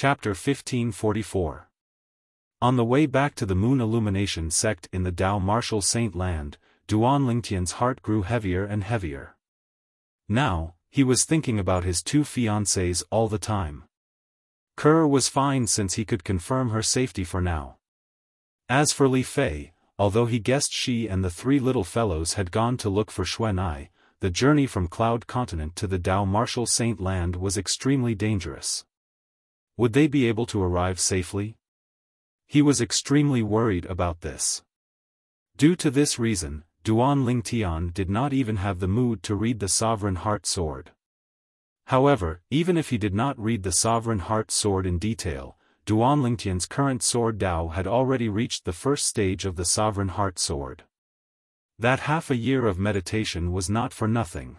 Chapter 1544. On the way back to the Moon Illumination sect in the Dao Martial Saint Land, Duan Lingtian's heart grew heavier and heavier. Now, he was thinking about his two fiancées all the time. Kerr was fine since he could confirm her safety for now. As for Li Fei, although he guessed she and the three little fellows had gone to look for Xuan'ai, the journey from Cloud Continent to the Dao Martial Saint Land was extremely dangerous. Would they be able to arrive safely? He was extremely worried about this. Due to this reason, Duan Lingtian did not even have the mood to read the Sovereign Heart Sword. However, even if he did not read the Sovereign Heart Sword in detail, Duan Lingtian's current sword Dao had already reached the first stage of the Sovereign Heart Sword. That half a year of meditation was not for nothing.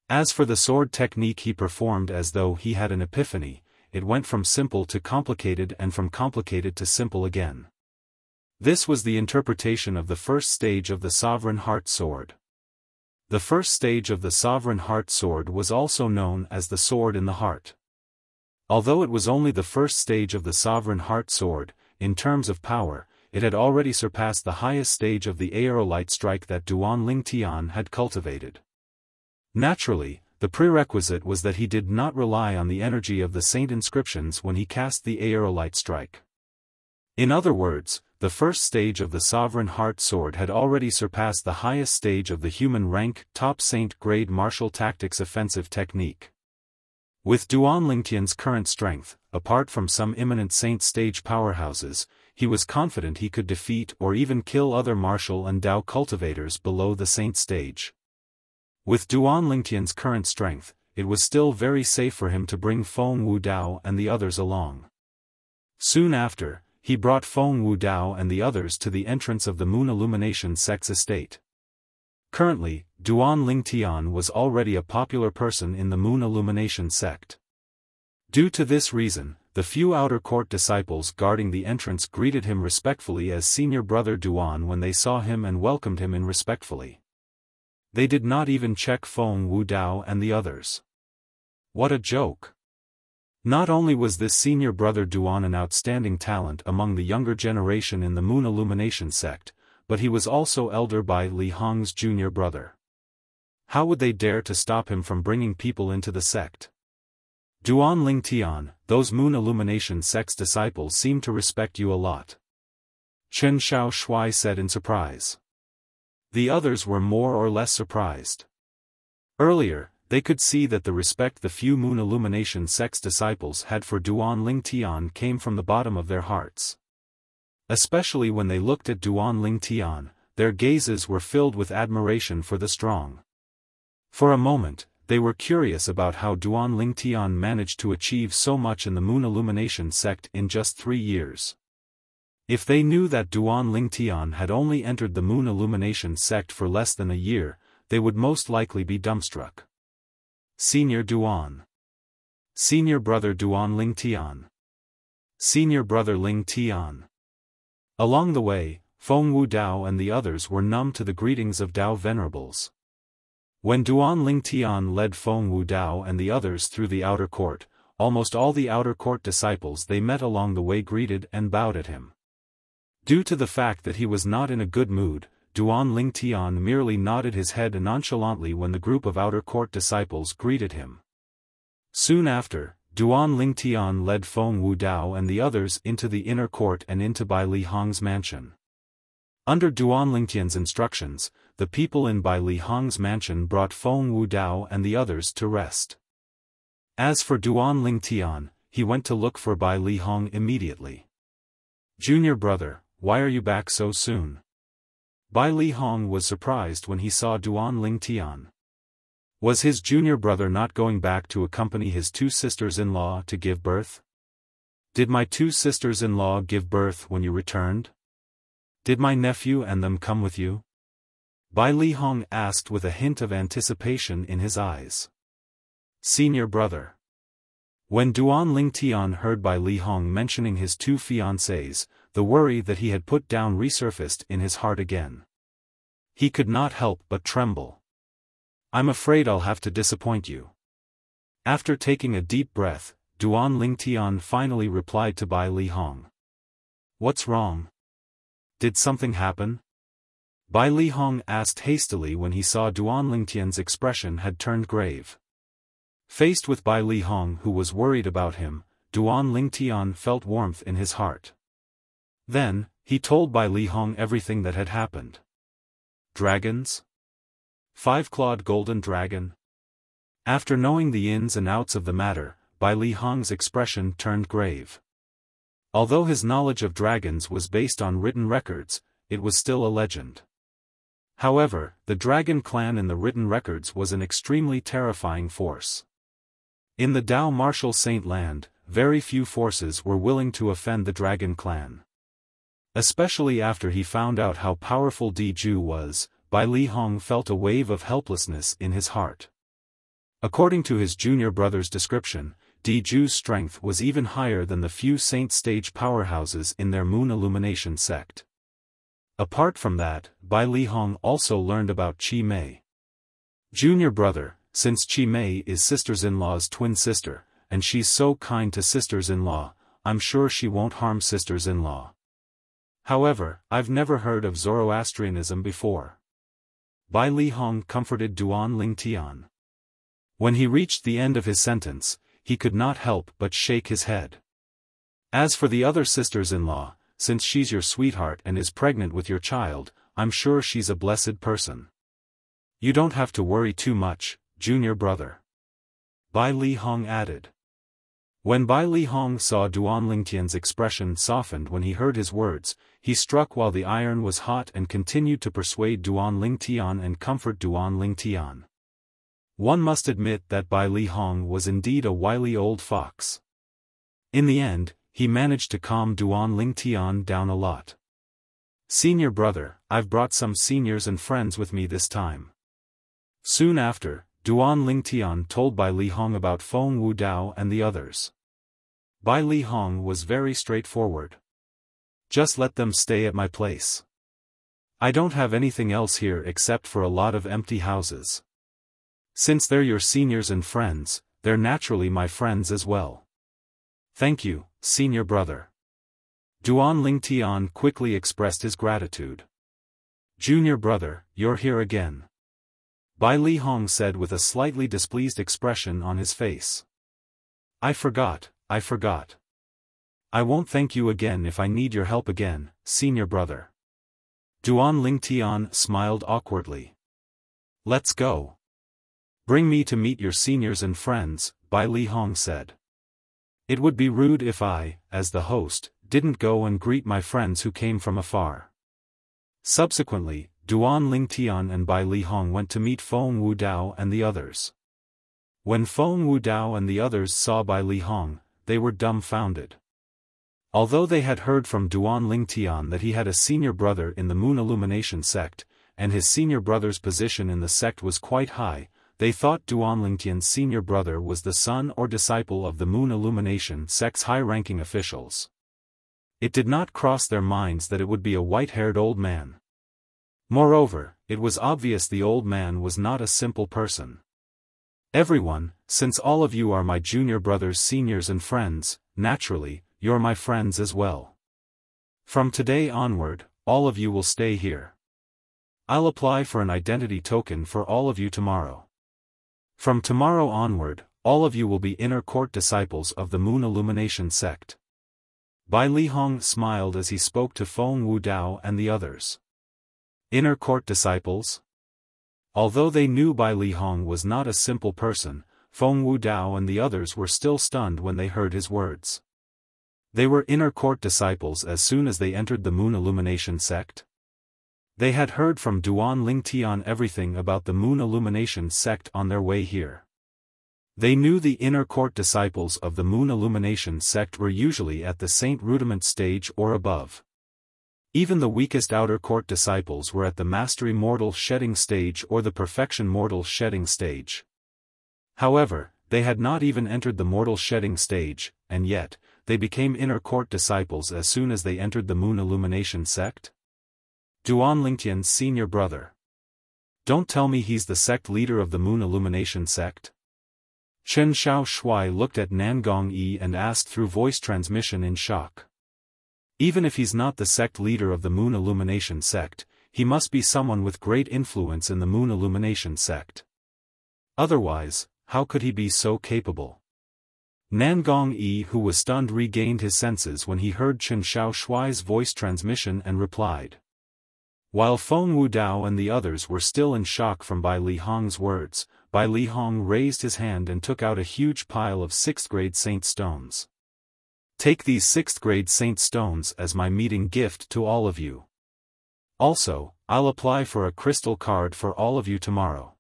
As for the sword technique he performed as though he had an epiphany, it went from simple to complicated and from complicated to simple again. This was the interpretation of the first stage of the Sovereign Heart Sword. The first stage of the Sovereign Heart Sword was also known as the Sword in the Heart. Although it was only the first stage of the Sovereign Heart Sword, in terms of power, it had already surpassed the highest stage of the Aerolite Strike that Duan Lingtian had cultivated. Naturally, the prerequisite was that he did not rely on the energy of the Saint inscriptions when he cast the Aerolite Strike. In other words, the first stage of the Sovereign Heart Sword had already surpassed the highest stage of the human rank top Saint grade martial tactics offensive technique. With Duan Lingtian's current strength, apart from some imminent Saint stage powerhouses, he was confident he could defeat or even kill other martial and Dao cultivators below the Saint stage. With Duan Lingtian's current strength, it was still very safe for him to bring Feng Wu Dao and the others along. Soon after, he brought Feng Wu Dao and the others to the entrance of the Moon Illumination sect's estate. Currently, Duan Lingtian was already a popular person in the Moon Illumination sect. Due to this reason, the few outer court disciples guarding the entrance greeted him respectfully as senior brother Duan when they saw him and welcomed him in respectfully. They did not even check Feng Wu Dao and the others. What a joke! Not only was this senior brother Duan an outstanding talent among the younger generation in the Moon Illumination sect, but he was also elder by Li Hong's junior brother. How would they dare to stop him from bringing people into the sect? Duan Lingtian, those Moon Illumination sect's disciples seem to respect you a lot. Chen Xiao Shui said in surprise. The others were more or less surprised. Earlier, they could see that the respect the few Moon Illumination sect's disciples had for Duan Lingtian came from the bottom of their hearts. Especially when they looked at Duan Lingtian, their gazes were filled with admiration for the strong. For a moment, they were curious about how Duan Lingtian managed to achieve so much in the Moon Illumination sect in just 3 years. If they knew that Duan Lingtian had only entered the Moon Illumination sect for less than a year, they would most likely be dumbstruck. Senior Duan. Senior brother Duan Lingtian. Senior brother Lingtian. Along the way, Feng Wu Dao and the others were numb to the greetings of Dao venerables. When Duan Lingtian led Feng Wu Dao and the others through the outer court, almost all the outer court disciples they met along the way greeted and bowed at him. Due to the fact that he was not in a good mood, Duan Lingtian merely nodded his head nonchalantly when the group of outer court disciples greeted him. Soon after, Duan Lingtian led Feng Wu Dao and the others into the inner court and into Bai Li Hong's mansion. Under Duan Lingtian's instructions, the people in Bai Li Hong's mansion brought Feng Wu Dao and the others to rest. As for Duan Lingtian, he went to look for Bai Li Hong immediately. Junior brother, why are you back so soon? Bai Li Hong was surprised when he saw Duan Lingtian. Was his junior brother not going back to accompany his two sisters-in-law to give birth? Did my two sisters-in-law give birth when you returned? Did my nephew and them come with you? Bai Li Hong asked with a hint of anticipation in his eyes. Senior brother. When Duan Lingtian heard Bai Li Hong mentioning his two fiancées, the worry that he had put down resurfaced in his heart again. He could not help but tremble. I'm afraid I'll have to disappoint you. After taking a deep breath, Duan Lingtian finally replied to Bai Li Hong. What's wrong? Did something happen? Bai Li Hong asked hastily when he saw Duan Lingtian's expression had turned grave. Faced with Bai Li Hong, who was worried about him, Duan Lingtian felt warmth in his heart. Then, he told Bai Li Hong everything that had happened. Dragons? 5-clawed golden dragon? After knowing the ins and outs of the matter, Bai Li Hong's expression turned grave. Although his knowledge of dragons was based on written records, it was still a legend. However, the dragon clan in the written records was an extremely terrifying force. In the Dao martial Saint land, very few forces were willing to offend the dragon clan. Especially after he found out how powerful Di Ju was, Bai Li Hong felt a wave of helplessness in his heart. According to his junior brother's description, Di Ju's strength was even higher than the few saint stage powerhouses in their moon illumination sect. Apart from that, Bai Li Hong also learned about Qi Mei. Junior brother, since Qi Mei is sisters-in-law's twin sister, and she's so kind to sisters-in-law, I'm sure she won't harm sisters-in-law. However, I've never heard of Zoroastrianism before. Bai Li Hong comforted Duan Lingtian. When he reached the end of his sentence, he could not help but shake his head. As for the other sisters-in-law, since she's your sweetheart and is pregnant with your child, I'm sure she's a blessed person. You don't have to worry too much, junior brother. Bai Li Hong added. When Bai Li Hong saw Duan Lingtian's expression softened when he heard his words, he struck while the iron was hot and continued to persuade Duan Lingtian and comfort Duan Lingtian. One must admit that Bai Li Hong was indeed a wily old fox. In the end, he managed to calm Duan Lingtian down a lot. Senior brother, I've brought some seniors and friends with me this time. Soon after, Duan Lingtian told Bai Li Hong about Feng Wu Dao and the others. Bai Li Hong was very straightforward. Just let them stay at my place. I don't have anything else here except for a lot of empty houses. Since they're your seniors and friends, they're naturally my friends as well. Thank you, senior brother. Duan Lingtian quickly expressed his gratitude. Junior brother, you're here again. Bai Li Hong said with a slightly displeased expression on his face. I forgot. I won't thank you again if I need your help again, senior brother. Duan Lingtian smiled awkwardly. Let's go. Bring me to meet your seniors and friends, Bai Li Hong said. It would be rude if I, as the host, didn't go and greet my friends who came from afar. Subsequently, Duan Lingtian and Bai Li Hong went to meet Feng Wu Dao and the others. When Feng Wu Dao and the others saw Bai Li Hong, they were dumbfounded. Although they had heard from Duan Lingtian that he had a senior brother in the Moon Illumination sect, and his senior brother's position in the sect was quite high, they thought Duan Lingtian's senior brother was the son or disciple of the Moon Illumination sect's high-ranking officials. It did not cross their minds that it would be a white-haired old man. Moreover, it was obvious the old man was not a simple person. Everyone, since all of you are my junior brother's seniors and friends, naturally, you're my friends as well. From today onward, all of you will stay here. I'll apply for an identity token for all of you tomorrow. From tomorrow onward, all of you will be inner court disciples of the Moon Illumination sect. Bai Li Hong smiled as he spoke to Feng Wu Dao and the others. Inner court disciples? Although they knew Bai Li Hong was not a simple person, Feng Wu Dao and the others were still stunned when they heard his words. They were inner court disciples as soon as they entered the Moon Illumination sect? They had heard from Duan Lingtian everything about the Moon Illumination sect on their way here. They knew the inner court disciples of the Moon Illumination sect were usually at the Saint Rudiment stage or above. Even the weakest outer court disciples were at the Mastery Mortal Shedding stage or the Perfection Mortal Shedding stage. However, they had not even entered the Mortal Shedding stage, and yet, they became inner court disciples as soon as they entered the Moon Illumination sect? Duan Lingtian's senior brother. Don't tell me he's the sect leader of the Moon Illumination sect. Chen Xiaoshui looked at Nangong Yi and asked through voice transmission in shock. Even if he's not the sect leader of the Moon Illumination sect, he must be someone with great influence in the Moon Illumination sect. Otherwise, how could he be so capable? Nangong Yi, who was stunned, regained his senses when he heard Chen Xiaoshui's voice transmission and replied. While Feng Wudao and the others were still in shock from Bai Lihong's words, Bai Lihong raised his hand and took out a huge pile of 6th-grade saint stones. Take these 6th-grade saint stones as my meeting gift to all of you. Also, I'll apply for a crystal card for all of you tomorrow.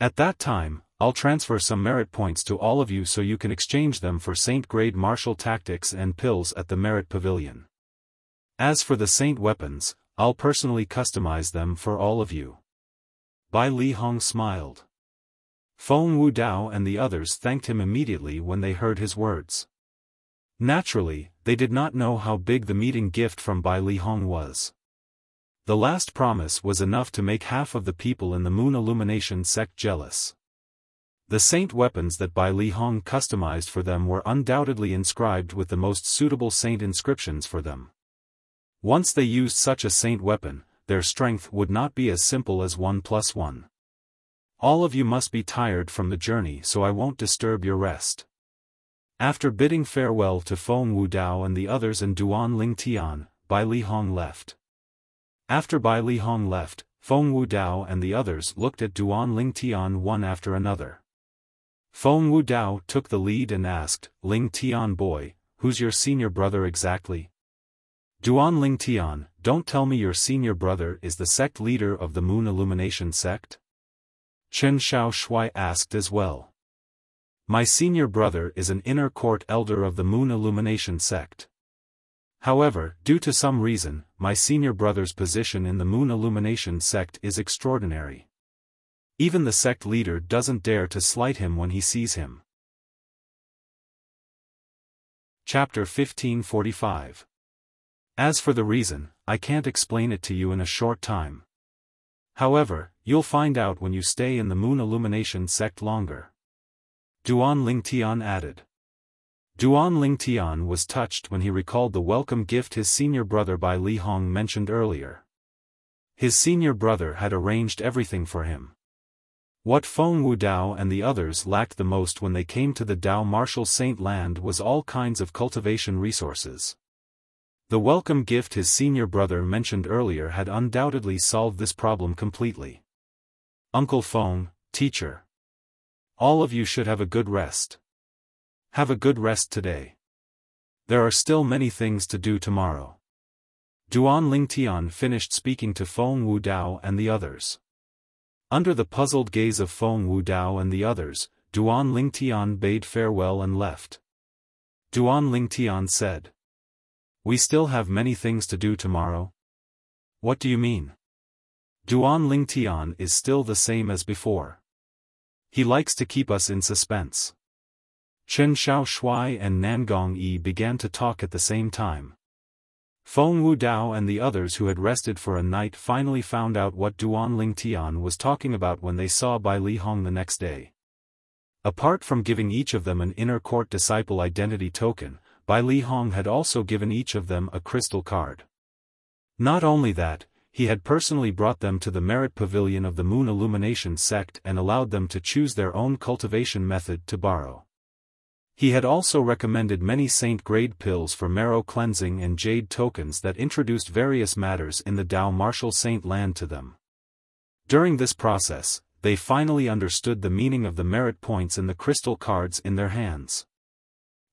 At that time, I'll transfer some merit points to all of you so you can exchange them for saint-grade martial tactics and pills at the Merit Pavilion. As for the saint weapons, I'll personally customize them for all of you. Bai Lihong smiled. Feng Wudao and the others thanked him immediately when they heard his words. Naturally, they did not know how big the meeting gift from Bai Lihong was. The last promise was enough to make half of the people in the Moon Illumination sect jealous. The saint weapons that Bai Lihong customized for them were undoubtedly inscribed with the most suitable saint inscriptions for them. Once they used such a saint weapon, their strength would not be as simple as 1 + 1. All of you must be tired from the journey, so I won't disturb your rest. After bidding farewell to Feng Wudao and the others and Duan Lingtian, Bai Lihong left. After Bai Lihong left, Feng Wudao and the others looked at Duan Lingtian one after another. Feng Wudao took the lead and asked, "Lingtian boy, who's your senior brother exactly?" Duan Lingtian, don't tell me your senior brother is the sect leader of the Moon Illumination sect? Chen Xiaoshui asked as well. My senior brother is an inner court elder of the Moon Illumination sect. However, due to some reason, my senior brother's position in the Moon Illumination sect is extraordinary. Even the sect leader doesn't dare to slight him when he sees him. Chapter 1545. As for the reason, I can't explain it to you in a short time. However, you'll find out when you stay in the Moon Illumination sect longer. Duan Lingtian added. Duan Lingtian was touched when he recalled the welcome gift his senior brother Bai Lihong mentioned earlier. His senior brother had arranged everything for him. What Feng Wudao and the others lacked the most when they came to the Dao Martial Saint Land was all kinds of cultivation resources. The welcome gift his senior brother mentioned earlier had undoubtedly solved this problem completely. Uncle Feng, teacher. All of you should have a good rest. Have a good rest today. There are still many things to do tomorrow. Duan Lingtian finished speaking to Feng Wudao and the others. Under the puzzled gaze of Feng Wudao and the others, Duan Lingtian bade farewell and left. Duan Lingtian said. We still have many things to do tomorrow? What do you mean? Duan Lingtian is still the same as before. He likes to keep us in suspense. Chen Xiaoshui and Nangong Yi began to talk at the same time. Feng Wudao and the others who had rested for a night finally found out what Duan Lingtian was talking about when they saw Bai Lihong the next day. Apart from giving each of them an inner court disciple identity token, Bai Lihong had also given each of them a crystal card. Not only that, he had personally brought them to the Merit Pavilion of the Moon Illumination sect and allowed them to choose their own cultivation method to borrow. He had also recommended many saint-grade pills for marrow cleansing and jade tokens that introduced various matters in the Dao Martial Saint Land to them. During this process, they finally understood the meaning of the merit points and the crystal cards in their hands.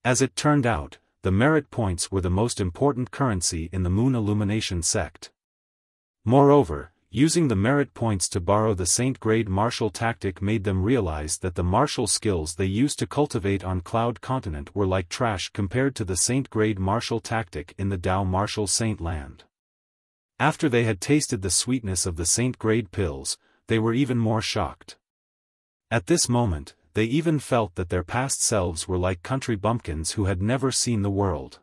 As it turned out, the merit points were the most important currency in the Moon Illumination sect. Moreover, using the merit points to borrow the saint-grade martial tactic made them realize that the martial skills they used to cultivate on Cloud Continent were like trash compared to the saint-grade martial tactic in the Dao Martial Saint Land. After they had tasted the sweetness of the saint-grade pills, they were even more shocked. At this moment, they even felt that their past selves were like country bumpkins who had never seen the world.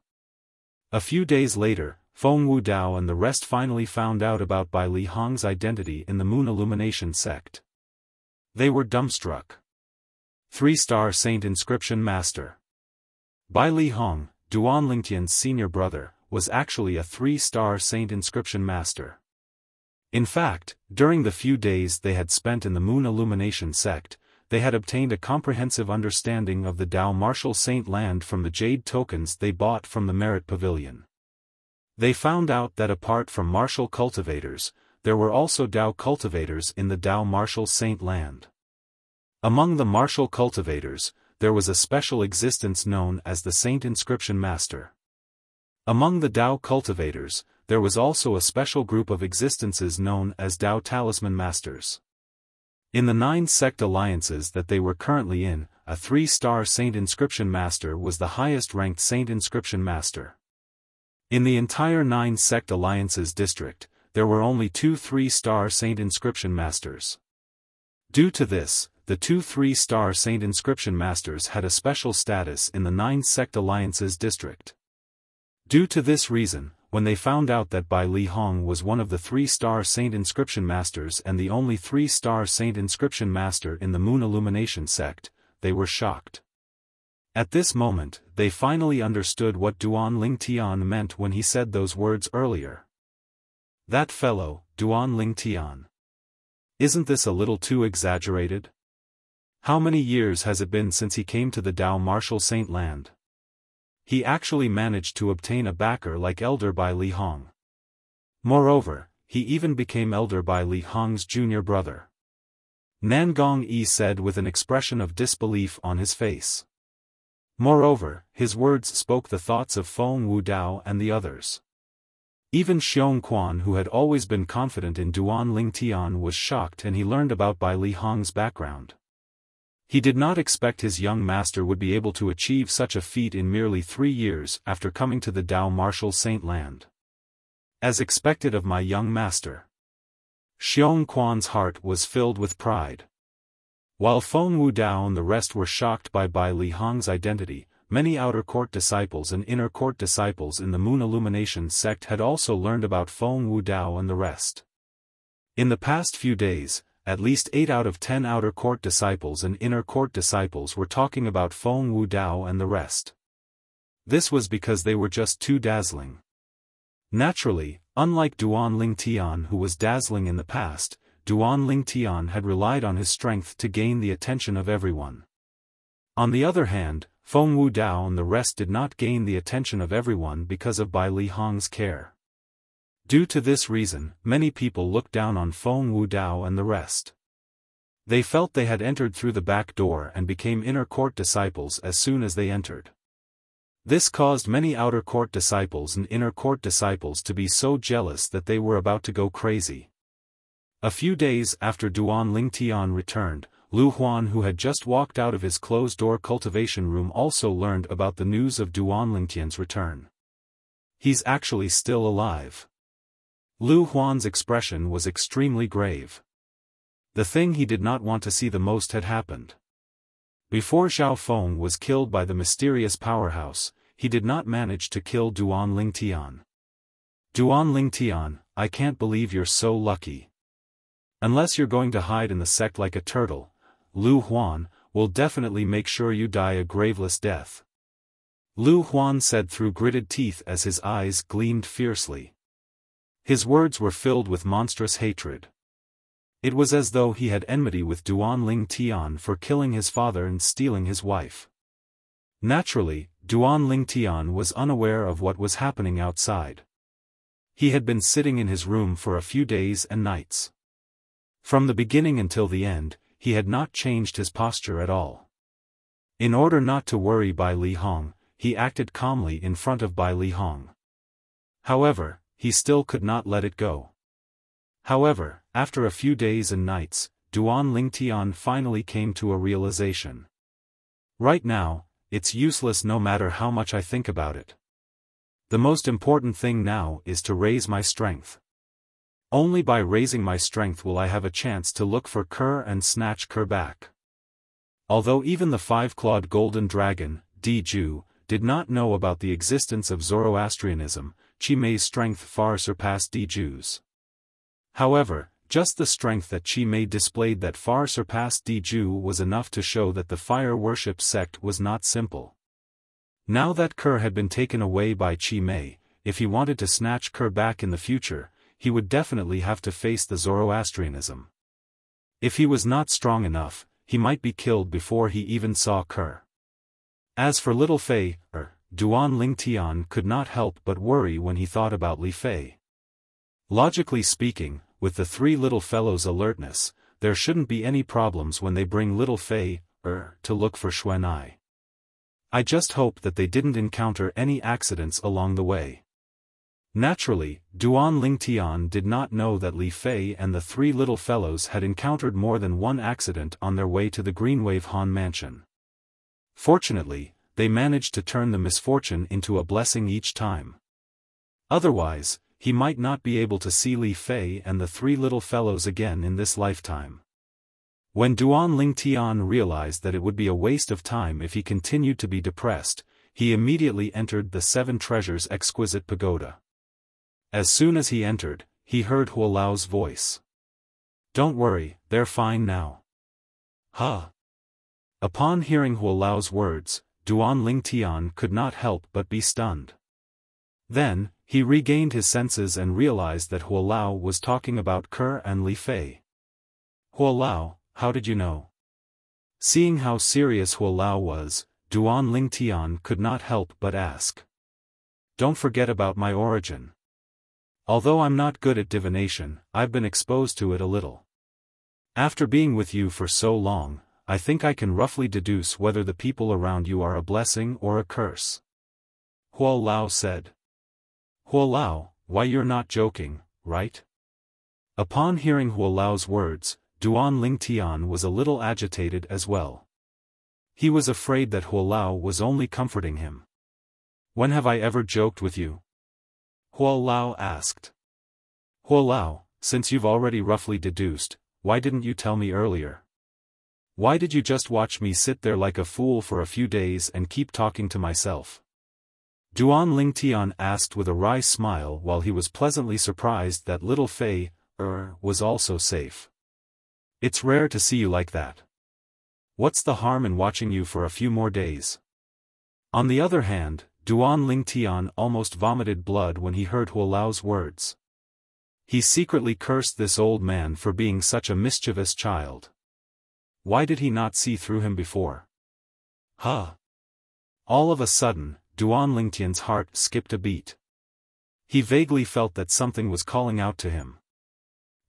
A few days later, Feng Wudao and the rest finally found out about Bai Lihong's identity in the Moon Illumination sect. They were dumbstruck. 3-star Saint Inscription Master. Bai Li Hong, Duan Lingtian's senior brother, was actually a 3-star Saint Inscription Master. In fact, during the few days they had spent in the Moon Illumination sect, they had obtained a comprehensive understanding of the Tao Martial Saint Land from the jade tokens they bought from the Merit Pavilion. They found out that apart from martial cultivators, there were also Tao cultivators in the Tao Martial Saint Land. Among the martial cultivators, there was a special existence known as the Saint Inscription Master. Among the Tao cultivators, there was also a special group of existences known as Tao Talisman Masters. In the 9 sect alliances that they were currently in, a 3-star Saint Inscription Master was the highest-ranked Saint Inscription Master. In the entire 9 sect alliances district, there were only 2 3-star Saint Inscription Masters. Due to this, the 2 3-star Saint Inscription Masters had a special status in the 9 sect alliances district. Due to this reason, when they found out that Bai Li Hong was one of the 3-star Saint Inscription Masters and the only 3-star Saint Inscription Master in the Moon Illumination sect, they were shocked. At this moment, they finally understood what Duan Lingtian meant when he said those words earlier. That fellow, Duan Lingtian. Isn't this a little too exaggerated? How many years has it been since he came to the Tao Martial Saint Land? He actually managed to obtain a backer like Elder Bai Li Hong. Moreover, he even became Elder Bai Li Hong's junior brother. Nangong Yi said with an expression of disbelief on his face. Moreover, his words spoke the thoughts of Feng Wu Dao and the others. Even Xiong Quan, who had always been confident in Duan Lingtian, was shocked and he learned about Bai Li Hong's background. He did not expect his young master would be able to achieve such a feat in merely 3 years after coming to the Tao Martial Saint Land. As expected of my young master. Xiong Quan's heart was filled with pride. While Feng Wu Dao and the rest were shocked by Bai Li Hong's identity, many outer court disciples and inner court disciples in the Moon Illumination sect had also learned about Feng Wu Dao and the rest. In the past few days, at least 8 out of 10 outer court disciples and inner court disciples were talking about Feng Wu Dao and the rest. This was because they were just too dazzling. Naturally, unlike Duan Lingtian, who was dazzling in the past, Duan Lingtian had relied on his strength to gain the attention of everyone. On the other hand, Feng Wu Dao and the rest did not gain the attention of everyone because of Bai Li Hong's care. Due to this reason, many people looked down on Feng Wu Dao and the rest. They felt they had entered through the back door and became inner court disciples as soon as they entered. This caused many outer court disciples and inner court disciples to be so jealous that they were about to go crazy. A few days after Duan Lingtian returned, Lu Huan, who had just walked out of his closed-door cultivation room, also learned about the news of Duan Lingtian's return. He's actually still alive. Lu Huan's expression was extremely grave. The thing he did not want to see the most had happened. Before Xiaofan was killed by the mysterious powerhouse, he did not manage to kill Duan Lingtian. Duan Lingtian, I can't believe you're so lucky. Unless you're going to hide in the sect like a turtle, Lu Huan will definitely make sure you die a graveless death. Lu Huan said through gritted teeth as his eyes gleamed fiercely. His words were filled with monstrous hatred. It was as though he had enmity with Duan Lingtian for killing his father and stealing his wife. Naturally, Duan Lingtian was unaware of what was happening outside. He had been sitting in his room for a few days and nights. From the beginning until the end, he had not changed his posture at all. In order not to worry Bai Li Hong, he acted calmly in front of Bai Li Hong. However, he still could not let it go. However, after a few days and nights, Duan Lingtian finally came to a realization. Right now, it's useless no matter how much I think about it. The most important thing now is to raise my strength. Only by raising my strength will I have a chance to look for Kerr and snatch Kerr back. Although even the 5-clawed golden dragon, Di Ju, did not know about the existence of Zoroastrianism, Chi Mei's strength far surpassed Di Ju's. However, Just the strength that Qi Mei displayed that far surpassed Di Ju was enough to show that the fire worship sect was not simple. Now that Kerr had been taken away by Qi Mei, if he wanted to snatch Kerr back in the future, he would definitely have to face the Zoroastrianism. If he was not strong enough, he might be killed before he even saw Kerr. As for little Fei, Duan Lingtian could not help but worry when he thought about Li Fei. Logically speaking, with the three little fellows' alertness, there shouldn't be any problems when they bring little Fei, to look for Xuan'ai. I just hope that they didn't encounter any accidents along the way. Naturally, Duan Lingtian did not know that Li Fei and the three little fellows had encountered more than one accident on their way to the Greenwave Han mansion. Fortunately, they managed to turn the misfortune into a blessing each time. Otherwise, he might not be able to see Li Fei and the three little fellows again in this lifetime. When Duan Lingtian realized that it would be a waste of time if he continued to be depressed, he immediately entered the Seven Treasures Exquisite Pagoda. As soon as he entered, he heard Huolao's voice. "Don't worry, they're fine now." "Huh?" Upon hearing Huolao's words, Duan Lingtian could not help but be stunned. Then, he regained his senses and realized that Huolao was talking about Kerr and Li Fei. "Huolao, how did you know?" Seeing how serious Huolao was, Duan Lingtian could not help but ask. "Don't forget about my origin. Although I'm not good at divination, I've been exposed to it a little. After being with you for so long, I think I can roughly deduce whether the people around you are a blessing or a curse," Huolao said. "Huolao, why you're not joking, right?" Upon hearing Huolao's words, Duan Lingtian was a little agitated as well. He was afraid that Huolao was only comforting him. "When have I ever joked with you?" Huolao asked. "Huolao, since you've already roughly deduced, why didn't you tell me earlier? Why did you just watch me sit there like a fool for a few days and keep talking to myself?" Duan Lingtian asked with a wry smile while he was pleasantly surprised that little Fei, was also safe. "It's rare to see you like that. What's the harm in watching you for a few more days?" On the other hand, Duan Lingtian almost vomited blood when he heard Huolao's words. He secretly cursed this old man for being such a mischievous child. Why did he not see through him before? Huh? All of a sudden, Duan Lingtian's heart skipped a beat. He vaguely felt that something was calling out to him.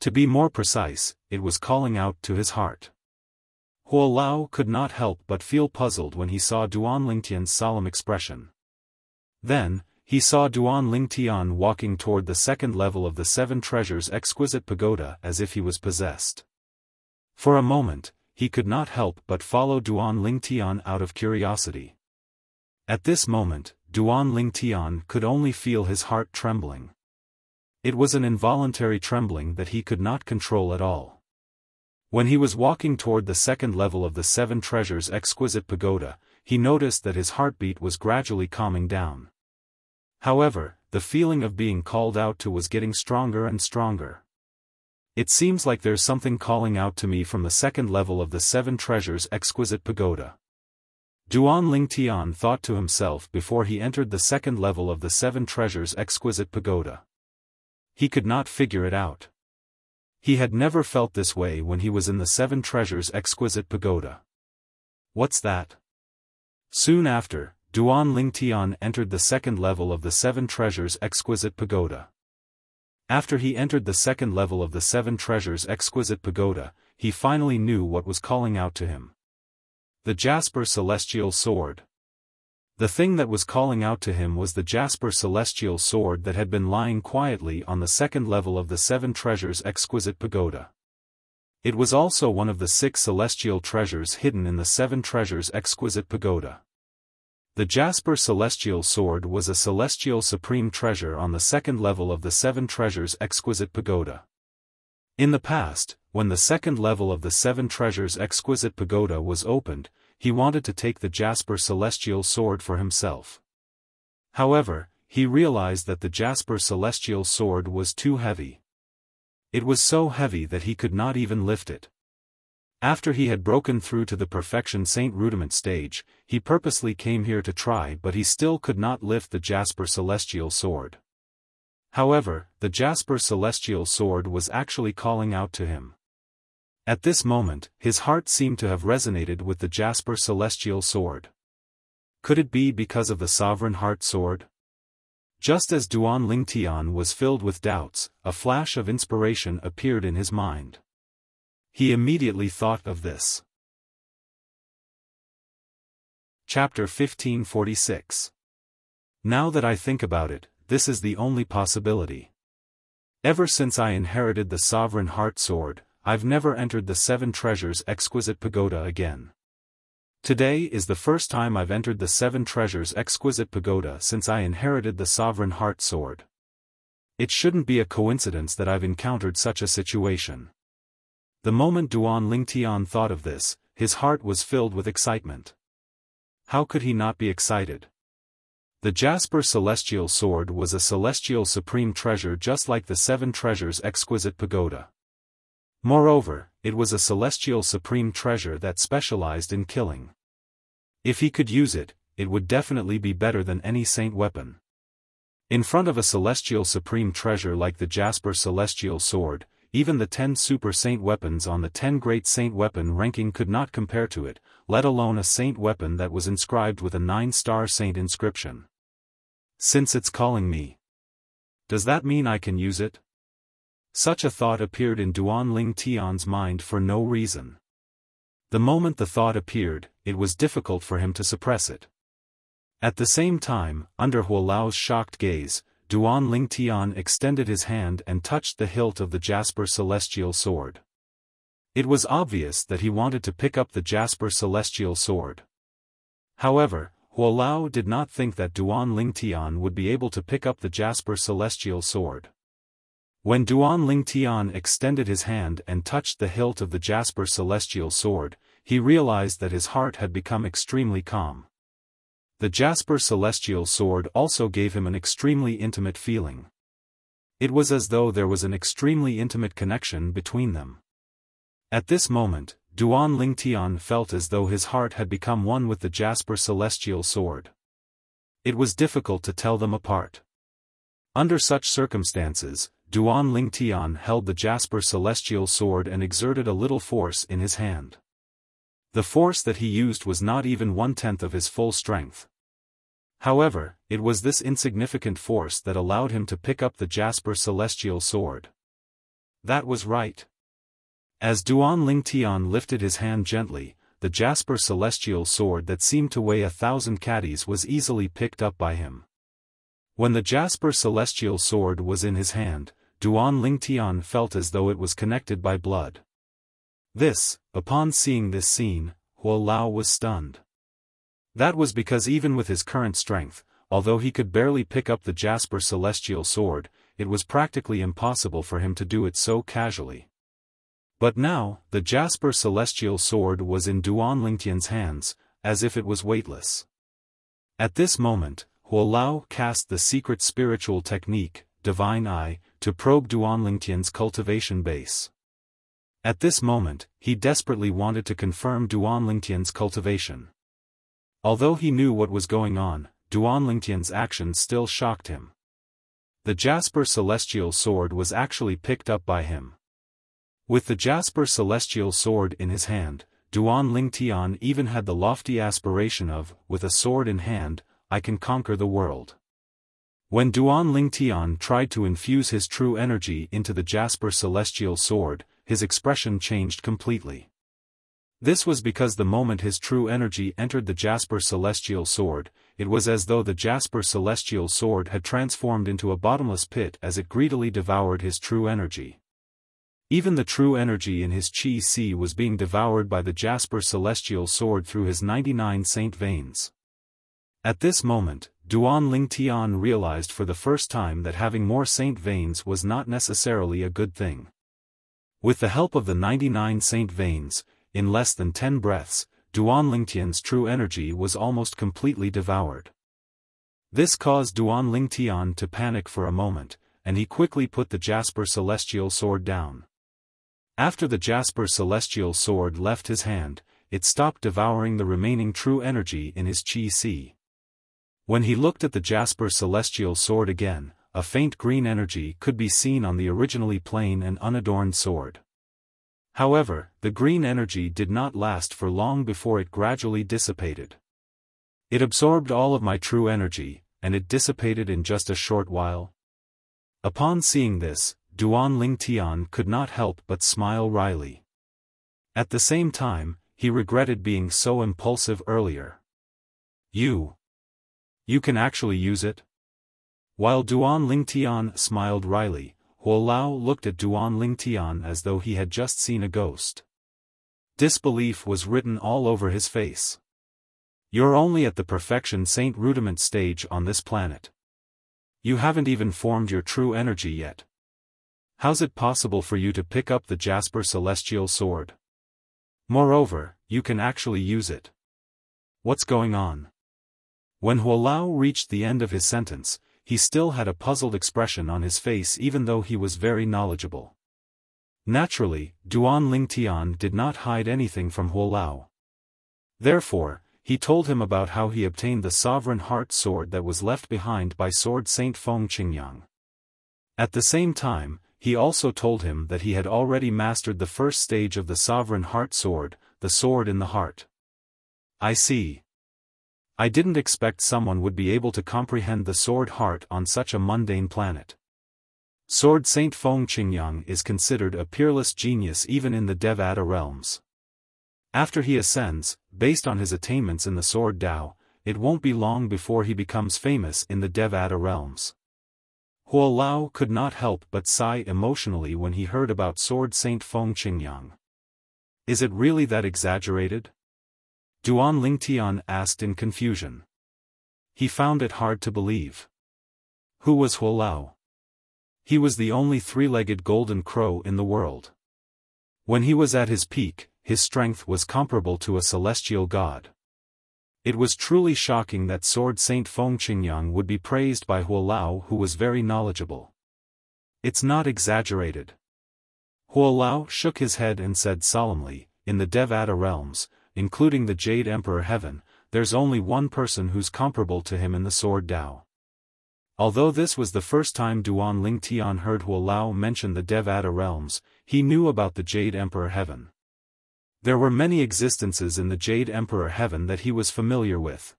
To be more precise, it was calling out to his heart. Huolao could not help but feel puzzled when he saw Duan Lingtian's solemn expression. Then, he saw Duan Lingtian walking toward the second level of the Seven Treasures Exquisite Pagoda as if he was possessed. For a moment, he could not help but follow Duan Lingtian out of curiosity. At this moment, Duan Lingtian could only feel his heart trembling. It was an involuntary trembling that he could not control at all. When he was walking toward the second level of the Seven Treasures Exquisite Pagoda, he noticed that his heartbeat was gradually calming down. However, the feeling of being called out to was getting stronger and stronger. "It seems like there's something calling out to me from the second level of the Seven Treasures Exquisite Pagoda," Duan Lingtian thought to himself before he entered the second level of the Seven Treasures Exquisite Pagoda. He could not figure it out. He had never felt this way when he was in the Seven Treasures Exquisite Pagoda. "What's that?" Soon after, Duan Lingtian entered the second level of the Seven Treasures Exquisite Pagoda. After he entered the second level of the Seven Treasures Exquisite Pagoda, he finally knew what was calling out to him. The Jasper Celestial Sword. The thing that was calling out to him was the Jasper Celestial Sword that had been lying quietly on the second level of the Seven Treasures Exquisite Pagoda. It was also one of the 6 celestial treasures hidden in the Seven Treasures Exquisite Pagoda. The Jasper Celestial Sword was a celestial supreme treasure on the second level of the Seven Treasures Exquisite Pagoda. In the past, when the second level of the Seven Treasures Exquisite Pagoda was opened, he wanted to take the Jasper Celestial Sword for himself. However, he realized that the Jasper Celestial Sword was too heavy. It was so heavy that he could not even lift it. After he had broken through to the Perfection Saint Rudiment stage, he purposely came here to try, but he still could not lift the Jasper Celestial Sword. However, the Jasper Celestial Sword was actually calling out to him. At this moment, his heart seemed to have resonated with the Jasper Celestial Sword. Could it be because of the Sovereign Heart Sword? Just as Duan Lingtian was filled with doubts, a flash of inspiration appeared in his mind. He immediately thought of this. Chapter 1546. Now that I think about it, this is the only possibility. Ever since I inherited the Sovereign Heart Sword, I've never entered the Seven Treasures Exquisite Pagoda again. Today is the first time I've entered the Seven Treasures Exquisite Pagoda since I inherited the Sovereign Heart Sword. It shouldn't be a coincidence that I've encountered such a situation. The moment Duan Lingtian thought of this, his heart was filled with excitement. How could he not be excited? The Jasper Celestial Sword was a celestial supreme treasure just like the Seven Treasures Exquisite Pagoda. Moreover, it was a celestial supreme treasure that specialized in killing. If he could use it, it would definitely be better than any saint weapon. In front of a celestial supreme treasure like the Jasper Celestial Sword, even the 10 super saint weapons on the 10 great saint weapon ranking could not compare to it, let alone a saint weapon that was inscribed with a 9-star saint inscription. Since it's calling me, does that mean I can use it? Such a thought appeared in Duan Lingtian's mind for no reason. The moment the thought appeared, it was difficult for him to suppress it. At the same time, under Hualao's shocked gaze, Duan Lingtian extended his hand and touched the hilt of the Jasper Celestial Sword. It was obvious that he wanted to pick up the Jasper Celestial Sword. However, Hualao did not think that Duan Lingtian would be able to pick up the Jasper Celestial Sword. When Duan Lingtian extended his hand and touched the hilt of the Jasper Celestial Sword, he realized that his heart had become extremely calm. The Jasper Celestial Sword also gave him an extremely intimate feeling. It was as though there was an extremely intimate connection between them. At this moment, Duan Lingtian felt as though his heart had become one with the Jasper Celestial Sword. It was difficult to tell them apart. Under such circumstances, Duan Lingtian held the Jasper Celestial Sword and exerted a little force in his hand. The force that he used was not even 1/10 of his full strength. However, it was this insignificant force that allowed him to pick up the Jasper Celestial Sword. That was right. As Duan Lingtian lifted his hand gently, the Jasper Celestial Sword that seemed to weigh 1,000 catties was easily picked up by him. When the Jasper Celestial Sword was in his hand, Duan Lingtian felt as though it was connected by blood. Upon seeing this scene, Hualao was stunned. That was because even with his current strength, although he could barely pick up the Jasper Celestial Sword, it was practically impossible for him to do it so casually. But now, the Jasper Celestial Sword was in Duan Lingtian's hands, as if it was weightless. At this moment, Hualao cast the secret spiritual technique, Divine Eye, to probe Duan Lingtian's cultivation base. At this moment, he desperately wanted to confirm Duan Lingtian's cultivation. Although he knew what was going on, Duan Lingtian's actions still shocked him. The Jasper Celestial Sword was actually picked up by him. With the Jasper Celestial Sword in his hand, Duan Lingtian even had the lofty aspiration of, with a sword in hand, I can conquer the world. When Duan Lingtian tried to infuse his true energy into the Jasper Celestial Sword, his expression changed completely. This was because the moment his true energy entered the Jasper Celestial Sword, it was as though the Jasper Celestial Sword had transformed into a bottomless pit as it greedily devoured his true energy. Even the true energy in his Qi Si was being devoured by the Jasper Celestial Sword through his 99 saint veins. At this moment, Duan Lingtian realized for the first time that having more saint veins was not necessarily a good thing. With the help of the 99 saint veins, in less than 10 breaths, Duan Lingtian's true energy was almost completely devoured. This caused Duan Lingtian to panic for a moment, and he quickly put the Jasper Celestial Sword down. After the Jasper Celestial Sword left his hand, it stopped devouring the remaining true energy in his Qi Si. When he looked at the Jasper Celestial Sword again, a faint green energy could be seen on the originally plain and unadorned sword. However, the green energy did not last for long before it gradually dissipated. It absorbed all of my true energy, and it dissipated in just a short while. Upon seeing this, Duan Lingtian could not help but smile wryly. At the same time, he regretted being so impulsive earlier. You can actually use it? While Duan Lingtian smiled wryly, Huolao looked at Duan Lingtian as though he had just seen a ghost. Disbelief was written all over his face. You're only at the perfection saint rudiment stage on this planet. You haven't even formed your true energy yet. How's it possible for you to pick up the Jasper Celestial Sword? Moreover, you can actually use it. What's going on? When Huolao reached the end of his sentence, he still had a puzzled expression on his face even though he was very knowledgeable. Naturally, Duan Lingtian did not hide anything from Huolao. Therefore, he told him about how he obtained the Sovereign Heart Sword that was left behind by Sword Saint Feng Qingyang. At the same time, he also told him that he had already mastered the first stage of the Sovereign Heart Sword, the Sword in the Heart. I see. I didn't expect someone would be able to comprehend the Sword Heart on such a mundane planet. Sword Saint Feng Qingyang is considered a peerless genius even in the Devata realms. After he ascends, based on his attainments in the Sword Tao, it won't be long before he becomes famous in the Devata realms. Huolao could not help but sigh emotionally when he heard about Sword Saint Feng Qingyang. Is it really that exaggerated? Duan Lingtian asked in confusion. He found it hard to believe. Who was Huolao? He was the only three-legged golden crow in the world. When he was at his peak, his strength was comparable to a celestial god. It was truly shocking that Sword Saint Feng Qingyang would be praised by Huolao, who was very knowledgeable. It's not exaggerated. Huolao shook his head and said solemnly, in the Devata realms, including the Jade Emperor Heaven, there's only one person who's comparable to him in the Sword Tao. Although this was the first time Duan Lingtian heard Huolao mention the Devata realms, he knew about the Jade Emperor Heaven. There were many existences in the Jade Emperor Heaven that he was familiar with.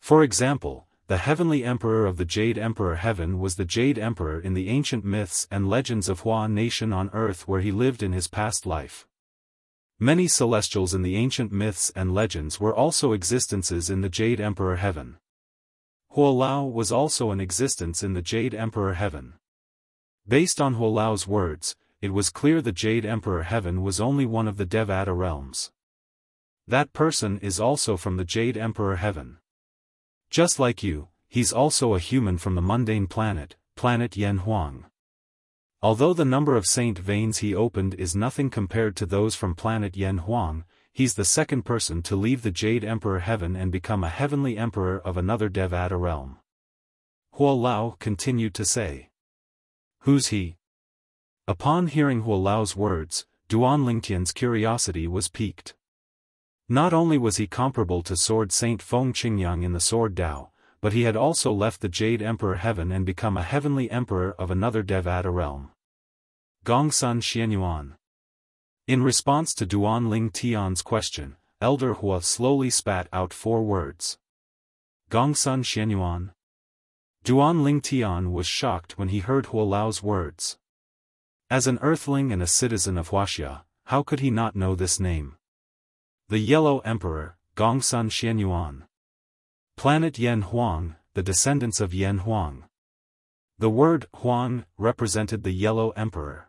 For example, the Heavenly Emperor of the Jade Emperor Heaven was the Jade Emperor in the ancient myths and legends of Hua Nation on Earth where he lived in his past life. Many celestials in the ancient myths and legends were also existences in the Jade Emperor Heaven. Huolao was also an existence in the Jade Emperor Heaven. Based on Huolao's words, it was clear the Jade Emperor Heaven was only one of the Devata realms. That person is also from the Jade Emperor Heaven. Just like you, he's also a human from the mundane planet, planet Yen Huang. Although the number of saint veins he opened is nothing compared to those from planet Yen Huang, he's the second person to leave the Jade Emperor Heaven and become a heavenly emperor of another Devata realm. Huolao continued to say. Who's he? Upon hearing Huolao's words, Duan Lingtian's curiosity was piqued. Not only was he comparable to Sword Saint Feng Qingyang in the Sword Tao, but he had also left the Jade Emperor Heaven and become a heavenly emperor of another Devata realm. Gongsun Xianyuan. In response to Duan Lingtian's question, Elder Hua slowly spat out 4 words. Gongsun Xianyuan. Duan Lingtian was shocked when he heard Huolao's words. As an earthling and a citizen of Wuxia, how could he not know this name? The Yellow Emperor, Gongsun Xianyuan. Planet Yen Huang, the descendants of Yen Huang. The word Huang represented the Yellow Emperor.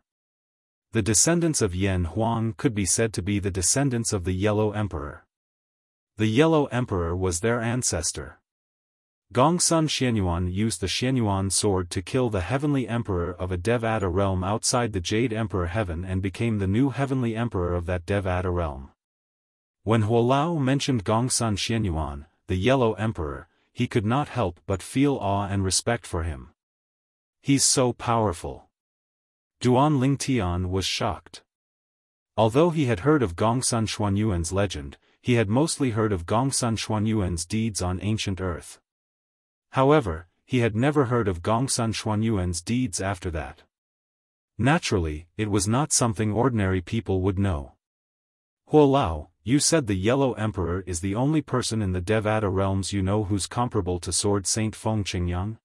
The descendants of Yen Huang could be said to be the descendants of the Yellow Emperor. The Yellow Emperor was their ancestor. Gongsun Xianyuan used the Xianyuan sword to kill the heavenly emperor of a Devata realm outside the Jade Emperor Heaven and became the new heavenly emperor of that Devata realm. When Huolao mentioned Gongsun Xianyuan, the Yellow Emperor, he could not help but feel awe and respect for him. He's so powerful. Duan Lingtian was shocked. Although he had heard of Gongsun Xuanyuan's legend, he had mostly heard of Gongsun Xuanyuan's deeds on ancient Earth. However, he had never heard of Gongsun Xuanyuan's deeds after that. Naturally, it was not something ordinary people would know. Huolao, you said the Yellow Emperor is the only person in the Devata realms you know who's comparable to Sword Saint Feng Qingyang?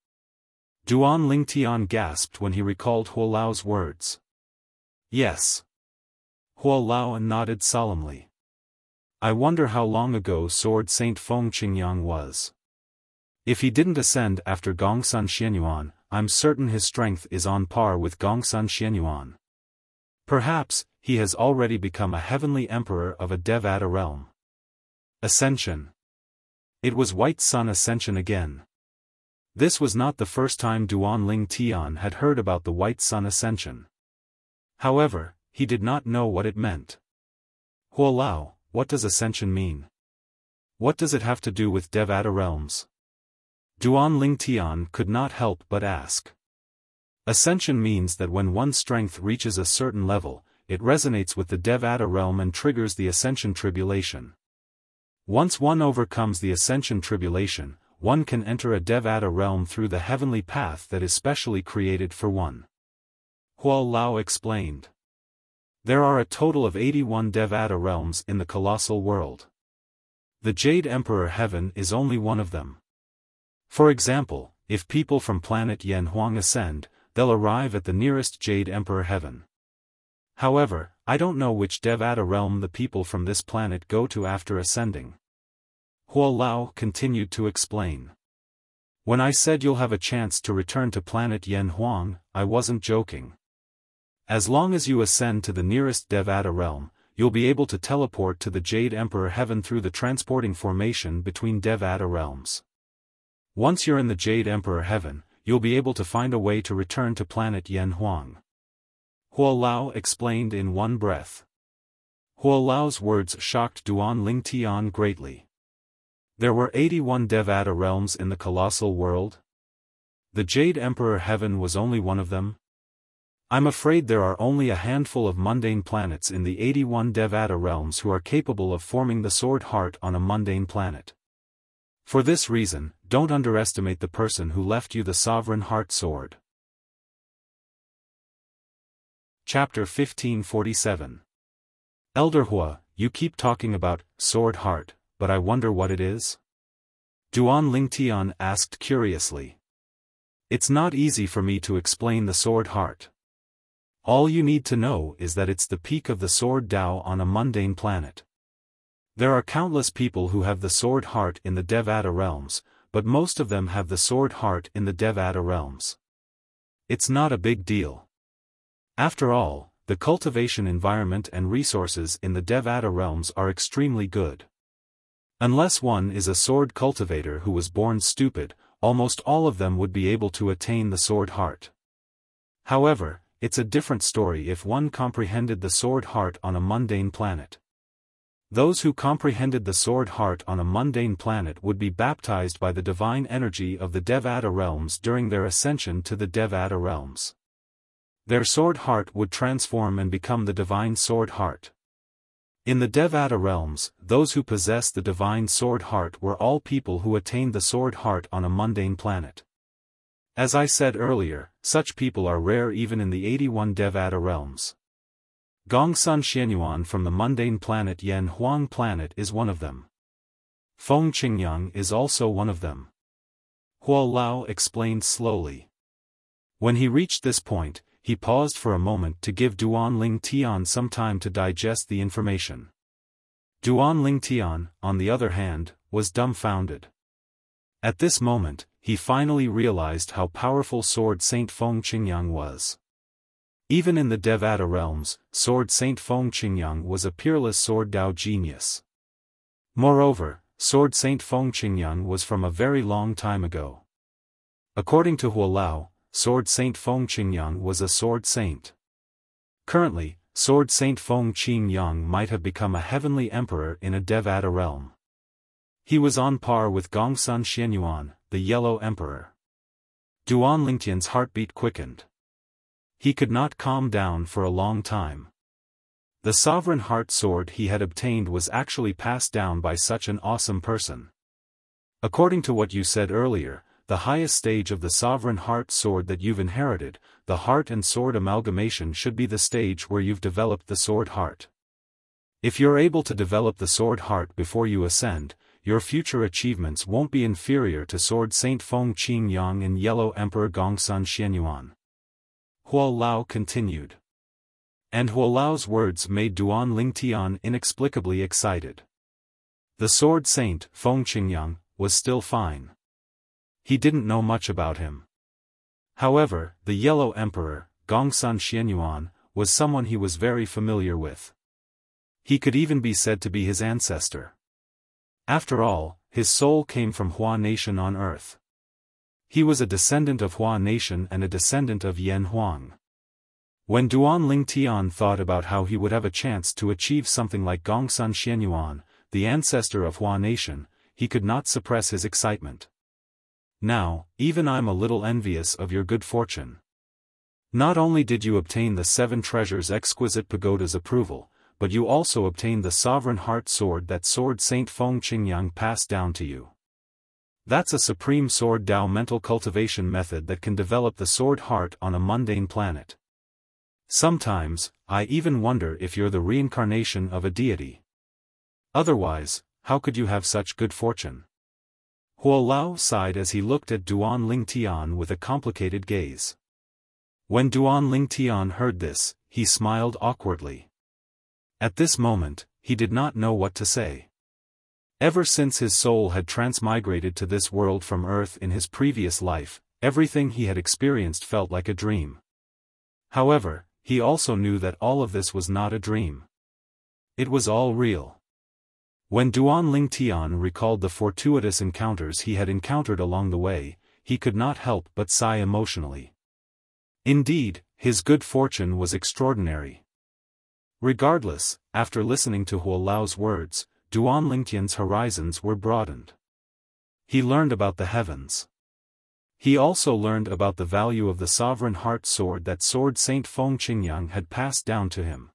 Duan Lingtian gasped when he recalled Huolao's words. Yes. Huolao nodded solemnly. I wonder how long ago Sword Saint Feng Qingyang was. If he didn't ascend after Gongsun Xianyuan, I'm certain his strength is on par with Gongsun Xianyuan. Perhaps, he has already become a heavenly emperor of a Devata realm. Ascension. It was White Sun Ascension again. This was not the first time Duan Lingtian had heard about the White Sun Ascension. However, he did not know what it meant. Huolao, what does ascension mean? What does it have to do with Devata realms? Duan Lingtian could not help but ask. Ascension means that when one's strength reaches a certain level, it resonates with the Devata realm and triggers the Ascension Tribulation. Once one overcomes the Ascension Tribulation, one can enter a Devata realm through the heavenly path that is specially created for one. Huolao explained. There are a total of 81 Devata realms in the colossal world. The Jade Emperor Heaven is only one of them. For example, if people from planet Yanhuang ascend, they'll arrive at the nearest Jade Emperor Heaven. However, I don't know which Devata realm the people from this planet go to after ascending. Huolao continued to explain. When I said you'll have a chance to return to planet Yanhuang, I wasn't joking. As long as you ascend to the nearest Devata realm, you'll be able to teleport to the Jade Emperor Heaven through the transporting formation between Devata realms. Once you're in the Jade Emperor Heaven, you'll be able to find a way to return to planet Yanhuang. Huolao explained in one breath. Huolao's words shocked Duan Lingtian greatly. There were 81 Devata realms in the colossal world? The Jade Emperor Heaven was only one of them? I'm afraid there are only a handful of mundane planets in the 81 Devata realms who are capable of forming the sword heart on a mundane planet. For this reason, don't underestimate the person who left you the sovereign heart sword. Chapter 1547. Elder Hua, you keep talking about sword heart, but I wonder what it is? Duan Lingtian asked curiously. It's not easy for me to explain the sword heart. All you need to know is that it's the peak of the sword Tao on a mundane planet. There are countless people who have the sword heart in the Devata realms, but most of them have the sword heart in the Devata realms. It's not a big deal. After all, the cultivation environment and resources in the Devata realms are extremely good. Unless one is a sword cultivator who was born stupid, almost all of them would be able to attain the sword heart. However, it's a different story if one comprehended the sword heart on a mundane planet. Those who comprehended the sword heart on a mundane planet would be baptized by the divine energy of the Devata realms during their ascension to the Devata realms. Their sword heart would transform and become the divine sword heart. In the Devata realms, those who possess the divine sword heart were all people who attained the sword heart on a mundane planet. As I said earlier, such people are rare even in the 81 Devata realms. Gongsun Xianyuan from the mundane planet Yanhuang planet is one of them. Feng Qingyang is also one of them. Huolao explained slowly. When he reached this point, he paused for a moment to give Duan Lingtian some time to digest the information. Duan Lingtian, on the other hand, was dumbfounded. At this moment, he finally realized how powerful Sword Saint Feng Qingyang was. Even in the Devata realms, Sword Saint Feng Qingyang was a peerless sword Tao genius. Moreover, Sword Saint Feng Qingyang was from a very long time ago. According to Huolao, Sword Saint Feng Qingyang was a sword saint. Currently, Sword Saint Feng Qingyang might have become a heavenly emperor in a Devata realm. He was on par with Gongsun Xianyuan, the Yellow Emperor. Duan Lingtian's heartbeat quickened. He could not calm down for a long time. The sovereign heart sword he had obtained was actually passed down by such an awesome person. According to what you said earlier, the highest stage of the sovereign heart sword that you've inherited, the heart and sword amalgamation, should be the stage where you've developed the sword heart. If you're able to develop the sword heart before you ascend, your future achievements won't be inferior to Sword Saint Feng Qingyang and Yellow Emperor Gongsun Xianyuan. Huo Lao continued. And Huo Lao's words made Duan Lingtian inexplicably excited. The Sword Saint, Feng Qingyang, was still fine. He didn't know much about him. However, the Yellow Emperor, Gongsun Xianyuan, was someone he was very familiar with. He could even be said to be his ancestor. After all, his soul came from Hua Nation on earth. He was a descendant of Hua Nation and a descendant of Yan Huang. When Duan Lingtian thought about how he would have a chance to achieve something like Gongsun Xianyuan, the ancestor of Hua Nation, he could not suppress his excitement. Now, even I'm a little envious of your good fortune. Not only did you obtain the 7 treasures exquisite pagoda's approval, but you also obtained the sovereign heart sword that Sword Saint Feng Qingyang passed down to you. That's a supreme sword Dao mental cultivation method that can develop the sword heart on a mundane planet. Sometimes, I even wonder if you're the reincarnation of a deity. Otherwise, how could you have such good fortune? Huo Lao sighed as he looked at Duan Lingtian with a complicated gaze. When Duan Lingtian heard this, he smiled awkwardly. At this moment, he did not know what to say. Ever since his soul had transmigrated to this world from Earth in his previous life, everything he had experienced felt like a dream. However, he also knew that all of this was not a dream. It was all real. When Duan Lingtian recalled the fortuitous encounters he had encountered along the way, he could not help but sigh emotionally. Indeed, his good fortune was extraordinary. Regardless, after listening to Huo Lao's words, Duan Lingtian's horizons were broadened. He learned about the heavens. He also learned about the value of the sovereign heart sword that Sword Saint Feng Qingyang had passed down to him.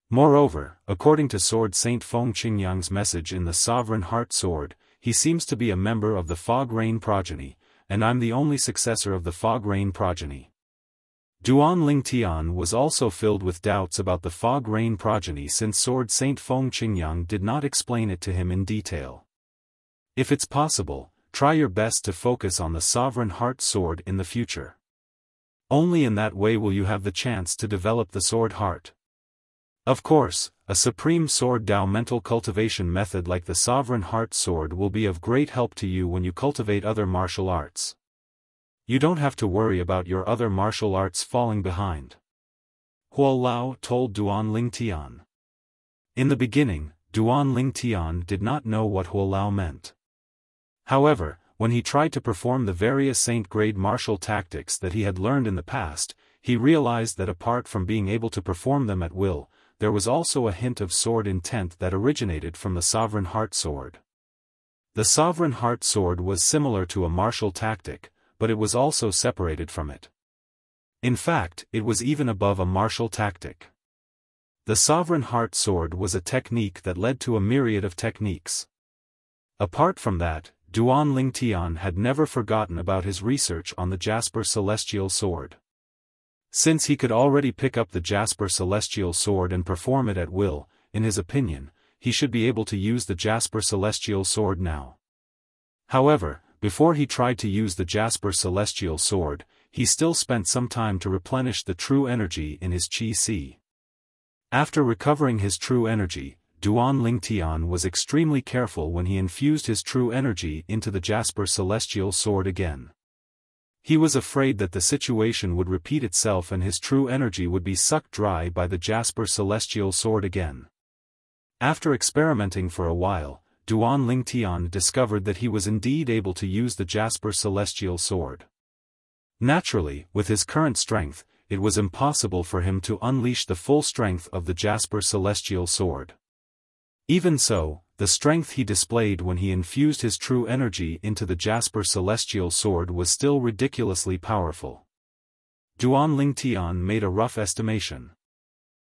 Moreover, according to Sword Saint Feng Qingyang's message in the sovereign heart sword, he seems to be a member of the Fog Rain progeny, and I'm the only successor of the Fog Rain progeny. Duan Lingtian was also filled with doubts about the Fog Rain progeny since Sword Saint Feng Qingyang did not explain it to him in detail. If it's possible, try your best to focus on the sovereign heart sword in the future. Only in that way will you have the chance to develop the sword heart. Of course, a supreme sword Dao mental cultivation method like the sovereign heart sword will be of great help to you when you cultivate other martial arts. You don't have to worry about your other martial arts falling behind. Huo Lao told Duan Lingtian. In the beginning, Duan Lingtian did not know what Huo Lao meant. However, when he tried to perform the various saint-grade martial tactics that he had learned in the past, he realized that apart from being able to perform them at will, there was also a hint of sword intent that originated from the sovereign heart sword. The sovereign heart sword was similar to a martial tactic, but it was also separated from it. In fact, it was even above a martial tactic. The sovereign heart sword was a technique that led to a myriad of techniques. Apart from that, Duan Lingtian had never forgotten about his research on the Jasper Celestial Sword. Since he could already pick up the Jasper Celestial Sword and perform it at will, in his opinion, he should be able to use the Jasper Celestial Sword now. However, before he tried to use the Jasper Celestial Sword, he still spent some time to replenish the true energy in his Qi. After recovering his true energy, Duan Lingtian was extremely careful when he infused his true energy into the Jasper Celestial Sword again. He was afraid that the situation would repeat itself and his true energy would be sucked dry by the Jasper Celestial Sword again. After experimenting for a while, Duan Lingtian discovered that he was indeed able to use the Jasper Celestial Sword. Naturally, with his current strength, it was impossible for him to unleash the full strength of the Jasper Celestial Sword. Even so, the strength he displayed when he infused his true energy into the Jasper Celestial Sword was still ridiculously powerful. Duan Lingtian made a rough estimation.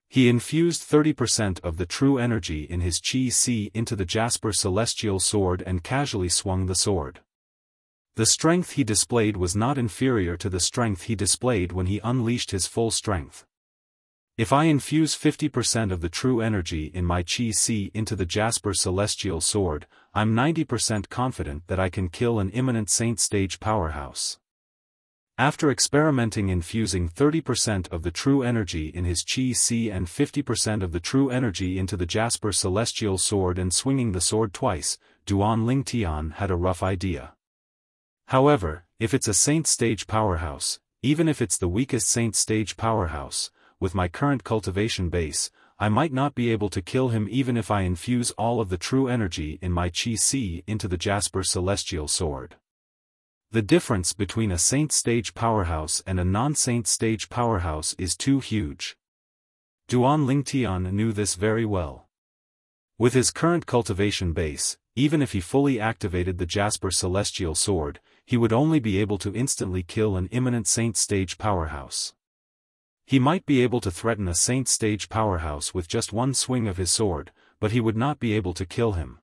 He infused 30% of the true energy in his Qi into the Jasper Celestial Sword and casually swung the sword. The strength he displayed was not inferior to the strength he displayed when he unleashed his full strength. If I infuse 50% of the true energy in my Qi into the Jasper Celestial Sword, I'm 90% confident that I can kill an imminent Saint Stage powerhouse. After experimenting infusing 30% of the true energy in his Qi and 50% of the true energy into the Jasper Celestial Sword and swinging the sword twice, Duan Lingtian had a rough idea. However, if it's a Saint Stage powerhouse, even if it's the weakest Saint Stage powerhouse, with my current cultivation base, I might not be able to kill him even if I infuse all of the true energy in my Qi into the Jasper Celestial Sword. The difference between a Saint Stage powerhouse and a non-Saint Stage powerhouse is too huge. Duan Lingtian knew this very well. With his current cultivation base, even if he fully activated the Jasper Celestial Sword, he would only be able to instantly kill an imminent Saint Stage powerhouse. He might be able to threaten a Saint Stage powerhouse with just one swing of his sword, but he would not be able to kill him.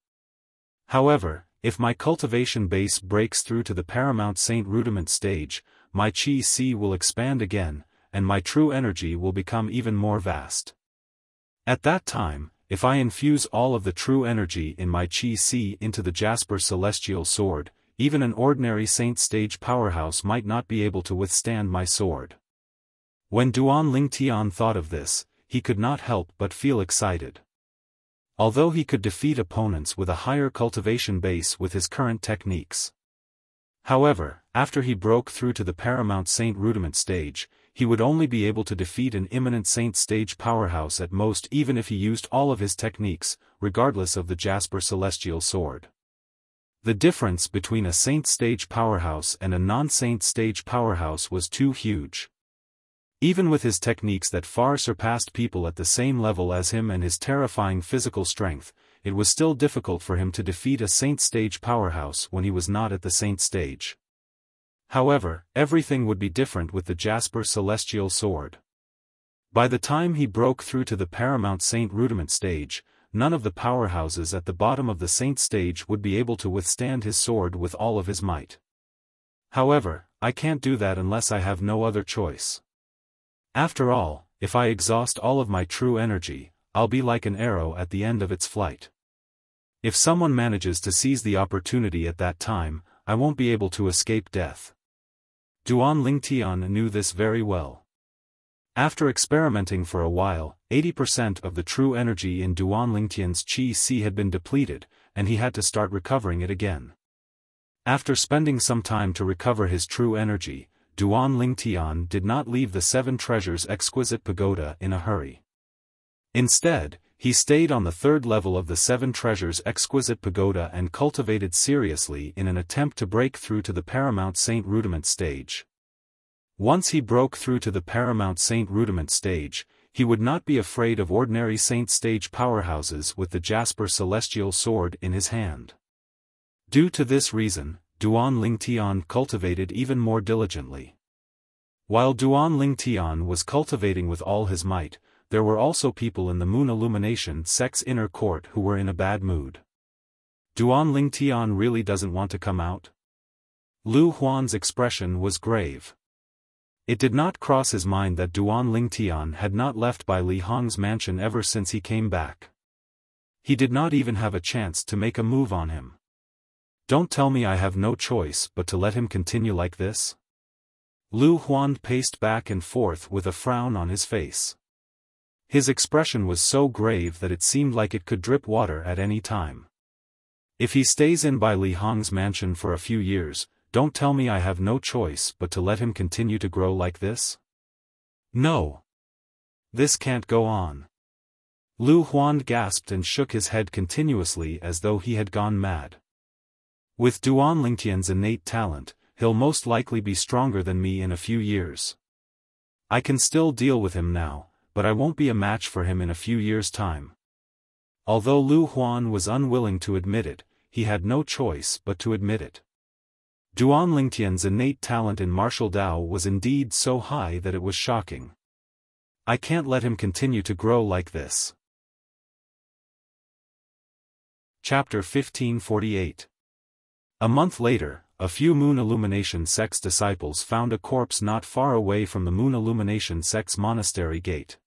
However, if my cultivation base breaks through to the Paramount Saint Rudiment stage, my Qi will expand again, and my true energy will become even more vast. At that time, if I infuse all of the true energy in my Qi into the Jasper Celestial Sword, even an ordinary Saint Stage powerhouse might not be able to withstand my sword. When Duan Lingtian thought of this, he could not help but feel excited. Although he could defeat opponents with a higher cultivation base with his current techniques. However, after he broke through to the Paramount Saint Rudiment stage, he would only be able to defeat an imminent Saint Stage powerhouse at most even if he used all of his techniques, regardless of the Jasper Celestial Sword. The difference between a Saint Stage powerhouse and a non-Saint Stage powerhouse was too huge. Even with his techniques that far surpassed people at the same level as him and his terrifying physical strength, it was still difficult for him to defeat a Saint Stage powerhouse when he was not at the Saint Stage. However, everything would be different with the Jasper Celestial Sword. By the time he broke through to the Paramount Saint Rudiment stage, none of the powerhouses at the bottom of the Saint Stage would be able to withstand his sword with all of his might. However, I can't do that unless I have no other choice. After all, if I exhaust all of my true energy, I'll be like an arrow at the end of its flight. If someone manages to seize the opportunity at that time, I won't be able to escape death. Duan Lingtian knew this very well. After experimenting for a while, 80% of the true energy in Duan Lingtian's Qi had been depleted, and he had to start recovering it again. After spending some time to recover his true energy, Duan Lingtian did not leave the Seven Treasures Exquisite Pagoda in a hurry. Instead, he stayed on the third level of the Seven Treasures Exquisite Pagoda and cultivated seriously in an attempt to break through to the Paramount Saint Rudiment stage. Once he broke through to the Paramount Saint Rudiment stage, he would not be afraid of ordinary Saint Stage powerhouses with the Jasper Celestial Sword in his hand. Due to this reason, Duan Lingtian cultivated even more diligently. While Duan Lingtian was cultivating with all his might, there were also people in the Moon Illumination sect's inner court who were in a bad mood. Duan Lingtian really doesn't want to come out? Lu Huan's expression was grave. It did not cross his mind that Duan Lingtian had not left by Li Hong's mansion ever since he came back. He did not even have a chance to make a move on him. Don't tell me I have no choice but to let him continue like this? Lu Huan paced back and forth with a frown on his face. His expression was so grave that it seemed like it could drip water at any time. If he stays in by Li Hong's mansion for a few years, don't tell me I have no choice but to let him continue to grow like this? No. This can't go on. Lu Huan gasped and shook his head continuously as though he had gone mad. With Duan Lingtian's innate talent, he'll most likely be stronger than me in a few years. I can still deal with him now, but I won't be a match for him in a few years' time. Although Lu Huan was unwilling to admit it, he had no choice but to admit it. Duan Lingtian's innate talent in martial Dao was indeed so high that it was shocking. I can't let him continue to grow like this. Chapter 1548. A month later, a few Moon Illumination sect's disciples found a corpse not far away from the Moon Illumination sect's monastery gate.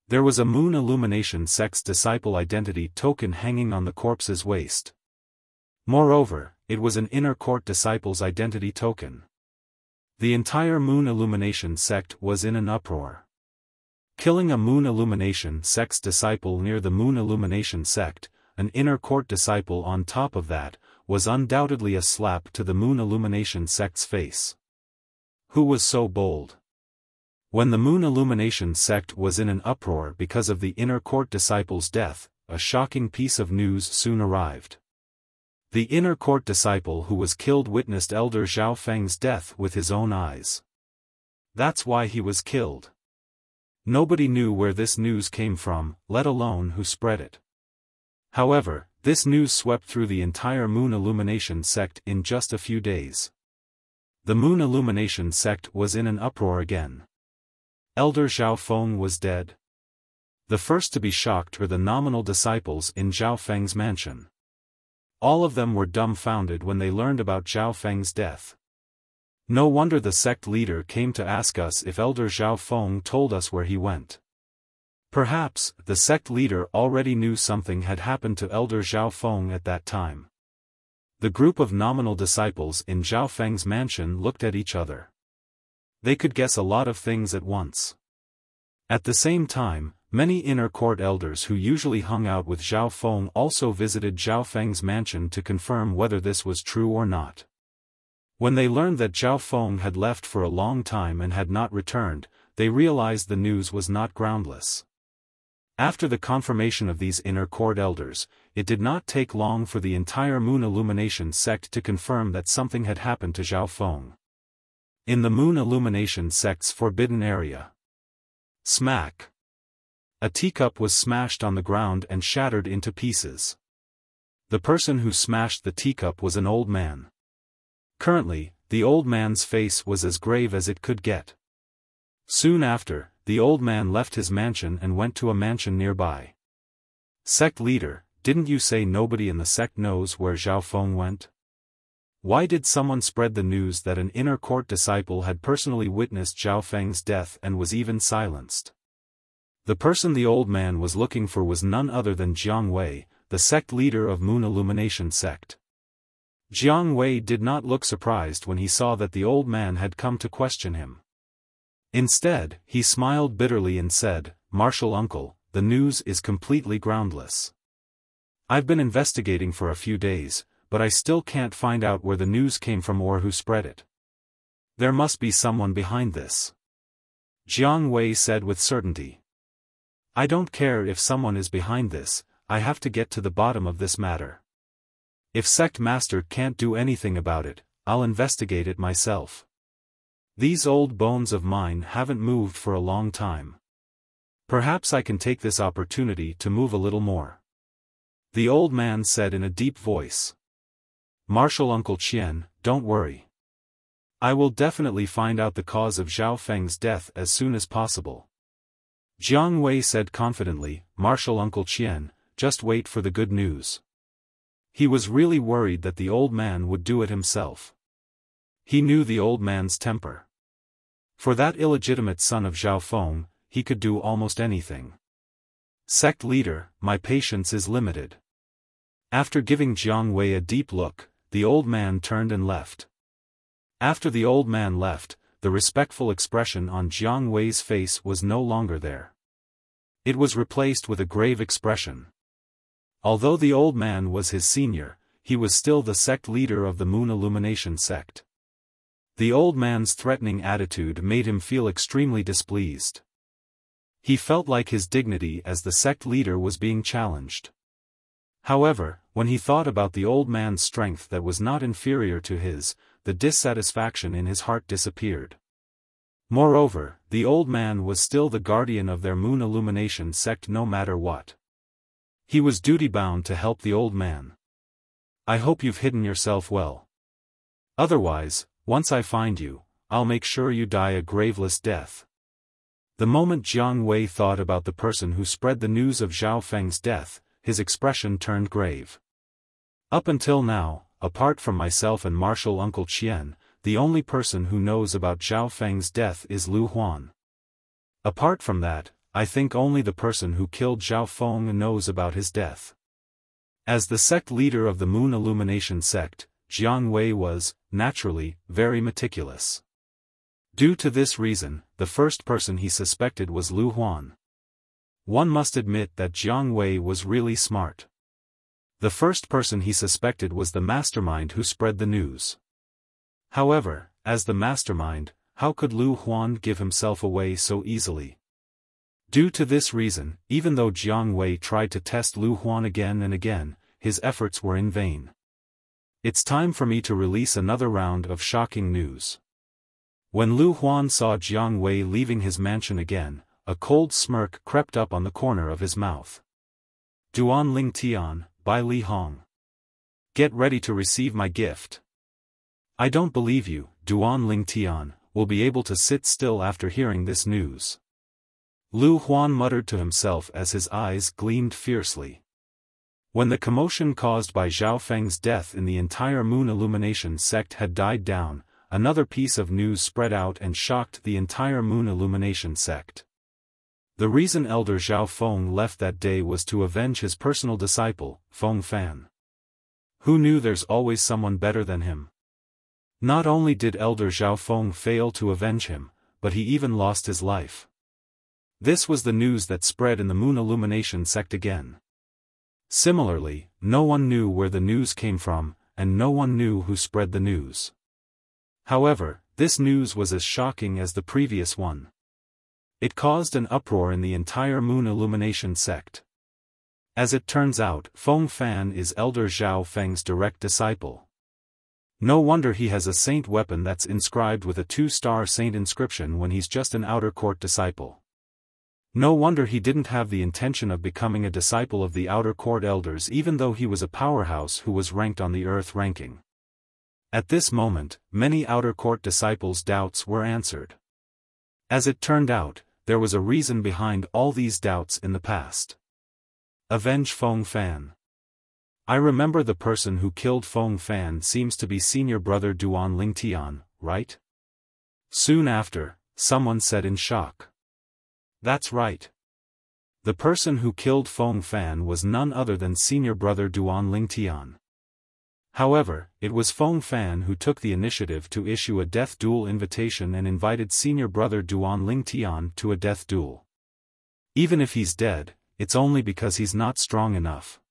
There was a Moon Illumination sect's disciple identity token hanging on the corpse's waist. Moreover, it was an inner court disciple's identity token. The entire Moon Illumination sect was in an uproar. Killing a Moon Illumination sect's disciple near the Moon Illumination sect, an inner court disciple on top of that, was undoubtedly a slap to the Moon Illumination sect's face. Who was so bold? When the Moon Illumination sect was in an uproar because of the inner court disciple's death, a shocking piece of news soon arrived. The inner court disciple who was killed witnessed Elder Xiaofang's death with his own eyes. That's why he was killed. Nobody knew where this news came from, let alone who spread it. However, this news swept through the entire Moon Illumination sect in just a few days. The Moon Illumination sect was in an uproar again. Elder Xiaofan was dead. The first to be shocked were the nominal disciples in Xiaofang's mansion. All of them were dumbfounded when they learned about Xiaofang's death. No wonder the sect leader came to ask us if Elder Xiaofan told us where he went. Perhaps, the sect leader already knew something had happened to Elder Xiaofan at that time. The group of nominal disciples in Xiaofang's mansion looked at each other. They could guess a lot of things at once. At the same time, many inner court elders who usually hung out with Xiaofan also visited Xiaofang's mansion to confirm whether this was true or not. When they learned that Xiaofan had left for a long time and had not returned, they realized the news was not groundless. After the confirmation of these inner court elders, it did not take long for the entire Moon Illumination sect to confirm that something had happened to Xiaofan. In the Moon Illumination sect's forbidden area. Smack! A teacup was smashed on the ground and shattered into pieces. The person who smashed the teacup was an old man. Currently, the old man's face was as grave as it could get. Soon after, the old man left his mansion and went to a mansion nearby. Sect leader, didn't you say nobody in the sect knows where Xiaofan went? Why did someone spread the news that an inner court disciple had personally witnessed Xiaofang's death and was even silenced? The person the old man was looking for was none other than Jiang Wei, the sect leader of Moon Illumination sect. Jiang Wei did not look surprised when he saw that the old man had come to question him. Instead, he smiled bitterly and said, "Martial uncle, the news is completely groundless. I've been investigating for a few days, but I still can't find out where the news came from or who spread it. There must be someone behind this." Jiang Wei said with certainty. "I don't care if someone is behind this, I have to get to the bottom of this matter. If Sect Master can't do anything about it, I'll investigate it myself. These old bones of mine haven't moved for a long time. Perhaps I can take this opportunity to move a little more," the old man said in a deep voice. "Martial Uncle Qian, don't worry. I will definitely find out the cause of Xiaofang's death as soon as possible." Jiang Wei said confidently, "Martial Uncle Qian, just wait for the good news." He was really worried that the old man would do it himself. He knew the old man's temper. For that illegitimate son of Xiaofan, he could do almost anything. "Sect leader, my patience is limited." After giving Jiang Wei a deep look, the old man turned and left. After the old man left, the respectful expression on Jiang Wei's face was no longer there. It was replaced with a grave expression. Although the old man was his senior, he was still the sect leader of the Moon Illumination sect. The old man's threatening attitude made him feel extremely displeased. He felt like his dignity as the sect leader was being challenged. However, when he thought about the old man's strength that was not inferior to his, the dissatisfaction in his heart disappeared. Moreover, the old man was still the guardian of their Moon Illumination sect no matter what. He was duty-bound to help the old man. I hope you've hidden yourself well. Otherwise, once I find you, I'll make sure you die a graveless death. The moment Jiang Wei thought about the person who spread the news of Zhao Feng's death, his expression turned grave. Up until now, apart from myself and Marshal Uncle Qian, the only person who knows about Zhao Feng's death is Lu Huan. Apart from that, I think only the person who killed Zhao Feng knows about his death. As the sect leader of the Moon Illumination sect, Jiang Wei was, naturally, very meticulous. Due to this reason, the first person he suspected was Lu Huan. One must admit that Jiang Wei was really smart. The first person he suspected was the mastermind who spread the news. However, as the mastermind, how could Lu Huan give himself away so easily? Due to this reason, even though Jiang Wei tried to test Lu Huan again and again, his efforts were in vain. It's time for me to release another round of shocking news. When Lu Huan saw Jiang Wei leaving his mansion again, a cold smirk crept up on the corner of his mouth. Duan Ling Tian, by Li Hong. Get ready to receive my gift. I don't believe you, Duan Ling Tian, will be able to sit still after hearing this news. Lu Huan muttered to himself as his eyes gleamed fiercely. When the commotion caused by Zhao Feng's death in the entire Moon Illumination sect had died down, another piece of news spread out and shocked the entire Moon Illumination sect. The reason Elder Zhao Feng left that day was to avenge his personal disciple, Feng Fan. Who knew there's always someone better than him? Not only did Elder Zhao Feng fail to avenge him, but he even lost his life. This was the news that spread in the Moon Illumination sect again. Similarly, no one knew where the news came from, and no one knew who spread the news. However, this news was as shocking as the previous one. It caused an uproar in the entire Moon Illumination sect. As it turns out, Feng Fan is Elder Zhao Feng's direct disciple. No wonder he has a saint weapon that's inscribed with a 2-star saint inscription when he's just an outer court disciple. No wonder he didn't have the intention of becoming a disciple of the outer court elders even though he was a powerhouse who was ranked on the earth ranking. At this moment, many outer court disciples' doubts were answered. As it turned out, there was a reason behind all these doubts in the past. Avenge Feng Fan. I remember the person who killed Feng Fan seems to be senior brother Duan Ling Tian, right? Soon after, someone said in shock. That's right. The person who killed Feng Fan was none other than senior brother Duan Ling Tian. However, it was Feng Fan who took the initiative to issue a death duel invitation and invited senior brother Duan Ling Tian to a death duel. Even if he's dead, it's only because he's not strong enough.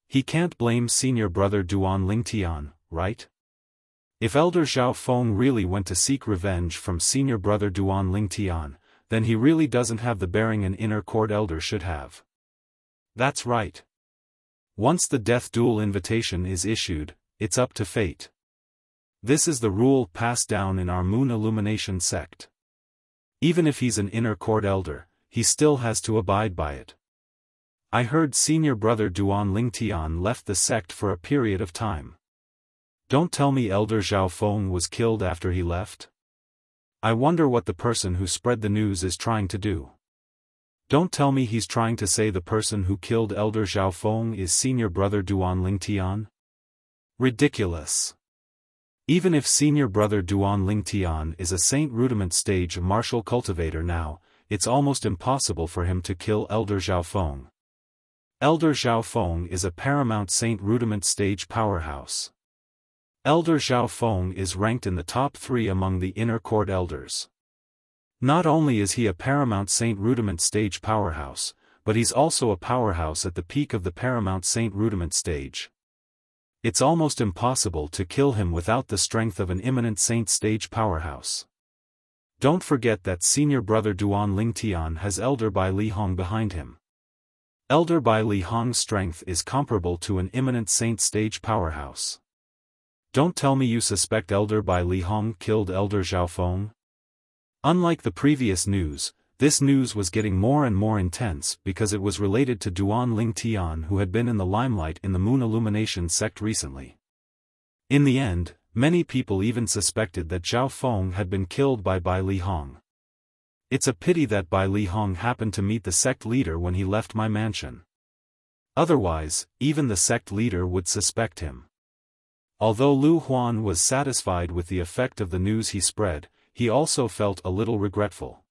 He can't blame senior brother Duan Ling Tian, right? If Elder Zhao Feng really went to seek revenge from senior brother Duan Ling Tian, then he really doesn't have the bearing an inner court elder should have. That's right. Once the death duel invitation is issued, it's up to fate. This is the rule passed down in our Moon Illumination sect. Even if he's an inner court elder, he still has to abide by it. I heard senior brother Duan Ling Tian left the sect for a period of time. Don't tell me Elder Zhao Feng was killed after he left? I wonder what the person who spread the news is trying to do. Don't tell me he's trying to say the person who killed Elder Zhao Feng is senior brother Duan Ling Tian? Ridiculous. Even if senior brother Duan Ling Tian is a Saint Rudiment stage martial cultivator now, it's almost impossible for him to kill Elder Zhao Feng. Elder Zhao Feng is a paramount Saint Rudiment stage powerhouse. Elder Zhao Feng is ranked in the top 3 among the inner court elders. Not only is he a paramount Saint Rudiment stage powerhouse, but he's also a powerhouse at the peak of the paramount Saint Rudiment stage. It's almost impossible to kill him without the strength of an imminent Saint stage powerhouse. Don't forget that senior brother Duan Ling Tian has Elder Bai Li Hong behind him. Elder Bai Li Hong's strength is comparable to an imminent Saint stage powerhouse. Don't tell me you suspect Elder Bai Li Hong killed Elder Zhao Feng? Unlike the previous news, This news was getting more and more intense because it was related to Duan Lingtian, who had been in the limelight in the Moon Illumination sect recently. In the end, many people even suspected that Xiaofan had been killed by Bai Li Hong. It's a pity that Bai Li Hong happened to meet the sect leader when he left my mansion. Otherwise, even the sect leader would suspect him. Although Lu Huan was satisfied with the effect of the news he spread, he also felt a little regretful.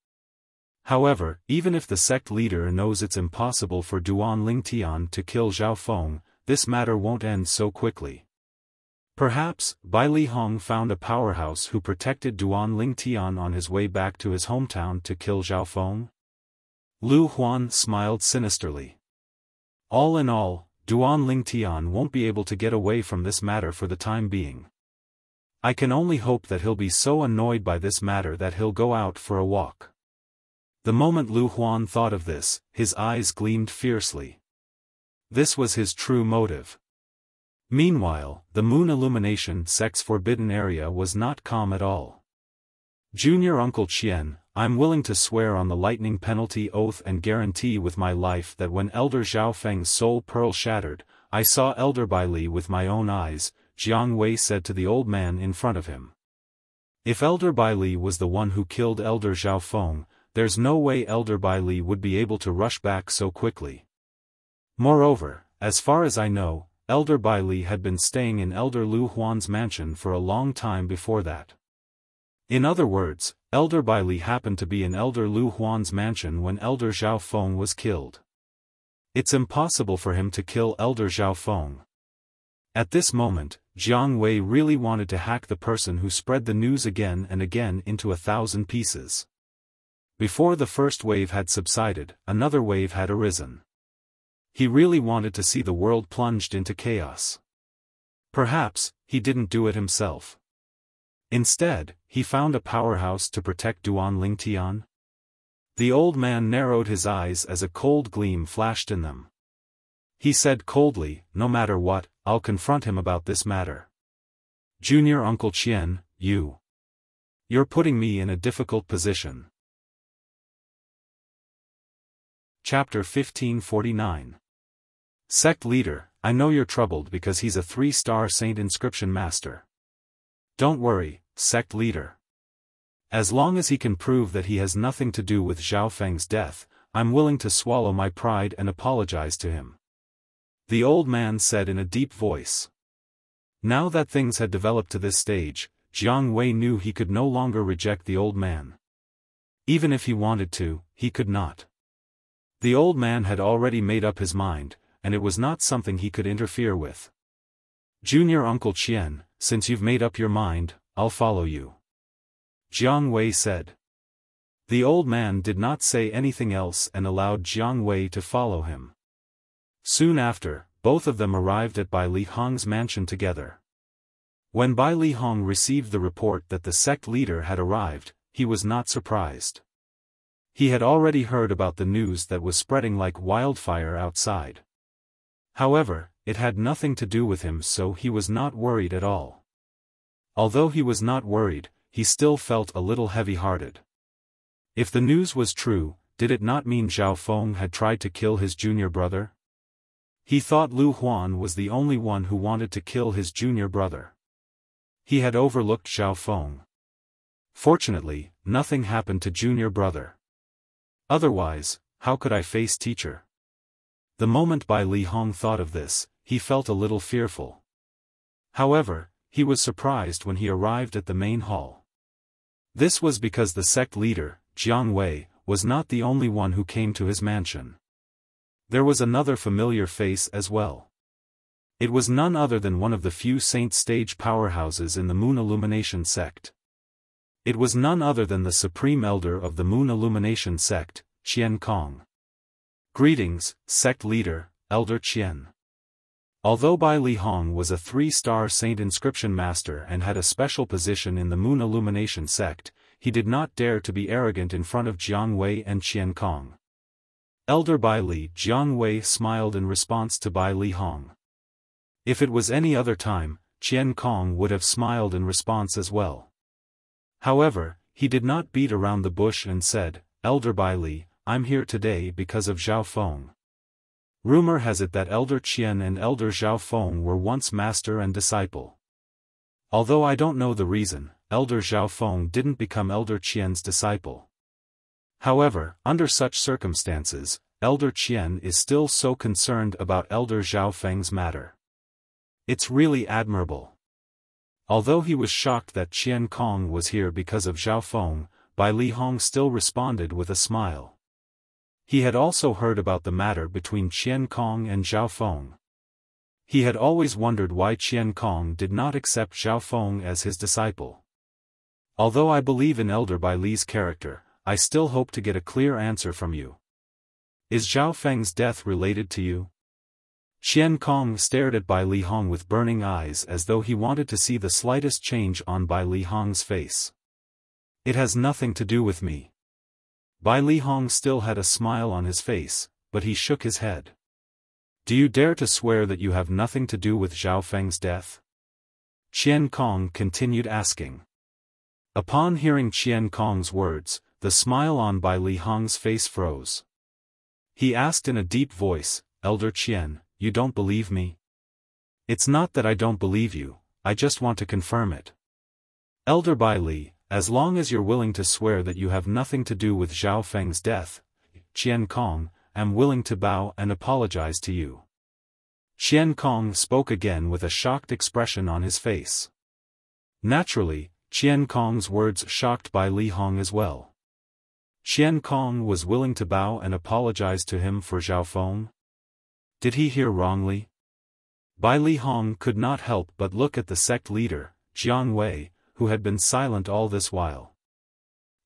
However, even if the sect leader knows it's impossible for Duan Lingtian to kill Xiaofan, this matter won't end so quickly. Perhaps, Bai Li Hong found a powerhouse who protected Duan Lingtian on his way back to his hometown to kill Xiaofan? Lu Huan smiled sinisterly. All in all, Duan Lingtian won't be able to get away from this matter for the time being. I can only hope that he'll be so annoyed by this matter that he'll go out for a walk. The moment Lu Huan thought of this, his eyes gleamed fiercely. This was his true motive. Meanwhile, the Moon Illumination sect's forbidden area was not calm at all. Junior Uncle Qian, I'm willing to swear on the lightning penalty oath and guarantee with my life that when Elder Xiaofeng's soul pearl shattered, I saw Elder Bai Li with my own eyes, Jiang Wei said to the old man in front of him. If Elder Bai Li was the one who killed Elder Xiaofeng, there's no way Elder Bai Li would be able to rush back so quickly. Moreover, as far as I know, Elder Bai Li had been staying in Elder Lu Huan's mansion for a long time before that. In other words, Elder Bai Li happened to be in Elder Lu Huan's mansion when Elder Xiaofeng was killed. It's impossible for him to kill Elder Xiaofeng. At this moment, Jiang Wei really wanted to hack the person who spread the news again and again into 1,000 pieces. Before the first wave had subsided, another wave had arisen. He really wanted to see the world plunged into chaos. Perhaps, he didn't do it himself. Instead, he found a powerhouse to protect Duan Lingtian. The old man narrowed his eyes as a cold gleam flashed in them. He said coldly, no matter what, I'll confront him about this matter. Junior Uncle Qian, you're putting me in a difficult position. Chapter 1549. Sect Leader, I know you're troubled because he's a 3-star Saint Inscription Master. Don't worry, Sect Leader. As long as he can prove that he has nothing to do with Xiaofeng's death, I'm willing to swallow my pride and apologize to him. The old man said in a deep voice. Now that things had developed to this stage, Jiang Wei knew he could no longer reject the old man. Even if he wanted to, he could not. The old man had already made up his mind, and it was not something he could interfere with. Junior Uncle Qian, since you've made up your mind, I'll follow you. Jiang Wei said. The old man did not say anything else and allowed Jiang Wei to follow him. Soon after, both of them arrived at Bai Li Hong's mansion together. When Bai Li Hong received the report that the sect leader had arrived, he was not surprised. He had already heard about the news that was spreading like wildfire outside. However, it had nothing to do with him, so he was not worried at all. Although he was not worried, he still felt a little heavy-hearted. If the news was true, did it not mean Xiaofeng had tried to kill his junior brother? He thought Lu Huan was the only one who wanted to kill his junior brother. He had overlooked Xiaofeng. Fortunately, nothing happened to junior brother. Otherwise, how could I face teacher? The moment Bai Li Hong thought of this, he felt a little fearful. However, he was surprised when he arrived at the main hall. This was because the sect leader, Jiang Wei, was not the only one who came to his mansion. There was another familiar face as well. It was none other than one of the few saint stage powerhouses in the Moon Illumination sect. It was none other than the Supreme Elder of the Moon Illumination sect, Qian Kong. Greetings, Sect Leader, Elder Qian. Although Bai Li Hong was a 3-star Saint Inscription Master and had a special position in the Moon Illumination sect, he did not dare to be arrogant in front of Jiang Wei and Qian Kong. Elder Bai Li, Jiang Wei smiled in response to Bai Li Hong. If it was any other time, Qian Kong would have smiled in response as well. However, he did not beat around the bush and said, Elder Bai Li, I'm here today because of Xiaofan. Rumor has it that Elder Qian and Elder Xiaofan were once master and disciple. Although I don't know the reason, Elder Xiaofan didn't become Elder Qian's disciple. However, under such circumstances, Elder Qian is still so concerned about Elder Xiaofang's matter. It's really admirable. Although he was shocked that Qian Kong was here because of Xiaofan, Bai Li Hong still responded with a smile. He had also heard about the matter between Qian Kong and Xiaofan. He had always wondered why Qian Kong did not accept Xiaofan as his disciple. Although I believe in Elder Bai Li's character, I still hope to get a clear answer from you. Is Xiaofang's death related to you? Qian Kong stared at Bai Li Hong with burning eyes as though he wanted to see the slightest change on Bai Li Hong's face. It has nothing to do with me. Bai Li Hong still had a smile on his face, but he shook his head. Do you dare to swear that you have nothing to do with Xiaofang's death? Qian Kong continued asking. Upon hearing Qian Kong's words, the smile on Bai Li Hong's face froze. He asked in a deep voice, Elder Qian, you don't believe me? It's not that I don't believe you, I just want to confirm it. Elder Bai Li, as long as you're willing to swear that you have nothing to do with Xiaofang's death, Qian Kong, am willing to bow and apologize to you. Qian Kong spoke again with a shocked expression on his face. Naturally, Qian Kong's words shocked Bai Li Hong as well. Qian Kong was willing to bow and apologize to him for Xiaofan? Did he hear wrongly? Bai Li Hong could not help but look at the sect leader, Jiang Wei, who had been silent all this while.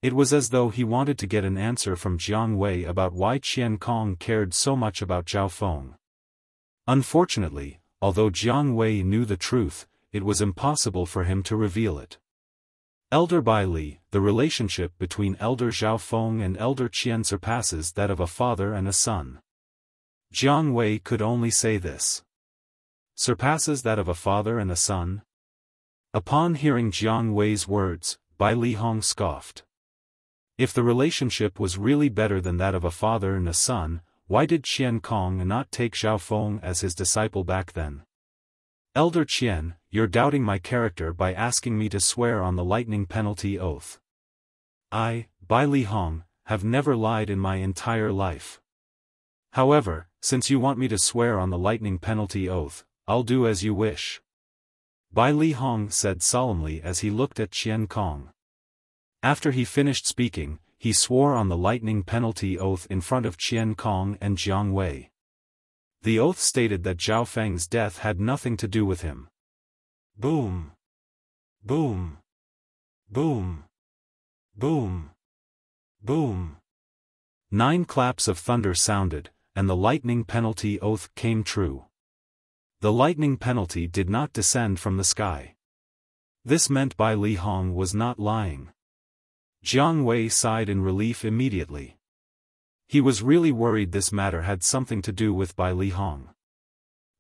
It was as though he wanted to get an answer from Jiang Wei about why Qian Kong cared so much about Xiaofan. Unfortunately, although Jiang Wei knew the truth, it was impossible for him to reveal it. Elder Bai Li, the relationship between Elder Xiaofan and Elder Qian surpasses that of a father and a son. Jiang Wei could only say this. Surpasses that of a father and a son? Upon hearing Jiang Wei's words, Bai Li Hong scoffed. If the relationship was really better than that of a father and a son, why did Qian Kong not take Xiaofan as his disciple back then? Elder Qian, you're doubting my character by asking me to swear on the lightning penalty oath. I, Bai Li Hong, have never lied in my entire life. However, since you want me to swear on the lightning penalty oath, I'll do as you wish. Bai Li Hong said solemnly as he looked at Qian Kong. After he finished speaking, he swore on the lightning penalty oath in front of Qian Kong and Jiang Wei. The oath stated that Xiaofang's death had nothing to do with him. Boom! Boom! Boom! Boom! Boom! 9 claps of thunder sounded, and the lightning penalty oath came true. The lightning penalty did not descend from the sky. This meant Bai Li Hong was not lying. Jiang Wei sighed in relief immediately. He was really worried this matter had something to do with Bai Li Hong.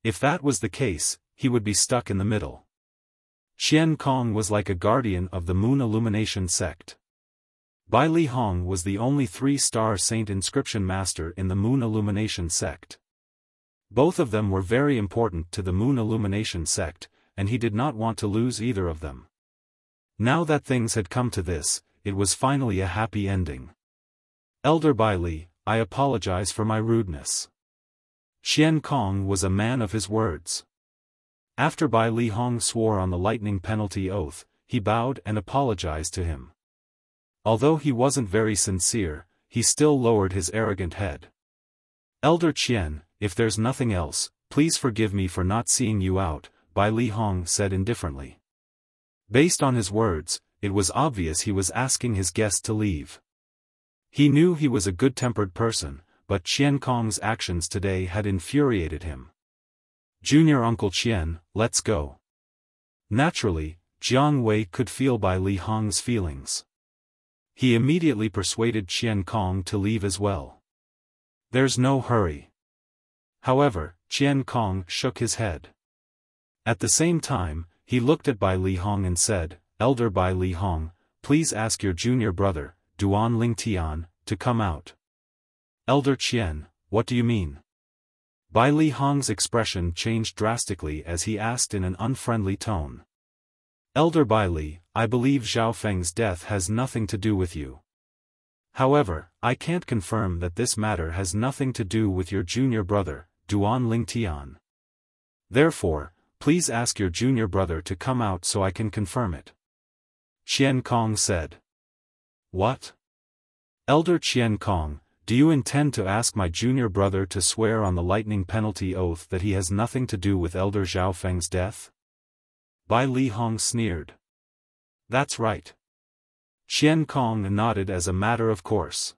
If that was the case, he would be stuck in the middle. Qian Kong was like a guardian of the Moon Illumination sect. Bai Li Hong was the only 3-star saint inscription master in the Moon Illumination sect. Both of them were very important to the Moon Illumination sect, and he did not want to lose either of them. Now that things had come to this, it was finally a happy ending. Elder Bai Li, I apologize for my rudeness. Qian Kong was a man of his words. After Bai Li Hong swore on the lightning penalty oath, he bowed and apologized to him. Although he wasn't very sincere, he still lowered his arrogant head. Elder Qian, if there's nothing else, please forgive me for not seeing you out, Bai Li Hong said indifferently. Based on his words, it was obvious he was asking his guest to leave. He knew he was a good-tempered person, but Qian Kong's actions today had infuriated him. Junior Uncle Qian, let's go. Naturally, Jiang Wei could feel Bai Li Hong's feelings. He immediately persuaded Qian Kong to leave as well. There's no hurry. However, Qian Kong shook his head. At the same time, he looked at Bai Li Hong and said, Elder Bai Li Hong, please ask your junior brother, Duan Lingtian, to come out. Elder Qian, what do you mean? Bai Li Hong's expression changed drastically as he asked in an unfriendly tone. Elder Bai Li, I believe Xiaofeng's death has nothing to do with you. However, I can't confirm that this matter has nothing to do with your junior brother, Duan Lingtian. Therefore, please ask your junior brother to come out so I can confirm it. Qian Kong said. What? Elder Qian Kong, do you intend to ask my junior brother to swear on the lightning penalty oath that he has nothing to do with Elder Xiaofeng's death? Bai Li Hong sneered. That's right. Qian Kong nodded as a matter of course.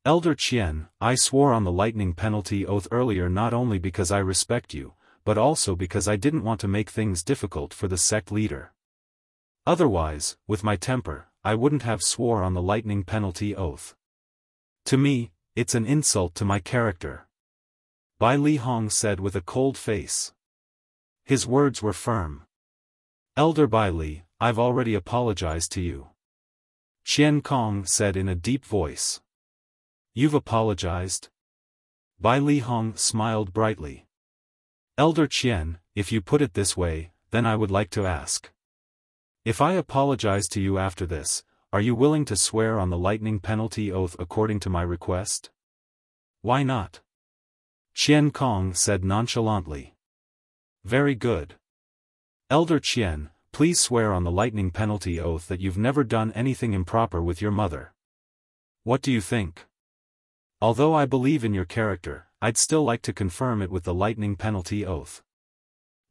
Elder Qian, I swore on the lightning penalty oath earlier not only because I respect you, but also because I didn't want to make things difficult for the sect leader. Otherwise, with my temper, I wouldn't have swore on the lightning penalty oath. To me, it's an insult to my character. Bai Li Hong said with a cold face. His words were firm. Elder Bai Li, I've already apologized to you. Qian Kong said in a deep voice. You've apologized? Bai Li Hong smiled brightly. Elder Qian, if you put it this way, then I would like to ask. If I apologize to you after this, are you willing to swear on the lightning penalty oath according to my request? Why not? Qian Kong said nonchalantly. Very good. Elder Qian, please swear on the lightning penalty oath that you've never done anything improper with your mother. What do you think? Although I believe in your character, I'd still like to confirm it with the lightning penalty oath.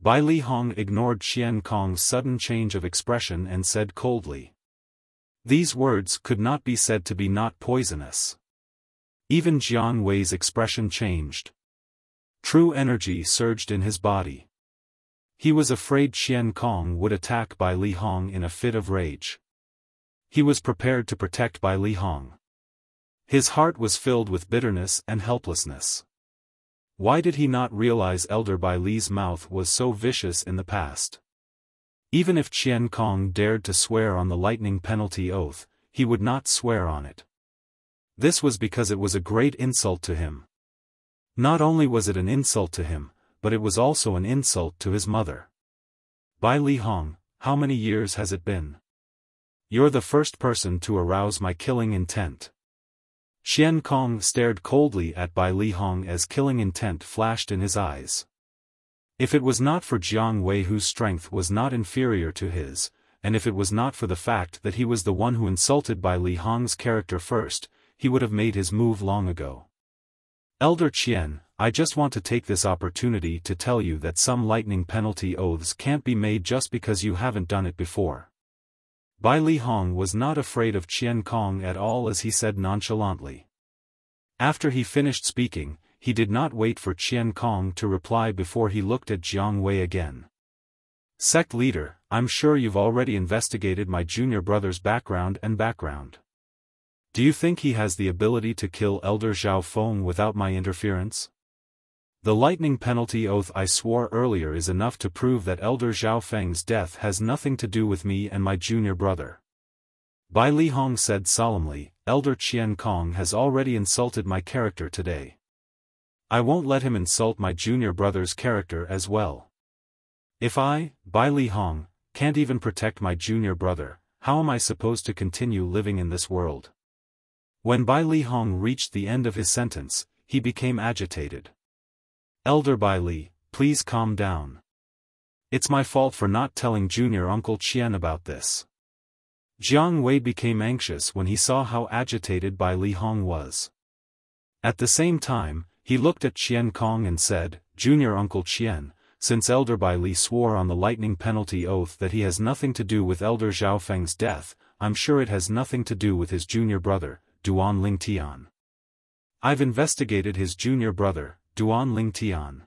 Bai Li Hong ignored Qian Kong's sudden change of expression and said coldly. These words could not be said to be not poisonous. Even Jiang Wei's expression changed. True energy surged in his body. He was afraid Qian Kong would attack Bai Li Hong in a fit of rage. He was prepared to protect Bai Li Hong. His heart was filled with bitterness and helplessness. Why did he not realize Elder Bai Li's mouth was so vicious in the past? Even if Qian Kong dared to swear on the lightning penalty oath, he would not swear on it. This was because it was a great insult to him. Not only was it an insult to him, but it was also an insult to his mother. Bai Li Hong, how many years has it been? You're the first person to arouse my killing intent. Qian Kong stared coldly at Bai Li Hong as killing intent flashed in his eyes. If it was not for Jiang Wei whose strength was not inferior to his, and if it was not for the fact that he was the one who insulted Bai Li Hong's character first, he would have made his move long ago. Elder Qian, I just want to take this opportunity to tell you that some lightning penalty oaths can't be made just because you haven't done it before. Bai Li Hong was not afraid of Qian Kong at all as he said nonchalantly. After he finished speaking, he did not wait for Qian Kong to reply before he looked at Jiang Wei again. Sect leader, I'm sure you've already investigated my junior brother's background. Do you think he has the ability to kill Elder Xiaofan without my interference? The lightning penalty oath I swore earlier is enough to prove that Elder Xiaofeng's death has nothing to do with me and my junior brother. Bai Li Hong said solemnly, Elder Qian Kong has already insulted my character today. I won't let him insult my junior brother's character as well. If I, Bai Li Hong, can't even protect my junior brother, how am I supposed to continue living in this world? When Bai Li Hong reached the end of his sentence, he became agitated. Elder Bai Li, please calm down. It's my fault for not telling Junior Uncle Qian about this. Jiang Wei became anxious when he saw how agitated Bai Li Hong was. At the same time, he looked at Qian Kong and said, Junior Uncle Qian, since Elder Bai Li swore on the lightning penalty oath that he has nothing to do with Elder Xiaofeng's death, I'm sure it has nothing to do with his junior brother, Duan Lingtian. I've investigated his junior brother, Duan Lingtian.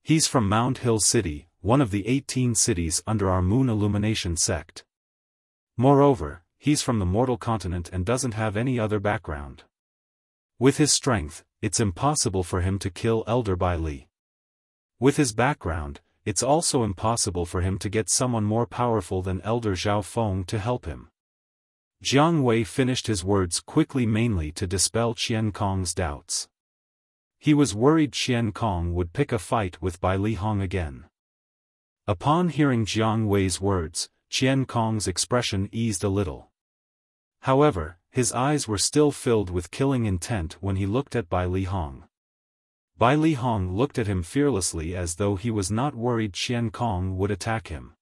He's from Mount Hill City, one of the 18 cities under our Moon Illumination sect. Moreover, he's from the mortal continent and doesn't have any other background. With his strength, it's impossible for him to kill Elder Bai Li. With his background, it's also impossible for him to get someone more powerful than Elder Xiaofan to help him. Jiang Wei finished his words quickly, mainly to dispel Qian Kong's doubts. He was worried Qian Kong would pick a fight with Bai Li Hong again. Upon hearing Jiang Wei's words, Qian Kong's expression eased a little. However, his eyes were still filled with killing intent when he looked at Bai Li Hong. Bai Li Hong looked at him fearlessly as though he was not worried Qian Kong would attack him.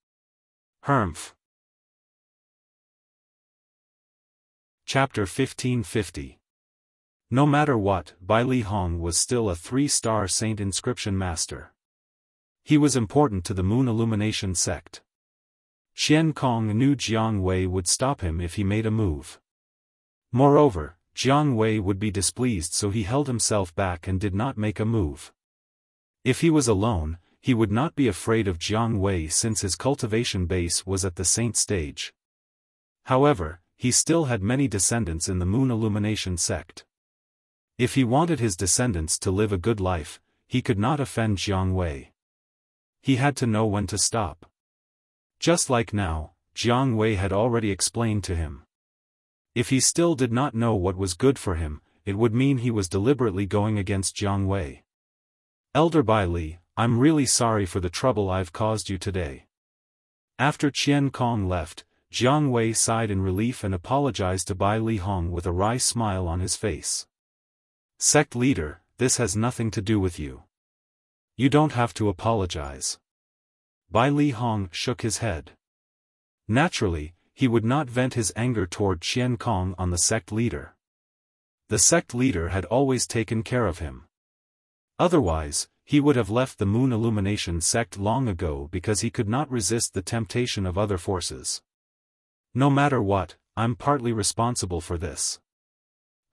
Humph. Chapter 1550. No matter what, Bai Li Hong was still a 3-star saint inscription master. He was important to the Moon Illumination sect. Qian Kong knew Jiang Wei would stop him if he made a move. Moreover, Jiang Wei would be displeased, so he held himself back and did not make a move. If he was alone, he would not be afraid of Jiang Wei since his cultivation base was at the saint stage. However, he still had many descendants in the Moon Illumination sect. If he wanted his descendants to live a good life, he could not offend Jiang Wei. He had to know when to stop. Just like now, Jiang Wei had already explained to him. If he still did not know what was good for him, it would mean he was deliberately going against Jiang Wei. Elder Bai Li, I'm really sorry for the trouble I've caused you today. After Qian Kong left, Jiang Wei sighed in relief and apologized to Bai Li Hong with a wry smile on his face. Sect leader, this has nothing to do with you. You don't have to apologize. Bai Li Hong shook his head. Naturally, he would not vent his anger toward Qian Kong on the sect leader. The sect leader had always taken care of him. Otherwise, he would have left the Moon Illumination sect long ago because he could not resist the temptation of other forces. No matter what, I'm partly responsible for this.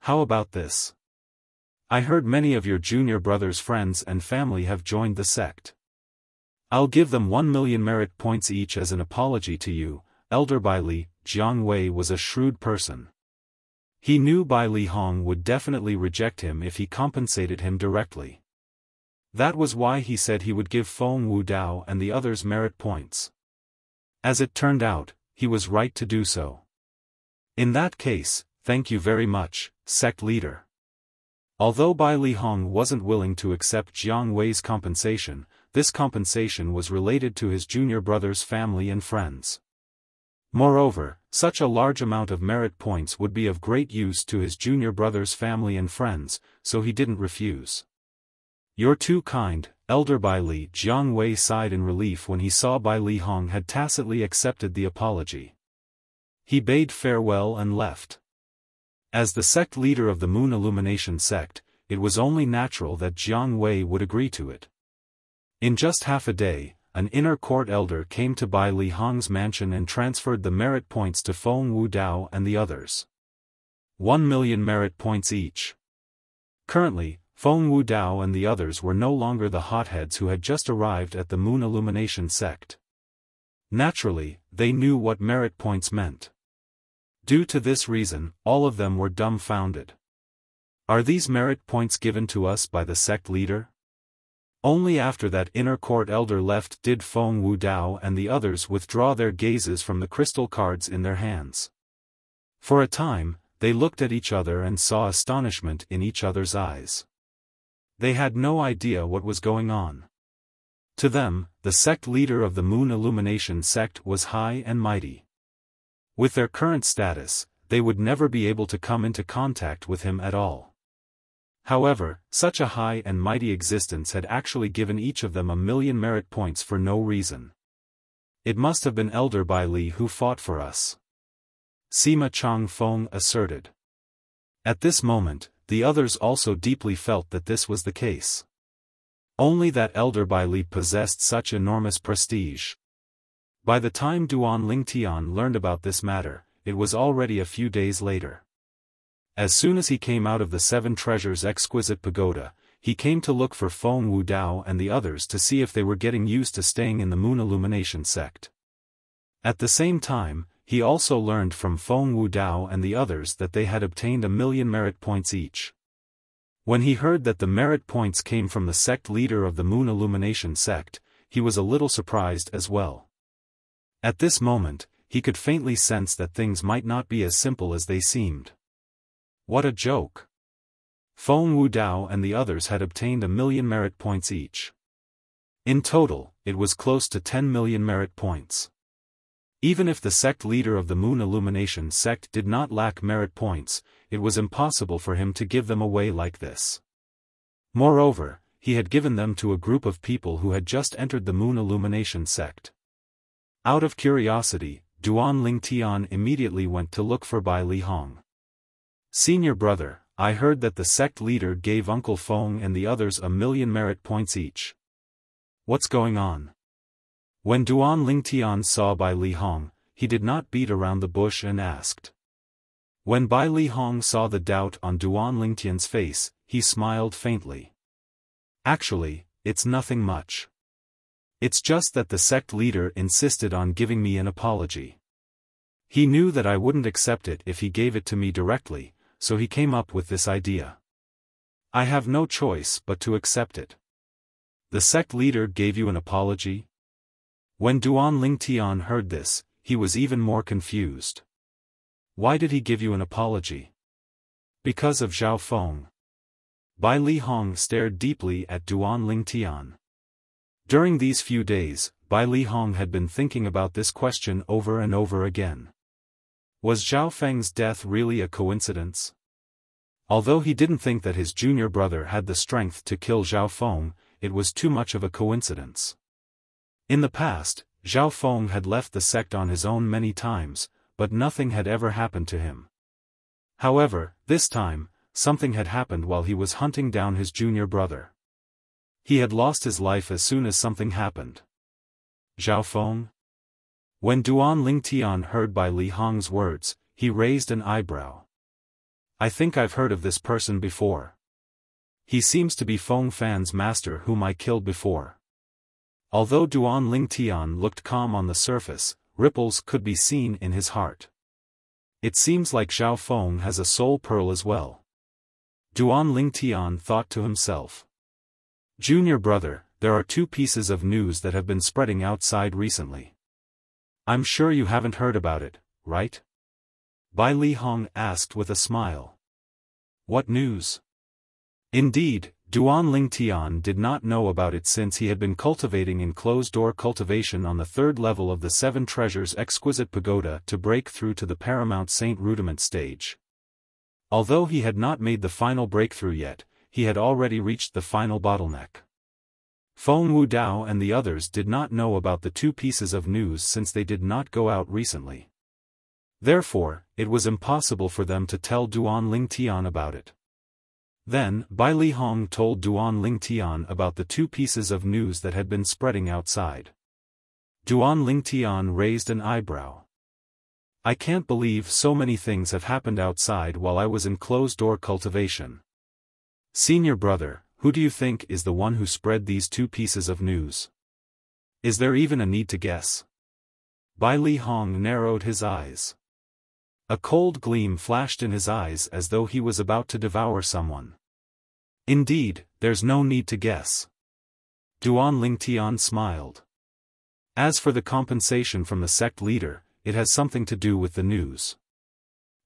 How about this? I heard many of your junior brother's friends and family have joined the sect. I'll give them 1 million merit points each as an apology to you, Elder Bai Li. Jiang Wei was a shrewd person. He knew Bai Li Hong would definitely reject him if he compensated him directly. That was why he said he would give Feng Wudao and the others merit points. As it turned out, he was right to do so. In that case, thank you very much, sect leader. Although Bai Li Hong wasn't willing to accept Jiang Wei's compensation, this compensation was related to his junior brother's family and friends. Moreover, such a large amount of merit points would be of great use to his junior brother's family and friends, so he didn't refuse. You're too kind, Elder Bai Li. Jiang Wei sighed in relief when he saw Bai Li Hong had tacitly accepted the apology. He bade farewell and left. As the sect leader of the Moon Illumination sect, it was only natural that Jiang Wei would agree to it. In just half a day, an inner court elder came to Bai Li Hong's mansion and transferred the merit points to Feng Wudao and the others. 1 million merit points each. Currently, Feng Wudao and the others were no longer the hotheads who had just arrived at the Moon Illumination sect. Naturally, they knew what merit points meant. Due to this reason, all of them were dumbfounded. Are these merit points given to us by the sect leader? Only after that inner court elder left did Feng Wudao and the others withdraw their gazes from the crystal cards in their hands. For a time, they looked at each other and saw astonishment in each other's eyes. They had no idea what was going on. To them, the sect leader of the Moon Illumination sect was high and mighty. With their current status, they would never be able to come into contact with him at all. However, such a high and mighty existence had actually given each of them 1 million merit points for no reason. It must have been Elder Bai Li who fought for us, Sima Chang Feng asserted. At this moment, the others also deeply felt that this was the case. Only that Elder Bai Li possessed such enormous prestige. By the time Duan Lingtian learned about this matter, it was already a few days later. As soon as he came out of the Seven Treasures exquisite pagoda, he came to look for Feng Wudao and the others to see if they were getting used to staying in the Moon Illumination sect. At the same time, he also learned from Feng Wudao and the others that they had obtained 1 million merit points each. When he heard that the merit points came from the sect leader of the Moon Illumination sect, he was a little surprised as well. At this moment, he could faintly sense that things might not be as simple as they seemed. What a joke! Feng Wudao and the others had obtained 1,000,000 merit points each. In total, it was close to 10 million merit points. Even if the sect leader of the Moon Illumination sect did not lack merit points, it was impossible for him to give them away like this. Moreover, he had given them to a group of people who had just entered the Moon Illumination sect. Out of curiosity, Duan Lingtian immediately went to look for Bai Li Hong. "Senior brother, I heard that the sect leader gave Uncle Feng and the others 1,000,000 merit points each. What's going on?" When Duan Lingtian saw Bai Li Hong, he did not beat around the bush and asked. When Bai Li Hong saw the doubt on Duan Lingtian's face, he smiled faintly. "Actually, it's nothing much. It's just that the sect leader insisted on giving me an apology. He knew that I wouldn't accept it if he gave it to me directly, so he came up with this idea. I have no choice but to accept it." "The sect leader gave you an apology?" When Duan Lingtian heard this, he was even more confused. "Why did he give you an apology?" "Because of Xiaofan." Bai Li Hong stared deeply at Duan Lingtian. During these few days, Bai Li Hong had been thinking about this question over and over again. Was Zhao Feng's death really a coincidence? Although he didn't think that his junior brother had the strength to kill Zhao Feng, it was too much of a coincidence. In the past, Zhao Feng had left the sect on his own many times, but nothing had ever happened to him. However, this time, something had happened while he was hunting down his junior brother. He had lost his life as soon as something happened. Zhao Feng? When Duan Lingtian heard Bai Li Hong's words, he raised an eyebrow. "I think I've heard of this person before. He seems to be Feng Fan's master whom I killed before." Although Duan Lingtian looked calm on the surface, ripples could be seen in his heart. It seems like Zhao Feng has a soul pearl as well. Duan Lingtian thought to himself. "Junior brother, there are 2 pieces of news that have been spreading outside recently. I'm sure you haven't heard about it, right?" Bai Li Hong asked with a smile. "What news?" Indeed, Duan Lingtian did not know about it since he had been cultivating in closed-door cultivation on the 3rd level of the 7 Treasures Exquisite Pagoda to break through to the Paramount Saint Rudiment stage. Although he had not made the final breakthrough yet, he had already reached the final bottleneck. Feng Wudao and the others did not know about the 2 pieces of news since they did not go out recently. Therefore, it was impossible for them to tell Duan Lingtian about it. Then, Bai Li Hong told Duan Lingtian about the 2 pieces of news that had been spreading outside. Duan Lingtian raised an eyebrow. "I can't believe so many things have happened outside while I was in closed-door cultivation. Senior brother, who do you think is the one who spread these 2 pieces of news? Is there even a need to guess?" Bai Li Hong narrowed his eyes. A cold gleam flashed in his eyes as though he was about to devour someone. "Indeed, there's no need to guess." Duan Lingtian smiled. "As for the compensation from the sect leader, it has something to do with the news.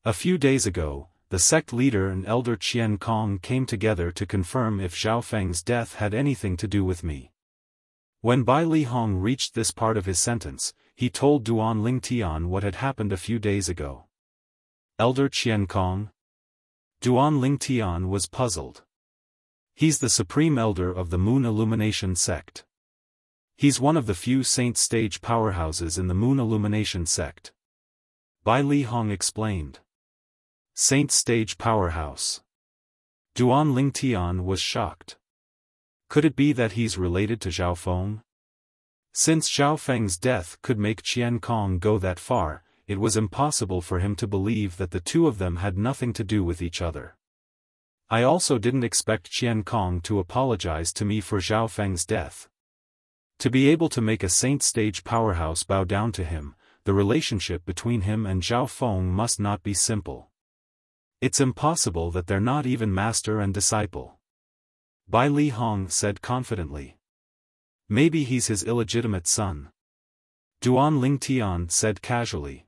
A few days ago, the sect leader and Elder Qian Kong came together to confirm if Zhao Feng's death had anything to do with me." When Bai Li Hong reached this part of his sentence, he told Duan Lingtian what had happened a few days ago. "Elder Qian Kong?" Duan Lingtian was puzzled. "He's the supreme elder of the Moon Illumination sect. He's one of the few saint stage powerhouses in the Moon Illumination sect." Bai Li Hong explained. "Saint stage powerhouse." Duan Lingtian was shocked. Could it be that he's related to Zhao Feng? Since Zhao Feng's death could make Qian Kong go that far, it was impossible for him to believe that the 2 of them had nothing to do with each other. "I also didn't expect Qian Kong to apologize to me for Zhao Feng's death. To be able to make a saint stage powerhouse bow down to him, the relationship between him and Zhao Feng must not be simple. It's impossible that they're not even master and disciple." Bai Li Hong said confidently. "Maybe he's his illegitimate son." Duan Lingtian said casually.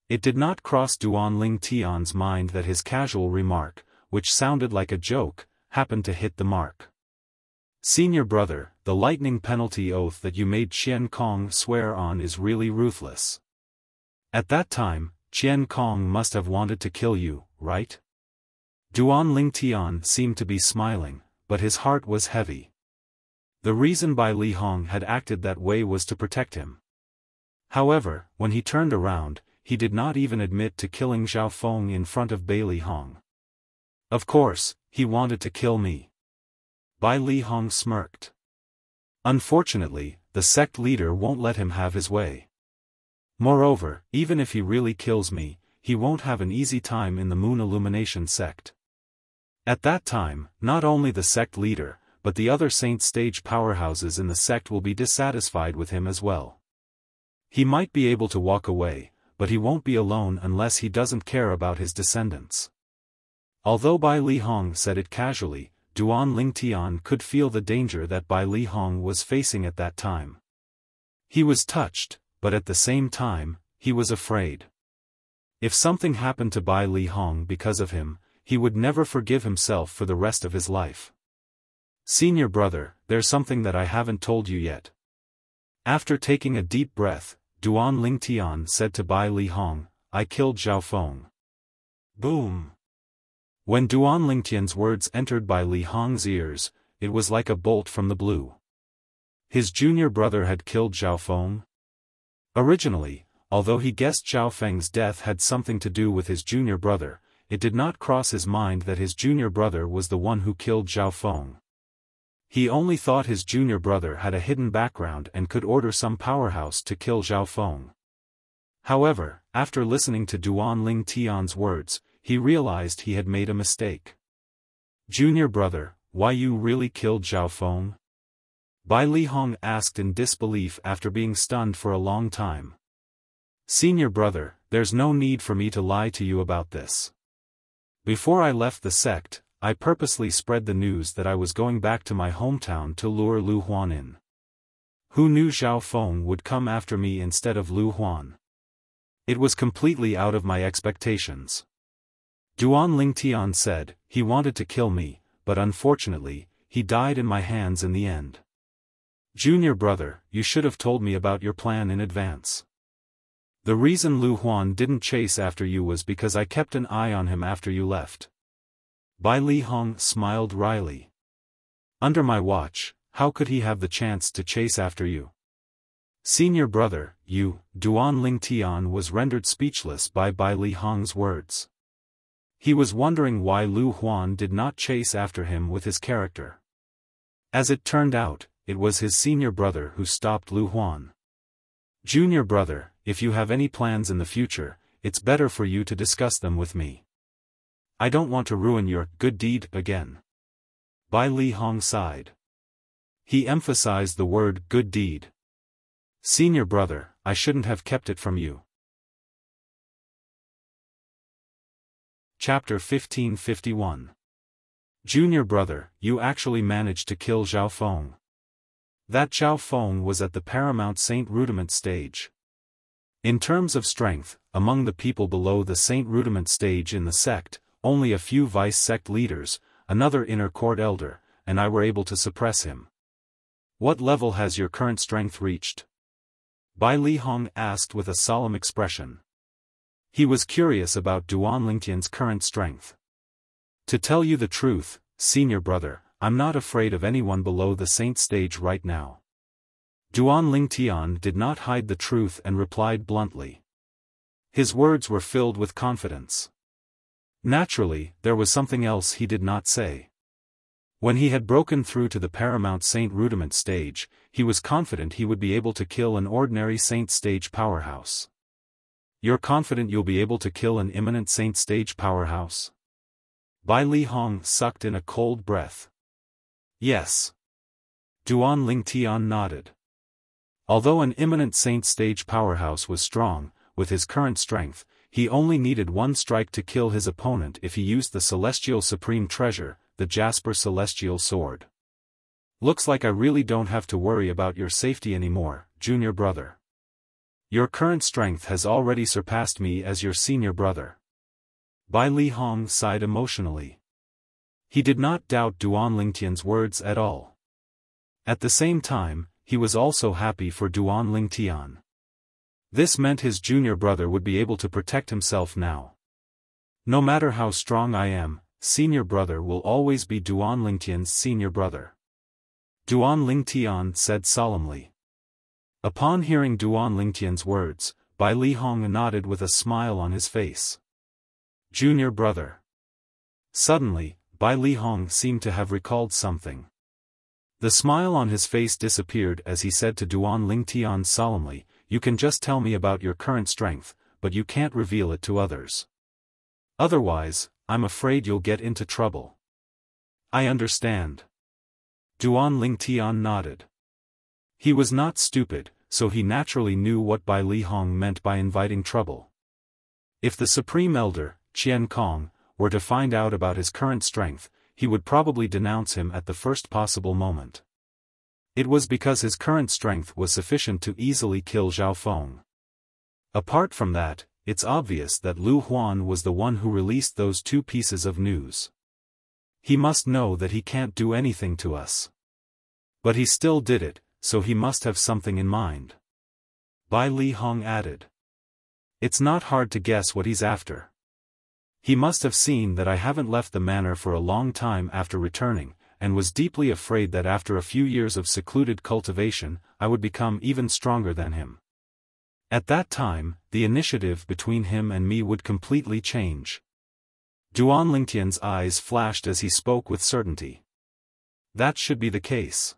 It did not cross Duan Lingtian's mind that his casual remark, which sounded like a joke, happened to hit the mark. Senior brother, the lightning penalty oath that you made Qian Kong swear on is really ruthless. At that time, Qian Kong must have wanted to kill you, right? Duan Lingtian seemed to be smiling, but his heart was heavy. The reason Bai Li Hong had acted that way was to protect him. However, when he turned around, he did not even admit to killing Xiaofan in front of Bai Li Hong. Of course, he wanted to kill me. Bai Li Hong smirked. Unfortunately, the sect leader won't let him have his way. Moreover, even if he really kills me, he won't have an easy time in the Moon Illumination sect. At that time, not only the sect leader, but the other saint stage powerhouses in the sect will be dissatisfied with him as well. He might be able to walk away, but he won't be alone unless he doesn't care about his descendants. Although Bai Li Hong said it casually, Duan Lingtian could feel the danger that Bai Li Hong was facing at that time. He was touched, but at the same time, he was afraid. If something happened to Bai Li Hong because of him, he would never forgive himself for the rest of his life. Senior brother, there's something that I haven't told you yet. After taking a deep breath, Duan Lingtian said to Bai Li Hong, I killed Xiaofan. Boom! When Duan Lingtian's words entered Bai Li Hong's ears, it was like a bolt from the blue. His junior brother had killed Xiaofan? Originally, although he guessed Xiaofeng's death had something to do with his junior brother, it did not cross his mind that his junior brother was the one who killed Xiaofan. He only thought his junior brother had a hidden background and could order some powerhouse to kill Xiaofan. However, after listening to Duan Lingtian's words, he realized he had made a mistake. Junior brother, why you really killed Xiaofan? Bai Li Hong asked in disbelief after being stunned for a long time. Senior brother, there's no need for me to lie to you about this. Before I left the sect, I purposely spread the news that I was going back to my hometown to lure Lu Huan in. Who knew Xiaofan would come after me instead of Lu Huan? It was completely out of my expectations. Duan Lingtian said, he wanted to kill me, but unfortunately, he died in my hands in the end. Junior brother, you should have told me about your plan in advance. The reason Lu Huan didn't chase after you was because I kept an eye on him after you left. Bai Li Hong smiled wryly. Under my watch, how could he have the chance to chase after you? Senior brother, you, Duan Lingtian was rendered speechless by Bai Li Hong's words. He was wondering why Lu Huan did not chase after him with his character. As it turned out, it was his senior brother who stopped Lu Huan. Junior brother, if you have any plans in the future, it's better for you to discuss them with me. I don't want to ruin your good deed again. Bai Li Hong sighed. He emphasized the word good deed. Senior brother, I shouldn't have kept it from you. Chapter 1551. Junior brother, you actually managed to kill Xiaofan. That Xiaofan was at the paramount Saint Rudiment stage. In terms of strength, among the people below the Saint Rudiment stage in the sect, only a few vice-sect leaders, another inner court elder, and I were able to suppress him. What level has your current strength reached? Bai Li Hong asked with a solemn expression. He was curious about Duan Lingtian's current strength. To tell you the truth, senior brother, I'm not afraid of anyone below the saint stage right now. Duan Lingtian did not hide the truth and replied bluntly. His words were filled with confidence. Naturally, there was something else he did not say. When he had broken through to the paramount Saint Rudiment stage, he was confident he would be able to kill an ordinary saint stage powerhouse. You're confident you'll be able to kill an imminent saint stage powerhouse? Bai Li Hong sucked in a cold breath. Yes. Duan Lingtian nodded. Although an imminent saint stage powerhouse was strong, with his current strength, he only needed one strike to kill his opponent if he used the Celestial Supreme Treasure, the Jasper Celestial Sword. Looks like I really don't have to worry about your safety anymore, junior brother. Your current strength has already surpassed me as your senior brother. Bai Li Hong sighed emotionally. He did not doubt Duan Lingtian's words at all. At the same time, he was also happy for Duan Lingtian. This meant his junior brother would be able to protect himself now. No matter how strong I am, senior brother will always be Duan Lingtian's senior brother. Duan Lingtian said solemnly. Upon hearing Duan Lingtian's words, Bai Li Hong nodded with a smile on his face. Junior brother. Suddenly, Bai Li Hong seemed to have recalled something. The smile on his face disappeared as he said to Duan Lingtian solemnly, "You can just tell me about your current strength, but you can't reveal it to others. Otherwise, I'm afraid you'll get into trouble." "I understand." Duan Lingtian nodded. He was not stupid, so he naturally knew what Bai Li Hong meant by inviting trouble. If the Supreme Elder, Qian Kong, were to find out about his current strength, he would probably denounce him at the first possible moment. It was because his current strength was sufficient to easily kill Xiaofan. Apart from that, it's obvious that Lu Huan was the one who released those two pieces of news. He must know that he can't do anything to us. But he still did it, so he must have something in mind. Bai Li Hong added. It's not hard to guess what he's after. He must have seen that I haven't left the manor for a long time after returning, and was deeply afraid that after a few years of secluded cultivation, I would become even stronger than him. At that time, the initiative between him and me would completely change. Duan Lingtian's eyes flashed as he spoke with certainty. That should be the case.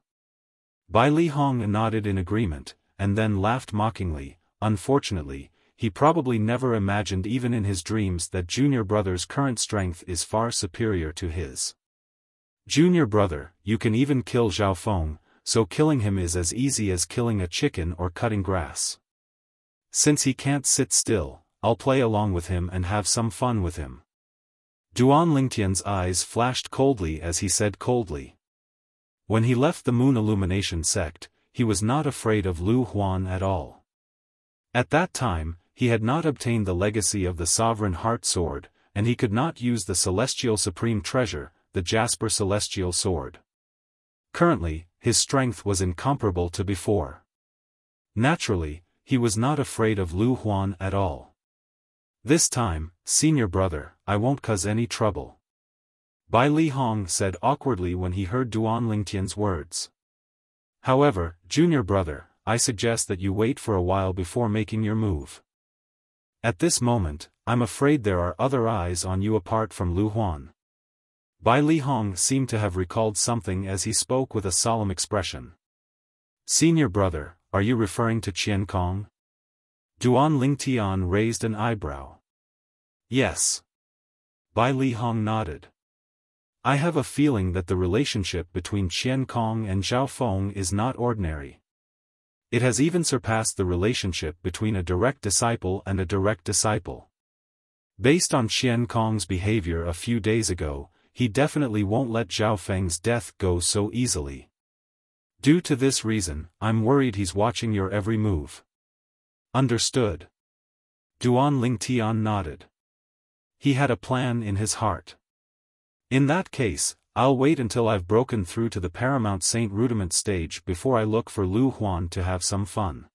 Bai Li Hong nodded in agreement, and then laughed mockingly. Unfortunately, he probably never imagined even in his dreams that junior brother's current strength is far superior to his. Junior brother, you can even kill Xiaofan, so killing him is as easy as killing a chicken or cutting grass. Since he can't sit still, I'll play along with him and have some fun with him. Duan Lingtian's eyes flashed coldly as he said coldly. When he left the Moon Illumination sect, he was not afraid of Lu Huan at all. At that time, he had not obtained the legacy of the Sovereign Heart Sword, and he could not use the Celestial Supreme Treasure, the Jasper Celestial Sword. Currently, his strength was incomparable to before. Naturally, he was not afraid of Lu Huan at all. This time, senior brother, I won't cause any trouble. Bai Li Hong said awkwardly when he heard Duan Lingtian's words. However, junior brother, I suggest that you wait for a while before making your move. At this moment, I'm afraid there are other eyes on you apart from Lu Huan. Bai Li Hong seemed to have recalled something as he spoke with a solemn expression. Senior brother, are you referring to Qian Kong? Duan Lingtian raised an eyebrow. Yes. Bai Li Hong nodded. I have a feeling that the relationship between Qian Kong and Xiaofan is not ordinary. It has even surpassed the relationship between a direct disciple and a direct disciple. Based on Qian Kong's behavior a few days ago, he definitely won't let Xiaofang's death go so easily. Due to this reason, I'm worried he's watching your every move. Understood. Duan Lingtian nodded. He had a plan in his heart. In that case, I'll wait until I've broken through to the Paramount Saint Rudiment stage before I look for Lu Huan to have some fun.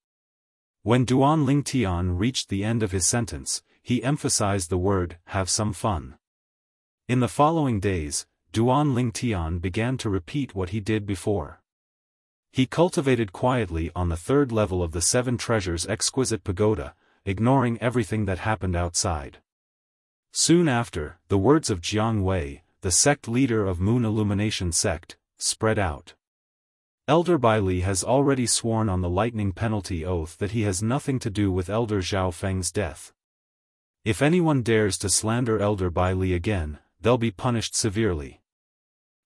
When Duan Lingtian reached the end of his sentence, he emphasized the word, have some fun. In the following days, Duan Lingtian began to repeat what he did before. He cultivated quietly on the third level of the Seven Treasures exquisite pagoda, ignoring everything that happened outside. Soon after, the words of Jiang Wei, the sect leader of Moon Illumination sect, spread out. Elder Bai Li has already sworn on the lightning penalty oath that he has nothing to do with Elder Xiaofang's death. If anyone dares to slander Elder Bai Li again, they'll be punished severely.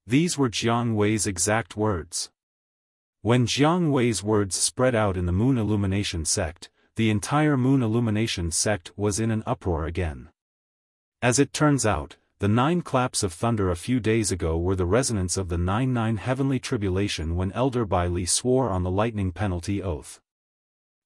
These were Jiang Wei's exact words. When Jiang Wei's words spread out in the Moon Illumination sect, the entire Moon Illumination sect was in an uproar again. As it turns out, the 9 claps of thunder a few days ago were the resonance of the 9 heavenly tribulation when Elder Bai Li swore on the lightning penalty oath.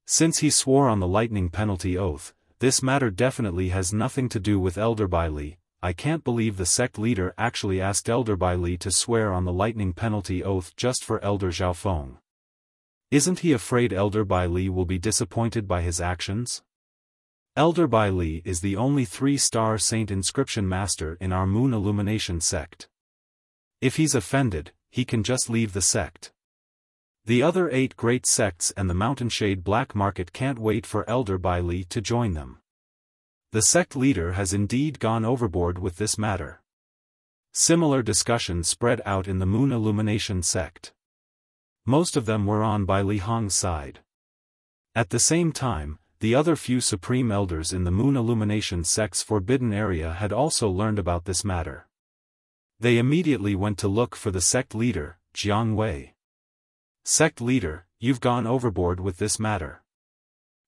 Since he swore on the lightning penalty oath, this matter definitely has nothing to do with Elder Bai Li. I can't believe the sect leader actually asked Elder Bai Li to swear on the lightning penalty oath just for Elder Xiaofan. Isn't he afraid Elder Bai Li will be disappointed by his actions? Elder Bai Li is the only 3-star saint inscription master in our Moon Illumination sect. If he's offended, he can just leave the sect. The other 8 great sects and the Mountainshade Black Market can't wait for Elder Bai Li to join them. The sect leader has indeed gone overboard with this matter. Similar discussions spread out in the Moon Illumination sect. Most of them were on Bai Li Hong's side. At the same time, the other few supreme elders in the Moon Illumination sect's forbidden area had also learned about this matter. They immediately went to look for the sect leader, Jiang Wei. Sect leader, you've gone overboard with this matter.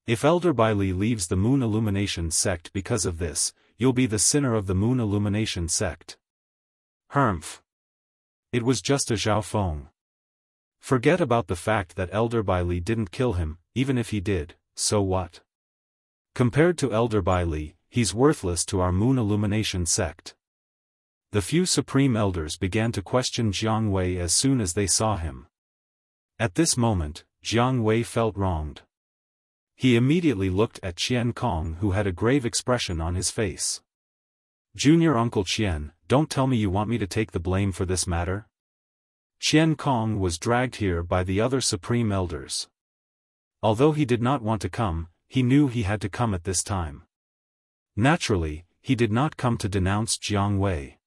If Elder Bai Li leaves the Moon Illumination sect because of this, you'll be the sinner of the Moon Illumination sect. Humph. It was just a Xiaofan. Forget about the fact that Elder Bai Li didn't kill him, even if he did, so what? Compared to Elder Bai Li, he's worthless to our Moon Illumination sect. The few supreme elders began to question Jiang Wei as soon as they saw him. At this moment, Jiang Wei felt wronged. He immediately looked at Qian Kong, who had a grave expression on his face. Junior Uncle Qian, don't tell me you want me to take the blame for this matter? Qian Kong was dragged here by the other supreme elders. Although he did not want to come, he knew he had to come at this time. Naturally, he did not come to denounce Jiang Wei.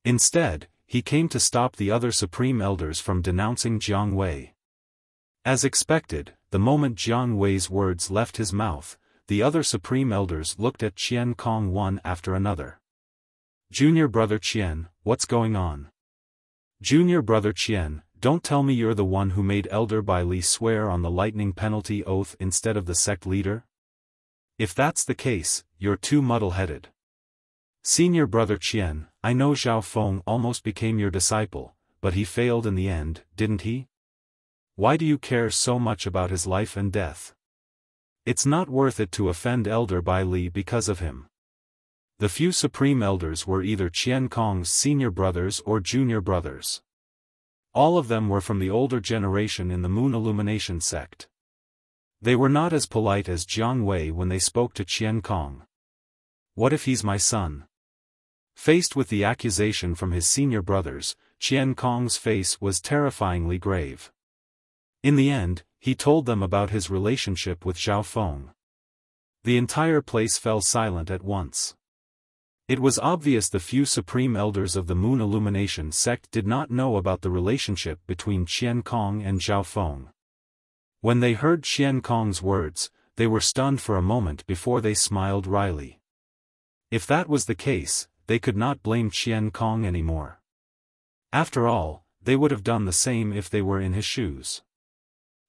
Instead, he came to stop the other supreme elders from denouncing Jiang Wei. As expected, the moment Jiang Wei's words left his mouth, the other supreme elders looked at Qian Kong one after another. Junior brother Qian, what's going on? Junior brother Qian, don't tell me you're the one who made Elder Bai Li swear on the lightning penalty oath instead of the sect leader? If that's the case, you're too muddle-headed. Senior brother Qian, I know Xiaofan almost became your disciple, but he failed in the end, didn't he? Why do you care so much about his life and death? It's not worth it to offend Elder Bai Li because of him. The few supreme elders were either Qian Kong's senior brothers or junior brothers. All of them were from the older generation in the Moon Illumination sect. They were not as polite as Jiang Wei when they spoke to Qian Kong. What if he's my son? Faced with the accusation from his senior brothers, Qian Kong's face was terrifyingly grave. In the end, he told them about his relationship with Xiaofan. The entire place fell silent at once. It was obvious the few supreme elders of the Moon Illumination sect did not know about the relationship between Qian Kong and Xiaofan. When they heard Qian Kong's words, they were stunned for a moment before they smiled wryly. If that was the case, they could not blame Qian Kong anymore. After all, they would have done the same if they were in his shoes.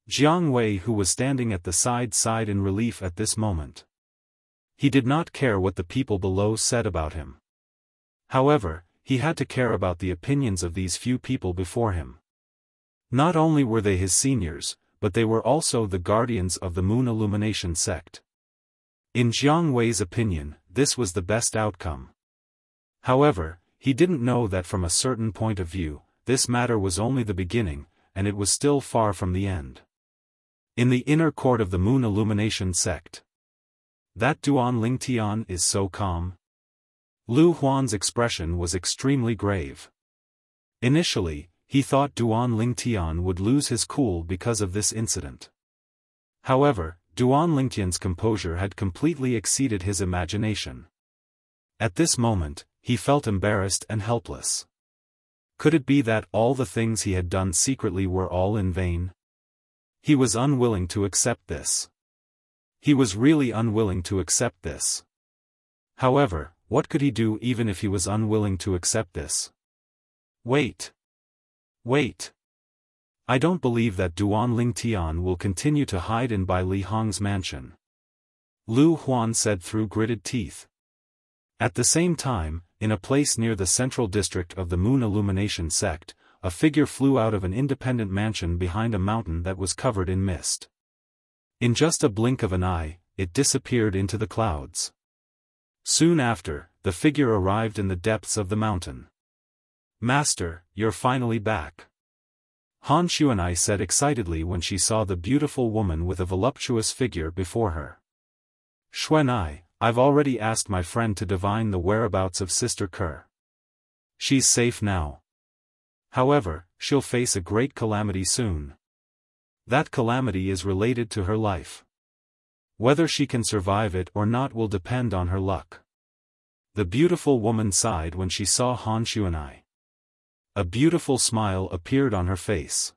Jiang Wei, who was standing at the side, sighed in relief at this moment. He did not care what the people below said about him. However, he had to care about the opinions of these few people before him. Not only were they his seniors, but they were also the guardians of the Moon Illumination sect. In Jiang Wei's opinion, this was the best outcome. However, he didn't know that from a certain point of view, this matter was only the beginning, and it was still far from the end. In the inner court of the Moon Illumination sect. That Duan Lingtian is so calm. Lu Huan's expression was extremely grave. Initially, he thought Duan Lingtian would lose his cool because of this incident. However, Duan Lingtian's composure had completely exceeded his imagination. At this moment, he felt embarrassed and helpless. Could it be that all the things he had done secretly were all in vain? He was unwilling to accept this. He was really unwilling to accept this. However, what could he do even if he was unwilling to accept this? Wait. Wait. I don't believe that Duan Lingtian will continue to hide in Bai Li Hong's mansion. Lu Huan said through gritted teeth. At the same time, in a place near the central district of the Moon Illumination sect, a figure flew out of an independent mansion behind a mountain that was covered in mist. In just a blink of an eye, it disappeared into the clouds. Soon after, the figure arrived in the depths of the mountain. "Master, you're finally back," Han Xuanai said excitedly when she saw the beautiful woman with a voluptuous figure before her. "Xuanai, I've already asked my friend to divine the whereabouts of Sister Ke. She's safe now. However, she'll face a great calamity soon. That calamity is related to her life. Whether she can survive it or not will depend on her luck." The beautiful woman sighed when she saw Han Xuanai. A beautiful smile appeared on her face.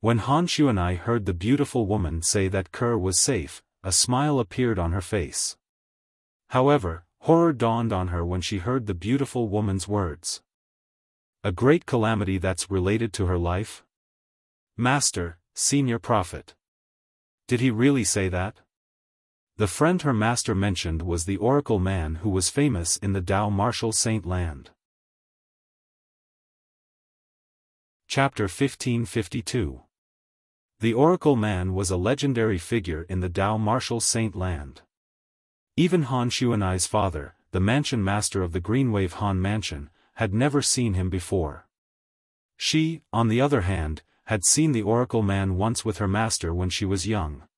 When Han Xuanai heard the beautiful woman say that Ke was safe, a smile appeared on her face. However, horror dawned on her when she heard the beautiful woman's words. A great calamity that's related to her life? Master, Senior Prophet. Did he really say that? The friend her master mentioned was the oracle man who was famous in the Dao Martial Saint land. Chapter 1552. The Oracle Man was a legendary figure in the Dao Martial Saint land. Even Han Xuanai's father, the mansion master of the Greenwave Han Mansion, had never seen him before. She, on the other hand, had seen the Oracle Man once with her master when she was young.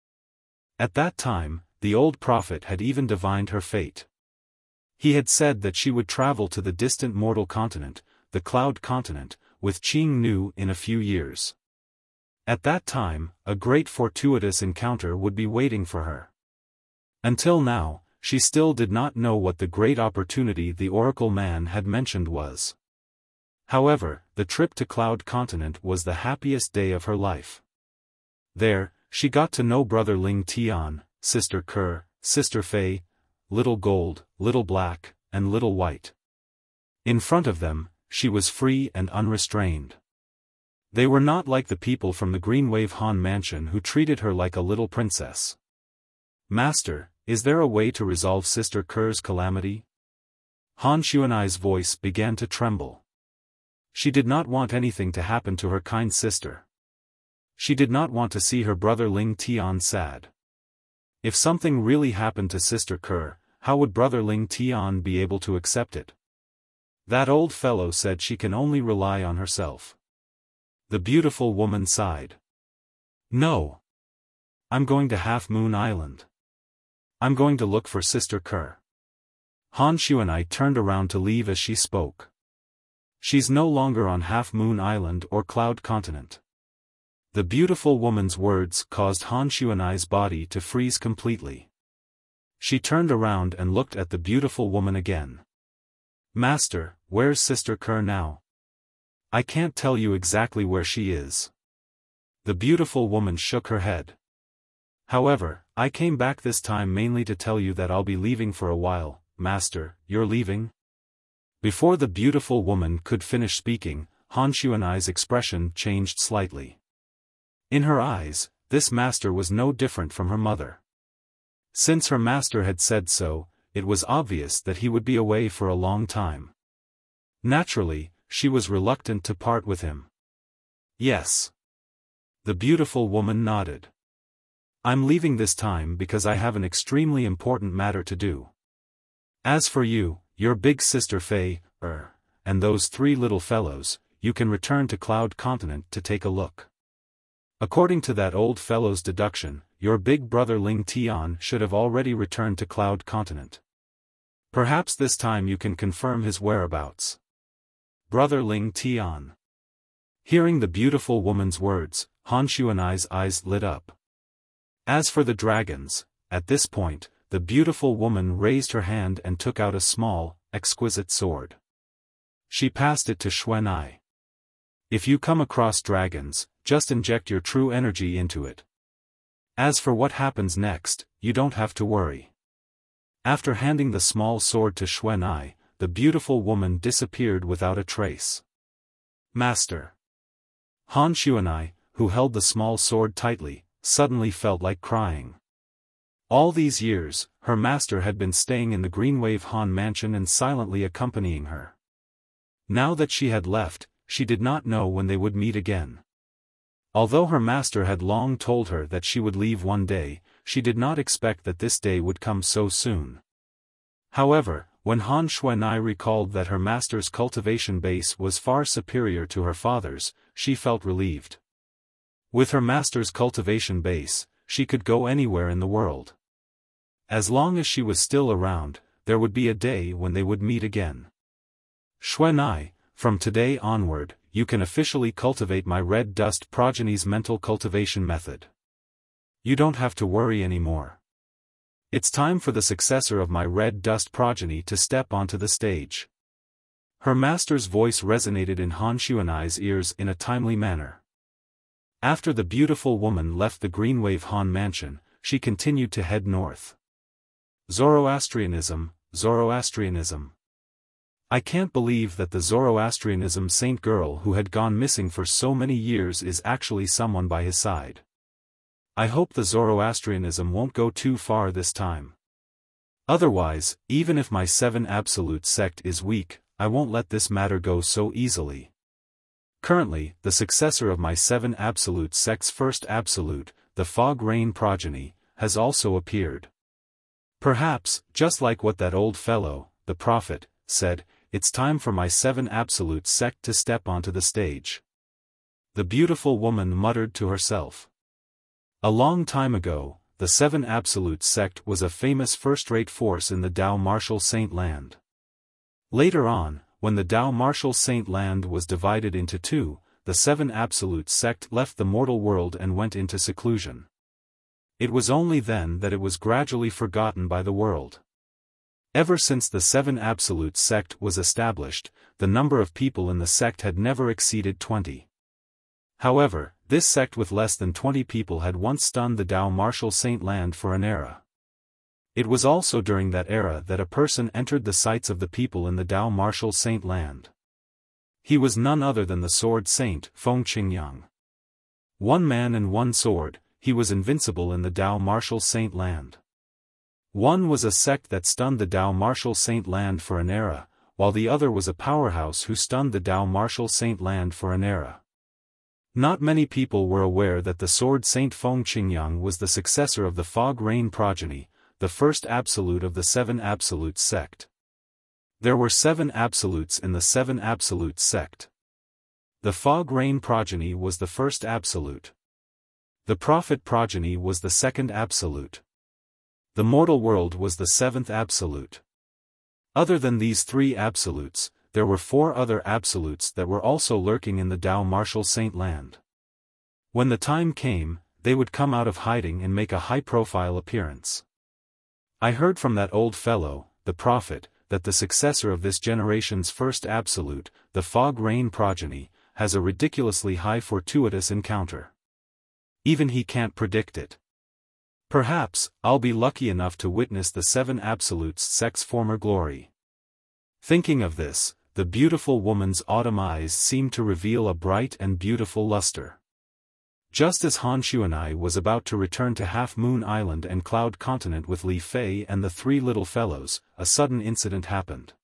At that time, the old prophet had even divined her fate. He had said that she would travel to the distant mortal continent, the Cloud Continent, with Qing Nu in a few years. At that time, a great fortuitous encounter would be waiting for her. Until now, she still did not know what the great opportunity the Oracle Man had mentioned was. However, the trip to Cloud Continent was the happiest day of her life. There, she got to know Brother Ling Tian, Sister Ke, Sister Fei, Little Gold, Little Black, and Little White. In front of them, she was free and unrestrained. They were not like the people from the Greenwave Han Mansion who treated her like a little princess. "Master, is there a way to resolve Sister Ke's calamity?" Han Xuanai's voice began to tremble. She did not want anything to happen to her kind sister. She did not want to see her brother Ling Tian sad. If something really happened to Sister Ke, how would Brother Ling Tian be able to accept it? That old fellow said she can only rely on herself. The beautiful woman sighed. "No. I'm going to Half Moon Island. I'm going to look for Sister Ke." Han Xuanai turned around to leave as she spoke. "She's no longer on Half Moon Island or Cloud Continent." The beautiful woman's words caused Han Xuanai's body to freeze completely. She turned around and looked at the beautiful woman again. "Master, where's Sister Ke now?" "I can't tell you exactly where she is." The beautiful woman shook her head. "However, I came back this time mainly to tell you that I'll be leaving for a while." "Master, you're leaving?" Before the beautiful woman could finish speaking, Han Xuanai's expression changed slightly. In her eyes, this master was no different from her mother. Since her master had said so, it was obvious that he would be away for a long time. Naturally, she was reluctant to part with him. "Yes." The beautiful woman nodded. "I'm leaving this time because I have an extremely important matter to do. As for you, your big sister Fei, and those three little fellows, you can return to Cloud Continent to take a look. According to that old fellow's deduction, your big brother Ling Tian should have already returned to Cloud Continent. Perhaps this time you can confirm his whereabouts." Brother Ling Tian. Hearing the beautiful woman's words, Han Xuanai's eyes lit up. As for the dragons, at this point, the beautiful woman raised her hand and took out a small, exquisite sword. She passed it to Xuanai. "If you come across dragons, just inject your true energy into it. As for what happens next, you don't have to worry." After handing the small sword to Xuanai, the beautiful woman disappeared without a trace. "Master." Han Xuanai, who held the small sword tightly, suddenly felt like crying. All these years, her master had been staying in the Greenwave Han Mansion and silently accompanying her. Now that she had left, she did not know when they would meet again. Although her master had long told her that she would leave one day, she did not expect that this day would come so soon. However, when Han Xuanai recalled that her master's cultivation base was far superior to her father's, she felt relieved. With her master's cultivation base, she could go anywhere in the world. As long as she was still around, there would be a day when they would meet again. Xuanai, from today onward, you can officially cultivate my red dust progeny's mental cultivation method. You don't have to worry anymore. It's time for the successor of my red dust progeny to step onto the stage. Her master's voice resonated in Han Xuanai's ears in a timely manner. After the beautiful woman left the Greenwave Han mansion, she continued to head north. Zoroastrianism, Zoroastrianism. I can't believe that the Zoroastrianism saint girl who had gone missing for so many years is actually someone by his side. I hope the Zoroastrianism won't go too far this time. Otherwise, even if my 7 Absolute sect is weak, I won't let this matter go so easily. Currently, the successor of my 7 Absolute sect's first Absolute, the Fog Rain progeny, has also appeared. Perhaps, just like what that old fellow, the prophet, said, it's time for my 7 Absolute sect to step onto the stage. The beautiful woman muttered to herself. A long time ago, the 7 Absolute sect was a famous first-rate force in the Tao Martial Saint Land. Later on, when the Tao Martial Saint Land was divided into 2, the 7 Absolute sect left the mortal world and went into seclusion. It was only then that it was gradually forgotten by the world. Ever since the 7 Absolute sect was established, the number of people in the sect had never exceeded 20. However, this sect with less than 20 people had once stunned the Tao Martial Saint Land for an era. It was also during that era that a person entered the sights of the people in the Tao Martial Saint Land. He was none other than the Sword Saint, Feng Qingyang. One man and one sword, he was invincible in the Tao Martial Saint Land. One was a sect that stunned the Tao Martial Saint Land for an era, while the other was a powerhouse who stunned the Tao Martial Saint Land for an era. Not many people were aware that the Sword Saint Feng Qingyang was the successor of the Fog Rain progeny, the first Absolute of the 7 Absolute sect. There were 7 Absolutes in the 7 Absolute sect. The Fog Rain progeny was the first Absolute. The Prophet progeny was the second Absolute. The mortal world was the 7th Absolute. Other than these 3 Absolutes, there were 4 other Absolutes that were also lurking in the Tao Martial Saint Land. When the time came, they would come out of hiding and make a high-profile appearance. I heard from that old fellow, the prophet, that the successor of this generation's first Absolute, the Fog Rain progeny, has a ridiculously high fortuitous encounter. Even he can't predict it. Perhaps, I'll be lucky enough to witness the 7 Absolutes sect's former glory. Thinking of this, the beautiful woman's autumn eyes seemed to reveal a bright and beautiful luster. Just as Han Xuanai was about to return to Half Moon Island and Cloud Continent with Li Fei and the 3 little fellows, a sudden incident happened.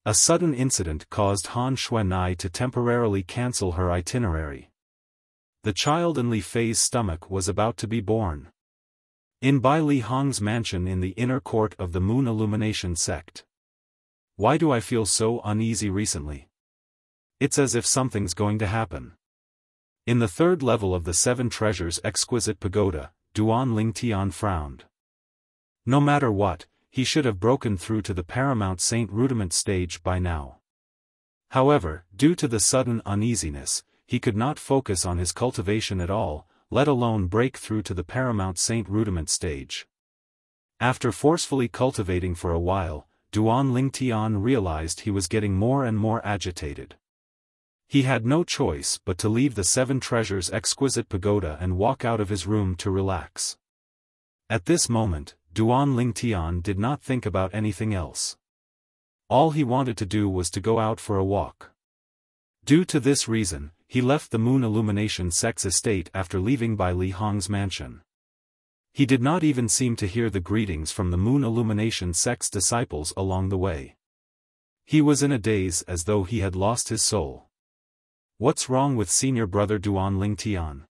A sudden incident caused Han Xuanai to temporarily cancel her itinerary. The child in Li Fei's stomach was about to be born. In Bai Li Hong's mansion in the inner court of the Moon Illumination sect. Why do I feel so uneasy recently? It's as if something's going to happen. In the 3rd level of the 7 Treasures Exquisite Pagoda, Duan Lingtian frowned. No matter what, he should have broken through to the Paramount Saint Rudiment stage by now. However, due to the sudden uneasiness, he could not focus on his cultivation at all, let alone break through to the Paramount Saint Rudiment stage. After forcefully cultivating for a while, Duan Lingtian realized he was getting more and more agitated. He had no choice but to leave the 7 Treasures Exquisite Pagoda and walk out of his room to relax. At this moment, Duan Lingtian did not think about anything else. All he wanted to do was to go out for a walk. Due to this reason, he left the Moon Illumination sect's estate after leaving Bai Li Hong's mansion. He did not even seem to hear the greetings from the Moon Illumination sect's disciples along the way. He was in a daze as though he had lost his soul. What's wrong with senior brother Duan Lingtian?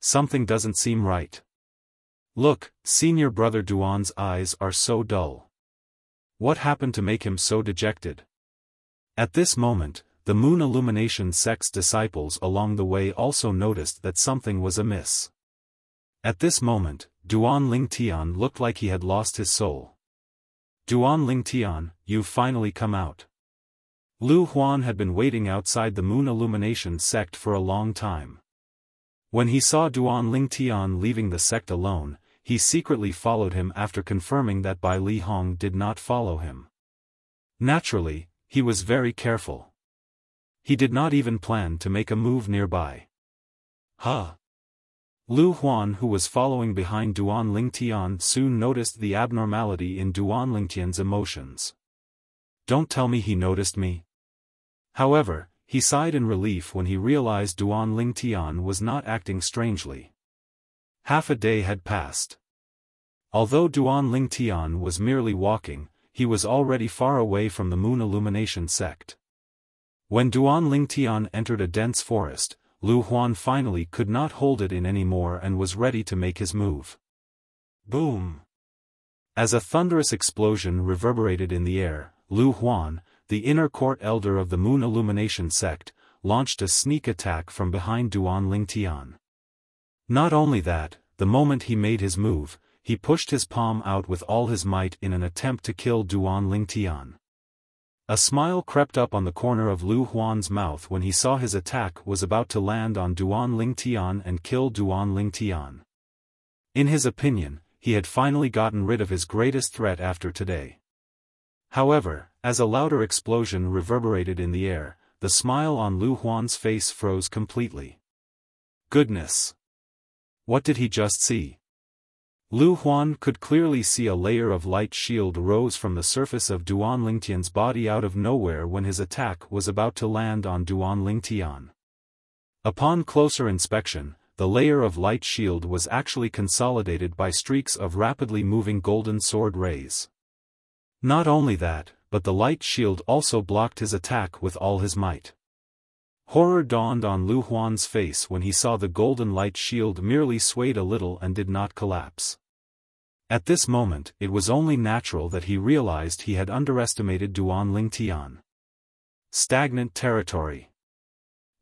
Something doesn't seem right. Look, senior brother Duan's eyes are so dull. What happened to make him so dejected? At this moment, the Moon Illumination sect's disciples along the way also noticed that something was amiss. At this moment, Duan Lingtian looked like he had lost his soul. Duan Lingtian, you've finally come out. Lu Huan had been waiting outside the Moon Illumination sect for a long time. When he saw Duan Lingtian leaving the sect alone, he secretly followed him after confirming that Bai Li Hong did not follow him. Naturally, he was very careful. He did not even plan to make a move nearby. Huh? Lu Huan, who was following behind Duan Lingtian, soon noticed the abnormality in Duan Lingtian's emotions. Don't tell me he noticed me. However, he sighed in relief when he realized Duan Lingtian was not acting strangely. Half a day had passed. Although Duan Lingtian was merely walking, he was already far away from the Moon Illumination sect. When Duan Lingtian entered a dense forest, Lu Huan finally could not hold it in anymore and was ready to make his move. Boom! As a thunderous explosion reverberated in the air, Lu Huan, the inner court elder of the Moon Illumination sect, launched a sneak attack from behind Duan Lingtian. Not only that, the moment he made his move, he pushed his palm out with all his might in an attempt to kill Duan Lingtian. A smile crept up on the corner of Lu Huan's mouth when he saw his attack was about to land on Duan Lingtian and kill Duan Lingtian. In his opinion, he had finally gotten rid of his greatest threat after today. However, as a louder explosion reverberated in the air, the smile on Lu Huan's face froze completely. Goodness! What did he just see? Lu Huan could clearly see a layer of light shield rose from the surface of Duan Lingtian's body out of nowhere when his attack was about to land on Duan Lingtian. Upon closer inspection, the layer of light shield was actually consolidated by streaks of rapidly moving golden sword rays. Not only that, but the light shield also blocked his attack with all his might. Horror dawned on Lu Huan's face when he saw the golden light shield merely swayed a little and did not collapse. At this moment, it was only natural that he realized he had underestimated Duan Lingtian. Stagnant territory.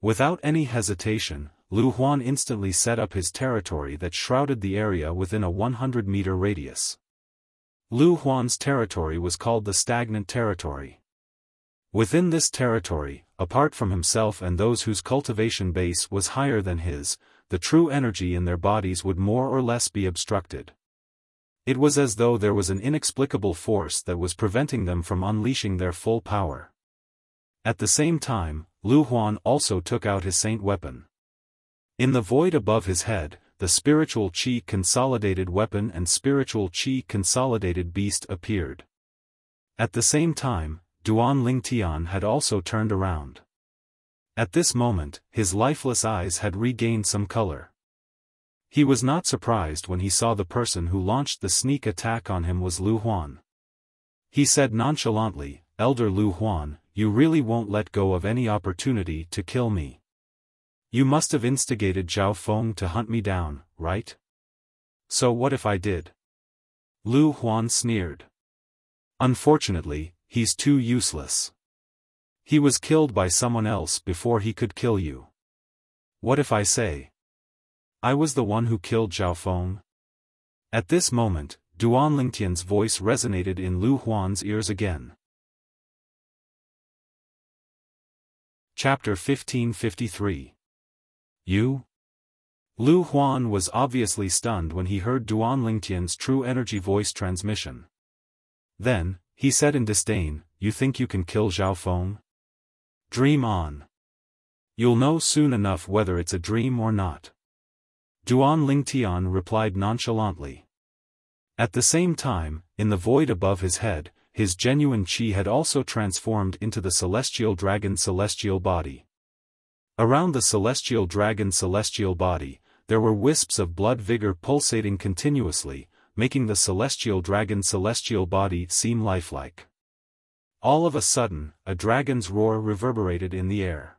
Without any hesitation, Lu Huan instantly set up his territory that shrouded the area within a 100-meter radius. Lu Huan's territory was called the Stagnant Territory. Within this territory, apart from himself and those whose cultivation base was higher than his, the true energy in their bodies would more or less be obstructed. It was as though there was an inexplicable force that was preventing them from unleashing their full power. At the same time, Lu Huan also took out his saint weapon. In the void above his head, the spiritual chi consolidated weapon and spiritual chi consolidated beast appeared. At the same time, Duan Lingtian had also turned around. At this moment, his lifeless eyes had regained some color. He was not surprised when he saw the person who launched the sneak attack on him was Lu Huan. He said nonchalantly, "Elder Lu Huan, you really won't let go of any opportunity to kill me. You must have instigated Xiaofan to hunt me down, right? So what if I did?" Lu Huan sneered. "Unfortunately, he's too useless. He was killed by someone else before he could kill you. What if I say I was the one who killed Xiaofan?" At this moment, Duan Lingtian's voice resonated in Lu Huan's ears again. Chapter 1553. You? Lu Huan was obviously stunned when he heard Duan Lingtian's true energy voice transmission. Then, he said in disdain, "You think you can kill Xiaofan? Dream on. You'll know soon enough whether it's a dream or not." Duan Lingtian replied nonchalantly. At the same time, in the void above his head, his genuine chi had also transformed into the celestial dragon's celestial body. Around the celestial dragon's celestial body, there were wisps of blood vigor pulsating continuously, making the celestial dragon's celestial body seem lifelike. All of a sudden, a dragon's roar reverberated in the air.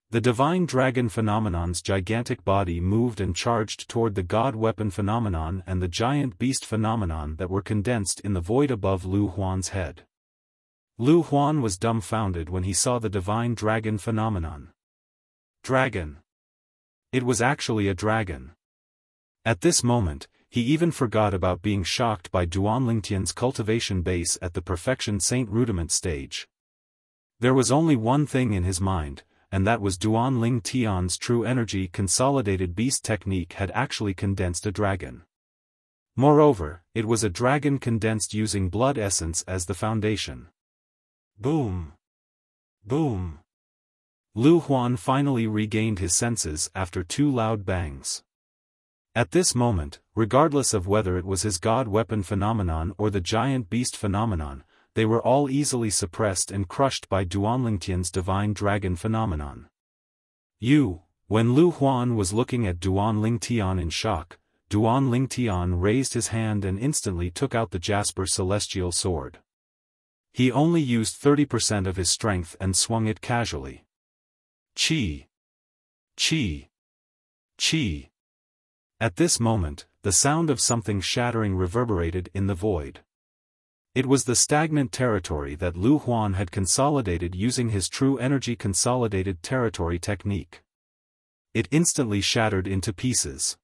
The divine dragon phenomenon's gigantic body moved and charged toward the god weapon phenomenon and the giant beast phenomenon that were condensed in the void above Lu Huan's head. Lu Huan was dumbfounded when he saw the divine dragon phenomenon. Dragon! It was actually a dragon. At this moment, he even forgot about being shocked by Duanlingtian's cultivation base at the Perfection Saint Rudiment stage. There was only one thing in his mind, and that was Duanling Tian's true energy consolidated beast technique had actually condensed a dragon. Moreover, it was a dragon condensed using blood essence as the foundation. Boom! Boom! Lu Huan finally regained his senses after 2 loud bangs. At this moment, regardless of whether it was his god weapon phenomenon or the giant beast phenomenon, they were all easily suppressed and crushed by Duanlingtian's divine dragon phenomenon. When Lu Huan was looking at Duanlingtian in shock, Duanlingtian raised his hand and instantly took out the Jasper celestial sword. He only used 30% of his strength and swung it casually. Chi! Chi! Chi! At this moment, the sound of something shattering reverberated in the void. It was the stagnant territory that Lu Huan had consolidated using his true energy consolidated territory technique. It instantly shattered into pieces.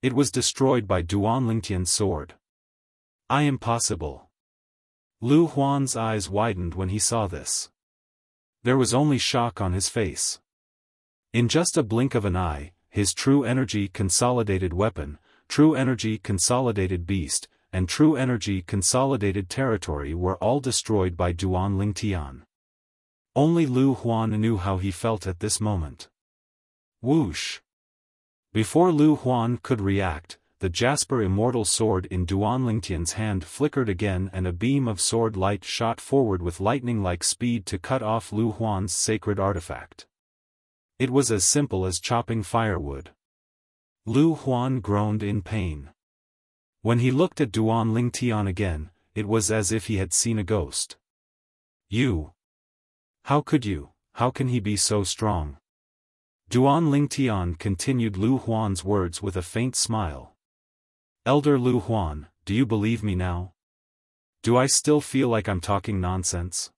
It was destroyed by Duanlingtian's sword. Impossible. Lu Huan's eyes widened when he saw this. There was only shock on his face. In just a blink of an eye, his true energy consolidated weapon, true energy consolidated beast, and true energy consolidated territory were all destroyed by Duanlingtian. Only Lu Huan knew how he felt at this moment. Whoosh! Before Lu Huan could react, the Jasper immortal sword in Duanlingtian's hand flickered again and a beam of sword light shot forward with lightning-like speed to cut off Lu Huan's sacred artifact. It was as simple as chopping firewood. Lu Huan groaned in pain. When he looked at Duanlingtian again, it was as if he had seen a ghost. You! How could you? How can he be so strong? Duanlingtian continued Lu Huan's words with a faint smile. Elder Lu Huan, do you believe me now? Do I still feel like I'm talking nonsense?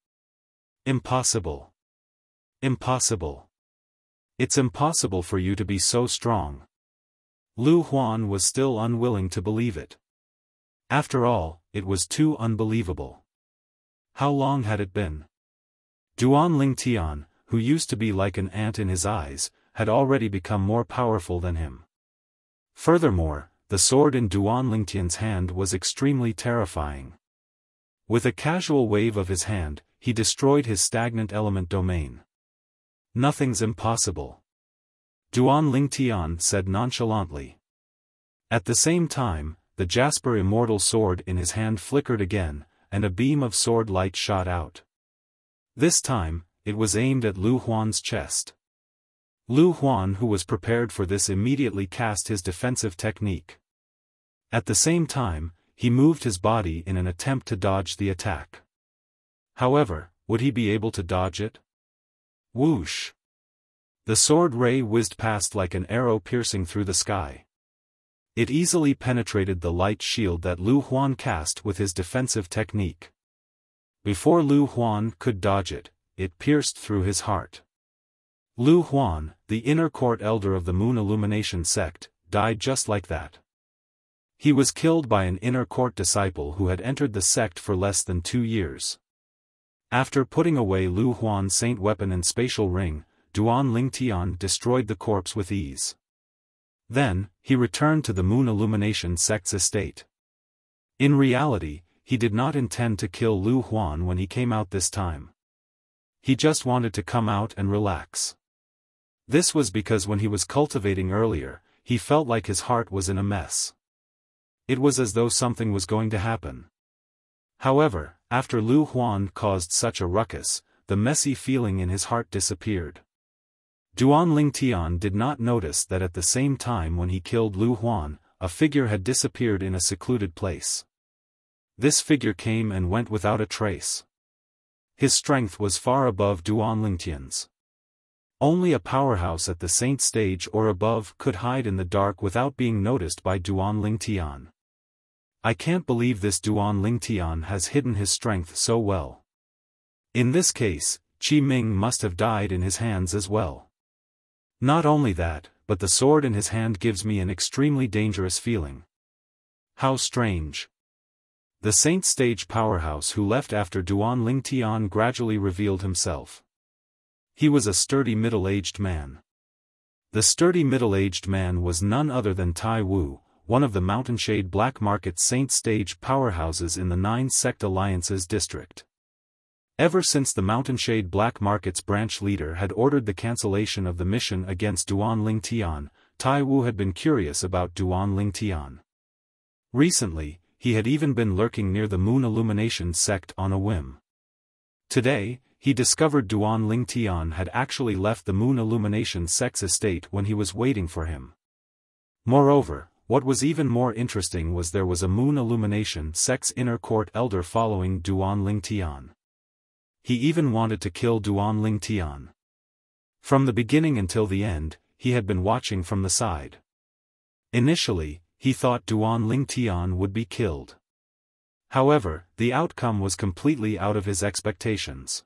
Impossible. Impossible. It's impossible for you to be so strong. Lu Huan was still unwilling to believe it. After all, it was too unbelievable. How long had it been? Duanlingtian, who used to be like an ant in his eyes, had already become more powerful than him. Furthermore, the sword in Duanlingtian's hand was extremely terrifying. With a casual wave of his hand, he destroyed his stagnant element domain. Nothing's impossible. Duanlingtian said nonchalantly. At the same time, the Jasper immortal sword in his hand flickered again, and a beam of sword light shot out. This time, it was aimed at Lu Huan's chest. Lu Huan, who was prepared for this, immediately cast his defensive technique. At the same time, he moved his body in an attempt to dodge the attack. However, would he be able to dodge it? Whoosh! The sword ray whizzed past like an arrow piercing through the sky. It easily penetrated the light shield that Lu Huan cast with his defensive technique. Before Lu Huan could dodge it, it pierced through his heart. Lu Huan, the inner court elder of the Moon Illumination sect, died just like that. He was killed by an inner court disciple who had entered the sect for less than 2 years. After putting away Lu Huan's saint weapon and spatial ring, Duanlingtian destroyed the corpse with ease. Then, he returned to the Moon Illumination sect's estate. In reality, he did not intend to kill Lu Huan when he came out this time. He just wanted to come out and relax. This was because when he was cultivating earlier, he felt like his heart was in a mess. It was as though something was going to happen. However, after Lu Huan caused such a ruckus, the messy feeling in his heart disappeared. Duanlingtian did not notice that at the same time when he killed Lu Huan, a figure had disappeared in a secluded place. This figure came and went without a trace. His strength was far above Duanlingtian's. Only a powerhouse at the saint stage or above could hide in the dark without being noticed by Duan Lingtian. I can't believe this Duan Lingtian has hidden his strength so well. In this case, Qi Ming must have died in his hands as well. Not only that, but the sword in his hand gives me an extremely dangerous feeling. How strange. The saint stage powerhouse who left after Duan Lingtian gradually revealed himself. He was a sturdy middle-aged man. The sturdy middle-aged man was none other than Tai Wu, one of the Mountainshade Black Market saint stage powerhouses in the 9 Sect Alliances district. Ever since the Mountainshade Black Market's branch leader had ordered the cancellation of the mission against Duan Lingtian, Tai Wu had been curious about Duan Lingtian. Recently, he had even been lurking near the Moon Illumination sect on a whim. Today, he discovered Duan Lingtian had actually left the Moon Illumination sect's estate when he was waiting for him. Moreover, what was even more interesting was there was a Moon Illumination sect's inner court elder following Duan Lingtian. He even wanted to kill Duan Lingtian. From the beginning until the end, he had been watching from the side. Initially, he thought Duan Lingtian would be killed. However, the outcome was completely out of his expectations.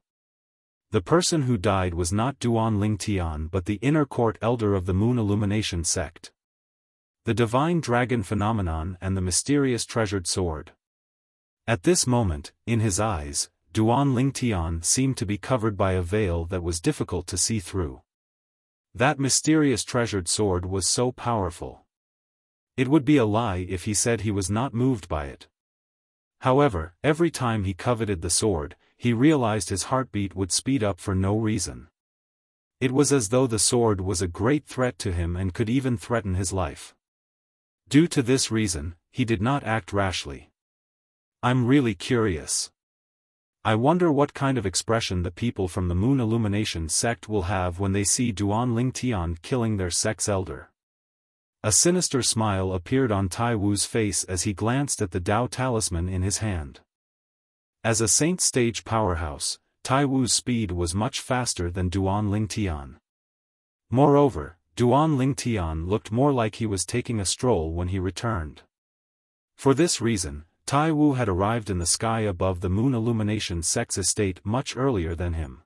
The person who died was not Duan Lingtian but the inner court elder of the Moon Illumination sect. The divine dragon phenomenon and the mysterious treasured sword. At this moment, in his eyes, Duan Lingtian seemed to be covered by a veil that was difficult to see through. That mysterious treasured sword was so powerful. It would be a lie if he said he was not moved by it. However, every time he coveted the sword, he realized his heartbeat would speed up for no reason. It was as though the sword was a great threat to him and could even threaten his life. Due to this reason, he did not act rashly. I'm really curious. I wonder what kind of expression the people from the Moon Illumination sect will have when they see Duan Lingtian killing their sect's elder. A sinister smile appeared on Tai Wu's face as he glanced at the Dao talisman in his hand. As a saint stage powerhouse, Tai Wu's speed was much faster than Duan Lingtian. Moreover, Duan Lingtian looked more like he was taking a stroll when he returned. For this reason, Tai Wu had arrived in the sky above the Moon Illumination sect's estate much earlier than him.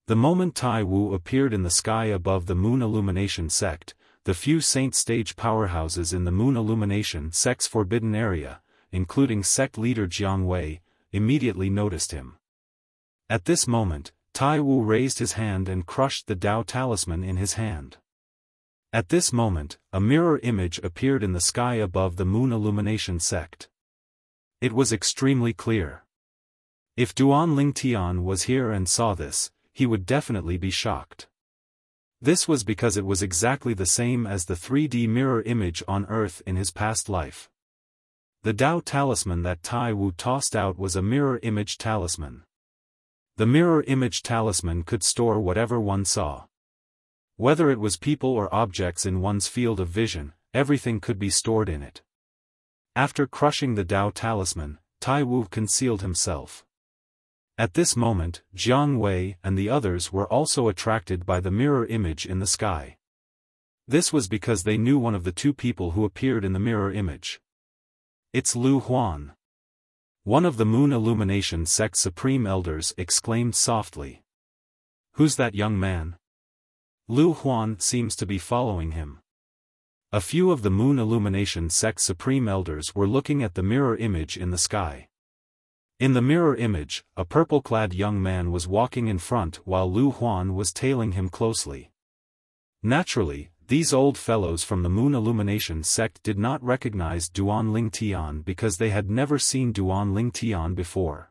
The moment Tai Wu appeared in the sky above the Moon Illumination sect, the few saint stage powerhouses in the Moon Illumination sect's forbidden area, including sect leader Jiang Wei, immediately noticed him. At this moment, Tai Wu raised his hand and crushed the Dao talisman in his hand. At this moment, a mirror image appeared in the sky above the Moon Illumination sect. It was extremely clear. If Duan Lingtian was here and saw this, he would definitely be shocked. This was because it was exactly the same as the 3D mirror image on Earth in his past life. The Dao talisman that Tai Wu tossed out was a mirror image talisman. The mirror image talisman could store whatever one saw. Whether it was people or objects in one's field of vision, everything could be stored in it. After crushing the Dao talisman, Tai Wu concealed himself. At this moment, Jiang Wei and the others were also attracted by the mirror image in the sky. This was because they knew one of the two people who appeared in the mirror image. It's Lu Huan. One of the Moon Illumination sect's supreme elders exclaimed softly. Who's that young man? Lu Huan seems to be following him. A few of the Moon Illumination sect's supreme elders were looking at the mirror image in the sky. In the mirror image, a purple-clad young man was walking in front while Lu Huan was tailing him closely. Naturally, these old fellows from the Moon Illumination sect did not recognize Duan Lingtian because they had never seen Duan Lingtian before.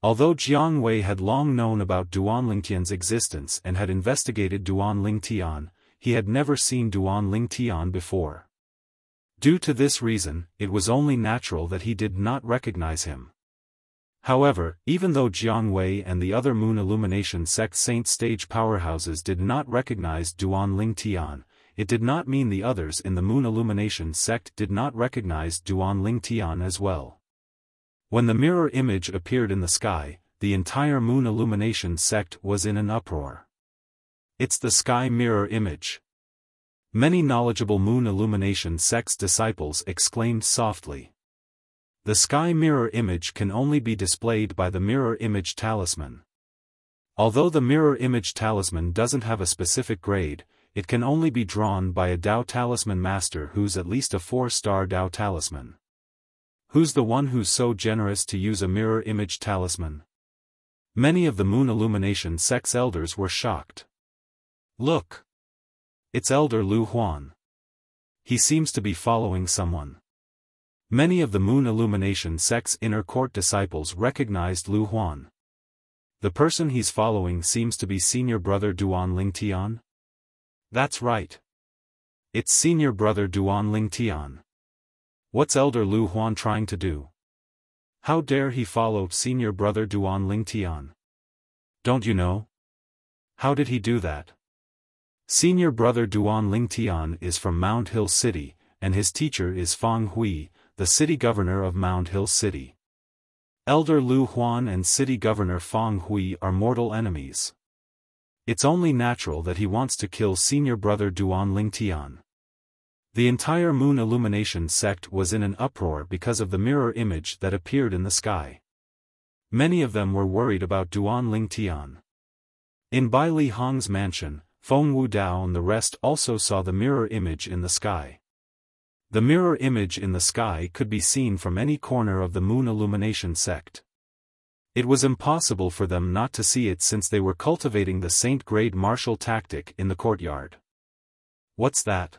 Although Jiang Wei had long known about Duan Lingtian's existence and had investigated Duan Lingtian, he had never seen Duan Lingtian before. Due to this reason, it was only natural that he did not recognize him. However, even though Jiang Wei and the other Moon Illumination sect saint stage powerhouses did not recognize Duan Lingtian, it did not mean the others in the Moon Illumination sect did not recognize Duan Lingtian as well. When the mirror image appeared in the sky, the entire Moon Illumination sect was in an uproar. It's the sky mirror image. Many knowledgeable moon illumination sect's disciples exclaimed softly. The sky mirror image can only be displayed by the mirror image talisman. Although the mirror image talisman doesn't have a specific grade, it can only be drawn by a Dao talisman master who's at least a 4-star Dao talisman. Who's the one who's so generous to use a mirror image talisman? Many of the moon illumination sect's elders were shocked. Look! It's Elder Lu Huan. He seems to be following someone. Many of the moon illumination sect's inner court disciples recognized Lu Huan. The person he's following seems to be senior brother Duan Lingtian. That's right. It's senior brother Duan Lingtian. What's Elder Lu Huan trying to do? How dare he follow senior brother Duan Lingtian? Don't you know? How did he do that? Senior brother Duan Lingtian is from Mount Hill City, and his teacher is Fang Hui, the city governor of Mount Hill City. Elder Lu Huan and city governor Fang Hui are mortal enemies. It's only natural that he wants to kill senior brother Duan Lingtian. The entire moon illumination sect was in an uproar because of the mirror image that appeared in the sky. Many of them were worried about Duan Lingtian. In Bai Li Hong's mansion, Feng Wu Dao and the rest also saw the mirror image in the sky. The mirror image in the sky could be seen from any corner of the moon illumination sect. It was impossible for them not to see it since they were cultivating the Saint-grade martial tactic in the courtyard. What's that?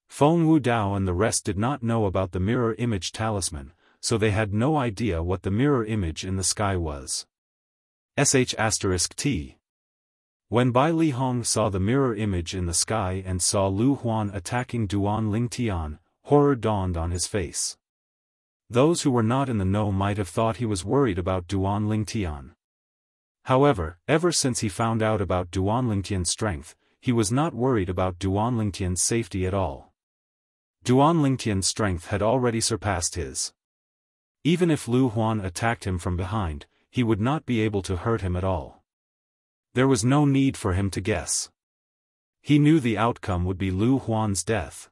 Feng Wu Dao and the rest did not know about the mirror image talisman, so they had no idea what the mirror image in the sky was. *T. When Bai Li Hong saw the mirror image in the sky and saw Lu Huan attacking Duan Lingtian, horror dawned on his face. Those who were not in the know might have thought he was worried about Duan Lingtian. However, ever since he found out about Duan Lingtian's strength, he was not worried about Duan Lingtian's safety at all. Duan Lingtian's strength had already surpassed his. Even if Lu Huan attacked him from behind, he would not be able to hurt him at all. There was no need for him to guess. He knew the outcome would be Lu Huan's death.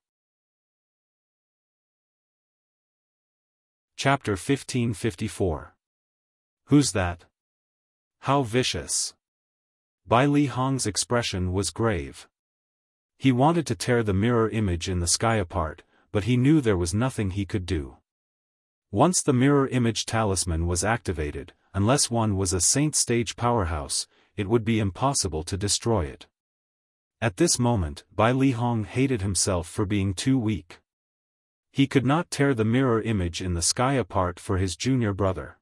Chapter 1554. Who's that? How vicious. Bai Li Hong's expression was grave. He wanted to tear the mirror image in the sky apart, but he knew there was nothing he could do. Once the mirror image talisman was activated, unless one was a saint stage powerhouse, it would be impossible to destroy it. At this moment, Bai Li Hong hated himself for being too weak. He could not tear the mirror image in the sky apart for his junior brother.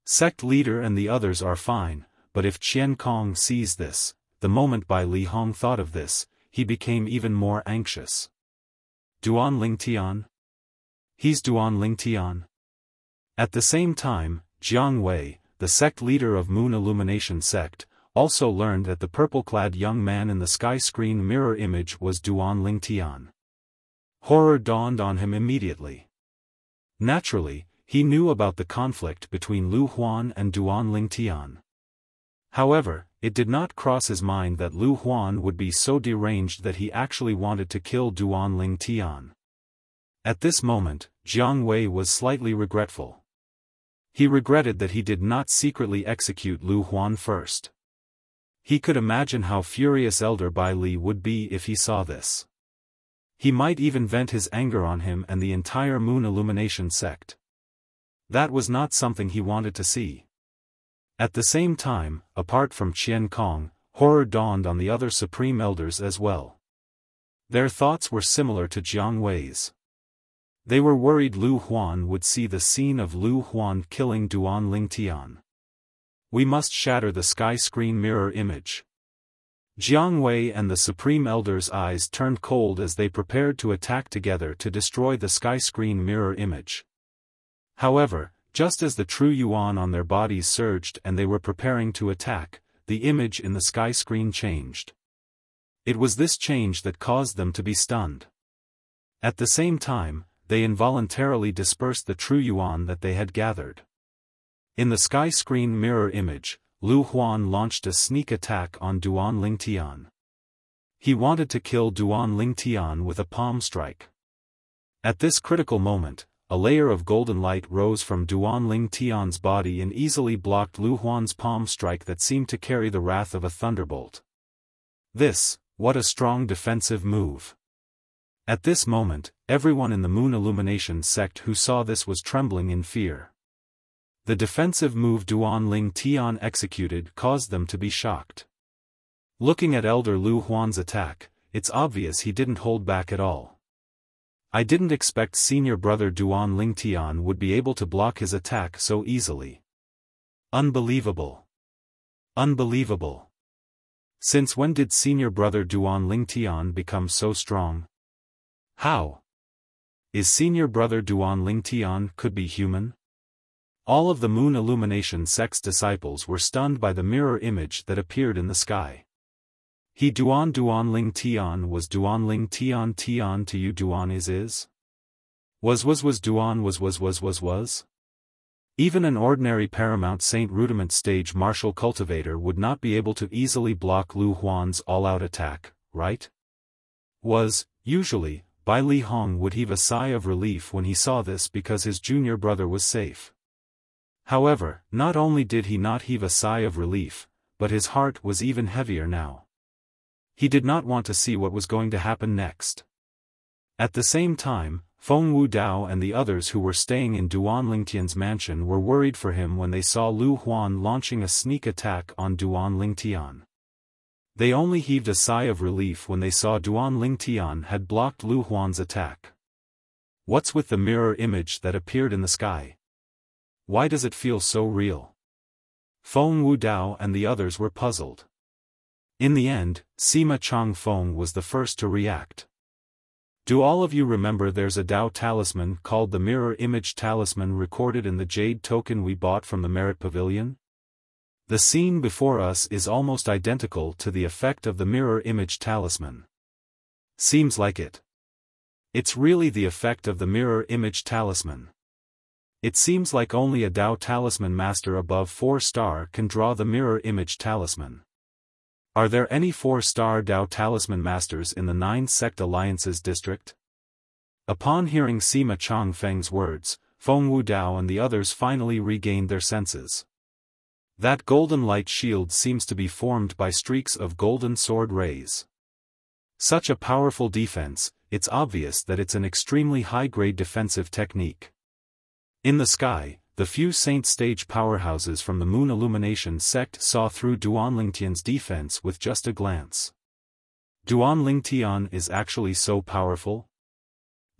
Sect leader and the others are fine, but if Qian Kong sees this, the moment Bai Li Hong thought of this, he became even more anxious. Duan Lingtian? He's Duan Lingtian. At the same time, Jiang Wei, the sect leader of Moon Illumination sect, also learned that the purple-clad young man in the sky screen mirror image was Duan Lingtian. Horror dawned on him immediately. Naturally, he knew about the conflict between Lu Huan and Duan Lingtian. However, it did not cross his mind that Lu Huan would be so deranged that he actually wanted to kill Duan Lingtian. At this moment, Jiang Wei was slightly regretful. He regretted that he did not secretly execute Lu Huan first. He could imagine how furious Elder Bai Li would be if he saw this. He might even vent his anger on him and the entire Moon Illumination sect. That was not something he wanted to see. At the same time, apart from Qian Kong, horror dawned on the other Supreme Elders as well. Their thoughts were similar to Jiang Wei's. They were worried Lu Huan would see the scene of Lu Huan killing Duan Lingtian. We must shatter the sky screen mirror image. Jiang Wei and the Supreme Elders' eyes turned cold as they prepared to attack together to destroy the sky screen mirror image. However, just as the true yuan on their bodies surged and they were preparing to attack, the image in the sky screen changed. It was this change that caused them to be stunned. At the same time, they involuntarily dispersed the true yuan that they had gathered. In the sky screen mirror image, Lu Huan launched a sneak attack on Duan Lingtian. He wanted to kill Duan Lingtian with a palm strike. At this critical moment, a layer of golden light rose from Duan Lingtian's body and easily blocked Lu Huan's palm strike that seemed to carry the wrath of a thunderbolt. What a strong defensive move. At this moment, everyone in the Moon Illumination sect who saw this was trembling in fear. The defensive move Duan Lingtian executed caused them to be shocked. Looking at Elder Lu Huan's attack, it's obvious he didn't hold back at all. I didn't expect senior brother Duan Lingtian would be able to block his attack so easily. Unbelievable. Unbelievable. Since when did senior brother Duan Lingtian become so strong? How? Is senior brother Duan Lingtian could be human? All of the Moon Illumination sect's disciples were stunned by the mirror image that appeared in the sky. Duan Lingtian was Duan Lingtian Tian to you Duan is? Was Duan was? Even an ordinary Paramount Saint Rudiment stage martial cultivator would not be able to easily block Lu Huan's all-out attack, right? Usually, Bai Li Hong would heave a sigh of relief when he saw this because his junior brother was safe. However, not only did he not heave a sigh of relief, but his heart was even heavier now. He did not want to see what was going to happen next. At the same time, Feng Wu Dao and the others who were staying in Duan Lingtian's mansion were worried for him when they saw Lu Huan launching a sneak attack on Duan Lingtian. They only heaved a sigh of relief when they saw Duan Lingtian had blocked Lu Huan's attack. What's with the mirror image that appeared in the sky? Why does it feel so real? Feng Wu Dao and the others were puzzled. In the end, Sima Changfeng was the first to react. Do all of you remember there's a Dao talisman called the Mirror Image Talisman recorded in the jade token we bought from the Merit Pavilion? The scene before us is almost identical to the effect of the Mirror Image Talisman. Seems like it. It's really the effect of the Mirror Image Talisman. It seems like only a Dao Talisman master above 4-star can draw the Mirror Image Talisman. Are there any 4-star Dao Talisman Masters in the 9 Sect Alliances district? Upon hearing Sima Changfeng's words, Feng Wu Dao and the others finally regained their senses. That golden light shield seems to be formed by streaks of golden sword rays. Such a powerful defense, it's obvious that it's an extremely high-grade defensive technique. In the sky, the few Saint Stage powerhouses from the Moon Illumination sect saw through Duan Lingtian's defense with just a glance. Duan Lingtian is actually so powerful?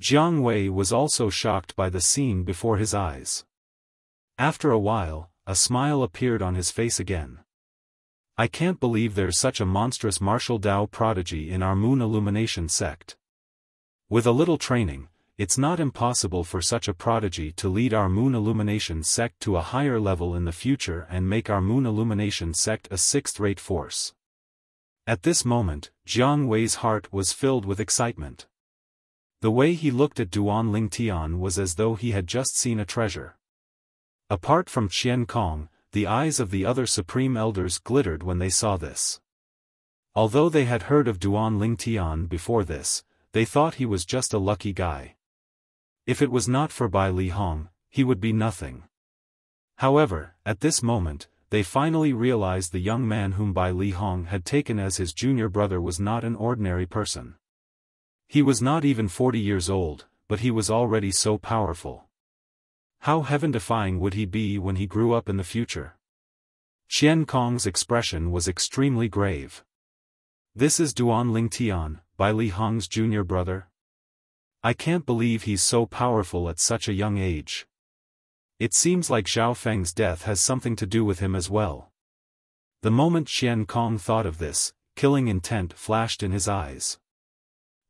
Jiang Wei was also shocked by the scene before his eyes. After a while, a smile appeared on his face again. I can't believe there's such a monstrous martial Dao prodigy in our Moon Illumination sect. With a little training, it's not impossible for such a prodigy to lead our Moon Illumination sect to a higher level in the future and make our Moon Illumination sect a 6th-rate force. At this moment, Jiang Wei's heart was filled with excitement. The way he looked at Duan Lingtian was as though he had just seen a treasure. Apart from Qian Kong, the eyes of the other Supreme Elders glittered when they saw this. Although they had heard of Duan Lingtian before this, they thought he was just a lucky guy. If it was not for Bai Li Hong, he would be nothing. However, at this moment, they finally realized the young man whom Bai Li Hong had taken as his junior brother was not an ordinary person. He was not even 40 years old, but he was already so powerful. How heaven-defying would he be when he grew up in the future? Qian Kong's expression was extremely grave. This is Duan Lingtian, Bai Li Hong's junior brother? I can't believe he's so powerful at such a young age. It seems like Xiaofang's death has something to do with him as well. The moment Qian Kong thought of this, killing intent flashed in his eyes.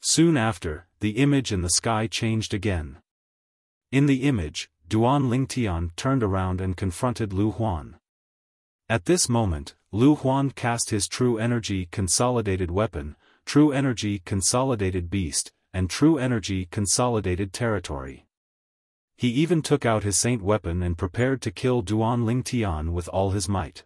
Soon after, the image in the sky changed again. In the image, Duan Lingtian turned around and confronted Lu Huan. At this moment, Lu Huan cast his True Energy Consolidated Weapon, True Energy Consolidated Beast, and True Energy Consolidated Territory. He even took out his Saint Weapon and prepared to kill Duan Lingtian with all his might.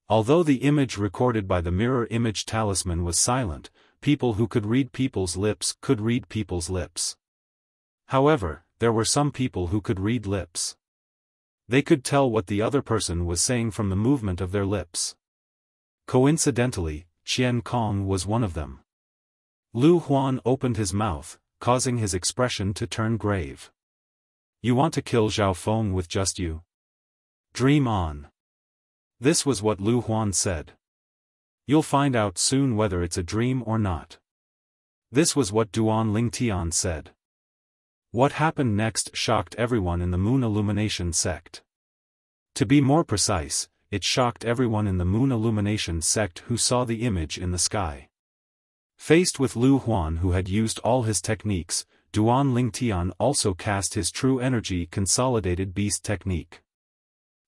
Although the image recorded by the mirror image talisman was silent, people who could read people's lips could read people's lips. However, there were some people who could read lips. They could tell what the other person was saying from the movement of their lips. Coincidentally, Qian Kong was one of them. Lu Huan opened his mouth, causing his expression to turn grave. You want to kill Xiaofan with just you? Dream on. This was what Lu Huan said. You'll find out soon whether it's a dream or not. This was what Duan Lingtian said. What happened next shocked everyone in the Moon Illumination sect. To be more precise, it shocked everyone in the Moon Illumination sect who saw the image in the sky. Faced with Lu Huan, who had used all his techniques, Duan Lingtian also cast his true energy consolidated beast technique.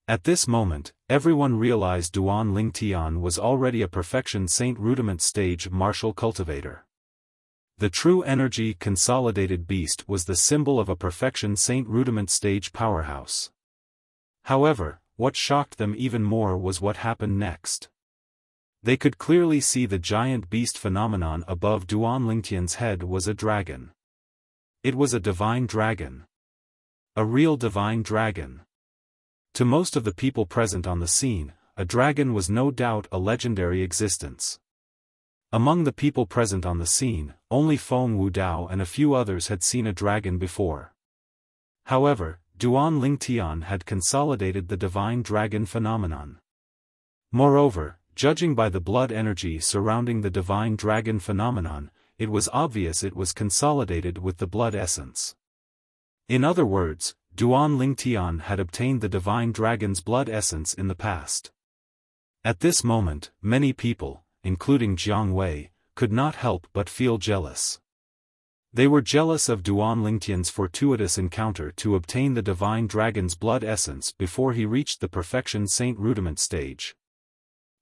At this moment, everyone realized Duan Lingtian was already a perfection saint rudiment stage martial cultivator. The true energy consolidated beast was the symbol of a perfection saint rudiment stage powerhouse. However, what shocked them even more was what happened next. They could clearly see the giant beast phenomenon above Duan Lingtian's head was a dragon. It was a divine dragon. A real divine dragon. To most of the people present on the scene, a dragon was no doubt a legendary existence. Among the people present on the scene, only Feng Wudao and a few others had seen a dragon before. However, Duan Lingtian had consolidated the divine dragon phenomenon. Moreover, judging by the blood energy surrounding the divine dragon phenomenon, it was obvious it was consolidated with the blood essence. In other words, Duan Lingtian had obtained the divine dragon's blood essence in the past. At this moment, many people, including Jiang Wei, could not help but feel jealous. They were jealous of Duan Lingtian's fortuitous encounter to obtain the divine dragon's blood essence before he reached the perfection saint rudiment stage.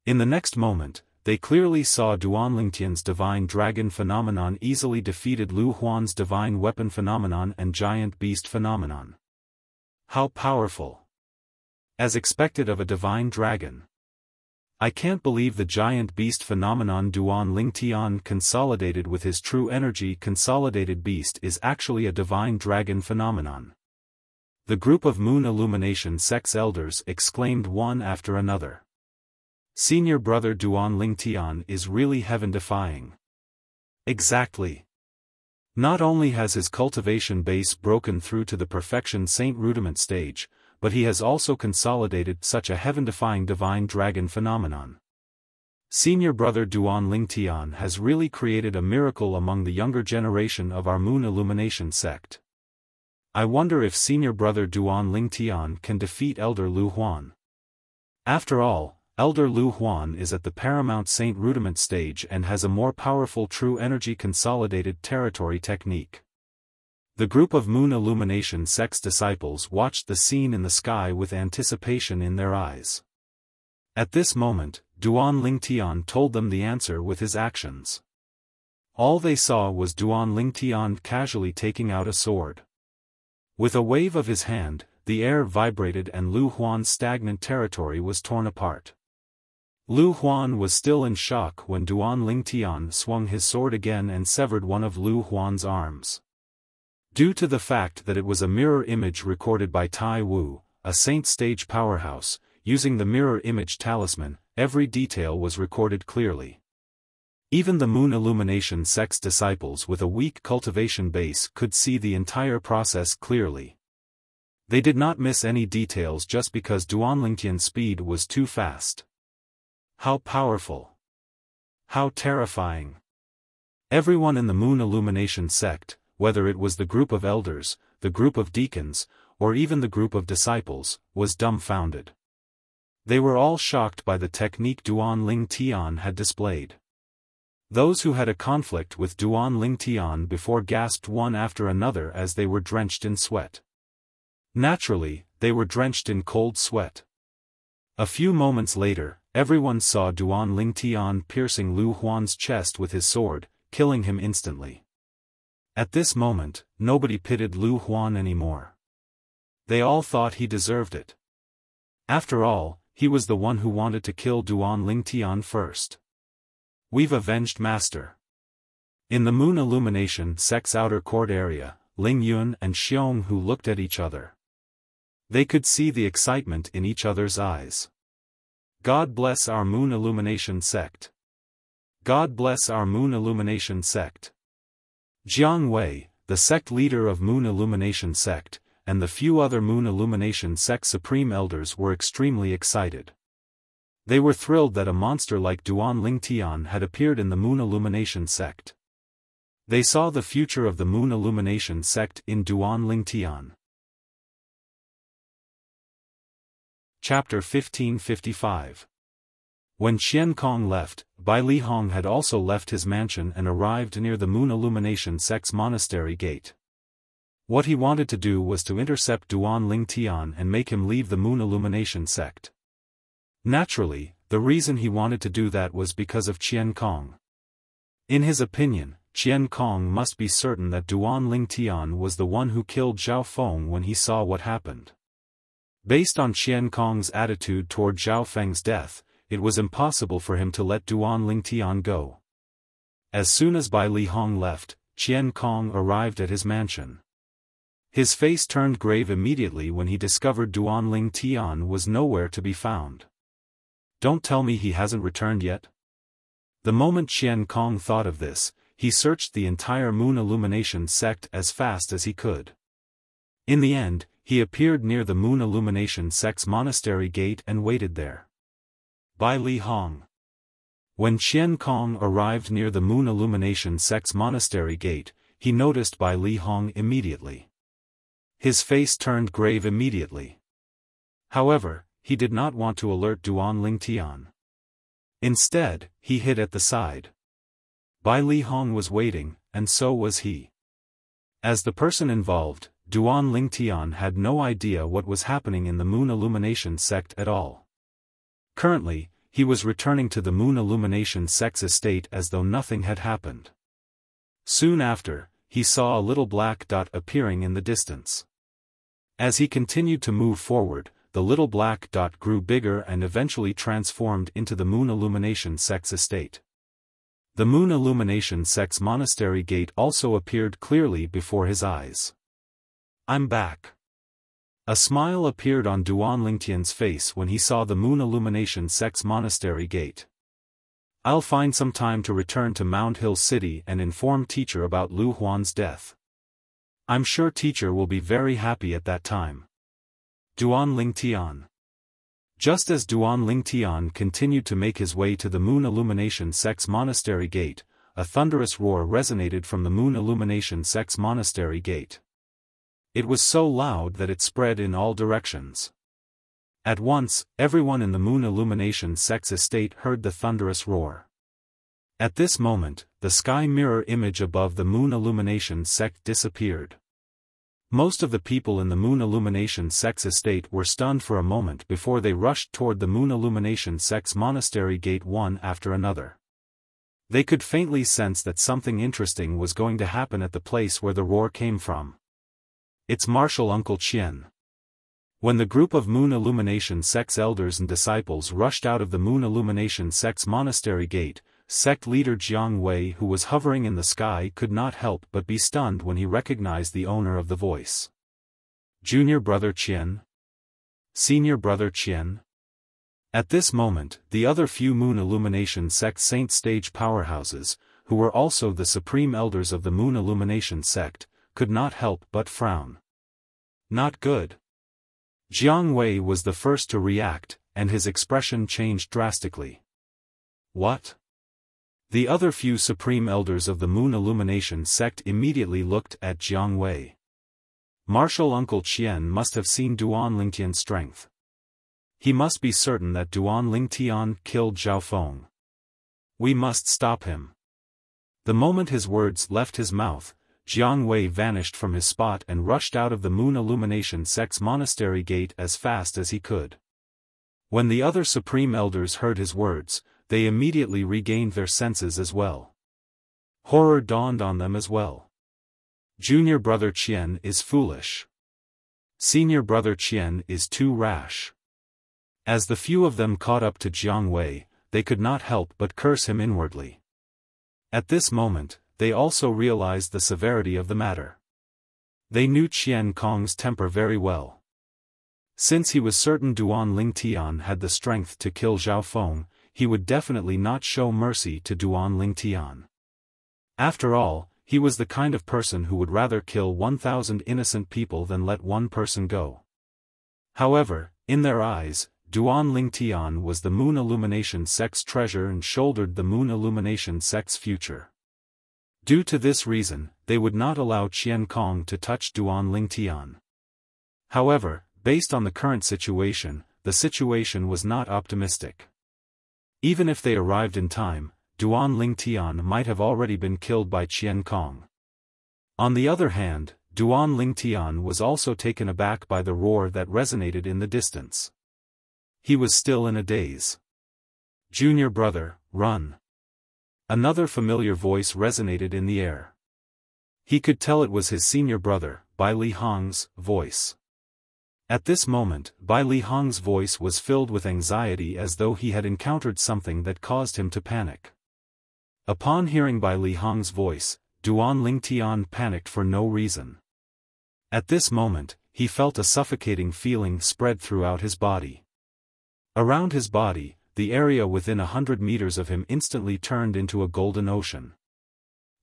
In the next moment, they clearly saw Duan Lingtian's divine dragon phenomenon easily defeated Lu Huan's divine weapon phenomenon and giant beast phenomenon. How powerful! As expected of a divine dragon. I can't believe the giant beast phenomenon Duan Lingtian consolidated with his true energy consolidated beast is actually a divine dragon phenomenon. The group of Moon Illumination sect's elders exclaimed one after another. Senior brother Duan Lingtian is really heaven-defying. Exactly. Not only has his cultivation base broken through to the perfection saint rudiment stage, but he has also consolidated such a heaven-defying divine dragon phenomenon. Senior brother Duan Lingtian has really created a miracle among the younger generation of our Moon Illumination sect. I wonder if senior brother Duan Lingtian can defeat Elder Lu Huan. After all, Elder Lu Huan is at the paramount saint rudiment stage and has a more powerful true energy consolidated territory technique. The group of Moon Illumination sect's disciples watched the scene in the sky with anticipation in their eyes. At this moment, Duan Lingtian told them the answer with his actions. All they saw was Duan Lingtian casually taking out a sword. With a wave of his hand, the air vibrated and Lu Huan's stagnant territory was torn apart. Lu Huan was still in shock when Duan Lingtian swung his sword again and severed one of Lu Huan's arms. Due to the fact that it was a mirror image recorded by Tai Wu, a saint stage powerhouse, using the mirror image talisman, every detail was recorded clearly. Even the Moon Illumination sect's disciples with a weak cultivation base could see the entire process clearly. They did not miss any details just because Duan Lingtian's speed was too fast. How powerful! How terrifying! Everyone in the Moon Illumination sect, whether it was the group of elders, the group of deacons, or even the group of disciples, was dumbfounded. They were all shocked by the technique Duan Lingtian had displayed. Those who had a conflict with Duan Lingtian before gasped one after another as they were drenched in sweat. Naturally, they were drenched in cold sweat. A few moments later, everyone saw Duan Lingtian piercing Lu Huan's chest with his sword, killing him instantly. At this moment, nobody pitied Lu Huan anymore. They all thought he deserved it. After all, he was the one who wanted to kill Duan Lingtian first. We've avenged Master. In the moon illumination sect's outer court area, Ling Yun and Xiong Hu looked at each other. They could see the excitement in each other's eyes. God bless our moon illumination sect. God bless our moon illumination sect. Jiang Wei, the sect leader of moon illumination sect, and the few other moon illumination sect supreme elders were extremely excited. They were thrilled that a monster like Duan Lingtian had appeared in the moon illumination sect. They saw the future of the moon illumination sect in Duan Lingtian. Chapter 1555. When Qian Kong left, Bai Lihong had also left his mansion and arrived near the moon illumination sect's monastery gate. What he wanted to do was to intercept Duan Lingtian and make him leave the moon illumination sect. Naturally, the reason he wanted to do that was because of Qian Kong. In his opinion, Qian Kong must be certain that Duan Lingtian was the one who killed Xiaofan when he saw what happened. Based on Qian Kong's attitude toward Zhao Feng's death, it was impossible for him to let Duan Lingtian go. As soon as Bai Lihong left, Qian Kong arrived at his mansion. His face turned grave immediately when he discovered Duan Lingtian was nowhere to be found. Don't tell me he hasn't returned yet? The moment Qian Kong thought of this, he searched the entire moon illumination sect as fast as he could. In the end, he appeared near the moon illumination sect's monastery gate and waited there. Bai Lihong. When Qian Kong arrived near the moon illumination sect's monastery gate, he noticed Bai Lihong immediately. His face turned grave immediately. However, he did not want to alert Duan Lingtian. Instead, he hid at the side. Bai Lihong was waiting, and so was he. As the person involved, Duan Lingtian had no idea what was happening in the moon illumination sect at all. Currently, he was returning to the moon illumination sect's estate as though nothing had happened. Soon after, he saw a little black dot appearing in the distance. As he continued to move forward, the little black dot grew bigger and eventually transformed into the moon illumination sect's estate. The moon illumination sect's monastery gate also appeared clearly before his eyes. I'm back. A smile appeared on Duan Lingtian's face when he saw the moon illumination sect's monastery gate. I'll find some time to return to Mount Hill City and inform teacher about Lu Huan's death. I'm sure teacher will be very happy at that time. Duan Lingtian. Just as Duan Lingtian continued to make his way to the moon illumination sect's monastery gate, a thunderous roar resonated from the moon illumination sect's monastery gate. It was so loud that it spread in all directions. At once, everyone in the moon illumination sect's estate heard the thunderous roar. At this moment, the sky mirror image above the moon illumination sect disappeared. Most of the people in the moon illumination sect's estate were stunned for a moment before they rushed toward the moon illumination sect's monastery gate one after another. They could faintly sense that something interesting was going to happen at the place where the roar came from. It's Martial Uncle Qian. When the group of moon illumination sect's elders and disciples rushed out of the moon illumination sect's monastery gate, sect leader Jiang Wei, who was hovering in the sky, could not help but be stunned when he recognized the owner of the voice. Junior brother Qian? Senior brother Qian? At this moment, the other few moon illumination sect saint stage powerhouses, who were also the supreme elders of the moon illumination sect, could not help but frown. Not good. Jiang Wei was the first to react, and his expression changed drastically. What? The other few supreme elders of the moon illumination sect immediately looked at Jiang Wei. Martial Uncle Qian must have seen Duan Lingtian's strength. He must be certain that Duan Lingtian killed Xiaofan. We must stop him. The moment his words left his mouth, Jiang Wei vanished from his spot and rushed out of the moon illumination sect's monastery gate as fast as he could. When the other supreme elders heard his words, they immediately regained their senses as well. Horror dawned on them as well. Junior brother Qian is foolish. Senior brother Qian is too rash. As the few of them caught up to Jiang Wei, they could not help but curse him inwardly. At this moment, they also realized the severity of the matter. They knew Qian Kong's temper very well. Since he was certain Duan Lingtian had the strength to kill Xiaofan, he would definitely not show mercy to Duan Lingtian. After all, he was the kind of person who would rather kill 1,000 innocent people than let one person go. However, in their eyes, Duan Lingtian was the Moon Illumination sect's treasure and shouldered the Moon Illumination sect's future. Due to this reason, they would not allow Qian Kong to touch Duan Lingtian. However, based on the current situation, the situation was not optimistic. Even if they arrived in time, Duan Lingtian might have already been killed by Qian Kong. On the other hand, Duan Lingtian was also taken aback by the roar that resonated in the distance. He was still in a daze. "Junior brother, run." Another familiar voice resonated in the air. He could tell it was his senior brother, Bai Li Hong's, voice. At this moment, Bai Li Hong's voice was filled with anxiety as though he had encountered something that caused him to panic. Upon hearing Bai Li Hong's voice, Duan Lingtian panicked for no reason. At this moment, he felt a suffocating feeling spread throughout his body. Around his body, the area within 100 meters of him instantly turned into a golden ocean.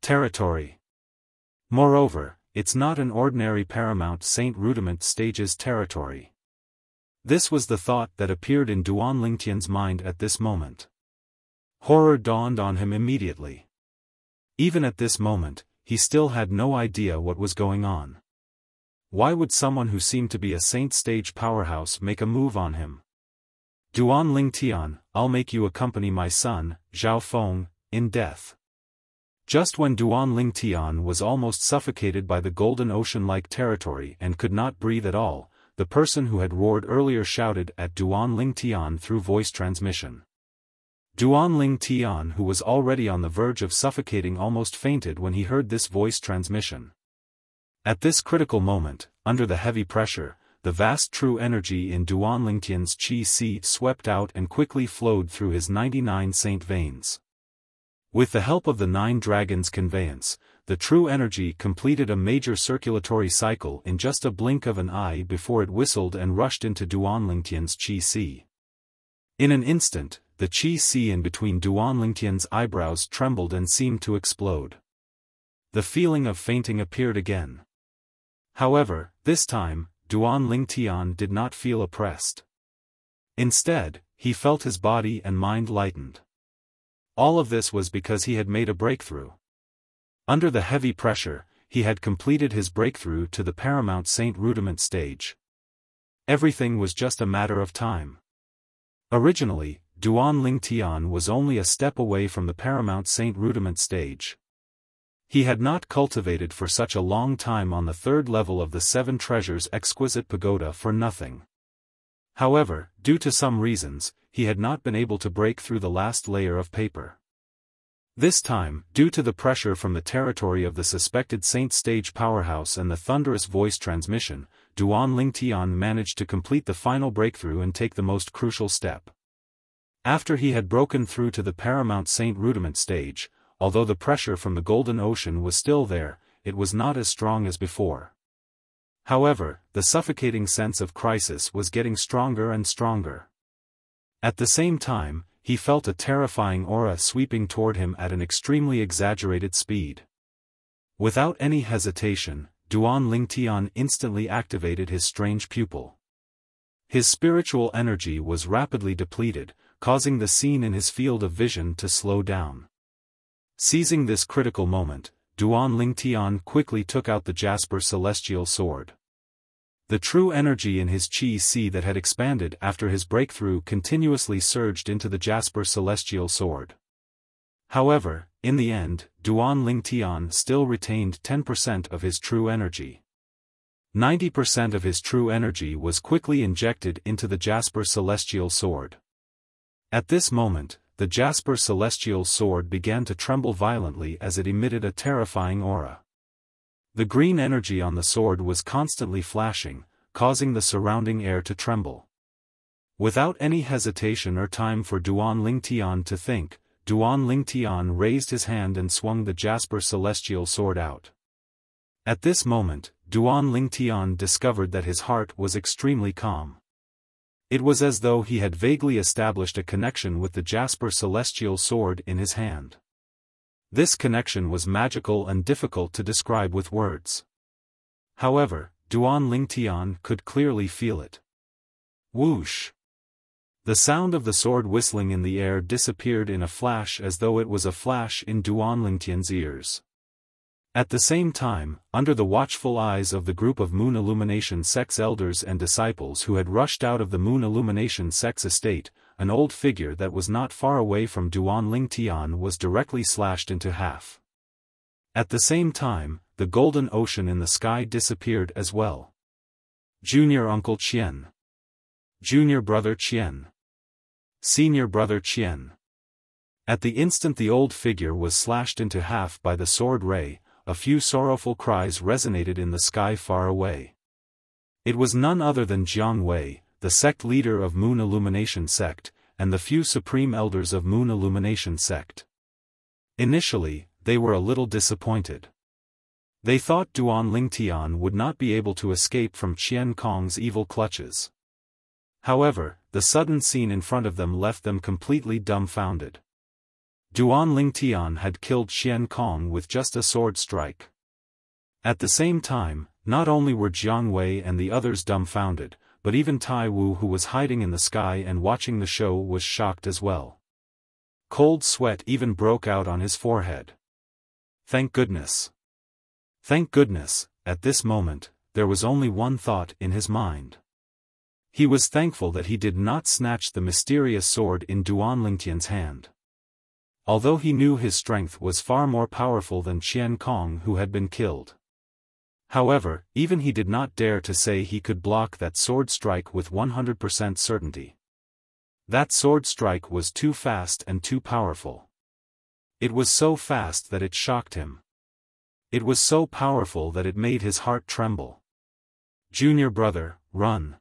Territory. Moreover, it's not an ordinary Paramount Saint Rudiment stage's territory. This was the thought that appeared in Duan Lingtian's mind at this moment. Horror dawned on him immediately. Even at this moment, he still had no idea what was going on. Why would someone who seemed to be a Saint stage powerhouse make a move on him? "Duan Lingtian, I'll make you accompany my son, Xiaofan, in death." Just when Duan Lingtian was almost suffocated by the golden ocean-like territory and could not breathe at all, the person who had roared earlier shouted at Duan Lingtian through voice transmission. Duan Lingtian, who was already on the verge of suffocating, almost fainted when he heard this voice transmission. At this critical moment, under the heavy pressure, the vast true energy in Duan Lingtian's qi seed swept out and quickly flowed through his 99 saint veins. With the help of the 9 dragons conveyance, the true energy completed a major circulatory cycle in just a blink of an eye before it whistled and rushed into Duan Lingtian's qi si. In an instant, the qi si in between Duan Lingtian's eyebrows trembled and seemed to explode. The feeling of fainting appeared again. However, this time, Duan Lingtian did not feel oppressed. Instead, he felt his body and mind lightened. All of this was because he had made a breakthrough. Under the heavy pressure, he had completed his breakthrough to the Paramount Saint Rudiment stage. Everything was just a matter of time. Originally, Duan Lingtian was only a step away from the Paramount Saint Rudiment stage. He had not cultivated for such a long time on the 3rd level of the 7 Treasures Exquisite Pagoda for nothing. However, due to some reasons, he had not been able to break through the last layer of paper. This time, due to the pressure from the territory of the suspected Saint Stage powerhouse and the thunderous voice transmission, Duan Lingtian managed to complete the final breakthrough and take the most crucial step. After he had broken through to the Paramount Saint Rudiment stage, although the pressure from the Golden Ocean was still there, it was not as strong as before. However, the suffocating sense of crisis was getting stronger and stronger. At the same time, he felt a terrifying aura sweeping toward him at an extremely exaggerated speed. Without any hesitation, Duan Lingtian instantly activated his strange pupil. His spiritual energy was rapidly depleted, causing the scene in his field of vision to slow down. Seizing this critical moment, Duan Lingtian quickly took out the Jasper Celestial Sword. The true energy in his qi si that had expanded after his breakthrough continuously surged into the Jasper Celestial Sword. However, in the end, Duan Lingtian still retained 10% of his true energy. 90% of his true energy was quickly injected into the Jasper Celestial Sword. At this moment, the Jasper Celestial Sword began to tremble violently as it emitted a terrifying aura. The green energy on the sword was constantly flashing, causing the surrounding air to tremble. Without any hesitation or time for Duan Lingtian to think, Duan Lingtian raised his hand and swung the jasper celestial sword out. At this moment, Duan Lingtian discovered that his heart was extremely calm. It was as though he had vaguely established a connection with the jasper celestial sword in his hand. This connection was magical and difficult to describe with words. However, Duan Lingtian could clearly feel it. Whoosh! The sound of the sword whistling in the air disappeared in a flash, as though it was a flash in Duan Lingtian's ears. At the same time, under the watchful eyes of the group of Moon Illumination Sect's elders and disciples who had rushed out of the Moon Illumination Sect's estate, an old figure that was not far away from Duan Lingtian was directly slashed into half. At the same time, the golden ocean in the sky disappeared as well. Junior Uncle Qian. Junior Brother Qian. Senior Brother Qian. At the instant the old figure was slashed into half by the sword ray, a few sorrowful cries resonated in the sky far away. It was none other than Jiang Wei, the sect leader of Moon Illumination Sect, and the few supreme elders of Moon Illumination Sect. Initially, they were a little disappointed. They thought Duan Lingtian would not be able to escape from Qian Kong's evil clutches. However, the sudden scene in front of them left them completely dumbfounded. Duan Lingtian had killed Qian Kong with just a sword strike. At the same time, not only were Jiang Wei and the others dumbfounded, but even Tai Wu, who was hiding in the sky and watching the show, was shocked as well. Cold sweat even broke out on his forehead. Thank goodness. Thank goodness, at this moment, there was only one thought in his mind. He was thankful that he did not snatch the mysterious sword in Duan Lingtian's hand. Although he knew his strength was far more powerful than Qian Kong, who had been killed. However, even he did not dare to say he could block that sword strike with 100% certainty. That sword strike was too fast and too powerful. It was so fast that it shocked him. It was so powerful that it made his heart tremble. Junior brother, run.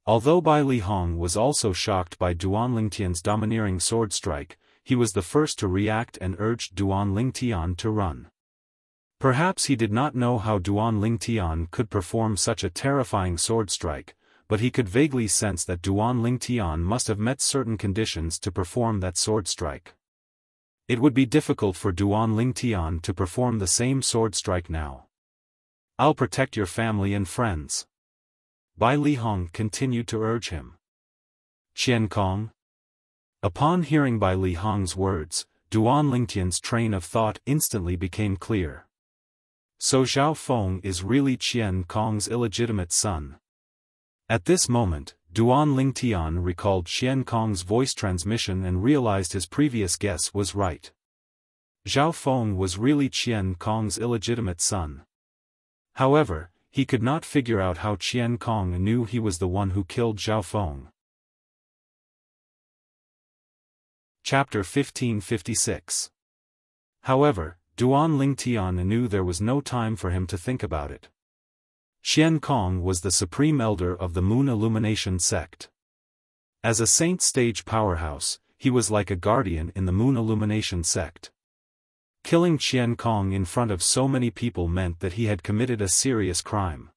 Although Bai Lihong was also shocked by Duan Lingtian's domineering sword strike, he was the first to react and urged Duan Lingtian to run. Perhaps he did not know how Duan Lingtian could perform such a terrifying sword strike, but he could vaguely sense that Duan Lingtian must have met certain conditions to perform that sword strike. It would be difficult for Duan Lingtian to perform the same sword strike now. I'll protect your family and friends. Bai Lihong continued to urge him. Qian Kong? Upon hearing Bai Lihong's words, Duan Lingtian's train of thought instantly became clear. So Xiaofan is really Qian Kong's illegitimate son. At this moment, Duan Lingtian recalled Qian Kong's voice transmission and realized his previous guess was right. Xiaofan was really Qian Kong's illegitimate son. However, he could not figure out how Qian Kong knew he was the one who killed Xiaofan. Chapter 1556. However, Duan Lingtian knew there was no time for him to think about it. Qian Kong was the supreme elder of the Moon Illumination Sect. As a saint stage powerhouse, he was like a guardian in the Moon Illumination Sect. Killing Qian Kong in front of so many people meant that he had committed a serious crime.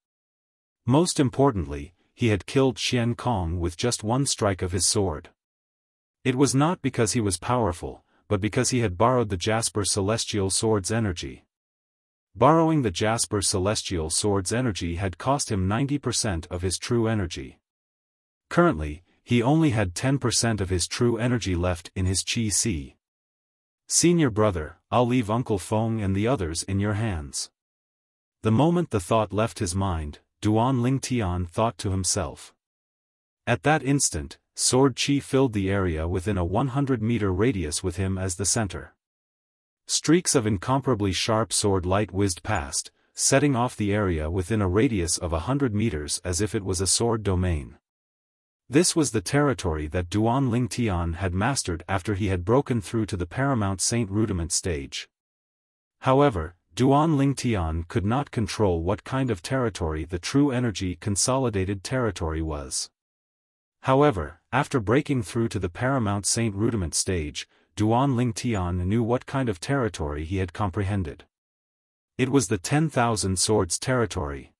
Most importantly, he had killed Qian Kong with just one strike of his sword. It was not because he was powerful, but because he had borrowed the Jasper Celestial Sword's energy. Borrowing the Jasper Celestial Sword's energy had cost him 90% of his true energy. Currently, he only had 10% of his true energy left in his Qi. Senior brother, I'll leave Uncle Feng and the others in your hands. The moment the thought left his mind, Duan Lingtian thought to himself. At that instant, sword Qi filled the area within a 100-meter radius with him as the center. Streaks of incomparably sharp sword light whizzed past, setting off the area within a radius of 100 meters as if it was a sword domain. This was the territory that Duan Lingtian had mastered after he had broken through to the Paramount Saint Rudiment stage. However, Duan Lingtian could not control what kind of territory the true energy consolidated territory was. However, after breaking through to the Paramount Saint Rudiment stage, Duan Lingtian knew what kind of territory he had comprehended. It was the 10,000 Swords territory.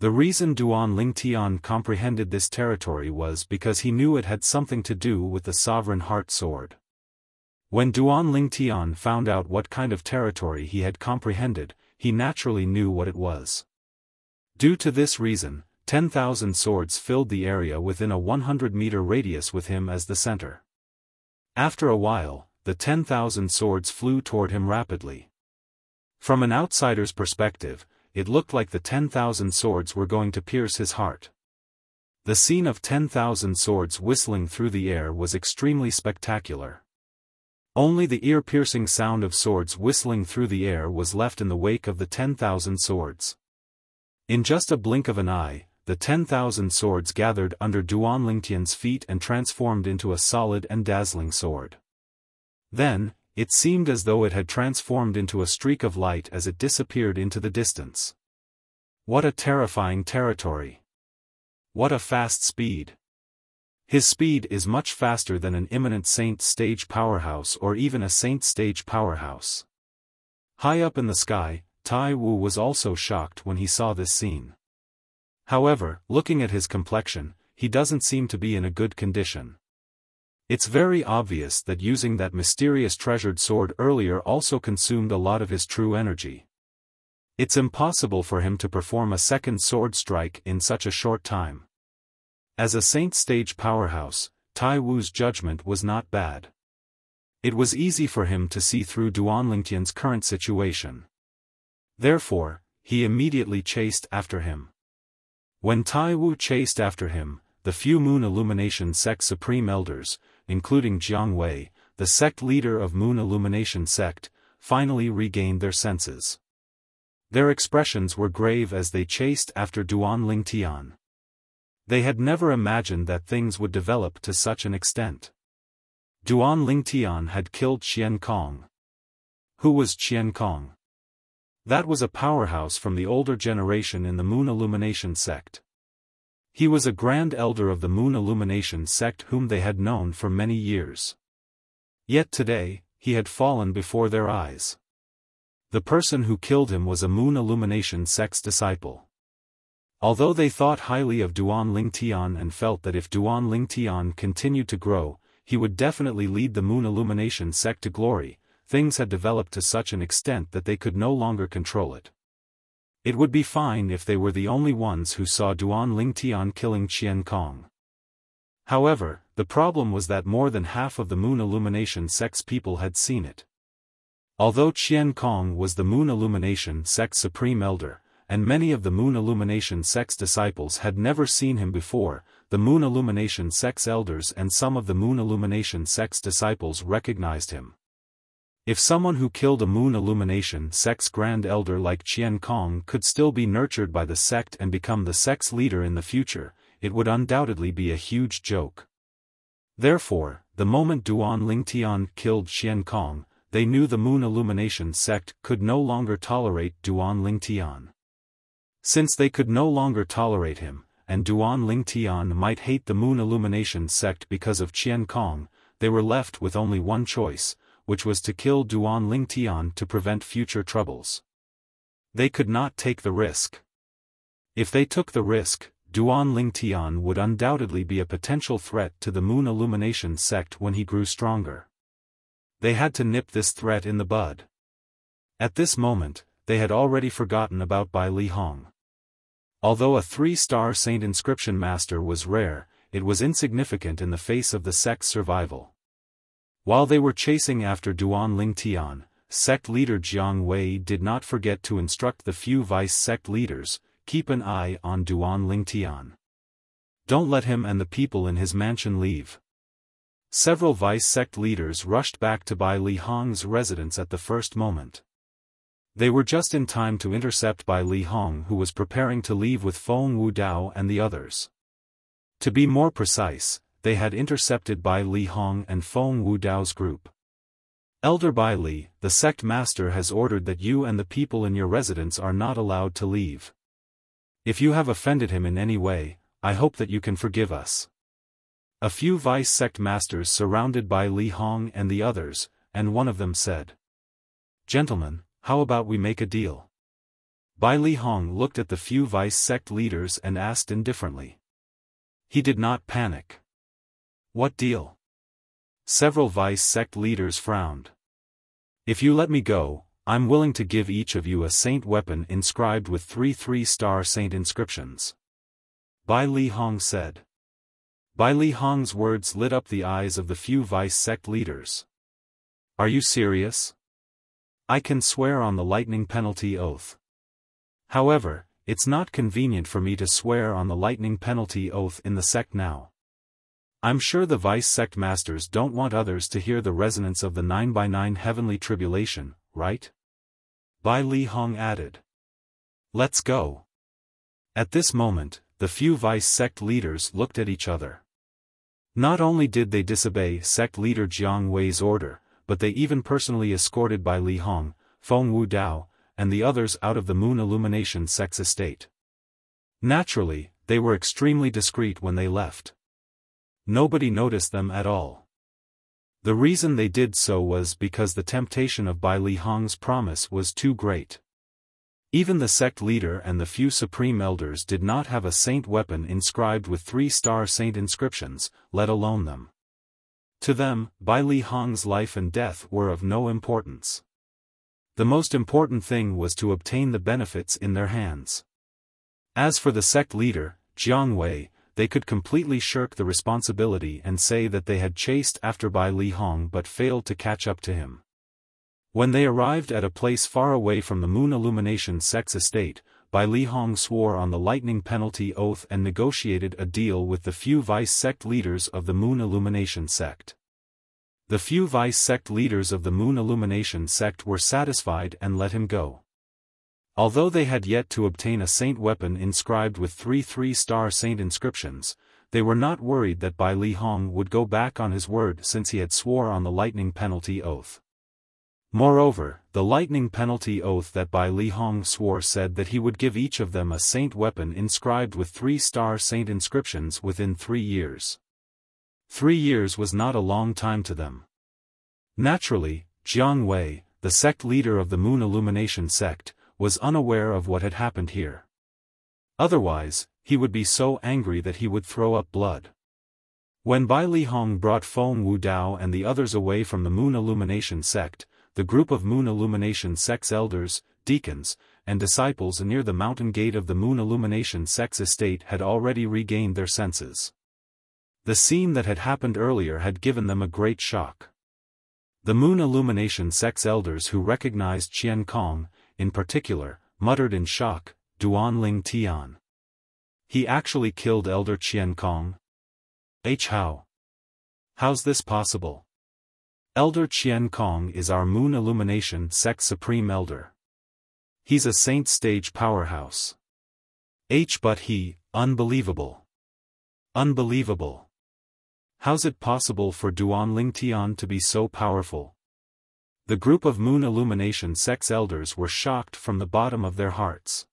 The reason Duan Lingtian comprehended this territory was because he knew it had something to do with the Sovereign Heart Sword. When Duan Lingtian found out what kind of territory he had comprehended, he naturally knew what it was. Due to this reason, 10,000 swords filled the area within a 100-meter radius with him as the center. After a while, the 10,000 swords flew toward him rapidly. From an outsider's perspective, it looked like the 10,000 swords were going to pierce his heart. The scene of 10,000 swords whistling through the air was extremely spectacular. Only the ear-piercing sound of swords whistling through the air was left in the wake of the 10,000 swords. In just a blink of an eye, the 10,000 swords gathered under Duan Lingtian's feet and transformed into a solid and dazzling sword. Then, it seemed as though it had transformed into a streak of light as it disappeared into the distance. What a terrifying territory! What a fast speed! His speed is much faster than an imminent Saint stage powerhouse or even a Saint stage powerhouse. High up in the sky, Tai Wu was also shocked when he saw this scene. However, looking at his complexion, he doesn't seem to be in a good condition. It's very obvious that using that mysterious treasured sword earlier also consumed a lot of his true energy. It's impossible for him to perform a second sword strike in such a short time. As a Saint stage powerhouse, Tai Wu's judgment was not bad. It was easy for him to see through Duan Lingtian's current situation. Therefore, he immediately chased after him. When Tai Wu chased after him, the few Moon Illumination sect supreme elders, including Jiang Wei, the sect leader of Moon Illumination sect, finally regained their senses. Their expressions were grave as they chased after Duan Lingtian. They had never imagined that things would develop to such an extent. Duan Lingtian had killed Qian Kong. Who was Qian Kong? That was a powerhouse from the older generation in the Moon Illumination sect. He was a grand elder of the Moon Illumination sect whom they had known for many years. Yet today, he had fallen before their eyes. The person who killed him was a Moon Illumination sect's disciple. Although they thought highly of Duan Lingtian and felt that if Duan Lingtian continued to grow, he would definitely lead the Moon Illumination sect to glory, things had developed to such an extent that they could no longer control it. It would be fine if they were the only ones who saw Duan Lingtian killing Qian Kong. However, the problem was that more than half of the Moon Illumination sect's people had seen it. Although Qian Kong was the Moon Illumination sect's supreme elder, and many of the Moon Illumination sect's disciples had never seen him before, the Moon Illumination sect's elders and some of the Moon Illumination sect's disciples recognized him. If someone who killed a Moon Illumination sect's grand elder like Qian Kong could still be nurtured by the sect and become the sect's leader in the future, it would undoubtedly be a huge joke. Therefore, the moment Duan Lingtian killed Qian Kong, they knew the Moon Illumination sect could no longer tolerate Duan Lingtian. Since they could no longer tolerate him, and Duan Lingtian might hate the Moon Illumination sect because of Qian Kong, they were left with only one choice, which was to kill Duan Lingtian to prevent future troubles. They could not take the risk. If they took the risk, Duan Lingtian would undoubtedly be a potential threat to the Moon Illumination sect when he grew stronger. They had to nip this threat in the bud. At this moment, they had already forgotten about Bai Li Hong. Although a 3-star Saint Inscription Master was rare, it was insignificant in the face of the sect's survival. While they were chasing after Duan Lingtian, sect leader Jiang Wei did not forget to instruct the few vice sect leaders, keep an eye on Duan Lingtian. Don't let him and the people in his mansion leave. Several vice sect leaders rushed back to Bai Li Hong's residence at the first moment. They were just in time to intercept Bai Li Hong, who was preparing to leave with Feng Wu Dao and the others. To be more precise, they had intercepted Bai Li Hong and Feng Wu Dao's group. Elder Bai Li, the sect master has ordered that you and the people in your residence are not allowed to leave. If you have offended him in any way, I hope that you can forgive us. A few vice sect masters surrounded Bai Li Hong and the others, and one of them said, "Gentlemen, how about we make a deal?" Bai Li Hong looked at the few vice sect leaders and asked indifferently. He did not panic. "What deal?" Several vice sect leaders frowned. "If you let me go, I'm willing to give each of you a saint weapon inscribed with 3 3-star saint inscriptions," Bai Li Hong said. Bai Li Hong's words lit up the eyes of the few vice sect leaders. "Are you serious? I can swear on the lightning penalty oath. However, it's not convenient for me to swear on the lightning penalty oath in the sect now. I'm sure the vice sect masters don't want others to hear the resonance of the 9x9 heavenly tribulation, right?" Bai Li Hong added. "Let's go." At this moment, the few vice sect leaders looked at each other. Not only did they disobey sect leader Jiang Wei's order, but they even personally escorted Bai Li Hong, Feng Wu Dao, and the others out of the Moon Illumination sect's estate. Naturally, they were extremely discreet when they left. Nobody noticed them at all. The reason they did so was because the temptation of Bai Li Hong's promise was too great. Even the sect leader and the few supreme elders did not have a saint weapon inscribed with 3-star saint inscriptions, let alone them. To them, Bai Li Hong's life and death were of no importance. The most important thing was to obtain the benefits in their hands. As for the sect leader, Jiang Wei, they could completely shirk the responsibility and say that they had chased after Bai Li Hong but failed to catch up to him. When they arrived at a place far away from the Moon Illumination sect's estate, Bai Li Hong swore on the lightning penalty oath and negotiated a deal with the few vice sect leaders of the Moon Illumination sect. The few vice sect leaders of the Moon Illumination sect were satisfied and let him go. Although they had yet to obtain a saint weapon inscribed with 3 3-star saint inscriptions, they were not worried that Bai Li Hong would go back on his word since he had swore on the lightning penalty oath. Moreover, the lightning penalty oath that Bai Li Hong swore said that he would give each of them a saint weapon inscribed with 3-star saint inscriptions within 3 years. 3 years was not a long time to them. Naturally, Jiang Wei, the sect leader of the Moon Illumination sect, was unaware of what had happened here. Otherwise, he would be so angry that he would throw up blood. When Bai Li Hong brought Feng Wu Dao and the others away from the Moon Illumination sect, the group of Moon Illumination sect's elders, deacons, and disciples near the mountain gate of the Moon Illumination sect's estate had already regained their senses. The scene that had happened earlier had given them a great shock. The Moon Illumination sect's elders who recognized Qian Kong, in particular, muttered in shock, "Duan Ling Tian. He actually killed Elder Qian Kong? How? How's this possible? Elder Qian Kong is our Moon Illumination sect's supreme elder. He's a saint stage powerhouse. But he, unbelievable. Unbelievable. How's it possible for Duan Ling Tian to be so powerful?" The group of Moon Illumination sect's elders were shocked from the bottom of their hearts.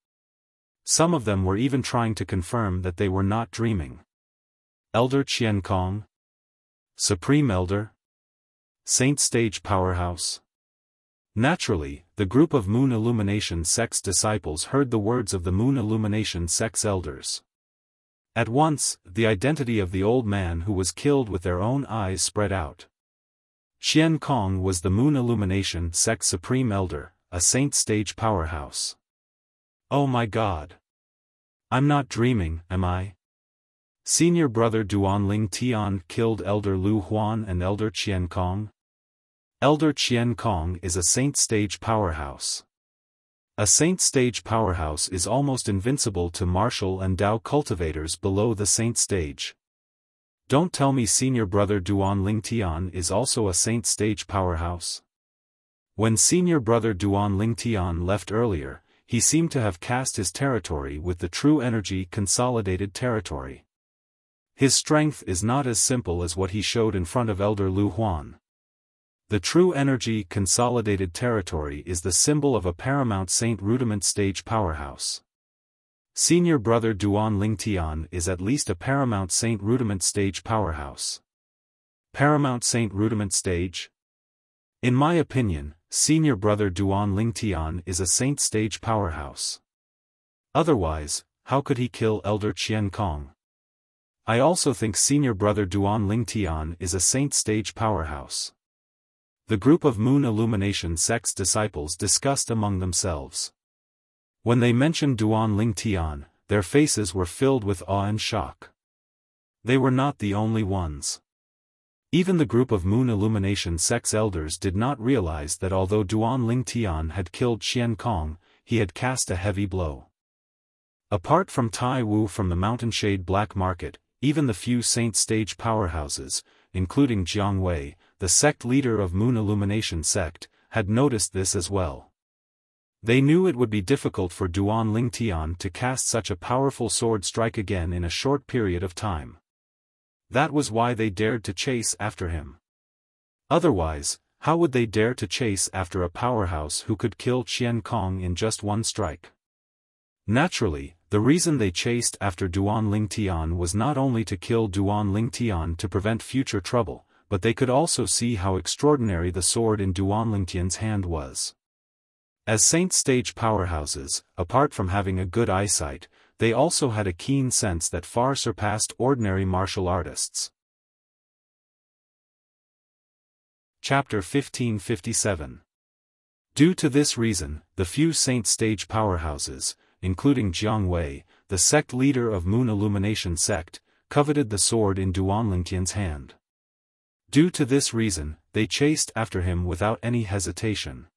Some of them were even trying to confirm that they were not dreaming. Elder Qian Kong? Supreme Elder? Saint Stage Powerhouse? Naturally, the group of Moon Illumination sect's disciples heard the words of the Moon Illumination sect's elders. At once, the identity of the old man who was killed with their own eyes spread out. Qian Kong was the Moon Illumination sect's supreme elder, a saint stage powerhouse. Oh my God! I'm not dreaming, am I? Senior brother Duan Ling Tian killed Elder Lu Huan and Elder Qian Kong? Elder Qian Kong is a saint stage powerhouse. A saint stage powerhouse is almost invincible to martial and Dao cultivators below the saint stage. Don't tell me senior brother Duan Ling Tian is also a saint stage powerhouse. When senior brother Duan Ling Tian left earlier, he seemed to have cast his territory with the true energy consolidated territory. His strength is not as simple as what he showed in front of Elder Lu Huan. The true energy consolidated territory is the symbol of a paramount saint rudiment stage powerhouse. Senior brother Duan Lingtian is at least a Paramount Saint Rudiment stage powerhouse. Paramount Saint Rudiment stage? In my opinion, senior brother Duan Lingtian is a Saint stage powerhouse. Otherwise, how could he kill Elder Qian Kong? I also think senior brother Duan Lingtian is a Saint stage powerhouse. The group of Moon Illumination sect's disciples discussed among themselves. When they mentioned Duan Lingtian, their faces were filled with awe and shock. They were not the only ones. Even the group of Moon Illumination sect's elders did not realize that although Duan Lingtian had killed Qian Kong, he had cast a heavy blow. Apart from Tai Wu from the Mountainshade Black Market, even the few Saint stage powerhouses, including Jiang Wei, the sect leader of Moon Illumination sect, had noticed this as well. They knew it would be difficult for Duan Lingtian to cast such a powerful sword strike again in a short period of time. That was why they dared to chase after him. Otherwise, how would they dare to chase after a powerhouse who could kill Qian Kong in just one strike? Naturally, the reason they chased after Duan Lingtian was not only to kill Duan Lingtian to prevent future trouble, but they could also see how extraordinary the sword in Duan Lingtian's hand was. As Saint stage powerhouses, apart from having a good eyesight, they also had a keen sense that far surpassed ordinary martial artists. Chapter 1557. Due to this reason, the few Saint stage powerhouses, including Jiang Wei, the sect leader of Moon Illumination sect, coveted the sword in Duan Lingtian's hand. Due to this reason, they chased after him without any hesitation.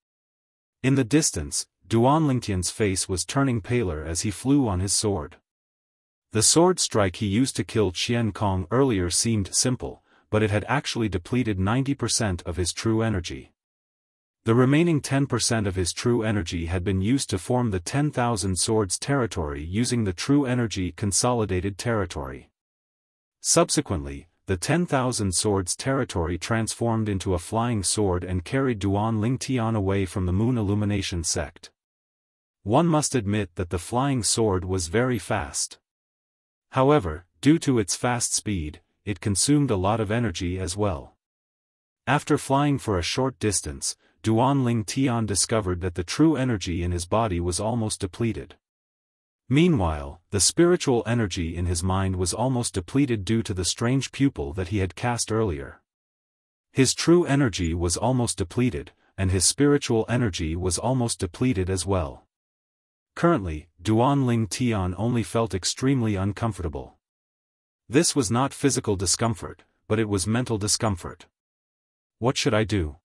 In the distance, Duan Lingtian's face was turning paler as he flew on his sword. The sword strike he used to kill Qian Kong earlier seemed simple, but it had actually depleted 90% of his true energy. The remaining 10% of his true energy had been used to form the 10,000 swords territory using the true energy consolidated territory. Subsequently, the 10,000 swords territory transformed into a flying sword and carried Duan Lingtian away from the Moon Illumination sect. One must admit that the flying sword was very fast. However, due to its fast speed, it consumed a lot of energy as well. After flying for a short distance, Duan Lingtian discovered that the true energy in his body was almost depleted. Meanwhile, the spiritual energy in his mind was almost depleted due to the strange pupil that he had cast earlier. His true energy was almost depleted, and his spiritual energy was almost depleted as well. Currently, Duan Lingtian only felt extremely uncomfortable. This was not physical discomfort, but it was mental discomfort. What should I do?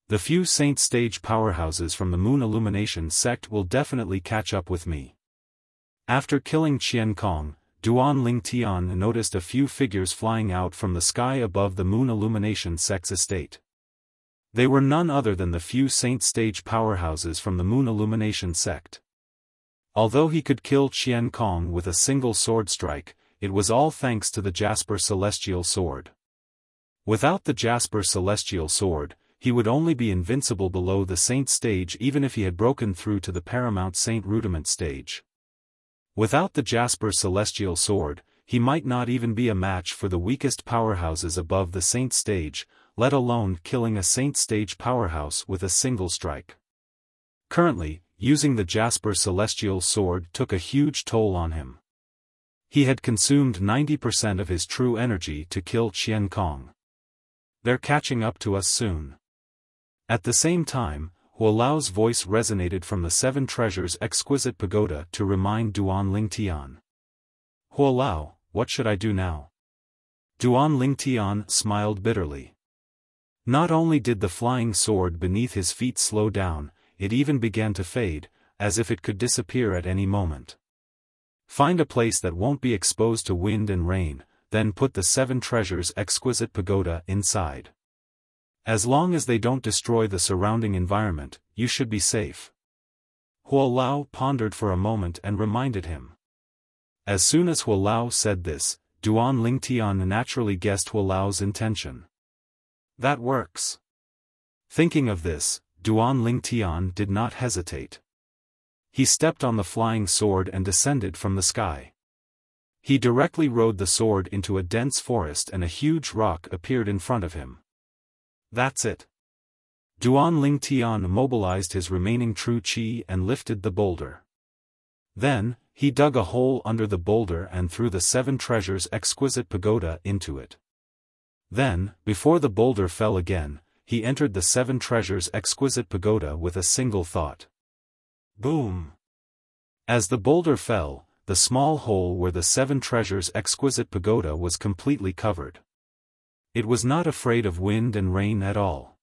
The few Saint stage powerhouses from the Moon Illumination sect will definitely catch up with me. After killing Qian Kong, Duan Lingtian noticed a few figures flying out from the sky above the Moon Illumination sect's estate. They were none other than the few Saint stage powerhouses from the Moon Illumination sect. Although he could kill Qian Kong with a single sword strike, it was all thanks to the Jasper Celestial Sword. Without the Jasper Celestial Sword, he would only be invincible below the Saint stage even if he had broken through to the Paramount Saint Rudiment stage. Without the Jasper Celestial Sword, he might not even be a match for the weakest powerhouses above the Saint stage, let alone killing a Saint stage powerhouse with a single strike. Currently, using the Jasper Celestial Sword took a huge toll on him. He had consumed 90% of his true energy to kill Qian Kong. They're catching up to us soon. At the same time, Huolao's voice resonated from the Seven Treasures Exquisite Pagoda to remind Duan Lingtian. Huolao, what should I do now? Duan Lingtian smiled bitterly. Not only did the flying sword beneath his feet slow down, it even began to fade, as if it could disappear at any moment. Find a place that won't be exposed to wind and rain, then put the Seven Treasures Exquisite Pagoda inside. As long as they don't destroy the surrounding environment, you should be safe. Huolao pondered for a moment and reminded him. As soon as Huolao said this, Duan Lingtian naturally guessed Huolao's intention. That works. Thinking of this, Duan Lingtian did not hesitate. He stepped on the flying sword and descended from the sky. He directly rode the sword into a dense forest and a huge rock appeared in front of him. That's it. Duan Lingtian mobilized his remaining true qi and lifted the boulder. Then, he dug a hole under the boulder and threw the 7 treasures exquisite pagoda into it. Then, before the boulder fell again, he entered the 7 treasures exquisite pagoda with a single thought. Boom! As the boulder fell, the small hole where the 7 treasures exquisite pagoda was completely covered. It was not afraid of wind and rain at all.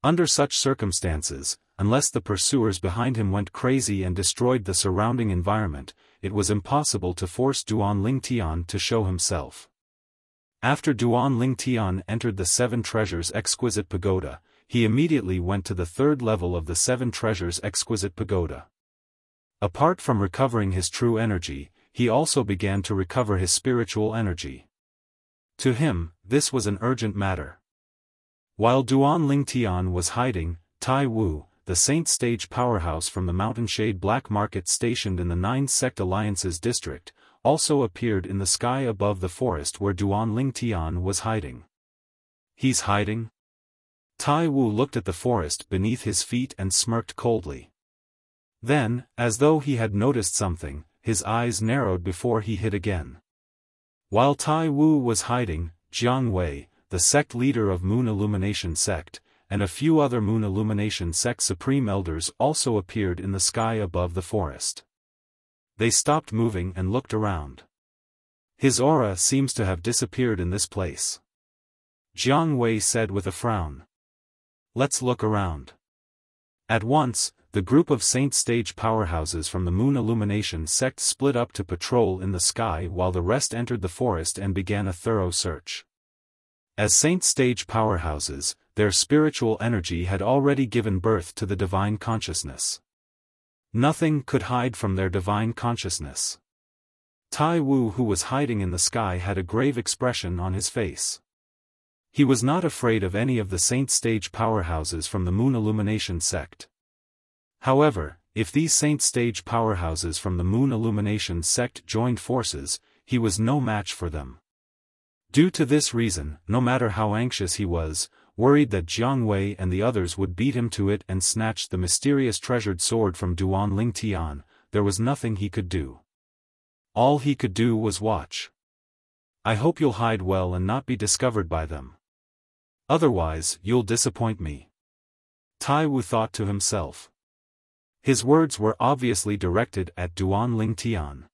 Under such circumstances, unless the pursuers behind him went crazy and destroyed the surrounding environment, it was impossible to force Duan Lingtian to show himself. After Duan Lingtian entered the 7 treasures exquisite pagoda, he immediately went to the 3rd level of the 7 treasures exquisite pagoda. Apart from recovering his true energy, he also began to recover his spiritual energy. To him, this was an urgent matter. While Duan Lingtian was hiding, Tai Wu, the Saint Stage powerhouse from the Mountainshade Black Market stationed in the 9 Sect Alliances district, also appeared in the sky above the forest where Duan Lingtian was hiding. He's hiding? Tai Wu looked at the forest beneath his feet and smirked coldly. Then, as though he had noticed something, his eyes narrowed before he hid again. While Tai Wu was hiding, Jiang Wei, the sect leader of Moon Illumination Sect, and a few other Moon Illumination Sect Supreme Elders also appeared in the sky above the forest. They stopped moving and looked around. His aura seems to have disappeared in this place. Jiang Wei said with a frown. Let's look around. At once, the group of Saint Stage powerhouses from the Moon Illumination Sect split up to patrol in the sky while the rest entered the forest and began a thorough search. As Saint Stage powerhouses, their spiritual energy had already given birth to the divine consciousness. Nothing could hide from their divine consciousness. Tai Wu, who was hiding in the sky, had a grave expression on his face. He was not afraid of any of the Saint Stage powerhouses from the Moon Illumination Sect. However, if these Saint Stage powerhouses from the Moon Illumination Sect joined forces, he was no match for them. Due to this reason, no matter how anxious he was, worried that Jiang Wei and the others would beat him to it and snatch the mysterious treasured sword from Duan Lingtian, there was nothing he could do. All he could do was watch. I hope you'll hide well and not be discovered by them. Otherwise, you'll disappoint me. Tai Wu thought to himself. His words were obviously directed at Duan Lingtian.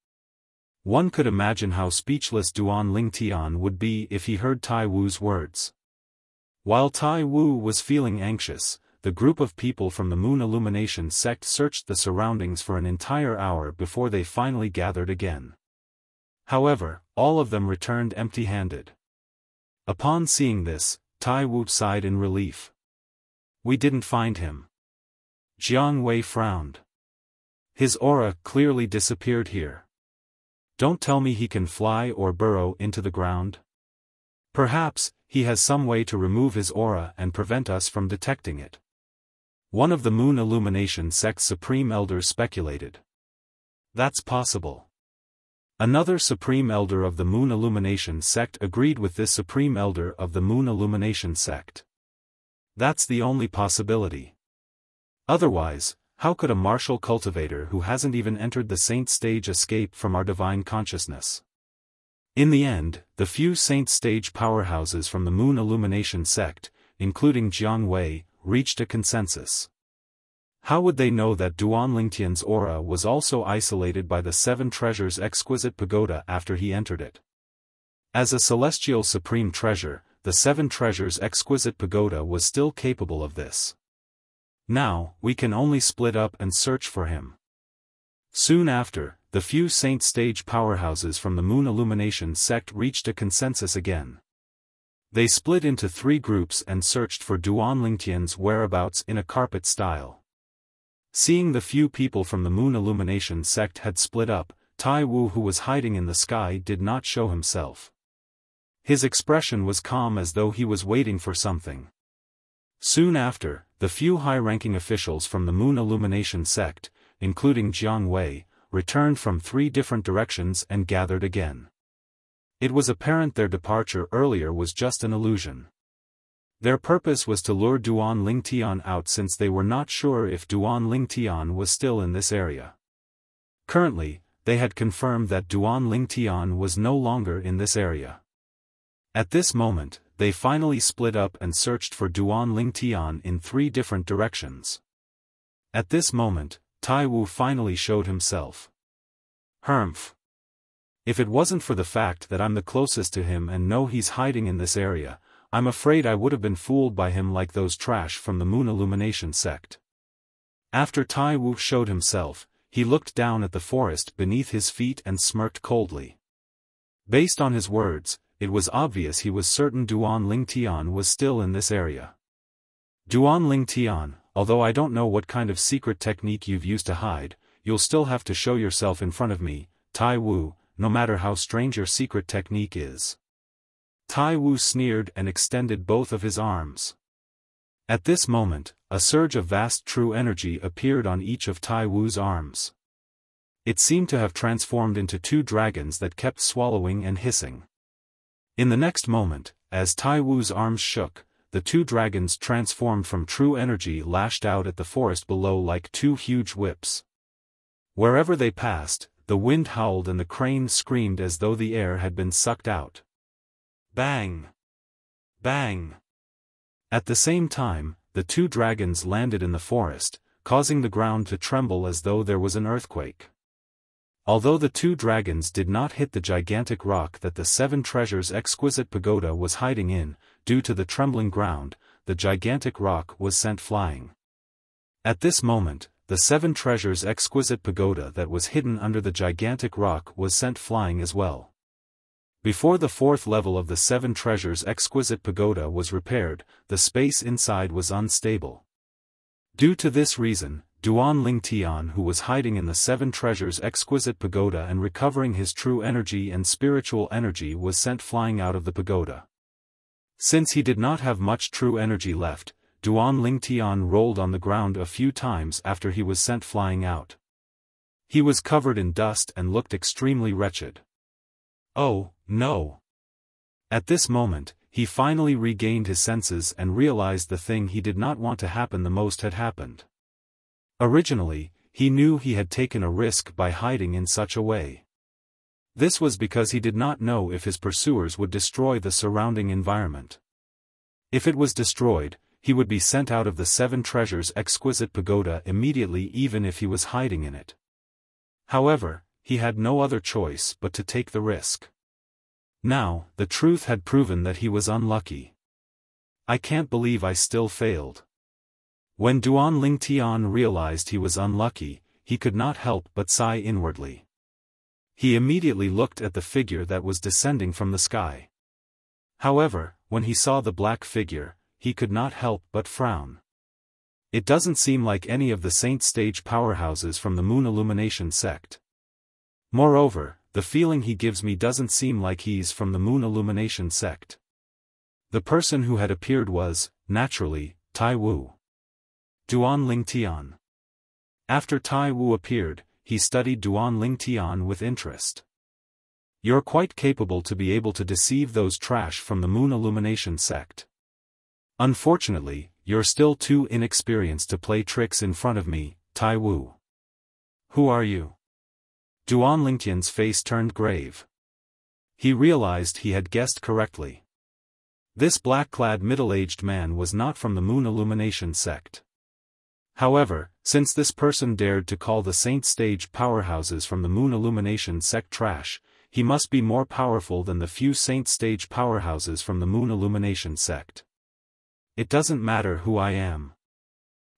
One could imagine how speechless Duan Lingtian would be if he heard Tai Wu's words. While Tai Wu was feeling anxious, the group of people from the Moon Illumination Sect searched the surroundings for an entire hour before they finally gathered again. However, all of them returned empty-handed. Upon seeing this, Tai Wu sighed in relief. We didn't find him. Jiang Wei frowned. His aura clearly disappeared here. Don't tell me he can fly or burrow into the ground? Perhaps, he has some way to remove his aura and prevent us from detecting it. One of the Moon Illumination Sect's Supreme Elders speculated. That's possible. Another Supreme Elder of the Moon Illumination Sect agreed with this Supreme Elder of the Moon Illumination Sect. That's the only possibility. Otherwise, how could a martial cultivator who hasn't even entered the Saint Stage escape from our divine consciousness? In the end, the few Saint Stage powerhouses from the Moon Illumination Sect, including Jiang Wei, reached a consensus. How would they know that Duan Lingtian's aura was also isolated by the 7 treasures exquisite pagoda after he entered it? As a celestial supreme treasure, the 7 treasures exquisite pagoda was still capable of this. Now, we can only split up and search for him. Soon after, the few Saint Stage powerhouses from the Moon Illumination Sect reached a consensus again. They split into 3 groups and searched for Duan Lingtian's whereabouts in a carpet style. Seeing the few people from the Moon Illumination Sect had split up, Tai Wu, who was hiding in the sky, did not show himself. His expression was calm as though he was waiting for something. Soon after, the few high-ranking officials from the Moon Illumination Sect, including Jiang Wei, returned from 3 different directions and gathered again. It was apparent their departure earlier was just an illusion. Their purpose was to lure Duan Lingtian out since they were not sure if Duan Lingtian was still in this area. Currently, they had confirmed that Duan Lingtian was no longer in this area. At this moment, they finally split up and searched for Duan Lingtian in 3 different directions. At this moment, Tai Wu finally showed himself. Humph. If it wasn't for the fact that I'm the closest to him and know he's hiding in this area, I'm afraid I would have been fooled by him like those trash from the Moon Illumination sect. After Tai Wu showed himself, he looked down at the forest beneath his feet and smirked coldly. Based on his words, it was obvious he was certain Duan Lingtian was still in this area. Duan Lingtian, although I don't know what kind of secret technique you've used to hide, you'll still have to show yourself in front of me, Tai Wu, no matter how strange your secret technique is. Tai Wu sneered and extended both of his arms. At this moment, a surge of vast true energy appeared on each of Tai Wu's arms. It seemed to have transformed into 2 dragons that kept swallowing and hissing. In the next moment, as Tai Wu's arms shook, the 2 dragons transformed from true energy lashed out at the forest below like 2 huge whips. Wherever they passed, the wind howled and the crane screamed as though the air had been sucked out. Bang! Bang! At the same time, the 2 dragons landed in the forest, causing the ground to tremble as though there was an earthquake. Although the 2 dragons did not hit the gigantic rock that the 7 treasures exquisite pagoda was hiding in, due to the trembling ground, the gigantic rock was sent flying. At this moment, the 7 treasures exquisite pagoda that was hidden under the gigantic rock was sent flying as well. Before the 4th level of the 7 treasures exquisite pagoda was repaired, the space inside was unstable. Due to this reason, Duan Lingtian, who was hiding in the 7 treasures exquisite pagoda and recovering his true energy and spiritual energy, was sent flying out of the pagoda. Since he did not have much true energy left, Duan Lingtian rolled on the ground a few times after he was sent flying out. He was covered in dust and looked extremely wretched. Oh, no! At this moment, he finally regained his senses and realized the thing he did not want to happen the most had happened. Originally, he knew he had taken a risk by hiding in such a way. This was because he did not know if his pursuers would destroy the surrounding environment. If it was destroyed, he would be sent out of the 7 treasures exquisite pagoda immediately even if he was hiding in it. However, he had no other choice but to take the risk. Now, the truth had proven that he was unlucky. I can't believe I still failed. When Duan Lingtian realized he was unlucky, he could not help but sigh inwardly. He immediately looked at the figure that was descending from the sky. However, when he saw the black figure, he could not help but frown. It doesn't seem like any of the Saint Stage powerhouses from the Moon Illumination sect. Moreover, the feeling he gives me doesn't seem like he's from the Moon Illumination sect. The person who had appeared was, naturally, Tai Wu. Duan Lingtian. After Tai Wu appeared, he studied Duan Lingtian with interest. You're quite capable to be able to deceive those trash from the Moon Illumination sect. Unfortunately, you're still too inexperienced to play tricks in front of me, Tai Wu. Who are you? Duan Lingtian's face turned grave. He realized he had guessed correctly. This black-clad middle-aged man was not from the Moon Illumination sect. However, since this person dared to call the Saint Stage powerhouses from the Moon Illumination sect trash, he must be more powerful than the few Saint Stage powerhouses from the Moon Illumination sect. It doesn't matter who I am.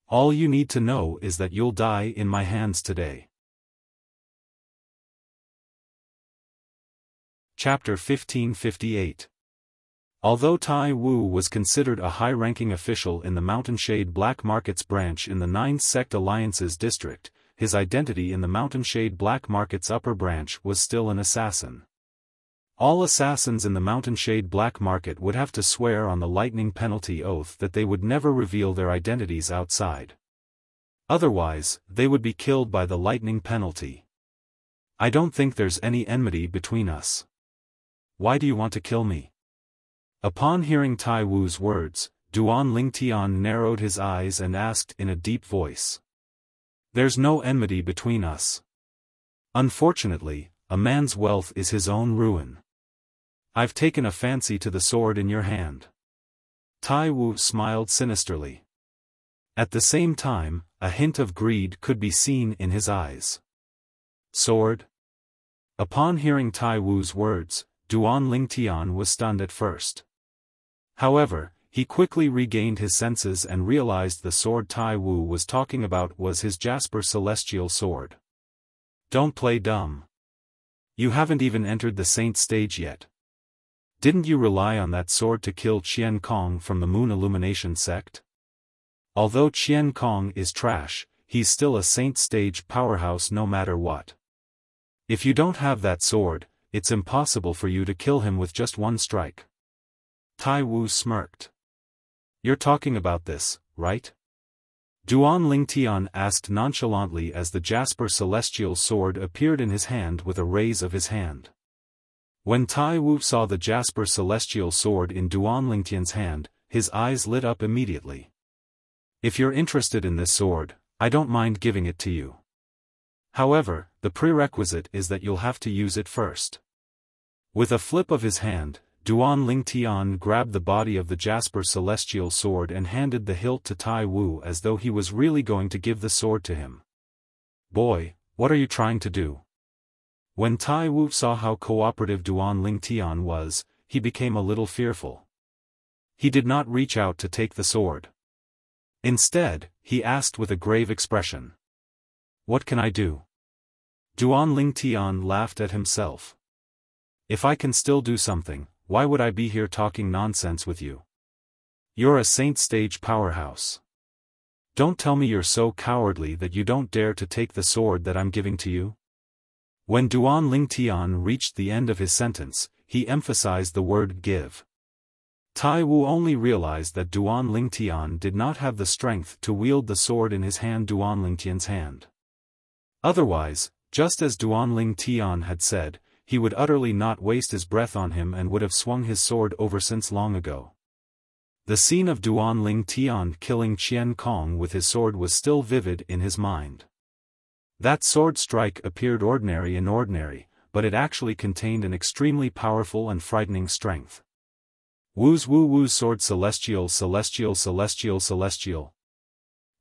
All you need to know is that you'll die in my hands today. Chapter 1558. Although Tai Wu was considered a high-ranking official in the Mountain Shade Black Markets branch in the 9 Sect Alliances district, his identity in the Mountain Shade Black Markets upper branch was still an assassin. All assassins in the Mountain Shade Black Market would have to swear on the lightning penalty oath that they would never reveal their identities outside. Otherwise, they would be killed by the lightning penalty. I don't think there's any enmity between us. Why do you want to kill me? Upon hearing Tai Wu's words, Duan Lingtian narrowed his eyes and asked in a deep voice. There's no enmity between us. Unfortunately, a man's wealth is his own ruin. I've taken a fancy to the sword in your hand. Tai Wu smiled sinisterly. At the same time, a hint of greed could be seen in his eyes. Sword? Upon hearing Tai Wu's words, Duan Lingtian was stunned at first. However, he quickly regained his senses and realized the sword Tai Wu was talking about was his Jasper Celestial Sword. Don't play dumb. You haven't even entered the saint stage yet. Didn't you rely on that sword to kill Qian Kong from the Moon Illumination sect? Although Qian Kong is trash, he's still a saint stage powerhouse no matter what. If you don't have that sword, it's impossible for you to kill him with just one strike. Tai Wu smirked. You're talking about this, right? Duan Lingtian asked nonchalantly as the Jasper Celestial Sword appeared in his hand with a raise of his hand. When Tai Wu saw the Jasper Celestial Sword in Duan Lingtian's hand, his eyes lit up immediately. If you're interested in this sword, I don't mind giving it to you. However, the prerequisite is that you'll have to use it first. With a flip of his hand, Duan Lingtian grabbed the body of the Jasper Celestial Sword and handed the hilt to Tai Wu as though he was really going to give the sword to him. Boy, what are you trying to do? When Tai Wu saw how cooperative Duan Lingtian was, he became a little fearful. He did not reach out to take the sword. Instead, he asked with a grave expression. What can I do? Duan Lingtian laughed at himself. If I can still do something, why would I be here talking nonsense with you? You're a saint stage powerhouse. Don't tell me you're so cowardly that you don't dare to take the sword that I'm giving to you. When Duan Lingtian reached the end of his sentence, he emphasized the word give. Tai Wu only realized that Duan Lingtian did not have the strength to wield the sword in his hand Duan Lingtian's hand. Otherwise, just as Duan Lingtian had said, he would utterly not waste his breath on him and would have swung his sword over since long ago. The scene of Duan Lingtian killing Qian Kong with his sword was still vivid in his mind. That sword strike appeared ordinary, but it actually contained an extremely powerful and frightening strength. Wu's sword celestial.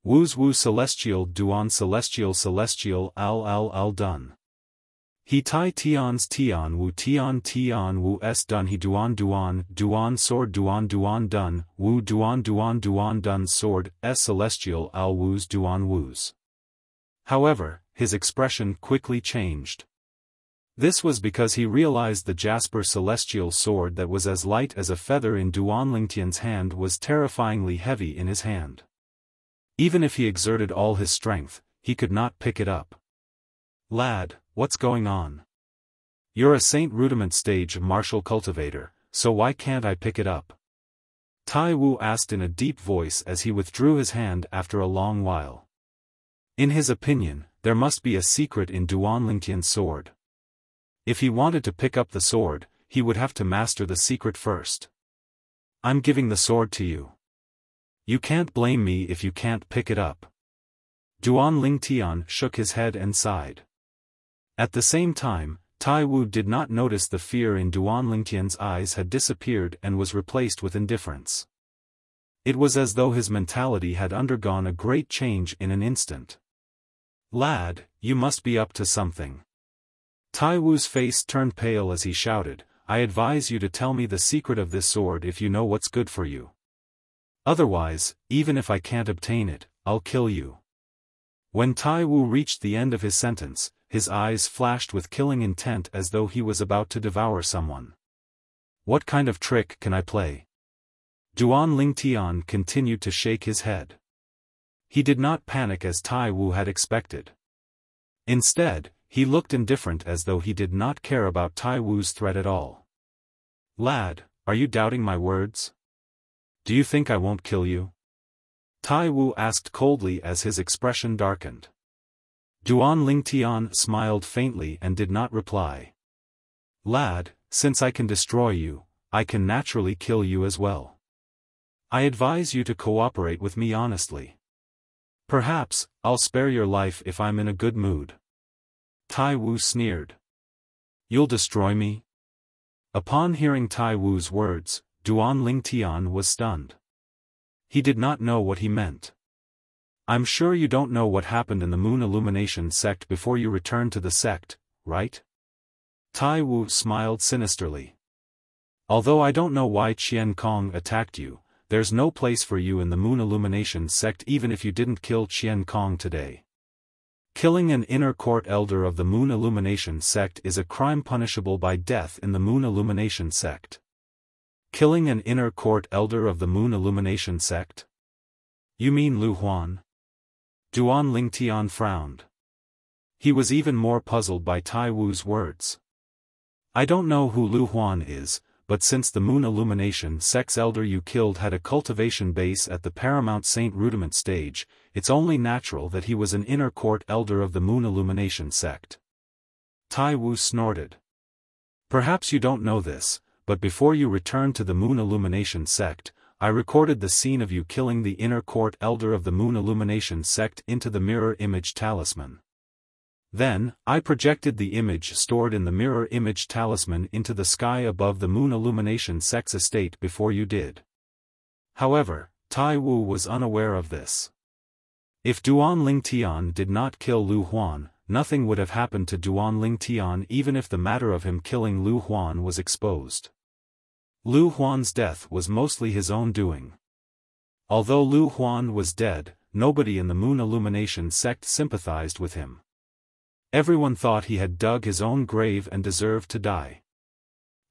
Wu's celestial Duan celestial al done. He tai tian's tian wu s done he duan sword duan done wu duan done sword s celestial al wu's. However, his expression quickly changed. This was because he realized the Jasper Celestial Sword that was as light as a feather in Duan Lingtian's hand was terrifyingly heavy in his hand. Even if he exerted all his strength, he could not pick it up. Lad, what's going on? You're a Saint Rudiment stage martial cultivator, so why can't I pick it up? Tai Wu asked in a deep voice as he withdrew his hand after a long while. In his opinion, there must be a secret in Duan Lingtian's sword. If he wanted to pick up the sword, he would have to master the secret first. I'm giving the sword to you. You can't blame me if you can't pick it up. Duan Lingtian shook his head and sighed. At the same time, Tai Wu did not notice the fear in Duan Lingtian's eyes had disappeared and was replaced with indifference. It was as though his mentality had undergone a great change in an instant. Lad, you must be up to something. Tai Wu's face turned pale as he shouted, I advise you to tell me the secret of this sword if you know what's good for you. Otherwise, even if I can't obtain it, I'll kill you. When Tai Wu reached the end of his sentence, his eyes flashed with killing intent as though he was about to devour someone. What kind of trick can I play? Duan Lingtian continued to shake his head. He did not panic as Tai Wu had expected. Instead, he looked indifferent as though he did not care about Tai Wu's threat at all. Lad, are you doubting my words? Do you think I won't kill you? Tai Wu asked coldly as his expression darkened. Duan Lingtian smiled faintly and did not reply. Lad, since I can destroy you, I can naturally kill you as well. I advise you to cooperate with me honestly. Perhaps, I'll spare your life if I'm in a good mood. Tai Wu sneered. You'll destroy me? Upon hearing Tai Wu's words, Duan Lingtian was stunned. He did not know what he meant. I'm sure you don't know what happened in the Moon Illumination sect before you returned to the sect, right? Tai Wu smiled sinisterly. Although I don't know why Qian Kong attacked you, there's no place for you in the Moon Illumination sect even if you didn't kill Qian Kong today. Killing an inner court elder of the Moon Illumination sect is a crime punishable by death in the Moon Illumination sect. Killing an inner court elder of the Moon Illumination sect? You mean Lu Huan? Duan Lingtian frowned. He was even more puzzled by Tai Wu's words. I don't know who Lu Huan is, but since the Moon Illumination sect's elder you killed had a cultivation base at the Paramount Saint Rudiment stage, it's only natural that he was an inner court elder of the Moon Illumination sect. Tai Wu snorted. Perhaps you don't know this, but before you returned to the Moon Illumination sect, I recorded the scene of you killing the inner court elder of the Moon Illumination sect into the mirror image talisman. Then, I projected the image stored in the mirror image talisman into the sky above the Moon Illumination sect's estate before you did. However, Tai Wu was unaware of this. If Duan Lingtian did not kill Lu Huan, nothing would have happened to Duan Lingtian even if the matter of him killing Lu Huan was exposed. Lu Huan's death was mostly his own doing. Although Lu Huan was dead, nobody in the Moon Illumination sect sympathized with him. Everyone thought he had dug his own grave and deserved to die.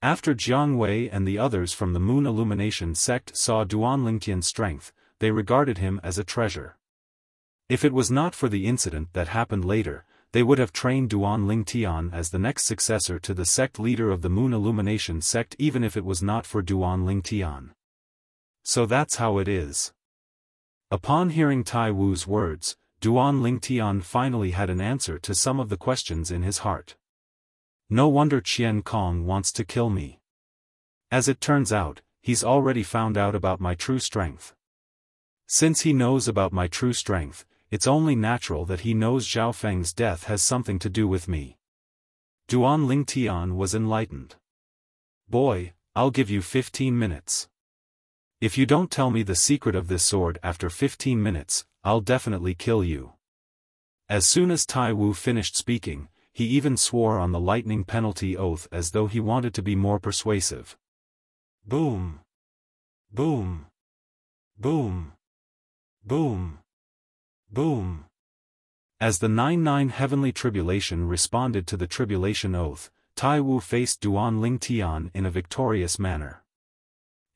After Jiang Wei and the others from the Moon Illumination sect saw Duan Lingtian's strength, they regarded him as a treasure. If it was not for the incident that happened later, they would have trained Duan Lingtian as the next successor to the sect leader of the Moon Illumination sect even if it was not for Duan Lingtian. So that's how it is. Upon hearing Tai Wu's words, Duan Lingtian finally had an answer to some of the questions in his heart. No wonder Qian Kong wants to kill me. As it turns out, he's already found out about my true strength. Since he knows about my true strength, it's only natural that he knows Xiaofang's death has something to do with me. Duan Lingtian was enlightened. Boy, I'll give you 15 minutes. If you don't tell me the secret of this sword after 15 minutes, I'll definitely kill you. As soon as Tai Wu finished speaking, he even swore on the lightning penalty oath as though he wanted to be more persuasive. Boom! Boom! Boom! Boom! Boom! As the 99 heavenly tribulation responded to the tribulation oath, Tai Wu faced Duan Lingtian in a victorious manner.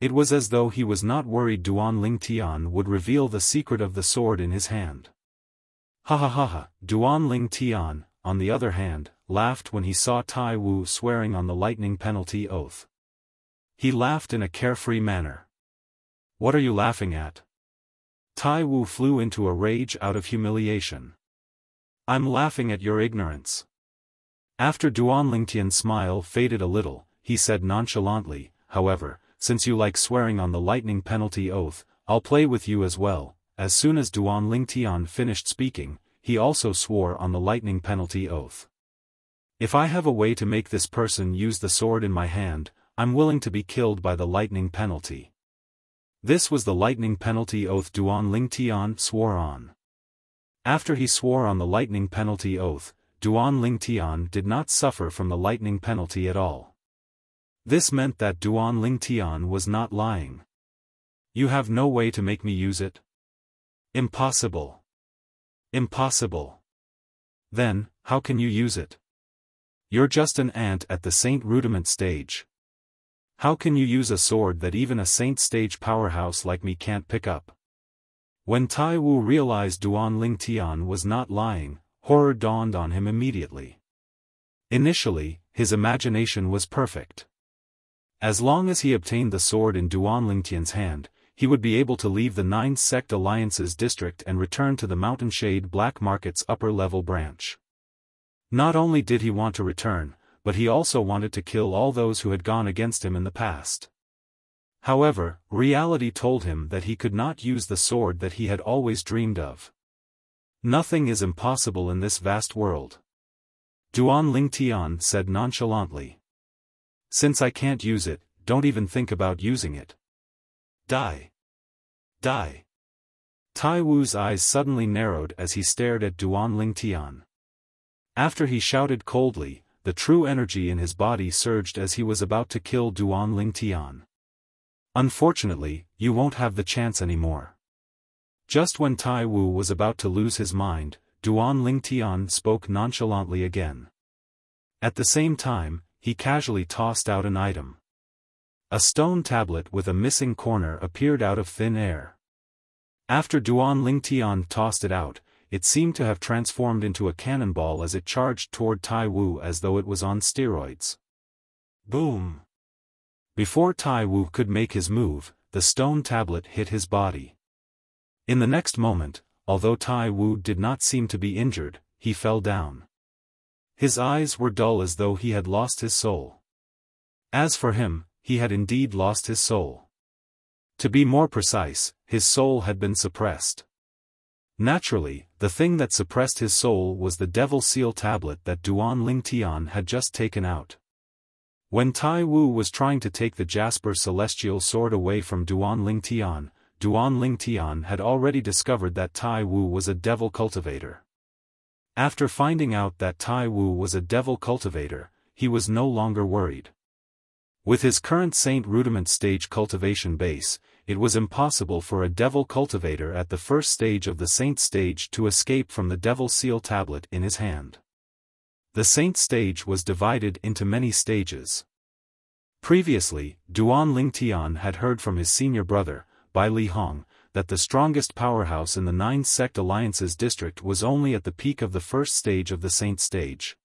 It was as though he was not worried Duan Lingtian would reveal the secret of the sword in his hand. Ha ha ha ha! Duan Lingtian, on the other hand, laughed when he saw Tai Wu swearing on the lightning penalty oath. He laughed in a carefree manner. What are you laughing at? Tai Wu flew into a rage out of humiliation. I'm laughing at your ignorance. After Duan Lingtian's smile faded a little, he said nonchalantly, however, since you like swearing on the lightning penalty oath, I'll play with you as well. As soon as Duan Lingtian finished speaking, he also swore on the lightning penalty oath. If I have a way to make this person use the sword in my hand, I'm willing to be killed by the lightning penalty. This was the lightning penalty oath Duan Lingtian swore on. After he swore on the lightning penalty oath, Duan Lingtian did not suffer from the lightning penalty at all. This meant that Duan Lingtian was not lying. You have no way to make me use it? Impossible. Impossible. Then, how can you use it? You're just an ant at the Saint Rudiment stage. How can you use a sword that even a Saint stage powerhouse like me can't pick up? When Tai Wu realized Duan Lingtian was not lying, horror dawned on him immediately. Initially, his imagination was perfect. As long as he obtained the sword in Duan Lingtian's hand, he would be able to leave the 9 Sect Alliances district and return to the Mountain Shade Black Market's upper-level branch. Not only did he want to return, but he also wanted to kill all those who had gone against him in the past. However, reality told him that he could not use the sword that he had always dreamed of. Nothing is impossible in this vast world. Duan Lingtian said nonchalantly. Since I can't use it, don't even think about using it. Die. Die. Tai Wu's eyes suddenly narrowed as he stared at Duan Lingtian. After he shouted coldly, the true energy in his body surged as he was about to kill Duan Lingtian. Unfortunately, you won't have the chance anymore. Just when Tai Wu was about to lose his mind, Duan Lingtian spoke nonchalantly again. At the same time, he casually tossed out an item. A stone tablet with a missing corner appeared out of thin air. After Duan Lingtian tossed it out, it seemed to have transformed into a cannonball as it charged toward Tai Wu as though it was on steroids. Boom! Before Tai Wu could make his move, the stone tablet hit his body. In the next moment, although Tai Wu did not seem to be injured, he fell down. His eyes were dull as though he had lost his soul. As for him, he had indeed lost his soul. To be more precise, his soul had been suppressed. Naturally, the thing that suppressed his soul was the Devil Seal tablet that Duan Lingtian had just taken out. When Tai Wu was trying to take the Jasper Celestial Sword away from Duan Lingtian had already discovered that Tai Wu was a devil cultivator. After finding out that Tai Wu was a devil cultivator, he was no longer worried. With his current Saint Rudiment stage cultivation base, it was impossible for a devil cultivator at the first stage of the Saint stage to escape from the Devil Seal tablet in his hand. The Saint stage was divided into many stages. Previously, Duan Lingtian had heard from his senior brother, Bai Li Hong, that the strongest powerhouse in the 9 Sect Alliances district was only at the peak of the first stage of the Saint stage.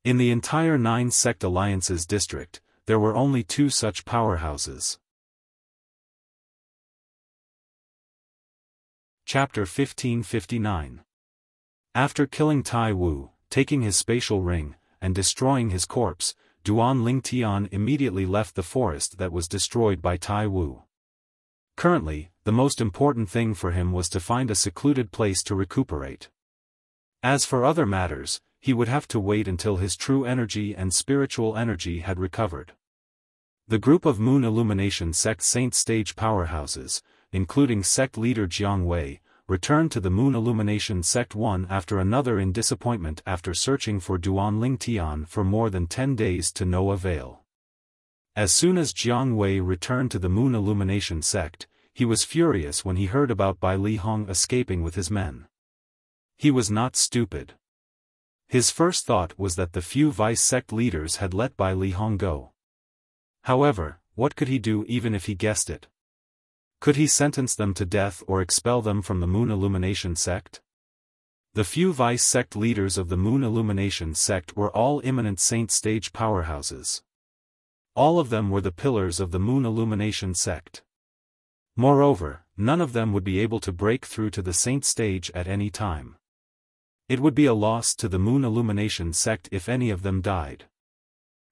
In the entire 9 Sect Alliances district, there were only 2 such powerhouses. Chapter 1559. After killing Tai Wu, taking his spatial ring, and destroying his corpse, Duan Lingtian immediately left the forest that was destroyed by Tai Wu. Currently, the most important thing for him was to find a secluded place to recuperate. As for other matters, he would have to wait until his true energy and spiritual energy had recovered. The group of Moon Illumination Sect Saint Stage powerhouses, including Sect Leader Jiang Wei, returned to the Moon Illumination Sect one after another in disappointment after searching for Duan Lingtian for more than 10 days to no avail. As soon as Jiang Wei returned to the Moon Illumination Sect, he was furious when he heard about Bai Li Hong escaping with his men. He was not stupid. His first thought was that the few vice sect leaders had let Bai Li Hong go. However, what could he do even if he guessed it? Could he sentence them to death or expel them from the Moon Illumination Sect? The few vice sect leaders of the Moon Illumination Sect were all imminent Saint Stage powerhouses. All of them were the pillars of the Moon Illumination Sect. Moreover, none of them would be able to break through to the Saint Stage at any time. It would be a loss to the Moon Illumination Sect if any of them died.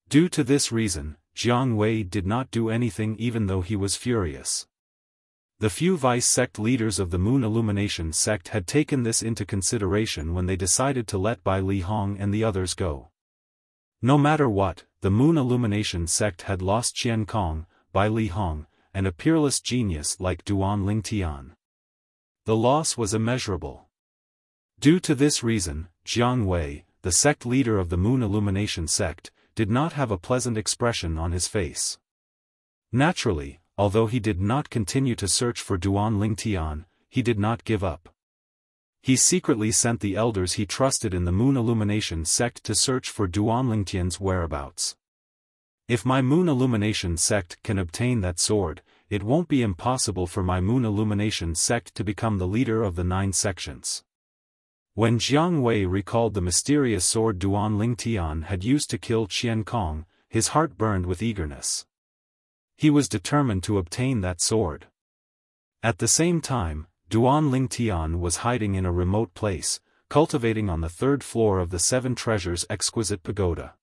Due to this reason, Jiang Wei did not do anything even though he was furious. The few vice sect leaders of the Moon Illumination Sect had taken this into consideration when they decided to let Bai Li Hong and the others go. No matter what, the Moon Illumination Sect had lost Qian Kong, Bai Li Hong, and a peerless genius like Duan Lingtian. The loss was immeasurable. Due to this reason, Jiang Wei, the sect leader of the Moon Illumination Sect, did not have a pleasant expression on his face. Naturally, although he did not continue to search for Duan Lingtian, he did not give up. He secretly sent the elders he trusted in the Moon Illumination Sect to search for Duan Lingtian's whereabouts. If my Moon Illumination Sect can obtain that sword, it won't be impossible for my Moon Illumination Sect to become the leader of the 9 sections. When Jiang Wei recalled the mysterious sword Duan Lingtian had used to kill Qian Kong, his heart burned with eagerness. He was determined to obtain that sword. At the same time, Duan Lingtian was hiding in a remote place, cultivating on the third floor of the Seven Treasures' exquisite pagoda.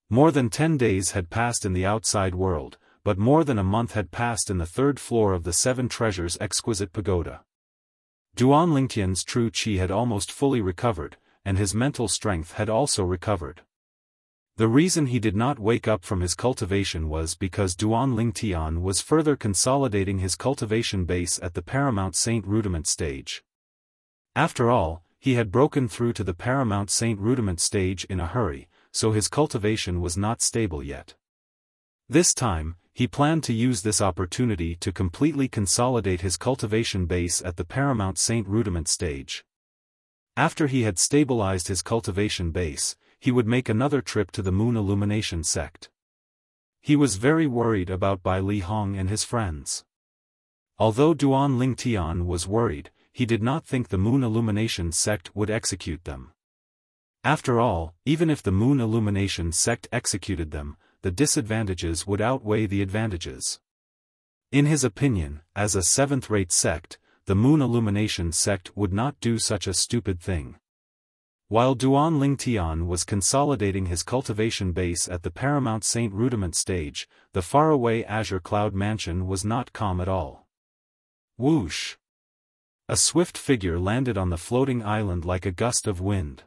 More than 10 days had passed in the outside world, but more than a month had passed in the third floor of the Seven Treasures' exquisite pagoda. Duan Lingtian's true qi had almost fully recovered, and his mental strength had also recovered. The reason he did not wake up from his cultivation was because Duan Lingtian was further consolidating his cultivation base at the Paramount Saint Rudiment stage. After all, he had broken through to the Paramount Saint Rudiment stage in a hurry, so his cultivation was not stable yet. This time, he planned to use this opportunity to completely consolidate his cultivation base at the Paramount Saint Rudiment stage. After he had stabilized his cultivation base, he would make another trip to the Moon Illumination sect. He was very worried about Bai Li Hong and his friends. Although Duan Lingtian was worried, he did not think the Moon Illumination sect would execute them. After all, even if the Moon Illumination sect executed them, the disadvantages would outweigh the advantages. In his opinion, as a seventh-rate sect, the Moon Illumination sect would not do such a stupid thing. While Duan Lingtian was consolidating his cultivation base at the Paramount Saint Rudiment stage, the faraway Azure Cloud Mansion was not calm at all. Whoosh! A swift figure landed on the floating island like a gust of wind.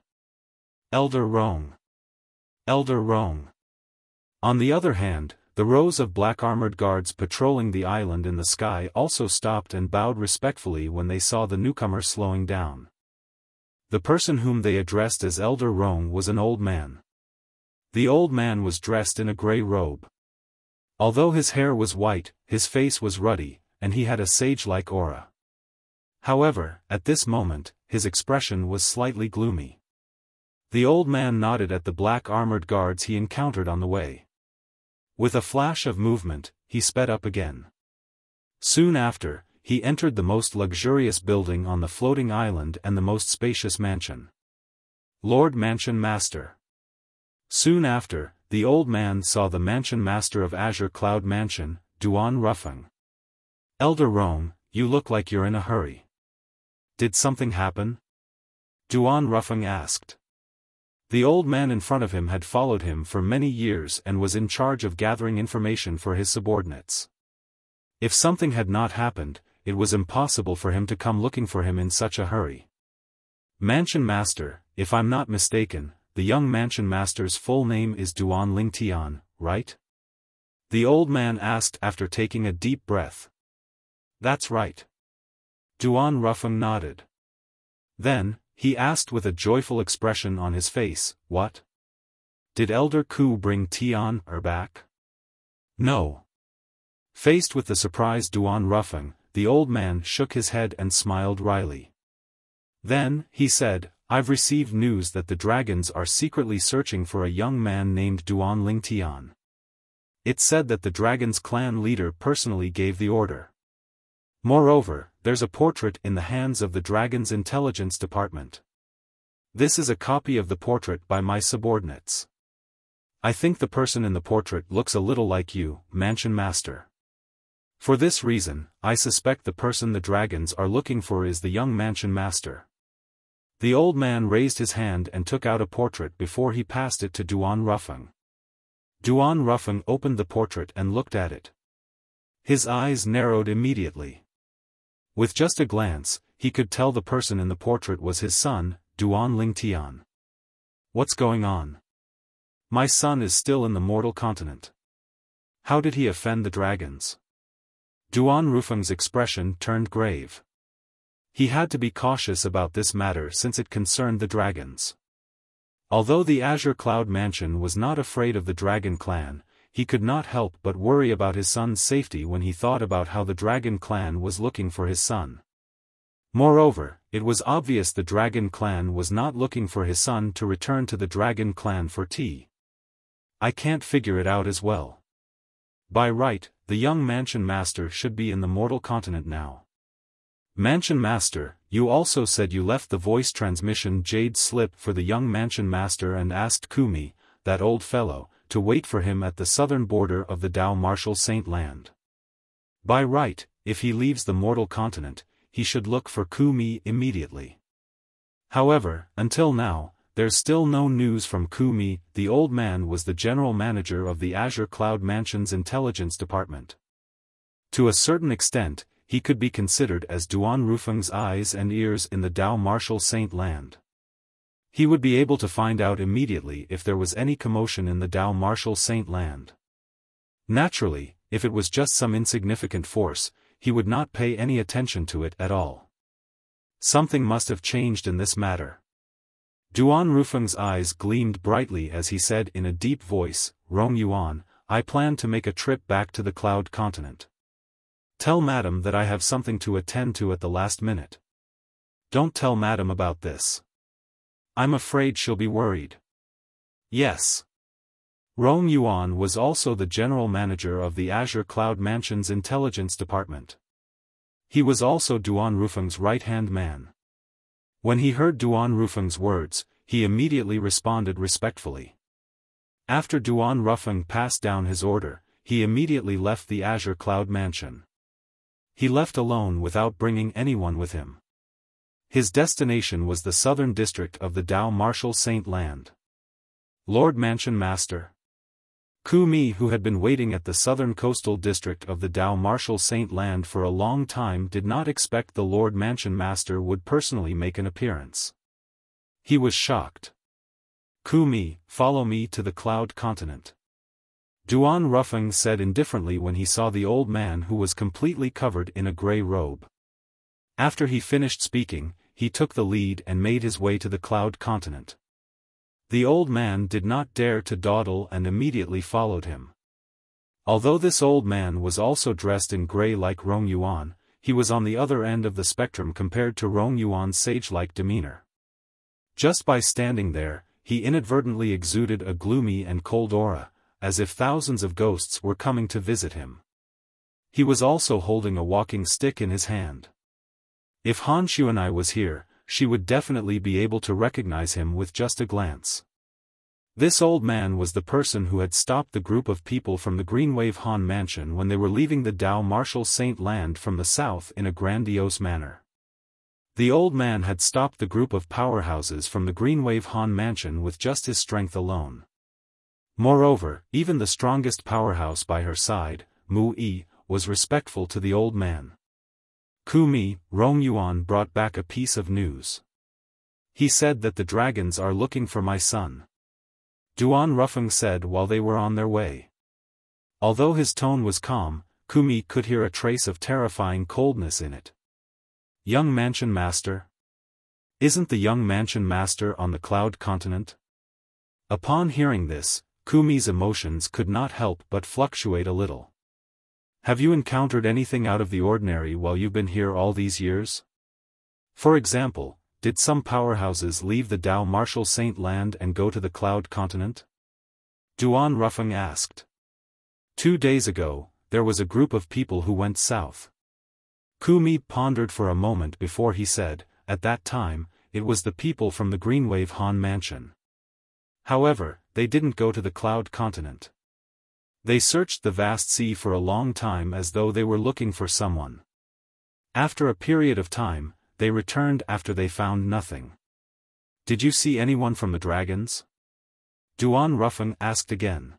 Elder Rong. Elder Rong. On the other hand, the rows of black armored guards patrolling the island in the sky also stopped and bowed respectfully when they saw the newcomer slowing down. The person whom they addressed as Elder Rong was an old man. The old man was dressed in a gray robe. Although his hair was white, his face was ruddy, and he had a sage-like aura. However, at this moment, his expression was slightly gloomy. The old man nodded at the black armored guards he encountered on the way. With a flash of movement, he sped up again. Soon after, he entered the most luxurious building on the floating island and the most spacious mansion. Lord Mansion Master. Soon after, the old man saw the Mansion Master of Azure Cloud Mansion, Duan Rufeng. Elder Rong, you look like you're in a hurry. Did something happen? Duan Rufeng asked. The old man in front of him had followed him for many years and was in charge of gathering information for his subordinates. If something had not happened, it was impossible for him to come looking for him in such a hurry. Mansion Master, if I'm not mistaken, the young Mansion Master's full name is Duan Lingtian, right? The old man asked after taking a deep breath. That's right. Duan Rufeng nodded. Then, he asked with a joyful expression on his face, what? Did Elder Ku bring Tian back? No. Faced with the surprised Duan Rufeng, the old man shook his head and smiled wryly. Then, he said, I've received news that the dragons are secretly searching for a young man named Duan Lingtian. It said that the dragon's clan leader personally gave the order. Moreover, there's a portrait in the hands of the dragon's intelligence department. This is a copy of the portrait by my subordinates. I think the person in the portrait looks a little like you, Mansion Master. For this reason, I suspect the person the dragons are looking for is the young Mansion Master. The old man raised his hand and took out a portrait before he passed it to Duan Rufeng. Duan Rufeng opened the portrait and looked at it. His eyes narrowed immediately. With just a glance, he could tell the person in the portrait was his son, Duan Lingtian. What's going on? My son is still in the mortal continent. How did he offend the dragons? Duan Rufeng's expression turned grave. He had to be cautious about this matter since it concerned the dragons. Although the Azure Cloud Mansion was not afraid of the Dragon Clan, he could not help but worry about his son's safety when he thought about how the Dragon Clan was looking for his son. Moreover, it was obvious the Dragon Clan was not looking for his son to return to the Dragon Clan for tea. I can't figure it out as well. By right, the young Mansion Master should be in the mortal continent now. Mansion Master, you also said you left the voice transmission jade slip for the young Mansion Master and asked Kumi, that old fellow, to wait for him at the southern border of the Dao Martial Saint Land. By right, if he leaves the mortal continent, he should look for Ku Mi immediately. However, until now, there's still no news from Ku Mi. The old man was the general manager of the Azure Cloud Mansion's intelligence department. To a certain extent, he could be considered as Duan Rufeng's eyes and ears in the Dao Martial Saint Land. He would be able to find out immediately if there was any commotion in the Dao Martial Saint Land. Naturally, if it was just some insignificant force, he would not pay any attention to it at all. Something must have changed in this matter. Duan Rufeng's eyes gleamed brightly as he said in a deep voice, "Rong Yuan, I plan to make a trip back to the Cloud Continent. Tell Madam that I have something to attend to at the last minute. Don't tell Madam about this. I'm afraid she'll be worried." Yes. Rong Yuan was also the general manager of the Azure Cloud Mansion's intelligence department. He was also Duan Rufeng's right-hand man. When he heard Duan Rufeng's words, he immediately responded respectfully. After Duan Rufeng passed down his order, he immediately left the Azure Cloud Mansion. He left alone without bringing anyone with him. His destination was the southern district of the Dao Martial Saint Land. Lord Mansion Master Ku Mi, who had been waiting at the southern coastal district of the Dao Martial Saint Land for a long time, did not expect the Lord Mansion Master would personally make an appearance. He was shocked. "Ku Mi, follow me to the Cloud Continent," Duan Rufeng said indifferently when he saw the old man who was completely covered in a grey robe. After he finished speaking, he took the lead and made his way to the Cloud Continent. The old man did not dare to dawdle and immediately followed him. Although this old man was also dressed in grey like Rong Yuan, he was on the other end of the spectrum compared to Rong Yuan's sage-like demeanor. Just by standing there, he inadvertently exuded a gloomy and cold aura, as if thousands of ghosts were coming to visit him. He was also holding a walking stick in his hand. If Han Xuanai was here, she would definitely be able to recognize him with just a glance. This old man was the person who had stopped the group of people from the Greenwave Han Mansion when they were leaving the Dao Martial Saint Land from the south in a grandiose manner. The old man had stopped the group of powerhouses from the Greenwave Han Mansion with just his strength alone. Moreover, even the strongest powerhouse by her side, Mu Yi, was respectful to the old man. Ku Mi, Rong Yuan brought back a piece of news. He said that the dragons are looking for my son. Duan Rufeng said while they were on their way. Although his tone was calm, Ku Mi could hear a trace of terrifying coldness in it. Young Mansion Master? Isn't the young Mansion Master on the Cloud Continent? Upon hearing this, Ku Mi's emotions could not help but fluctuate a little. Have you encountered anything out of the ordinary while you've been here all these years? For example, did some powerhouses leave the Dao Martial Saint Land and go to the Cloud Continent? Duan Rufeng asked. 2 days ago, there was a group of people who went south. Ku Mi pondered for a moment before he said, at that time, it was the people from the Greenwave Han Mansion. However, they didn't go to the Cloud Continent. They searched the vast sea for a long time as though they were looking for someone. After a period of time, they returned after they found nothing. Did you see anyone from the dragons? Duan Rufeng asked again.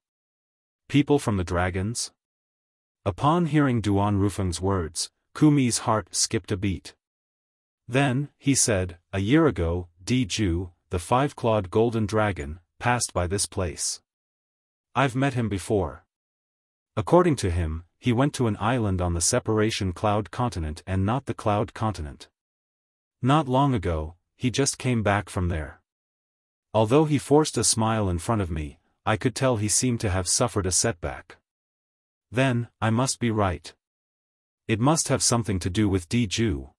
People from the dragons? Upon hearing Duan Rufeng's words, Ku Mi's heart skipped a beat. Then, he said, a year ago, Di Ju, the 5-clawed golden dragon, passed by this place. I've met him before. According to him, he went to an island on the Separation Cloud Continent and not the Cloud Continent. Not long ago, he just came back from there. Although he forced a smile in front of me, I could tell he seemed to have suffered a setback. Then, I must be right. It must have something to do with Di Ju.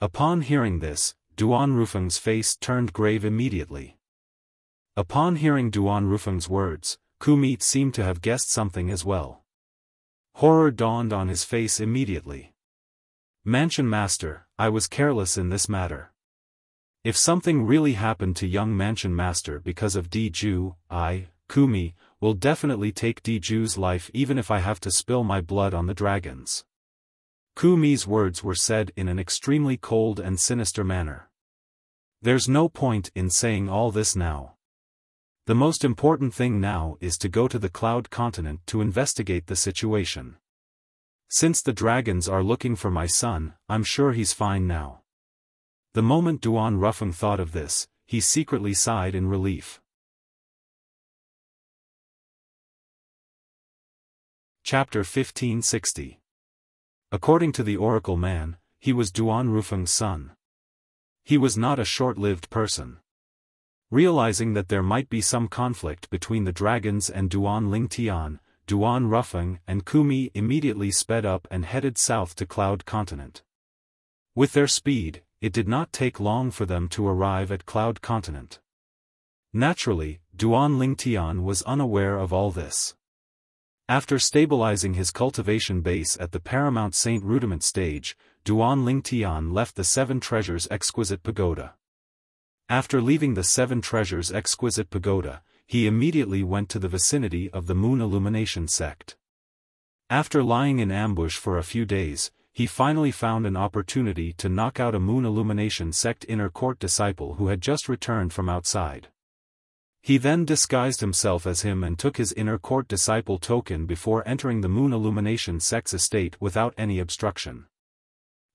Upon hearing this, Duan Rufeng's face turned grave immediately. Upon hearing Duan Rufeng's words, Ku Mi seemed to have guessed something as well. Horror dawned on his face immediately. Mansion Master, I was careless in this matter. If something really happened to young Mansion Master because of Di Ju, I, Ku Mi, will definitely take Di Ju's life even if I have to spill my blood on the dragons. Ku Mi's words were said in an extremely cold and sinister manner. There's no point in saying all this now. The most important thing now is to go to the Cloud Continent to investigate the situation. Since the dragons are looking for my son, I'm sure he's fine now. The moment Duan Rufeng thought of this, he secretly sighed in relief. Chapter 1560. According to the Oracle Man, he was Duan Rufeng's son. He was not a short-lived person. Realizing that there might be some conflict between the dragons and Duan Lingtian, Duan Rufeng and Ku Mi immediately sped up and headed south to Cloud Continent. With their speed, it did not take long for them to arrive at Cloud Continent. Naturally, Duan Lingtian was unaware of all this. After stabilizing his cultivation base at the Paramount Saint Rudiment stage, Duan Lingtian left the Seven Treasures Exquisite Pagoda. After leaving the Seven Treasures Exquisite Pagoda, he immediately went to the vicinity of the Moon Illumination sect. After lying in ambush for a few days, he finally found an opportunity to knock out a Moon Illumination sect inner court disciple who had just returned from outside. He then disguised himself as him and took his inner court disciple token before entering the Moon Illumination sect's estate without any obstruction.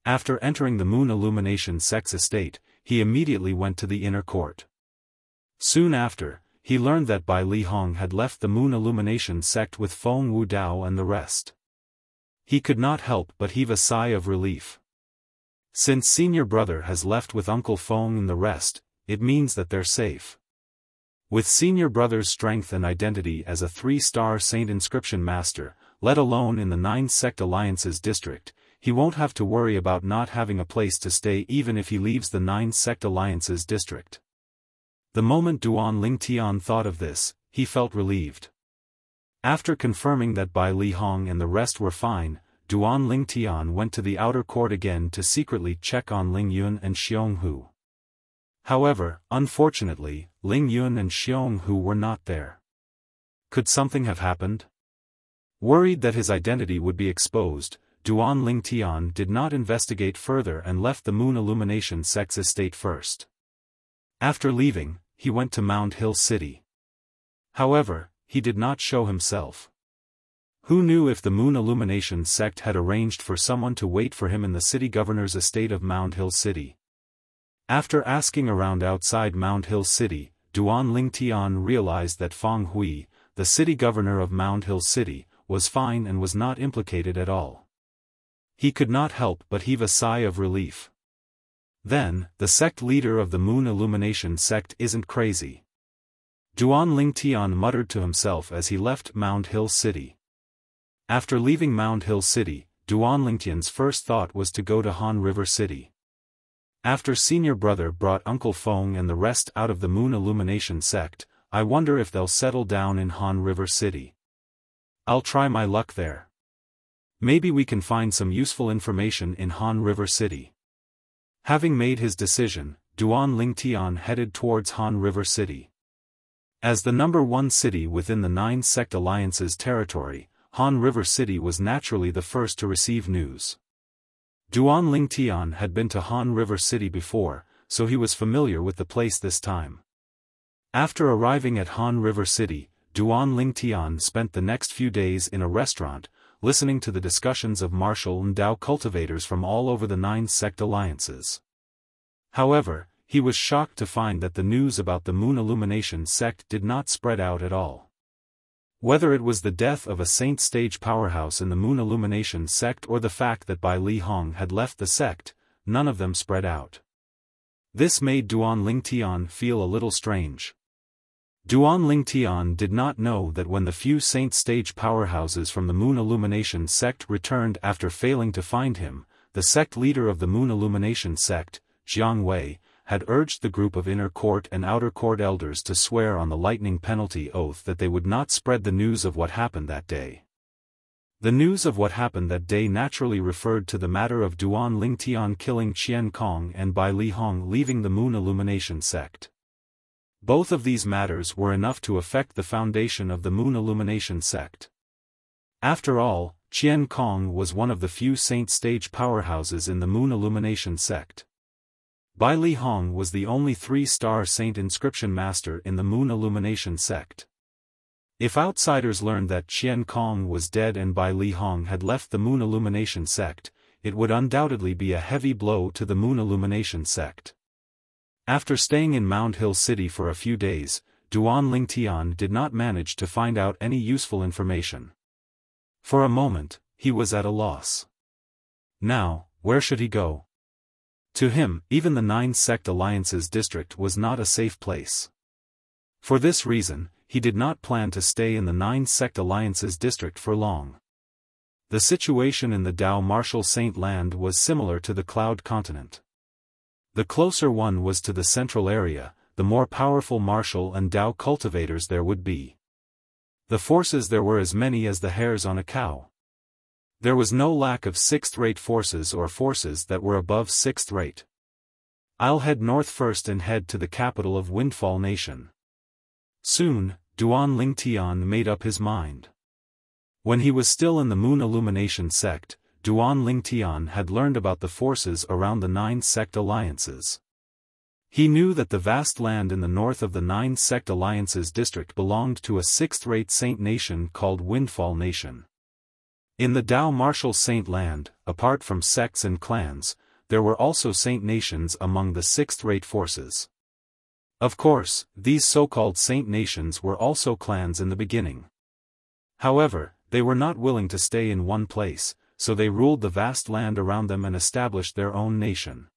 After entering the Moon Illumination sect's estate, he immediately went to the inner court. Soon after, he learned that Bai Li Hong had left the Moon Illumination sect with Feng Wu Dao and the rest. He could not help but heave a sigh of relief. Since senior brother has left with Uncle Feng and the rest, it means that they're safe. With senior brother's strength and identity as a 3-star Saint Inscription Master, let alone in the 9 Sect Alliances district, he won't have to worry about not having a place to stay even if he leaves the 9 Sect Alliances district. The moment Duan Lingtian thought of this, he felt relieved. After confirming that Bai Li Hong and the rest were fine, Duan Lingtian went to the outer court again to secretly check on Ling Yun and Xiong Hu. However, unfortunately, Ling Yun and Xiong Hu were not there. Could something have happened? Worried that his identity would be exposed, Duan Lingtian did not investigate further and left the Moon Illumination sect's estate first. After leaving, he went to Mound Hill City. However, he did not show himself. Who knew if the Moon Illumination sect had arranged for someone to wait for him in the city governor's estate of Mound Hill City? After asking around outside Mound Hill City, Duan Lingtian realized that Feng Hui, the city governor of Mound Hill City, was fine and was not implicated at all. He could not help but heave a sigh of relief. Then, the sect leader of the Moon Illumination sect isn't crazy. Duan Lingtian muttered to himself as he left Mound Hill City. After leaving Mound Hill City, Duan Lingtian's first thought was to go to Han River City. After senior brother brought Uncle Feng and the rest out of the Moon Illumination sect, I wonder if they'll settle down in Han River City. I'll try my luck there. Maybe we can find some useful information in Han River City. Having made his decision, Duan Lingtian headed towards Han River City. As the number 1 city within the 9 Sect Alliance's territory, Han River City was naturally the first to receive news. Duan Lingtian had been to Han River City before, so he was familiar with the place this time. After arriving at Han River City, Duan Lingtian spent the next few days in a restaurant, listening to the discussions of martial and Dao cultivators from all over the 9 Sect Alliances. However, he was shocked to find that the news about the Moon Illumination sect did not spread out at all. Whether it was the death of a Saint stage powerhouse in the Moon Illumination sect or the fact that Bai Li Hong had left the sect, none of them spread out. This made Duan Lingtian feel a little strange. Duan Lingtian did not know that when the few Saint stage powerhouses from the Moon Illumination sect returned after failing to find him, the sect leader of the Moon Illumination sect, Jiang Wei, had urged the group of inner court and outer court elders to swear on the lightning penalty oath that they would not spread the news of what happened that day. The news of what happened that day naturally referred to the matter of Duan Lingtian killing Qian Kong and Bai Li Hong leaving the Moon Illumination sect. Both of these matters were enough to affect the foundation of the Moon Illumination sect. After all, Qian Kong was one of the few saint stage powerhouses in the Moon Illumination sect. Bai Li Hong was the only 3-star saint inscription master in the Moon Illumination sect. If outsiders learned that Qian Kong was dead and Bai Li Hong had left the Moon Illumination sect, it would undoubtedly be a heavy blow to the Moon Illumination sect. After staying in Mound Hill City for a few days, Duan Lingtian did not manage to find out any useful information. For a moment, he was at a loss. Now, where should he go? To him, even the 9 Sect Alliances district was not a safe place. For this reason, he did not plan to stay in the 9 Sect Alliances district for long. The situation in the Dao Martial Saint Land was similar to the Cloud Continent. The closer one was to the central area, the more powerful martial and Dao cultivators there would be. The forces there were as many as the hairs on a cow. There was no lack of 6th-rate forces or forces that were above 6th rate. I'll head north first and head to the capital of Windfall Nation. Soon, Duan Lingtian made up his mind. When he was still in the Moon Illumination sect, Duan Lingtian had learned about the forces around the 9 Sect Alliances. He knew that the vast land in the north of the 9 Sect Alliances district belonged to a 6th-rate saint nation called Windfall Nation. In the Dao Martial Saint Land, apart from sects and clans, there were also saint nations among the 6th-rate forces. Of course, these so-called saint nations were also clans in the beginning. However, they were not willing to stay in one place, so they ruled the vast land around them and established their own nation.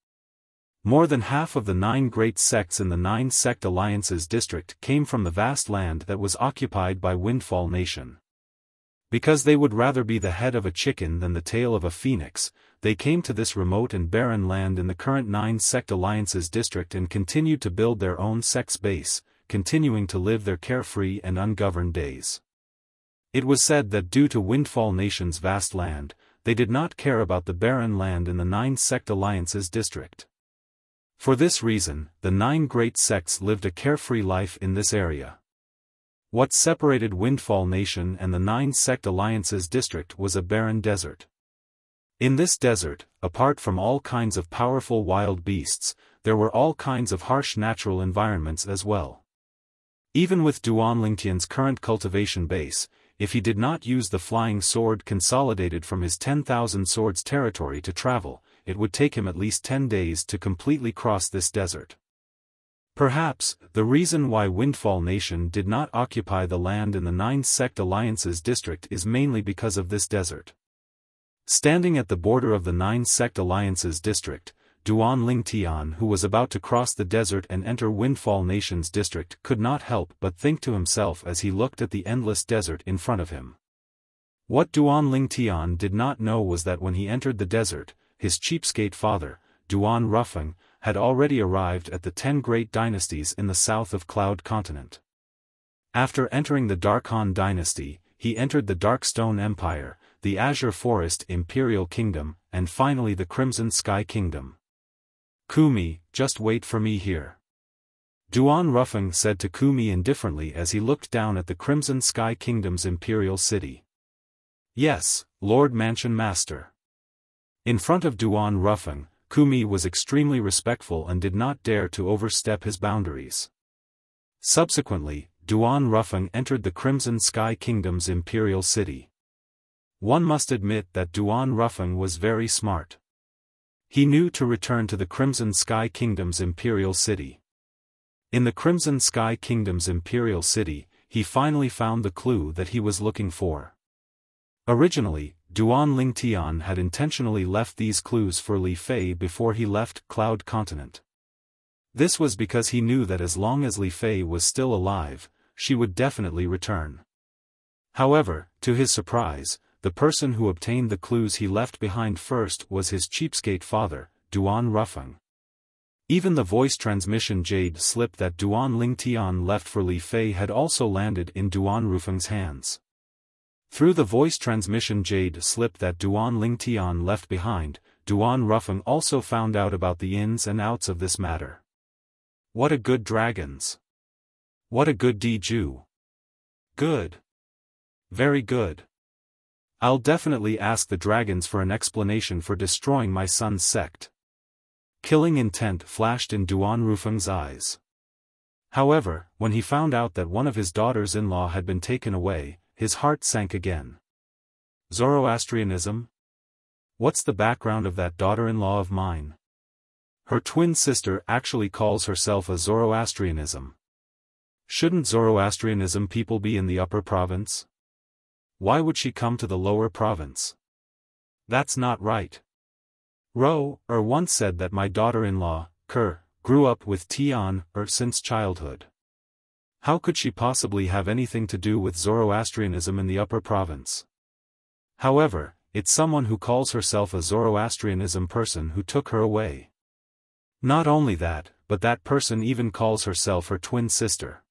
More than half of the 9 great sects in the 9 Sect Alliances district came from the vast land that was occupied by Windfall Nation. Because they would rather be the head of a chicken than the tail of a phoenix, they came to this remote and barren land in the current 9 Sect Alliances district and continued to build their own sect's base, continuing to live their carefree and ungoverned days. It was said that due to Windfall Nation's vast land, they did not care about the barren land in the 9 Sect Alliances district. For this reason, the 9 great sects lived a carefree life in this area. What separated Windfall Nation and the 9 Sect Alliances district was a barren desert. In this desert, apart from all kinds of powerful wild beasts, there were all kinds of harsh natural environments as well. Even with Duan Lingtian's current cultivation base, if he did not use the flying sword consolidated from his 10,000 swords territory to travel, it would take him at least 10 days to completely cross this desert. Perhaps, the reason why Windfall Nation did not occupy the land in the 9 Sect Alliances district is mainly because of this desert. Standing at the border of the 9 Sect Alliances district, Duan Lingtian, who was about to cross the desert and enter Windfall Nation's district, could not help but think to himself as he looked at the endless desert in front of him. What Duan Lingtian did not know was that when he entered the desert, his cheapskate father, Duan Rufeng, had already arrived at the 10 great dynasties in the south of Cloud Continent. After entering the Dark Han dynasty, he entered the Darkstone Empire, the Azure Forest Imperial Kingdom, and finally the Crimson Sky Kingdom. Kumi, just wait for me here. Duan Rufeng said to Kumi indifferently as he looked down at the Crimson Sky Kingdom's imperial city. Yes, Lord Mansion Master. In front of Duan Rufeng, Kumi was extremely respectful and did not dare to overstep his boundaries. Subsequently, Duan Rufeng entered the Crimson Sky Kingdom's imperial city. One must admit that Duan Rufeng was very smart. He knew to return to the Crimson Sky Kingdom's imperial city. In the Crimson Sky Kingdom's imperial city, he finally found the clue that he was looking for. Originally, Duan Lingtian had intentionally left these clues for Li Fei before he left Cloud Continent. This was because he knew that as long as Li Fei was still alive, she would definitely return. However, to his surprise, the person who obtained the clues he left behind first was his cheapskate father, Duan Rufeng. Even the voice transmission jade slip that Duan Lingtian left for Li Fei had also landed in Duan Rufeng's hands. Through the voice transmission jade slip that Duan Lingtian left behind, Duan Rufeng also found out about the ins and outs of this matter. What a good dragons! What a good Diju! Good! Very good! I'll definitely ask the dragons for an explanation for destroying my son's sect. Killing intent flashed in Duan Rufeng's eyes. However, when he found out that one of his daughters-in-law had been taken away, his heart sank again. Zoroastrianism? What's the background of that daughter-in-law of mine? Her twin sister actually calls herself a Zoroastrianism. Shouldn't Zoroastrianism people be in the upper province? Why would she come to the lower province? That's not right. Once said that my daughter-in-law, grew up with Tian since childhood. How could she possibly have anything to do with Zoroastrianism in the upper province? However, it's someone who calls herself a Zoroastrianism person who took her away. Not only that, but that person even calls herself her twin sister.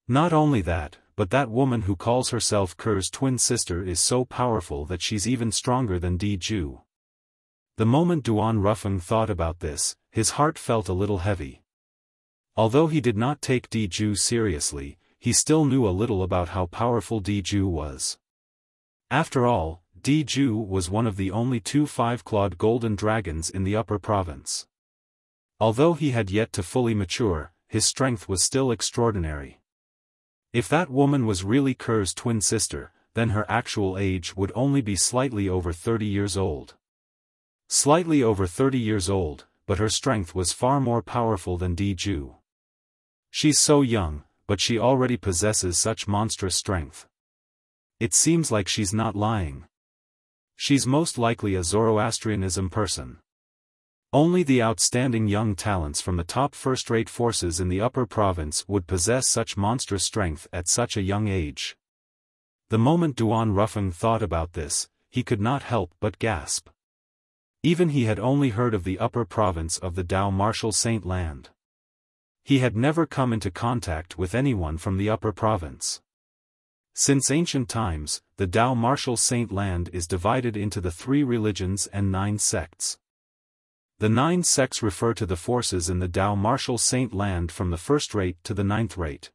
Not only that, but that woman who calls herself Ker's twin sister is so powerful that she's even stronger than Di Ju. The moment Duan Rufeng thought about this, his heart felt a little heavy. Although he did not take Di Ju seriously, he still knew a little about how powerful Di Ju was. After all, Di Ju was one of the only 2 5-clawed golden dragons in the upper province. Although he had yet to fully mature, his strength was still extraordinary. If that woman was really Ker's twin sister, then her actual age would only be slightly over 30 years old. Slightly over 30 years old, but her strength was far more powerful than Di Ju. She's so young, but she already possesses such monstrous strength. It seems like she's not lying. She's most likely a Zoroastrianism person. Only the outstanding young talents from the top first-rate forces in the upper province would possess such monstrous strength at such a young age. The moment Duan Rufeng thought about this, he could not help but gasp. Even he had only heard of the upper province of the Dao Martial Saint Land. He had never come into contact with anyone from the upper province. Since ancient times, the Dao Martial Saint Land is divided into the 3 religions and 9 sects. The 9 sects refer to the forces in the Dao Martial Saint Land from the 1st rate to the 9th rate.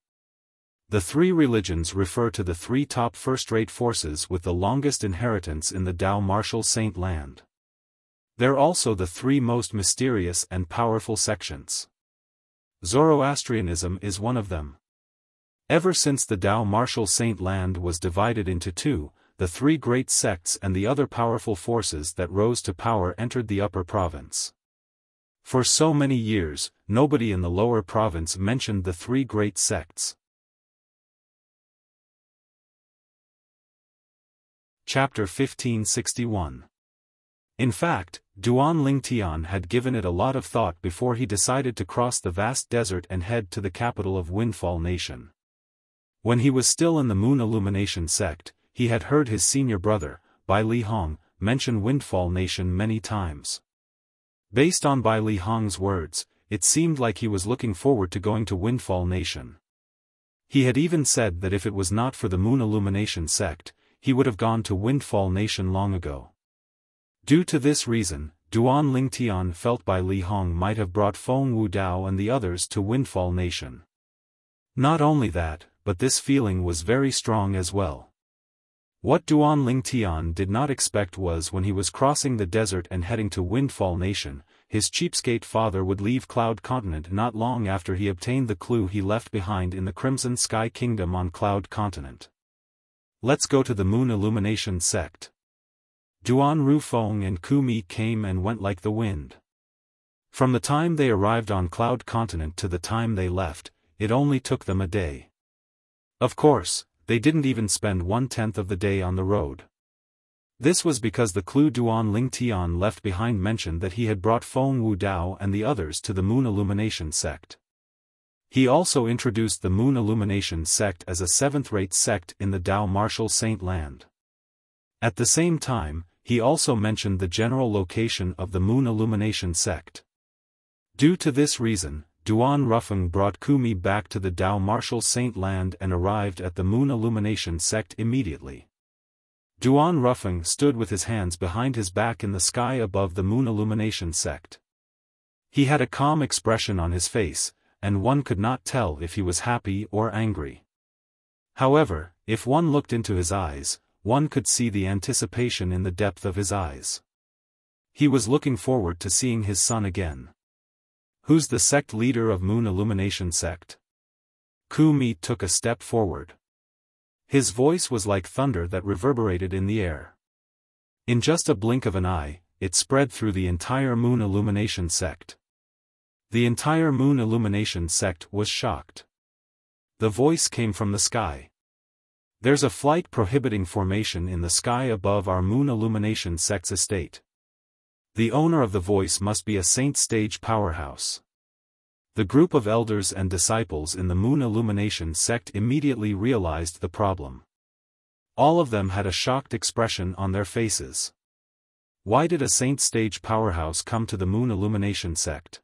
The 3 religions refer to the 3 top first-rate forces with the longest inheritance in the Dao Martial Saint Land. They're also the 3 most mysterious and powerful sections. Zoroastrianism is one of them. Ever since the Dao Martial Saint Land was divided into 2, the 3 great sects and the other powerful forces that rose to power entered the upper province. For so many years, nobody in the lower province mentioned the 3 great sects. Chapter 1561. In fact, Duan Lingtian had given it a lot of thought before he decided to cross the vast desert and head to the capital of Windfall Nation. When he was still in the Moon Illumination sect, he had heard his senior brother, Bai Li Hong, mention Windfall Nation many times. Based on Bai Li Hong's words, it seemed like he was looking forward to going to Windfall Nation. He had even said that if it was not for the Moon Illumination sect, he would have gone to Windfall Nation long ago. Due to this reason, Duan Lingtian felt Bai Li Hong might have brought Feng Wu Dao and the others to Windfall Nation. Not only that, but this feeling was very strong as well. What Duan Lingtian did not expect was when he was crossing the desert and heading to Windfall Nation, his cheapskate father would leave Cloud Continent not long after he obtained the clue he left behind in the Crimson Sky Kingdom on Cloud Continent. Let's go to the Moon Illumination sect. Duan Rufeng and Kumi came and went like the wind. From the time they arrived on Cloud Continent to the time they left, it only took them a day. Of course, they didn't even spend 1/10 of the day on the road. This was because the clue Duan Lingtian left behind mentioned that he had brought Feng Wu Dao and the others to the Moon Illumination sect. He also introduced the Moon Illumination sect as a 7th-rate sect in the Dao Martial Saint Land. At the same time, he also mentioned the general location of the Moon Illumination sect. Due to this reason, Duan Rufeng brought Kumi back to the Dao Martial Saint Land and arrived at the Moon Illumination sect immediately. Duan Rufeng stood with his hands behind his back in the sky above the Moon Illumination sect. He had a calm expression on his face, and one could not tell if he was happy or angry. However, if one looked into his eyes, one could see the anticipation in the depth of his eyes. He was looking forward to seeing his son again. "Who's the sect leader of Moon Illumination Sect?" Ku-mi took a step forward. His voice was like thunder that reverberated in the air. In just a blink of an eye, it spread through the entire Moon Illumination Sect. The entire Moon Illumination Sect was shocked. The voice came from the sky. "There's a flight prohibiting formation in the sky above our Moon Illumination Sect's estate. The owner of the voice must be a Saint Stage powerhouse." The group of elders and disciples in the Moon Illumination Sect immediately realized the problem. All of them had a shocked expression on their faces. Why did a Saint Stage powerhouse come to the Moon Illumination Sect?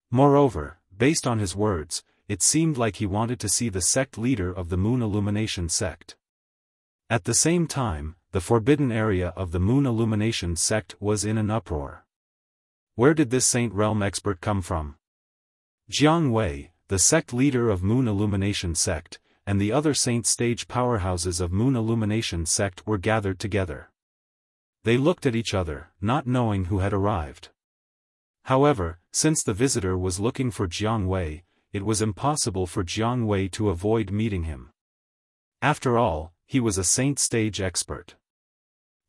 Moreover, based on his words, it seemed like he wanted to see the sect leader of the Moon Illumination Sect. At the same time, the forbidden area of the Moon Illumination Sect was in an uproar. Where did this Saint Realm expert come from? Jiang Wei, the sect leader of Moon Illumination Sect, and the other Saint Stage powerhouses of Moon Illumination Sect were gathered together. They looked at each other, not knowing who had arrived. However, since the visitor was looking for Jiang Wei, it was impossible for Jiang Wei to avoid meeting him. After all, he was a Saint Stage expert.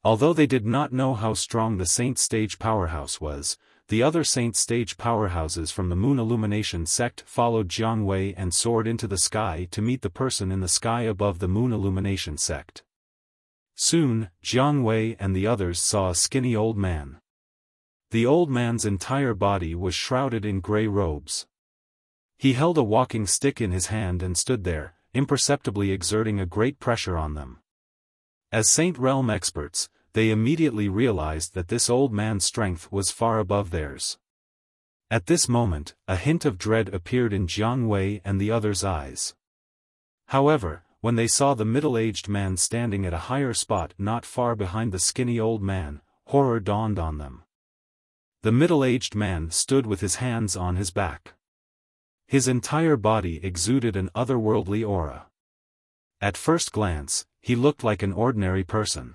Although they did not know how strong the Saint Stage powerhouse was, the other Saint Stage powerhouses from the Moon Illumination Sect followed Jiang Wei and soared into the sky to meet the person in the sky above the Moon Illumination Sect. Soon, Jiang Wei and the others saw a skinny old man. The old man's entire body was shrouded in grey robes. He held a walking stick in his hand and stood there, imperceptibly exerting a great pressure on them. As Saint Realm experts, they immediately realized that this old man's strength was far above theirs. At this moment, a hint of dread appeared in Jiang Wei and the others' eyes. However, when they saw the middle-aged man standing at a higher spot not far behind the skinny old man, horror dawned on them. The middle-aged man stood with his hands on his back. His entire body exuded an otherworldly aura. At first glance, he looked like an ordinary person.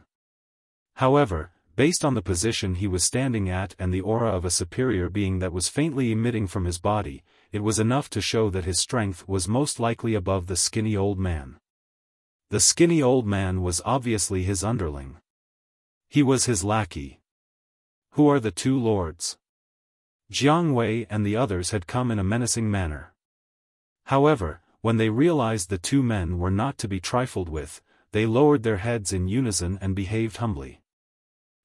However, based on the position he was standing at and the aura of a superior being that was faintly emitting from his body, it was enough to show that his strength was most likely above the skinny old man. The skinny old man was obviously his underling. He was his lackey. Who are the two lords? Jiang Wei and the others had come in a menacing manner. However, when they realized the two men were not to be trifled with, they lowered their heads in unison and behaved humbly.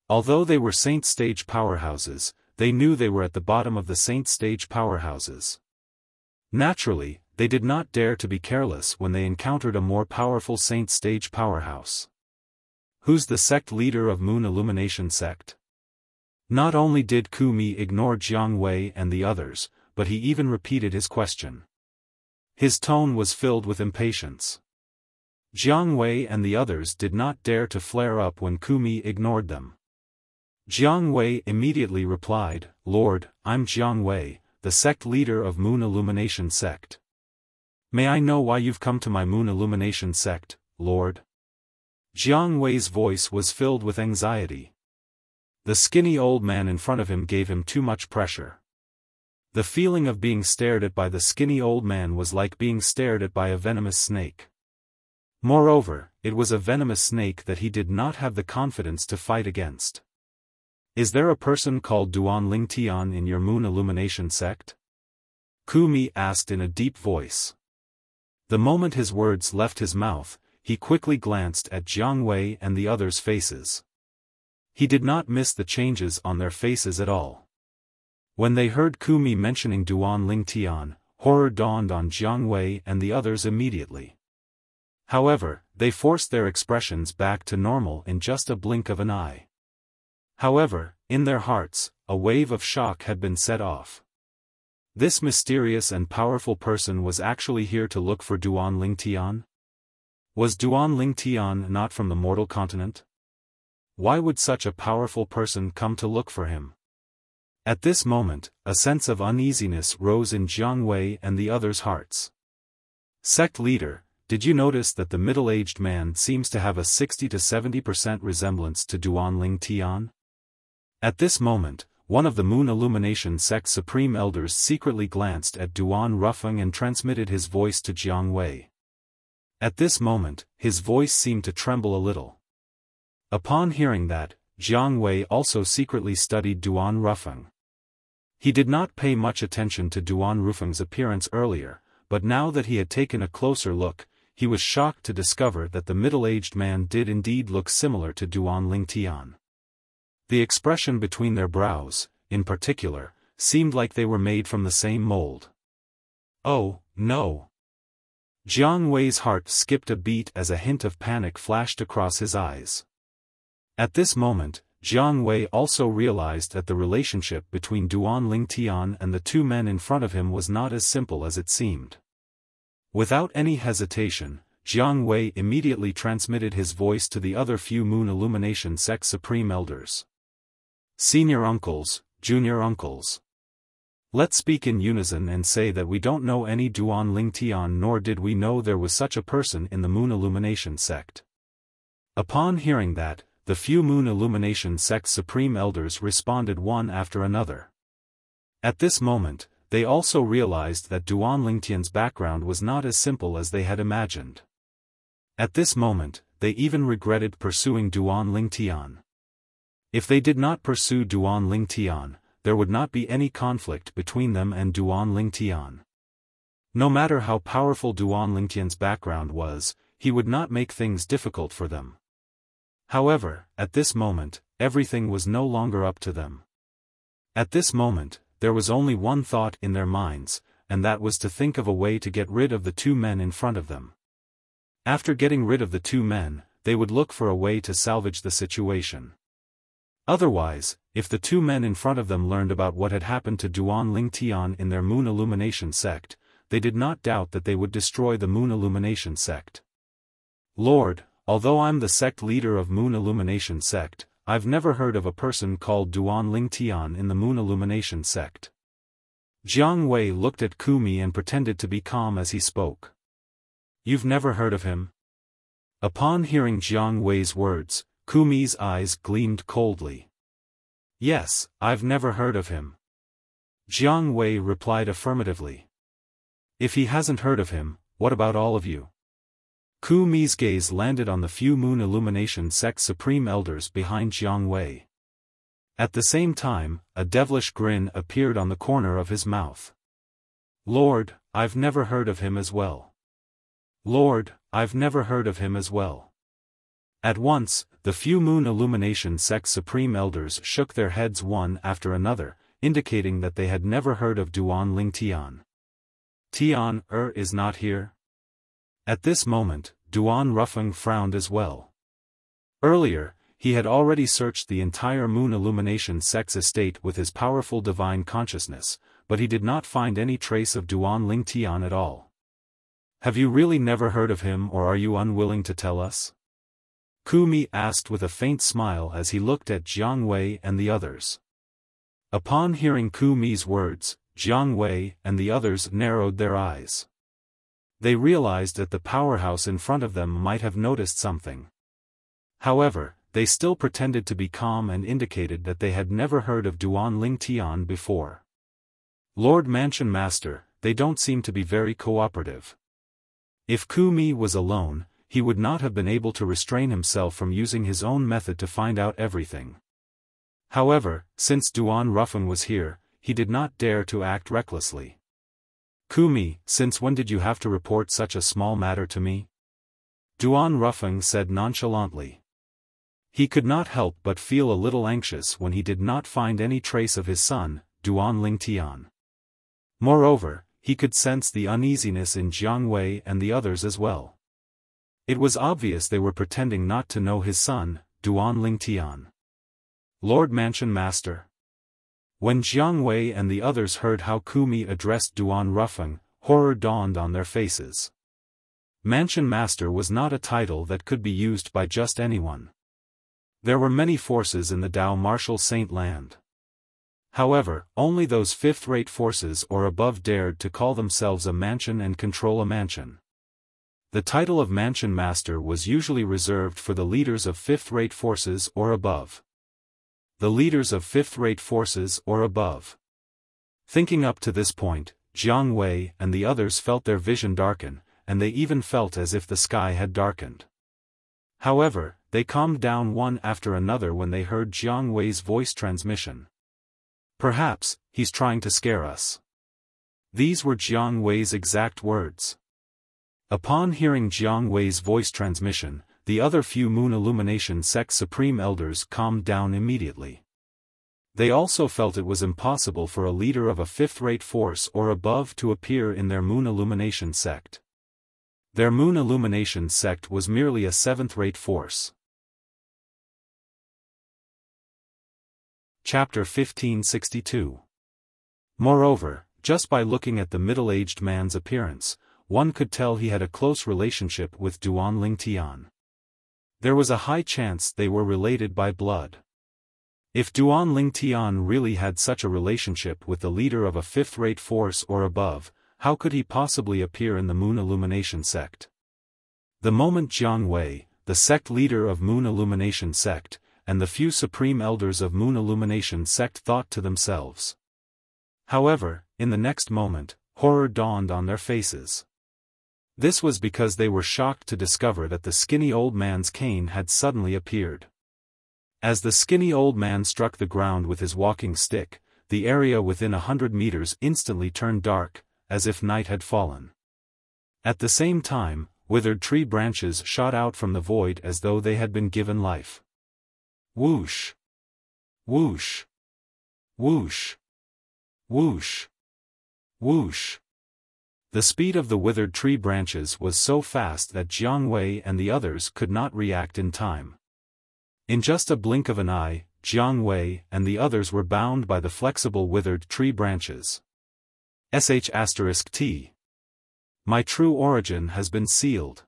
Although they were Saint Stage powerhouses, they knew they were at the bottom of the Saint Stage powerhouses. Naturally, they did not dare to be careless when they encountered a more powerful Saint Stage powerhouse. Who's the sect leader of Moon Illumination Sect? Not only did Ku-mi ignore Jiang Wei and the others, but he even repeated his question. His tone was filled with impatience. Jiang Wei and the others did not dare to flare up when Ku-mi ignored them. Jiang Wei immediately replied, "Lord, I'm Jiang Wei, the sect leader of Moon Illumination Sect. May I know why you've come to my Moon Illumination Sect, Lord?" Jiang Wei's voice was filled with anxiety. The skinny old man in front of him gave him too much pressure. The feeling of being stared at by the skinny old man was like being stared at by a venomous snake. Moreover, it was a venomous snake that he did not have the confidence to fight against. "Is there a person called Duan Lingtian in your Moon Illumination Sect?" Ku-mi asked in a deep voice. The moment his words left his mouth, he quickly glanced at Jiang Wei and the others' faces. He did not miss the changes on their faces at all. When they heard Ku-mi mentioning Duan Lingtian, horror dawned on Jiang Wei and the others immediately. However, they forced their expressions back to normal in just a blink of an eye. However, in their hearts, a wave of shock had been set off. This mysterious and powerful person was actually here to look for Duan Lingtian? Was Duan Lingtian not from the mortal continent? Why would such a powerful person come to look for him? At this moment, a sense of uneasiness rose in Jiang Wei and the others' hearts. "Sect leader, did you notice that the middle-aged man seems to have a 60 to 70% resemblance to Duan Tian? At this moment, one of the Moon Illumination sect's supreme elders secretly glanced at Duan Rufeng and transmitted his voice to Jiang Wei. At this moment, his voice seemed to tremble a little. Upon hearing that, Jiang Wei also secretly studied Duan Rufeng. He did not pay much attention to Duan Rufeng's appearance earlier, but now that he had taken a closer look, he was shocked to discover that the middle-aged man did indeed look similar to Duan Tian. The expression between their brows, in particular, seemed like they were made from the same mold. Oh, no! Jiang Wei's heart skipped a beat as a hint of panic flashed across his eyes. At this moment, Jiang Wei also realized that the relationship between Duan Tian and the two men in front of him was not as simple as it seemed. Without any hesitation, Jiang Wei immediately transmitted his voice to the other few Moon Illumination sect supreme elders. Senior uncles, junior uncles. Let's speak in unison and say that we don't know any Duan Tian, nor did we know there was such a person in the Moon Illumination sect. Upon hearing that, the few Moon Illumination sect's supreme elders responded one after another. At this moment, they also realized that Duan Tian's background was not as simple as they had imagined. At this moment, they even regretted pursuing Duan Tian. If they did not pursue Duan Tian, there would not be any conflict between them and Duan Tian. No matter how powerful Duan Tian's background was, he would not make things difficult for them. However, at this moment, everything was no longer up to them. At this moment, there was only one thought in their minds, and that was to think of a way to get rid of the two men in front of them. After getting rid of the two men, they would look for a way to salvage the situation. Otherwise, if the two men in front of them learned about what had happened to Duan Tian in their Moon Illumination sect, they did not doubt that they would destroy the Moon Illumination sect. Lord, although I'm the sect leader of Moon Illumination sect, I've never heard of a person called Duan Tian in the Moon Illumination sect. Jiang Wei looked at Kumi and pretended to be calm as he spoke. You've never heard of him? Upon hearing Jiang Wei's words, Kumi's eyes gleamed coldly. Yes, I've never heard of him. Jiang Wei replied affirmatively. If he hasn't heard of him, what about all of you? Kumi's gaze landed on the few Moon Illumination sect supreme elders behind Jiang Wei. At the same time, a devilish grin appeared on the corner of his mouth. Lord, I've never heard of him as well. Lord, I've never heard of him as well. At once, the few Moon Illumination sect supreme elders shook their heads one after another, indicating that they had never heard of Duan Tian. Tian is not here? At this moment, Duan Rufeng frowned as well. Earlier, he had already searched the entire Moon Illumination sect's estate with his powerful divine consciousness, but he did not find any trace of Duan Tian at all. Have you really never heard of him, or are you unwilling to tell us? Kumi asked with a faint smile as he looked at Jiang Wei and the others. Upon hearing Kumi's words, Jiang Wei and the others narrowed their eyes. They realized that the powerhouse in front of them might have noticed something. However, they still pretended to be calm and indicated that they had never heard of Duan Tian before. Lord Mansion Master, they don't seem to be very cooperative. If Kumi was alone, he would not have been able to restrain himself from using his own method to find out everything. However, since Duan Rufeng was here, he did not dare to act recklessly. Kumi, since when did you have to report such a small matter to me? Duan Rufeng said nonchalantly. He could not help but feel a little anxious when he did not find any trace of his son, Duan Tian. Moreover, he could sense the uneasiness in Jiang Wei and the others as well. It was obvious they were pretending not to know his son, Duan Tian. Lord Mansion Master. When Jiang Wei and the others heard how Kumi addressed Duan Rufeng, horror dawned on their faces. Mansion Master was not a title that could be used by just anyone. There were many forces in the Dao Martial Saint Land. However, only those fifth-rate forces or above dared to call themselves a mansion and control a mansion. The title of Mansion Master was usually reserved for the leaders of fifth-rate forces or above. The leaders of fifth-rate forces or above. Thinking up to this point, Jiang Wei and the others felt their vision darken, and they even felt as if the sky had darkened. However, they calmed down one after another when they heard Jiang Wei's voice transmission. "Perhaps, he's trying to scare us." These were Jiang Wei's exact words. Upon hearing Jiang Wei's voice transmission, the other few Moon Illumination Sect Supreme Elders calmed down immediately. They also felt it was impossible for a leader of a fifth-rate force or above to appear in their Moon Illumination Sect. Their Moon Illumination Sect was merely a seventh-rate force. Chapter 1562. Moreover, just by looking at the middle-aged man's appearance, one could tell he had a close relationship with Duan Lingtian. There was a high chance they were related by blood. If Duan Lingtian really had such a relationship with the leader of a fifth-rate force or above, how could he possibly appear in the Moon Illumination Sect? The moment Jiang Wei, the sect leader of Moon Illumination Sect, and the few supreme elders of Moon Illumination Sect thought to themselves. However, in the next moment, horror dawned on their faces. This was because they were shocked to discover that the skinny old man's cane had suddenly appeared. As the skinny old man struck the ground with his walking stick, the area within 100 meters instantly turned dark, as if night had fallen. At the same time, withered tree branches shot out from the void as though they had been given life. Whoosh! Whoosh! Whoosh! Whoosh! Whoosh! The speed of the withered tree branches was so fast that Jiang Wei and the others could not react in time. In just a blink of an eye, Jiang Wei and the others were bound by the flexible withered tree branches. *T. My true origin has been sealed.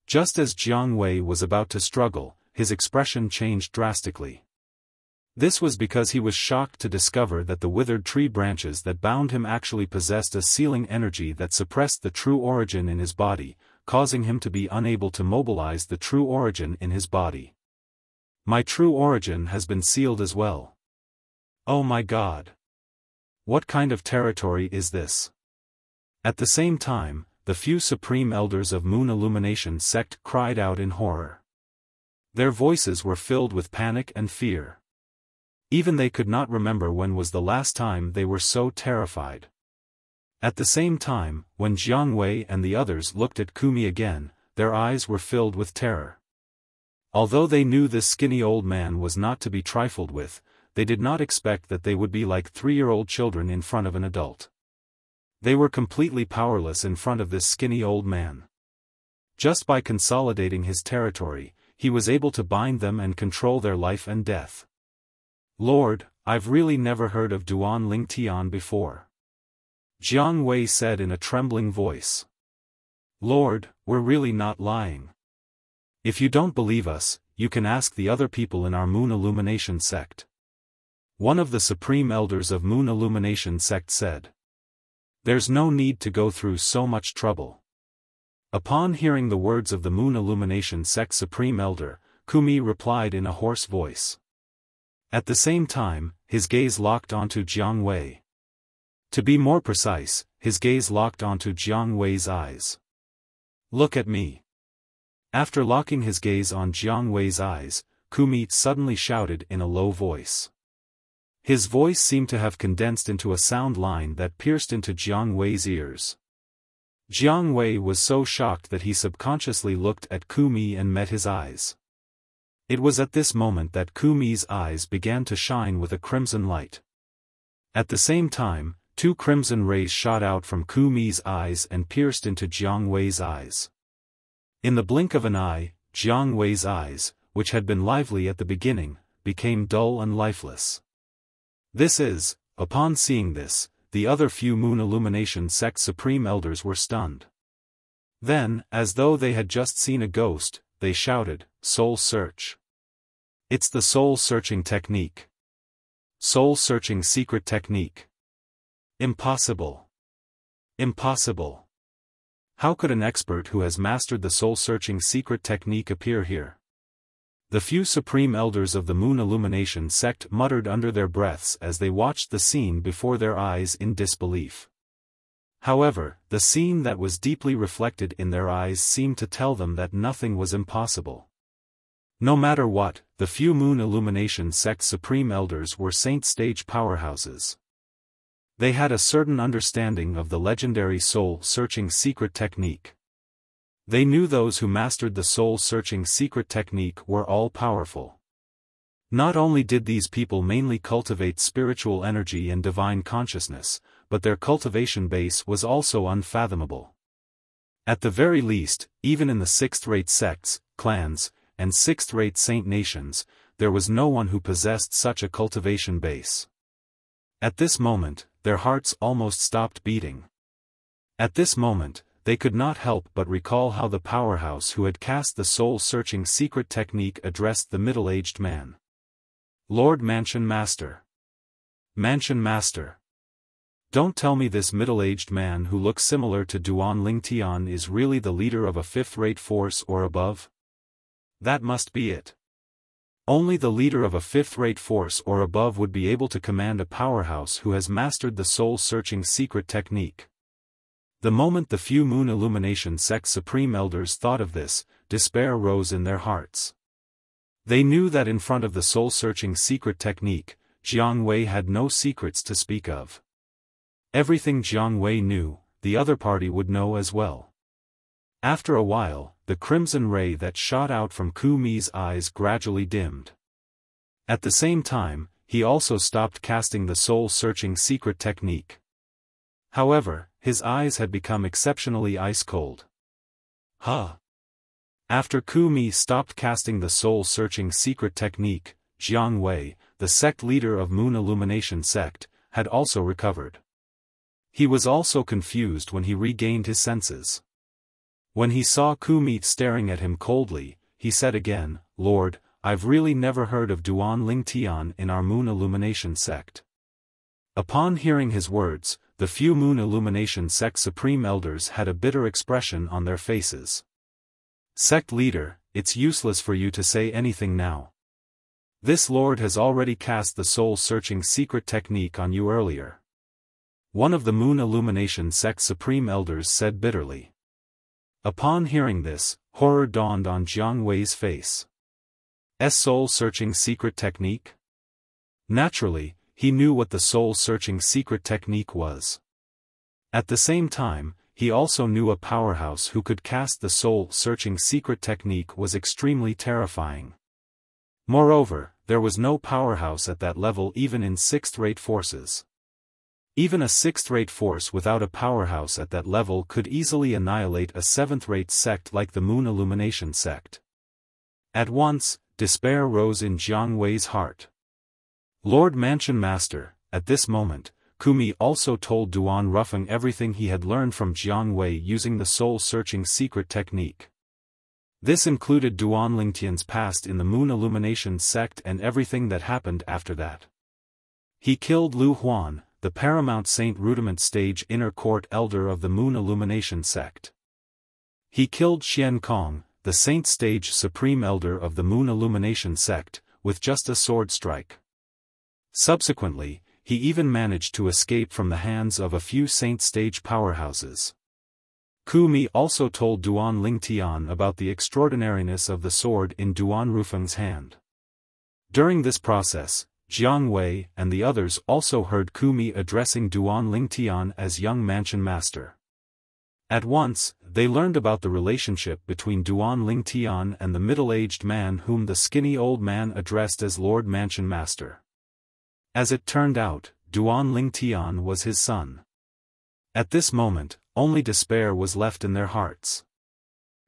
Just as Jiang Wei was about to struggle, his expression changed drastically. This was because he was shocked to discover that the withered tree branches that bound him actually possessed a sealing energy that suppressed the true origin in his body, causing him to be unable to mobilize the true origin in his body. My true origin has been sealed as well. Oh my God! What kind of territory is this? At the same time, the few supreme elders of Moon Illumination Sect cried out in horror. Their voices were filled with panic and fear. Even they could not remember when was the last time they were so terrified. At the same time, when Jiang Wei and the others looked at Kumi again, their eyes were filled with terror. Although they knew this skinny old man was not to be trifled with, they did not expect that they would be like 3-year-old children in front of an adult. They were completely powerless in front of this skinny old man. Just by consolidating his territory, he was able to bind them and control their life and death. Lord, I've really never heard of Duan Lingtian before. Jiang Wei said in a trembling voice. Lord, we're really not lying. If you don't believe us, you can ask the other people in our Moon Illumination Sect. One of the supreme elders of Moon Illumination Sect said. There's no need to go through so much trouble. Upon hearing the words of the Moon Illumination Sect Supreme Elder, Kumi replied in a hoarse voice. At the same time, his gaze locked onto Jiang Wei. To be more precise, his gaze locked onto Jiang Wei's eyes. Look at me. After locking his gaze on Jiang Wei's eyes, Kumi suddenly shouted in a low voice. His voice seemed to have condensed into a sound line that pierced into Jiang Wei's ears. Jiang Wei was so shocked that he subconsciously looked at Kumi and met his eyes. It was at this moment that Kumi's eyes began to shine with a crimson light. At the same time, 2 crimson rays shot out from Kumi's eyes and pierced into Jiang Wei's eyes. In the blink of an eye, Jiang Wei's eyes, which had been lively at the beginning, became dull and lifeless. Upon seeing this, the other few Moon Illumination Sect Supreme Elders were stunned. Then, as though they had just seen a ghost, they shouted, Soul Search. It's the soul-searching technique. Soul-searching secret technique. Impossible. Impossible. How could an expert who has mastered the soul-searching secret technique appear here? The few supreme elders of the Moon Illumination sect muttered under their breaths as they watched the scene before their eyes in disbelief. However, the scene that was deeply reflected in their eyes seemed to tell them that nothing was impossible. No matter what, the few Moon Illumination sect supreme elders were saint-stage powerhouses. They had a certain understanding of the legendary soul-searching secret technique. They knew those who mastered the soul-searching secret technique were all-powerful. Not only did these people mainly cultivate spiritual energy and divine consciousness, but their cultivation base was also unfathomable. At the very least, even in the sixth-rate sects, clans, and sixth-rate saint nations, there was no one who possessed such a cultivation base. At this moment, their hearts almost stopped beating. At this moment, they could not help but recall how the powerhouse who had cast the soul-searching secret technique addressed the middle-aged man. "Lord Mansion Master. Mansion Master. Don't tell me this middle-aged man who looks similar to Duan Lingtian is really the leader of a fifth-rate force or above? That must be it. Only the leader of a fifth-rate force or above would be able to command a powerhouse who has mastered the soul-searching secret technique." The moment the few Moon Illumination sect supreme elders thought of this, despair rose in their hearts. They knew that in front of the soul-searching secret technique, Jiang Wei had no secrets to speak of. Everything Jiang Wei knew, the other party would know as well. After a while, the crimson ray that shot out from Ku Mi's eyes gradually dimmed. At the same time, he also stopped casting the soul-searching secret technique. However, his eyes had become exceptionally ice-cold. Huh! After Ku Mi stopped casting the soul-searching secret technique, Jiang Wei, the sect leader of Moon Illumination sect, had also recovered. He was also confused when he regained his senses. When he saw Ku Mi staring at him coldly, he said again, "Lord, I've really never heard of Duan Lingtian in our Moon Illumination sect." Upon hearing his words, the few Moon Illumination sect supreme elders had a bitter expression on their faces. "Sect leader, it's useless for you to say anything now. This lord has already cast the soul-searching secret technique on you earlier." One of the Moon Illumination sect supreme elders said bitterly. Upon hearing this, horror dawned on Jiang Wei's face. Soul-searching secret technique? Naturally, he knew what the soul-searching secret technique was. At the same time, he also knew a powerhouse who could cast the soul-searching secret technique was extremely terrifying. Moreover, there was no powerhouse at that level even in sixth-rate forces. Even a sixth-rate force without a powerhouse at that level could easily annihilate a seventh-rate sect like the Moon Illumination sect. At once, despair rose in Jiang Wei's heart. Lord Mansion Master, at this moment, Ku Mi also told Duan Rufeng everything he had learned from Jiang Wei using the soul-searching secret technique. This included Duan Lingtian's past in the Moon Illumination sect and everything that happened after that. He killed Lu Huan, the Paramount Saint Rudiment Stage Inner Court Elder of the Moon Illumination sect. He killed Xian Kong, the Saint Stage Supreme Elder of the Moon Illumination sect, with just a sword strike. Subsequently, he even managed to escape from the hands of a few Saint Stage powerhouses. Ku Mi also told Duan Lingtian about the extraordinariness of the sword in Duan Rufeng's hand. During this process, Jiang Wei and the others also heard Ku Mi addressing Duan Lingtian as young Mansion Master. At once, they learned about the relationship between Duan Lingtian and the middle-aged man whom the skinny old man addressed as Lord Mansion Master. As it turned out, Duan Lingtian was his son. At this moment, only despair was left in their hearts.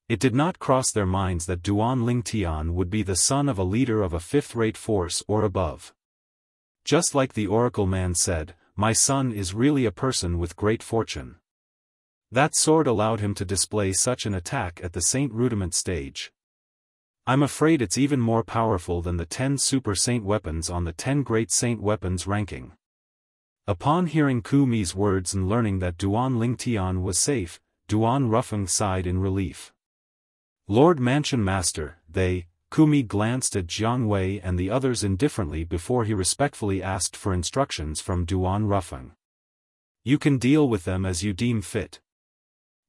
It did not cross their minds that Duan Lingtian would be the son of a leader of a fifth-rate force or above. Just like the oracle man said, "My son is really a person with great fortune." That sword allowed him to display such an attack at the Saint Rudiment stage. I'm afraid it's even more powerful than the 10 Super Saint weapons on the 10 Great Saint weapons ranking. Upon hearing Ku Mi's words and learning that Duan Lingtian was safe, Duan Rufeng sighed in relief. Lord Mansion Master, Kumi glanced at Jiang Wei and the others indifferently before he respectfully asked for instructions from Duan Rufeng. You can deal with them as you deem fit.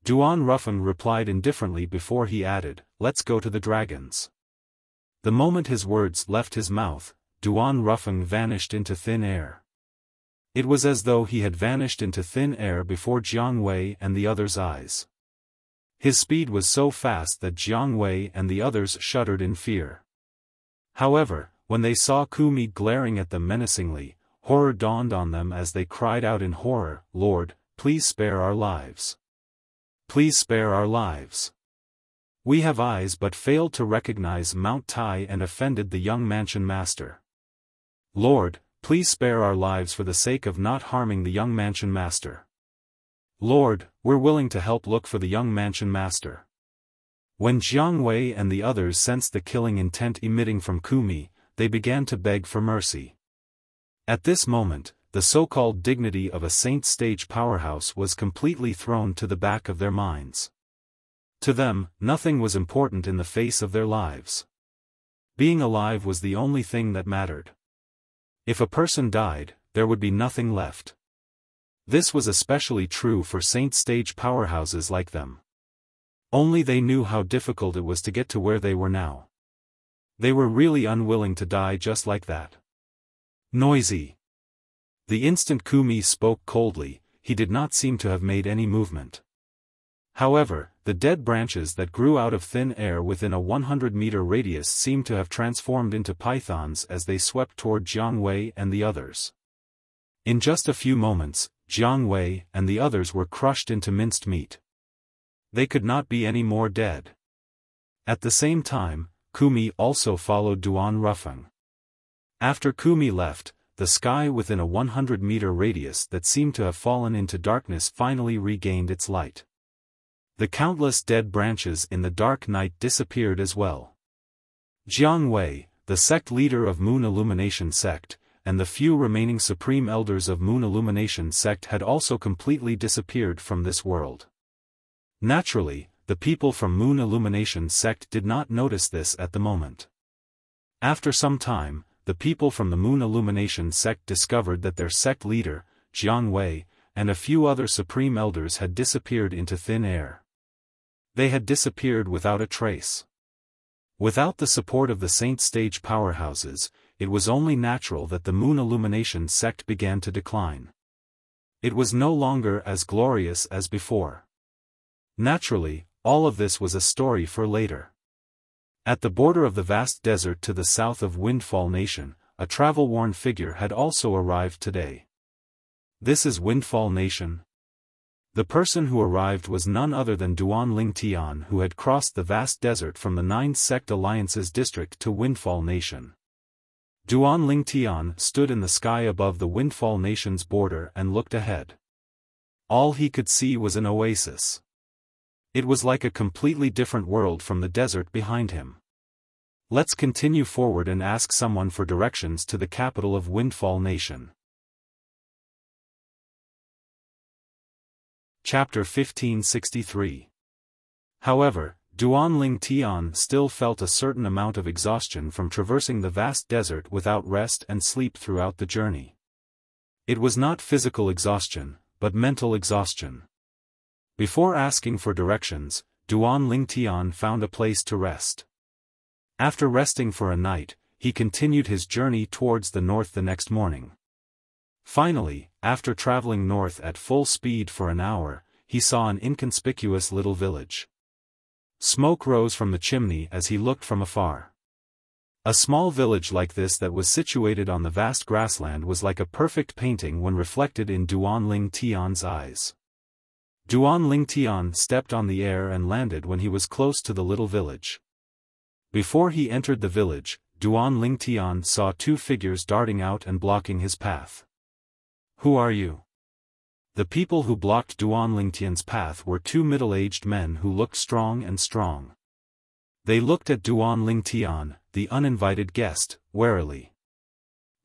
Duan Rufeng replied indifferently before he added, let's go to the dragons. The moment his words left his mouth, Duan Rufeng vanished into thin air. It was as though he had vanished into thin air before Jiang Wei and the others' eyes. His speed was so fast that Jiang Wei and the others shuddered in fear. However, when they saw Kumi glaring at them menacingly, horror dawned on them as they cried out in horror, Lord, please spare our lives. Please spare our lives. We have eyes but failed to recognize Mount Tai and offended the young mansion master. Lord, please spare our lives for the sake of not harming the young mansion master. Lord, we're willing to help look for the young mansion master. When Jiang Wei and the others sensed the killing intent emitting from Kumi, they began to beg for mercy. At this moment, the so-called dignity of a saint stage powerhouse was completely thrown to the back of their minds. To them, nothing was important in the face of their lives. Being alive was the only thing that mattered. If a person died, there would be nothing left. This was especially true for saint stage powerhouses like them. Only they knew how difficult it was to get to where they were now. They were really unwilling to die just like that. Noisy. The instant Kumi spoke coldly, he did not seem to have made any movement. However, the dead branches that grew out of thin air within a 100-meter radius seemed to have transformed into pythons as they swept toward Jiang Wei and the others. In just a few moments, Jiang Wei and the others were crushed into minced meat. They could not be any more dead. At the same time, Kumi also followed Duan Rufeng. After Kumi left, the sky within a 100-meter radius that seemed to have fallen into darkness finally regained its light. The countless dead branches in the dark night disappeared as well. Jiang Wei, the sect leader of Moon Illumination Sect, and the few remaining supreme elders of Moon Illumination Sect had also completely disappeared from this world. Naturally, the people from Moon Illumination Sect did not notice this at the moment. After some time, the people from the Moon Illumination Sect discovered that their sect leader, Jiang Wei, and a few other supreme elders had disappeared into thin air. They had disappeared without a trace. Without the support of the saint stage powerhouses, it was only natural that the Moon Illumination Sect began to decline. It was no longer as glorious as before. Naturally, all of this was a story for later. At the border of the vast desert to the south of Windfall Nation, a travel-worn figure had also arrived today. This is Windfall Nation? The person who arrived was none other than Duan Lingtian, who had crossed the vast desert from the 9 Sect Alliances district to Windfall Nation. Duan Lingtian stood in the sky above the Windfall Nation's border and looked ahead. All he could see was an oasis. It was like a completely different world from the desert behind him. Let's continue forward and ask someone for directions to the capital of Windfall Nation. Chapter 1563. However, Duan Lingtian still felt a certain amount of exhaustion from traversing the vast desert without rest and sleep throughout the journey. It was not physical exhaustion, but mental exhaustion. Before asking for directions, Duan Lingtian found a place to rest. After resting for a night, he continued his journey towards the north the next morning. Finally, after traveling north at full speed for an hour, he saw an inconspicuous little village. Smoke rose from the chimney as he looked from afar. A small village like this that was situated on the vast grassland was like a perfect painting when reflected in Duan Lingtian's eyes. Duan Lingtian stepped on the air and landed when he was close to the little village. Before he entered the village, Duan Lingtian saw 2 figures darting out and blocking his path. Who are you? The people who blocked Duan Lingtian's path were 2 middle-aged men who looked strong and strong. They looked at Duan Lingtian, the uninvited guest, warily.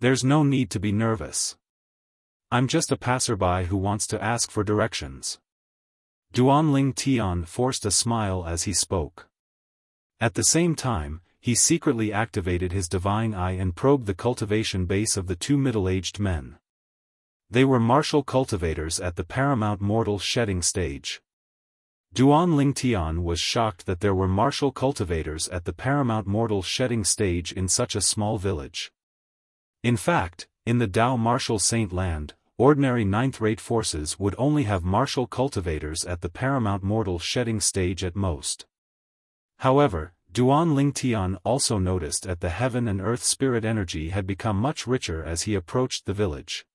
There's no need to be nervous. I'm just a passerby who wants to ask for directions. Duanling Tian forced a smile as he spoke. At the same time, he secretly activated his divine eye and probed the cultivation base of the two middle-aged men. They were martial cultivators at the paramount mortal shedding stage. Duanling Tian was shocked that there were martial cultivators at the paramount mortal shedding stage in such a small village. In fact, in the Dao martial saint land, ordinary ninth-rate forces would only have martial cultivators at the paramount mortal shedding stage at most. However, Duanling Tian also noticed that the heaven and earth spirit energy had become much richer as he approached the village.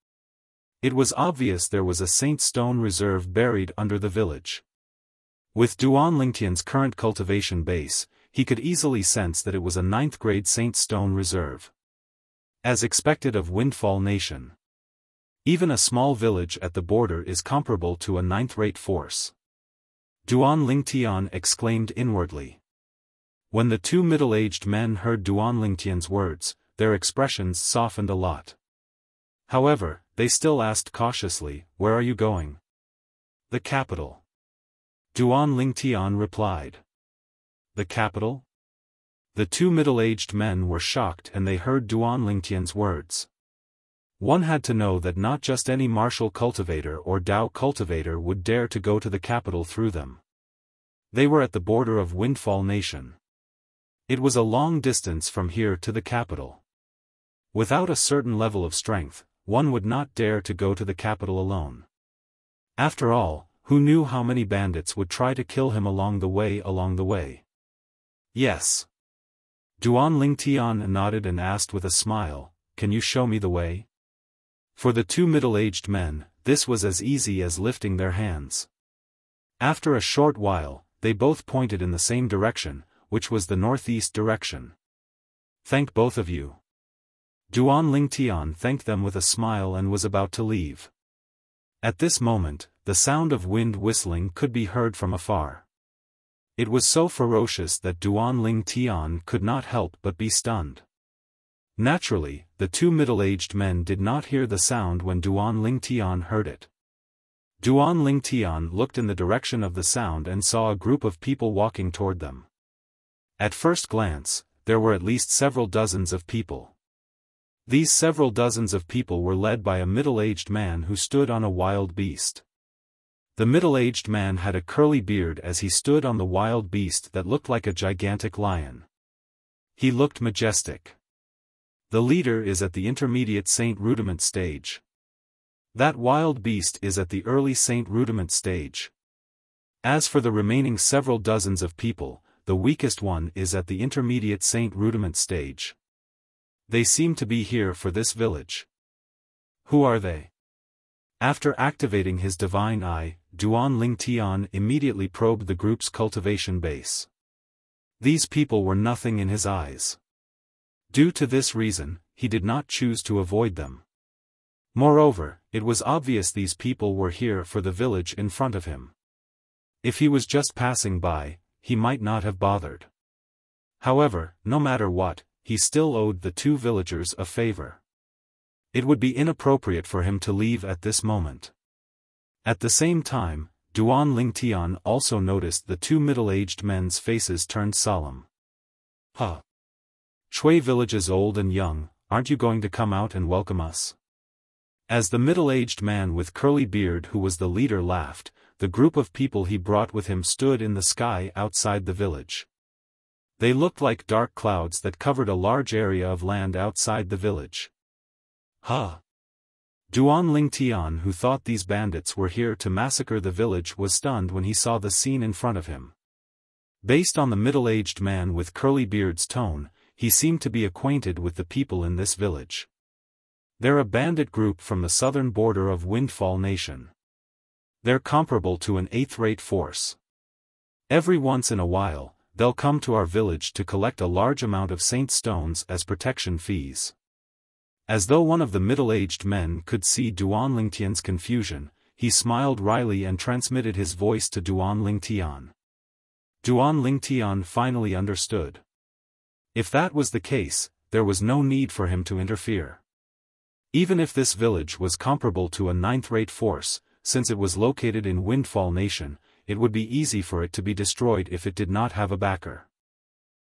It was obvious there was a saint stone reserve buried under the village. With Duanling Tian's current cultivation base, he could easily sense that it was a 9th-grade saint stone reserve. As expected of Windfall Nation. Even a small village at the border is comparable to a 9th-rate force. Duanling Tian exclaimed inwardly. When the two middle-aged men heard Duanling Tian's words, their expressions softened a lot. However, they still asked cautiously, "Where are you going?" "The capital." Duanling Tian replied. "The capital?" The two middle-aged men were shocked and they heard Duanling Tian's words. One had to know that not just any martial cultivator or Dao cultivator would dare to go to the capital through them. They were at the border of Windfall Nation. It was a long distance from here to the capital. Without a certain level of strength, one would not dare to go to the capital alone. After all, who knew how many bandits would try to kill him along the way? Yes. Duanling Tian nodded and asked with a smile, "Can you show me the way?" For the two middle-aged men, this was as easy as lifting their hands. After a short while, they both pointed in the same direction, which was the northeast direction. "Thank both of you." Duanling Tian thanked them with a smile and was about to leave. At this moment, the sound of wind whistling could be heard from afar. It was so ferocious that Duanling Tian could not help but be stunned. Naturally, the two middle-aged men did not hear the sound when Duanling Tian heard it. Duanling Tian looked in the direction of the sound and saw a group of people walking toward them. At first glance, there were at least several dozens of people. These several dozens of people were led by a middle-aged man who stood on a wild beast. The middle-aged man had a curly beard as he stood on the wild beast that looked like a gigantic lion. He looked majestic. The leader is at the intermediate Saint Rudiment stage. That wild beast is at the early Saint Rudiment stage. As for the remaining several dozens of people, the weakest one is at the intermediate Saint Rudiment stage. They seem to be here for this village. Who are they? After activating his divine eye, Duanling Tian immediately probed the group's cultivation base. These people were nothing in his eyes. Due to this reason, he did not choose to avoid them. Moreover, it was obvious these people were here for the village in front of him. If he was just passing by, he might not have bothered. However, no matter what, he still owed the two villagers a favor. It would be inappropriate for him to leave at this moment. At the same time, Duanling Tian also noticed the two middle-aged men's faces turned solemn. "Huh. Shui villages old and young, aren't you going to come out and welcome us?" As the middle-aged man with curly beard who was the leader laughed, the group of people he brought with him stood in the sky outside the village. They looked like dark clouds that covered a large area of land outside the village. Huh! Duanling Tian, who thought these bandits were here to massacre the village, was stunned when he saw the scene in front of him. Based on the middle-aged man with curly beard's tone, he seemed to be acquainted with the people in this village. They're a bandit group from the southern border of Windfall Nation. They're comparable to an 8th-rate force. Every once in a while, they'll come to our village to collect a large amount of saint stones as protection fees. As though one of the middle-aged men could see Duanling Tian's confusion, he smiled wryly and transmitted his voice to Duanling Tian. Duanling Tian finally understood. If that was the case, there was no need for him to interfere. Even if this village was comparable to a 9th-rate force, since it was located in Windfall Nation, it would be easy for it to be destroyed if it did not have a backer.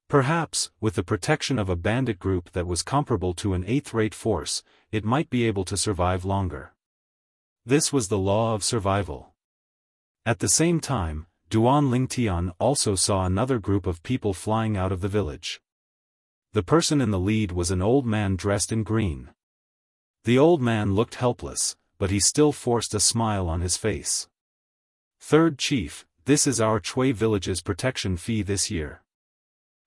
Perhaps, with the protection of a bandit group that was comparable to an eighth-rate force, it might be able to survive longer. This was the law of survival. At the same time, Duan Lingtian also saw another group of people flying out of the village. The person in the lead was an old man dressed in green. The old man looked helpless, but he still forced a smile on his face. "Third Chief, this is our Chui village's protection fee this year."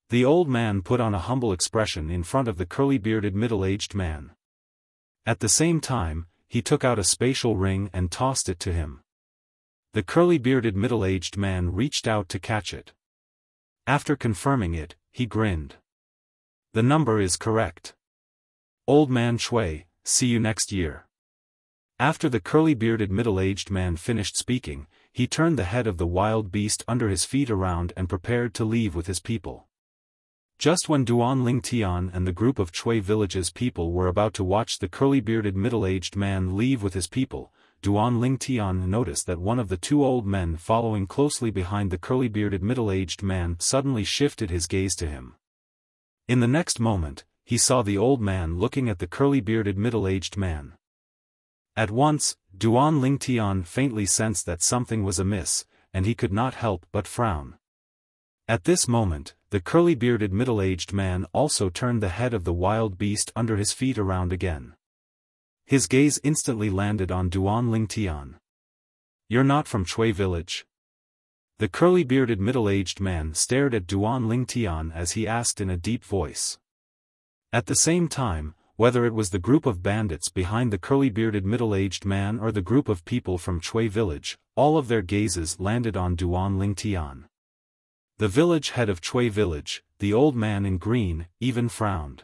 The old man put on a humble expression in front of the curly-bearded middle-aged man. At the same time, he took out a spatial ring and tossed it to him. The curly-bearded middle-aged man reached out to catch it. After confirming it, he grinned. "The number is correct. Old man Chui, see you next year." After the curly-bearded middle-aged man finished speaking, he turned the head of the wild beast under his feet around and prepared to leave with his people. Just when Duan Lingtian and the group of Chui village's people were about to watch the curly-bearded middle-aged man leave with his people, Duan Lingtian noticed that one of the two old men following closely behind the curly-bearded middle-aged man suddenly shifted his gaze to him. In the next moment, he saw the old man looking at the curly-bearded middle-aged man. At once, Duan Lingtian faintly sensed that something was amiss, and he could not help but frown. At this moment, the curly-bearded middle-aged man also turned the head of the wild beast under his feet around again. His gaze instantly landed on Duan Lingtian. "You're not from Chui village?" The curly-bearded middle-aged man stared at Duan Lingtian as he asked in a deep voice. At the same time, whether it was the group of bandits behind the curly-bearded middle-aged man or the group of people from Chui village, all of their gazes landed on Duan Lingtian. The village head of Chui village, the old man in green, even frowned.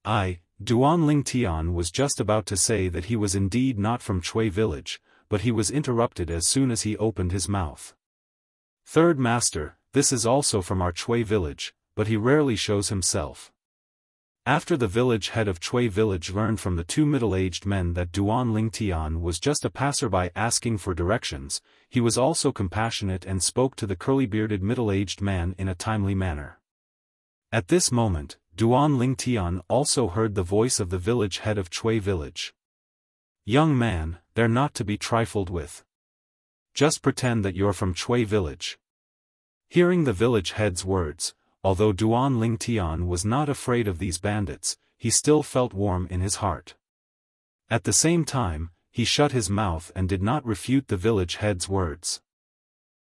Duan Lingtian was just about to say that he was indeed not from Chui village, but he was interrupted as soon as he opened his mouth. "Third master, this is also from our Chui village, but he rarely shows himself." After the village head of Chui village learned from the two middle-aged men that Duan Lingtian was just a passerby asking for directions, he was also compassionate and spoke to the curly-bearded middle-aged man in a timely manner. At this moment, Duan Lingtian also heard the voice of the village head of Chui village. "Young man, they're not to be trifled with. Just pretend that you're from Chui village." Hearing the village head's words, although Duan Lingtian was not afraid of these bandits, he still felt warm in his heart. At the same time, he shut his mouth and did not refute the village head's words.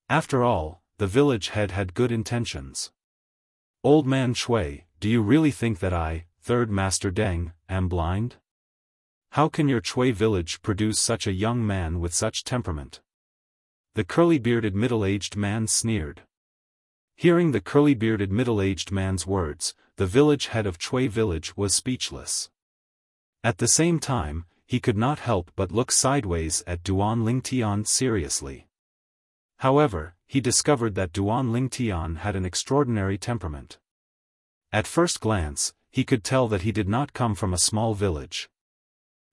After all, the village head had good intentions. "Old man Chui, do you really think that I, Third Master Deng, am blind? How can your Chui village produce such a young man with such temperament?" The curly-bearded middle-aged man sneered. Hearing the curly-bearded middle-aged man's words, the village head of Chui village was speechless. At the same time, he could not help but look sideways at Duan Lingtian seriously. However, he discovered that Duan Lingtian had an extraordinary temperament. At first glance, he could tell that he did not come from a small village.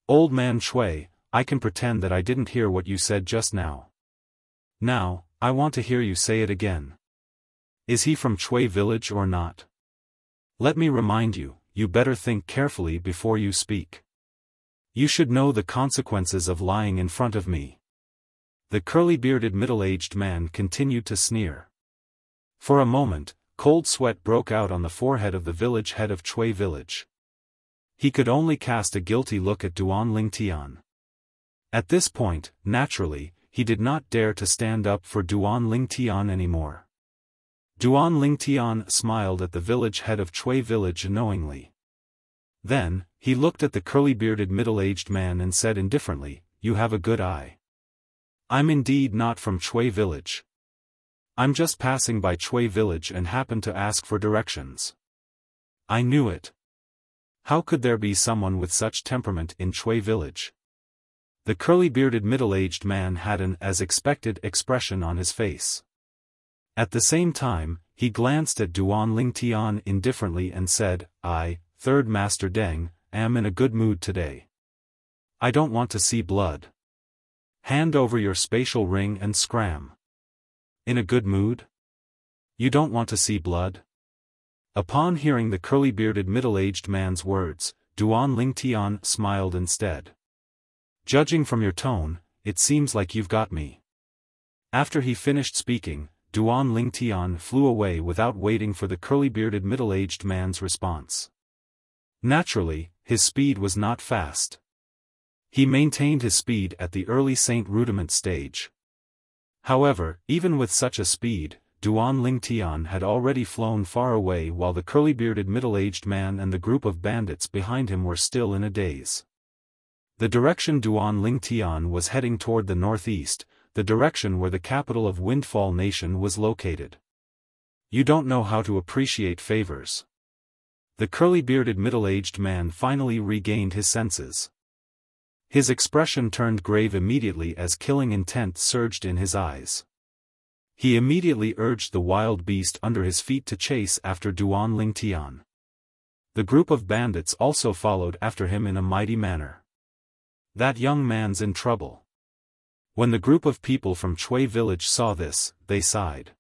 "Old man Chui, I can pretend that I didn't hear what you said just now. Now, I want to hear you say it again. Is he from Chui village or not? Let me remind you, you better think carefully before you speak. You should know the consequences of lying in front of me." The curly-bearded middle-aged man continued to sneer. For a moment, cold sweat broke out on the forehead of the village head of Chui village. He could only cast a guilty look at Duan Lingtian. At this point, naturally, he did not dare to stand up for Duan Lingtian anymore. Duan Lingtian smiled at the village head of Chui village knowingly. Then, he looked at the curly-bearded middle-aged man and said indifferently, "You have a good eye. I'm indeed not from Chui village. I'm just passing by Chui village and happened to ask for directions." "I knew it. How could there be someone with such temperament in Chui village?" The curly-bearded middle-aged man had an as-expected expression on his face. At the same time, he glanced at Duan Lingtian indifferently and said, "I, Third Master Deng, am in a good mood today. I don't want to see blood. Hand over your spatial ring and scram." In a good mood? You don't want to see blood? Upon hearing the curly-bearded middle-aged man's words, Duan Lingtian smiled instead. Judging from your tone, it seems like you've got me. After he finished speaking, Duan Lingtian flew away without waiting for the curly-bearded middle-aged man's response. Naturally, his speed was not fast. He maintained his speed at the early Saint Rudiment stage. However, even with such a speed, Duan Lingtian had already flown far away while the curly-bearded middle-aged man and the group of bandits behind him were still in a daze. The direction Duan Lingtian was heading toward the northeast, the direction where the capital of Windfall Nation was located. You don't know how to appreciate favors. The curly-bearded middle-aged man finally regained his senses. His expression turned grave immediately as killing intent surged in his eyes. He immediately urged the wild beast under his feet to chase after Duan Lingtian. The group of bandits also followed after him in a mighty manner. That young man's in trouble. When the group of people from Chui village saw this, they sighed.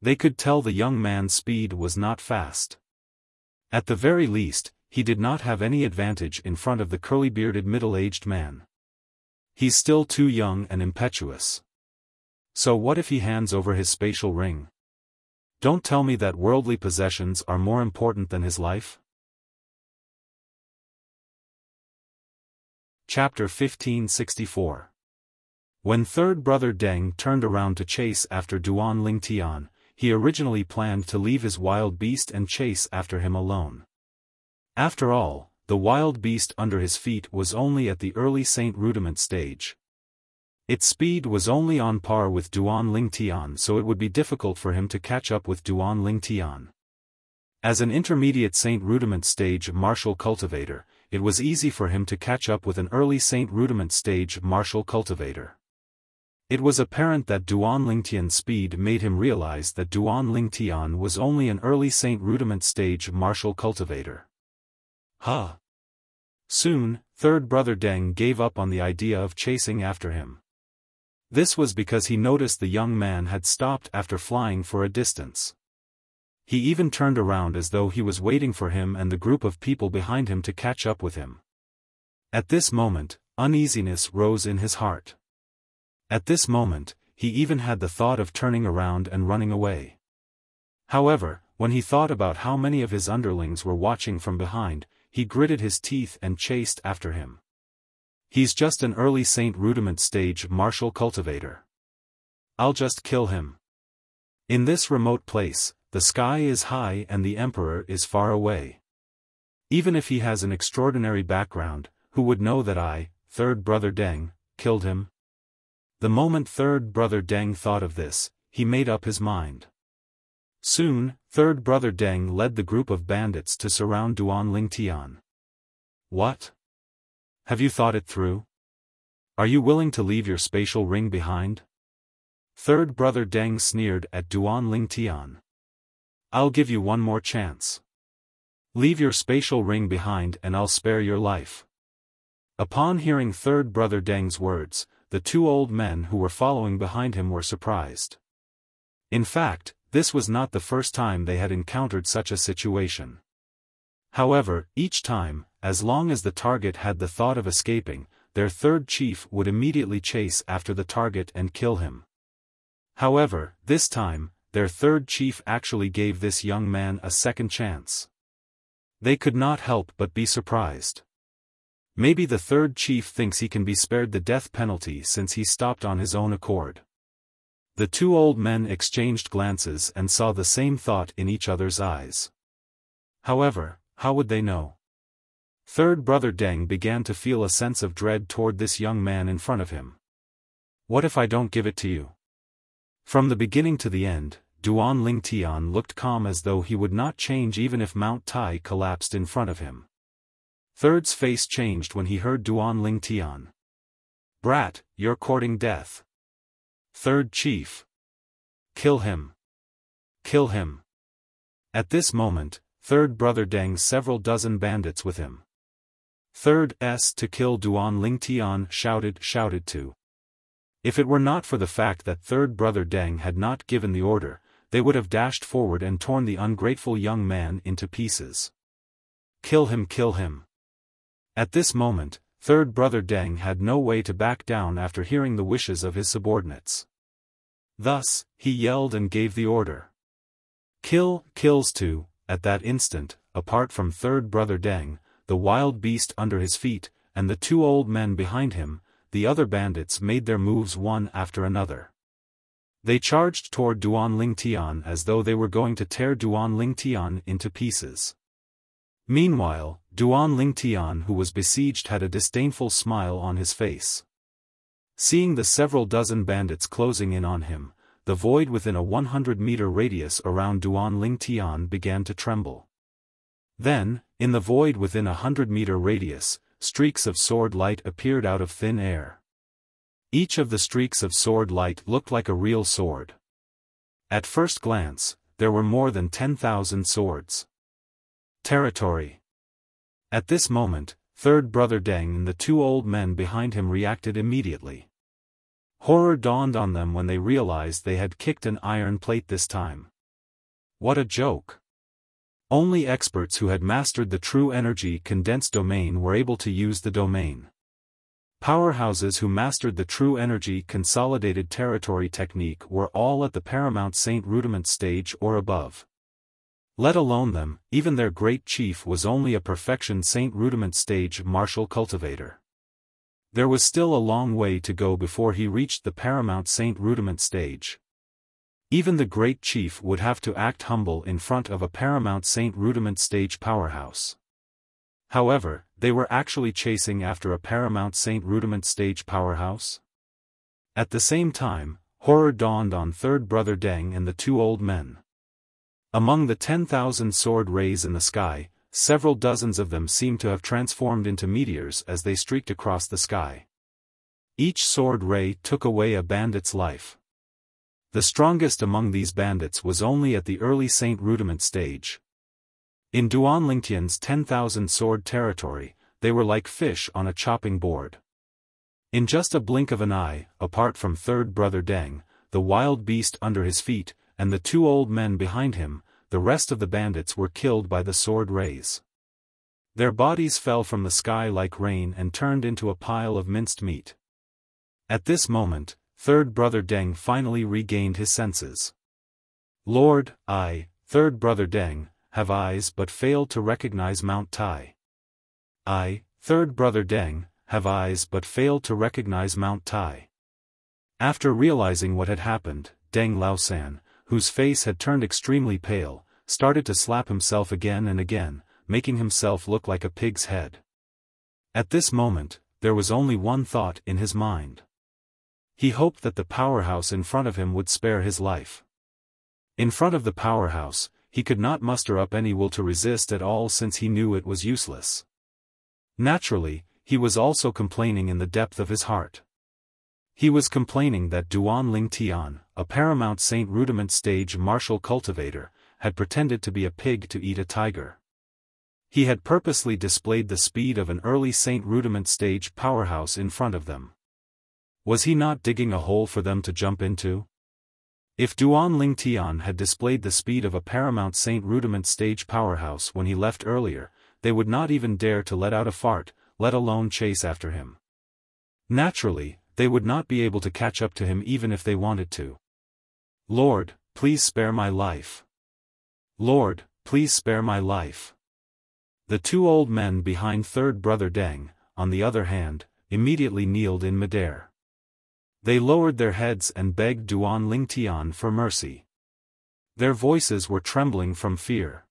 They could tell the young man's speed was not fast. At the very least, he did not have any advantage in front of the curly-bearded middle-aged man. He's still too young and impetuous. So what if he hands over his spatial ring? Don't tell me that worldly possessions are more important than his life? Chapter 1564. When third brother Deng turned around to chase after Duan Lingtian, he originally planned to leave his wild beast and chase after him alone. After all, the wild beast under his feet was only at the early Saint Rudiment stage. Its speed was only on par with Duan Lingtian, so it would be difficult for him to catch up with Duan Lingtian. As an intermediate Saint Rudiment stage martial cultivator, it was easy for him to catch up with an early Saint Rudiment stage martial cultivator. It was apparent that Duan Lingtian's speed made him realize that Duan Lingtian was only an early Saint Rudiment stage martial cultivator. Soon, third brother Deng gave up on the idea of chasing after him. This was because he noticed the young man had stopped after flying for a distance. He even turned around as though he was waiting for him and the group of people behind him to catch up with him. At this moment, uneasiness rose in his heart. At this moment, he even had the thought of turning around and running away. However, when he thought about how many of his underlings were watching from behind, he gritted his teeth and chased after him. He's just an early Saint Rudiment stage martial cultivator. I'll just kill him. In this remote place, the sky is high and the emperor is far away. Even if he has an extraordinary background, who would know that I, third brother Deng, killed him? The moment third brother Deng thought of this, he made up his mind. Soon, third brother Deng led the group of bandits to surround Duan Lingtian. What? Have you thought it through? Are you willing to leave your spatial ring behind? Third brother Deng sneered at Duan Lingtian. I'll give you one more chance. Leave your spatial ring behind and I'll spare your life. Upon hearing third brother Deng's words, the two old men who were following behind him were surprised. In fact, this was not the first time they had encountered such a situation. However, each time, as long as the target had the thought of escaping, their third chief would immediately chase after the target and kill him. However, this time, their third chief actually gave this young man a second chance. They could not help but be surprised. Maybe the third chief thinks he can be spared the death penalty since he stopped on his own accord. The two old men exchanged glances and saw the same thought in each other's eyes. However, how would they know? Third brother Deng began to feel a sense of dread toward this young man in front of him. What if I don't give it to you? From the beginning to the end, Duan Lingtian looked calm as though he would not change even if Mount Tai collapsed in front of him. Third's face changed when he heard Duan Lingtian. Brat, you're courting death. Third chief. Kill him. Kill him. At this moment, third brother Deng's several dozen bandits with him. Third S to kill Duan Lingtian shouted to. If it were not for the fact that third brother Deng had not given the order, they would have dashed forward and torn the ungrateful young man into pieces. Kill him, kill him. At this moment, third brother Deng had no way to back down after hearing the wishes of his subordinates. Thus, he yelled and gave the order. Kill, kills two. At that instant, apart from third brother Deng, the wild beast under his feet, and the two old men behind him, the other bandits made their moves one after another. They charged toward Duan Lingtian as though they were going to tear Duan Lingtian into pieces. Meanwhile, Duan Lingtian, who was besieged, had a disdainful smile on his face. Seeing the several dozen bandits closing in on him, the void within a 100-meter radius around Duan Lingtian began to tremble. Then, in the void within a 100-meter radius, streaks of sword light appeared out of thin air. Each of the streaks of sword light looked like a real sword. At first glance, there were more than 10,000 swords. Territory. At this moment, third brother Deng and the two old men behind him reacted immediately. Horror dawned on them when they realized they had kicked an iron plate this time. What a joke! Only experts who had mastered the true energy condensed domain were able to use the domain. Powerhouses who mastered the true energy consolidated territory technique were all at the paramount Saint Rudiment stage or above. Let alone them, even their great chief was only a perfection Saint Rudiment stage martial cultivator. There was still a long way to go before he reached the paramount Saint Rudiment stage. Even the great chief would have to act humble in front of a paramount Saint Rudiment stage powerhouse. However, they were actually chasing after a paramount Saint Rudiment stage powerhouse. At the same time, horror dawned on third brother Deng and the two old men. Among the 10,000 sword rays in the sky, several dozens of them seemed to have transformed into meteors as they streaked across the sky. Each sword ray took away a bandit's life. The strongest among these bandits was only at the early Saint Rudiment stage. In Duan Lingtian's 10,000 sword territory, they were like fish on a chopping board. In just a blink of an eye, apart from third brother Deng, the wild beast under his feet, and the two old men behind him, the rest of the bandits were killed by the sword rays. Their bodies fell from the sky like rain and turned into a pile of minced meat. At this moment, third brother Deng finally regained his senses. Lord, I, third brother Deng, have eyes but fail to recognize Mount Tai. I, third brother Deng, have eyes but fail to recognize Mount Tai. After realizing what had happened, Deng Laosan, whose face had turned extremely pale, started to slap himself again and again, making himself look like a pig's head. At this moment, there was only one thought in his mind. He hoped that the powerhouse in front of him would spare his life. In front of the powerhouse, he could not muster up any will to resist at all since he knew it was useless. Naturally, he was also complaining in the depth of his heart. He was complaining that Duan Lingtian, a paramount Saint Rudiment stage martial cultivator, had pretended to be a pig to eat a tiger. He had purposely displayed the speed of an early Saint Rudiment stage powerhouse in front of them. Was he not digging a hole for them to jump into? If Duan Lingtian had displayed the speed of a paramount Saint Rudiment stage powerhouse when he left earlier, they would not even dare to let out a fart, let alone chase after him. Naturally, they would not be able to catch up to him even if they wanted to. Lord, please spare my life. Lord, please spare my life. The two old men behind third brother Deng, on the other hand, immediately kneeled in midair. They lowered their heads and begged Duan Lingtian for mercy. Their voices were trembling from fear.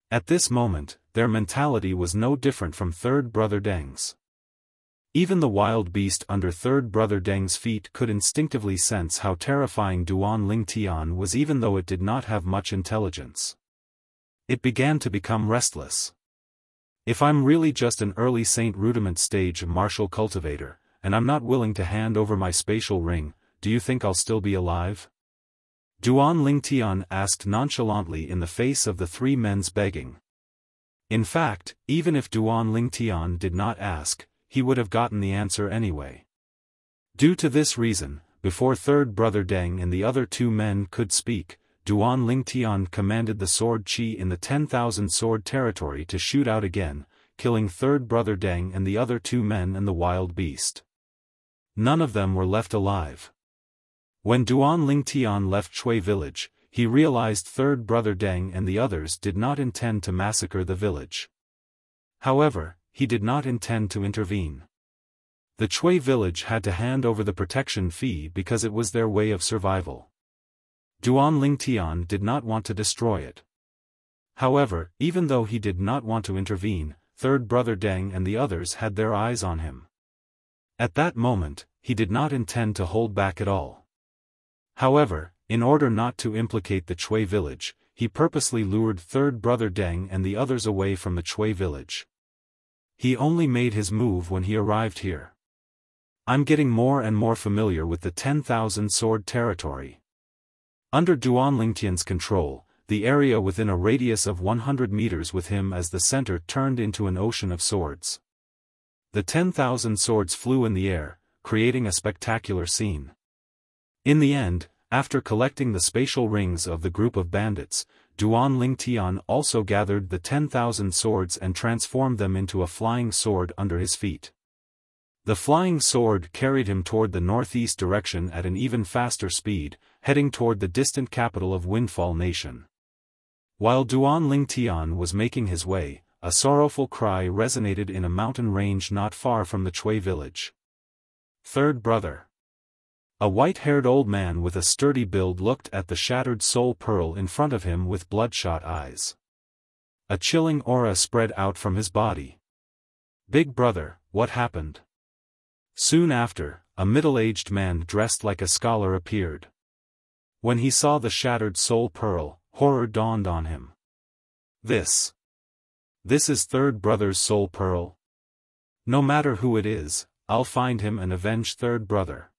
At this moment, their mentality was no different from third brother Deng's. Even the wild beast under third brother Deng's feet could instinctively sense how terrifying Duan Lingtian was even though it did not have much intelligence. It began to become restless. If I'm really just an early Saint Rudiment stage martial cultivator, and I'm not willing to hand over my spatial ring, do you think I'll still be alive? Duan Lingtian asked nonchalantly in the face of the three men's begging. In fact, even if Duan Lingtian did not ask, he would have gotten the answer anyway. Due to this reason, before third brother Deng and the other two men could speak, Duan Lingtian commanded the sword Qi in the 10,000 sword territory to shoot out again, killing third brother Deng and the other two men and the wild beast. None of them were left alive. When Duan Lingtian left Shui village, he realized third brother Deng and the others did not intend to massacre the village. However, he did not intend to intervene. The Chui village had to hand over the protection fee because it was their way of survival. Duan Lingtian did not want to destroy it. However, even though he did not want to intervene, third brother Deng and the others had their eyes on him. At that moment, he did not intend to hold back at all. However, in order not to implicate the Chui village, he purposely lured third brother Deng and the others away from the Chui village. He only made his move when he arrived here. I'm getting more and more familiar with the 10,000 sword territory. Under Duan Lingtian's control, the area within a radius of 100 meters with him as the center turned into an ocean of swords. The 10,000 swords flew in the air, creating a spectacular scene. In the end, after collecting the spatial rings of the group of bandits, Duan Lingtian also gathered the 10,000 swords and transformed them into a flying sword under his feet. The flying sword carried him toward the northeast direction at an even faster speed, heading toward the distant capital of Windfall Nation. While Duan Lingtian was making his way, a sorrowful cry resonated in a mountain range not far from the Chui village. Third brother. A white-haired old man with a sturdy build looked at the shattered soul pearl in front of him with bloodshot eyes. A chilling aura spread out from his body. Big brother, what happened? Soon after, a middle-aged man dressed like a scholar appeared. When he saw the shattered soul pearl, horror dawned on him. This is third brother's soul pearl? No matter who it is, I'll find him and avenge third brother.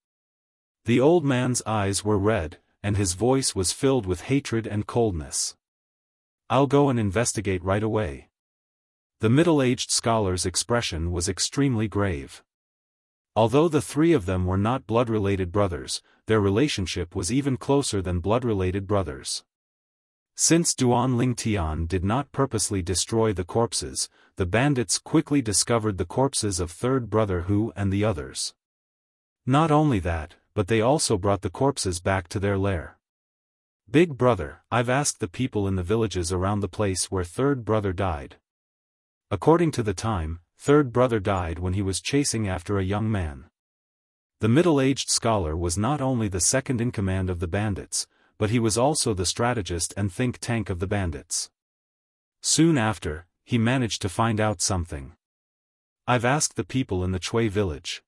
The old man's eyes were red, and his voice was filled with hatred and coldness. I'll go and investigate right away. The middle-aged scholar's expression was extremely grave. Although the three of them were not blood-related brothers, their relationship was even closer than blood-related brothers. Since Duan Lingtian did not purposely destroy the corpses, the bandits quickly discovered the corpses of third brother Hu and the others. Not only that, but they also brought the corpses back to their lair. Big brother, I've asked the people in the villages around the place where third brother died. According to the time, third brother died when he was chasing after a young man. The middle-aged scholar was not only the second in command of the bandits, but he was also the strategist and think tank of the bandits. Soon after, he managed to find out something. I've asked the people in the Chui village.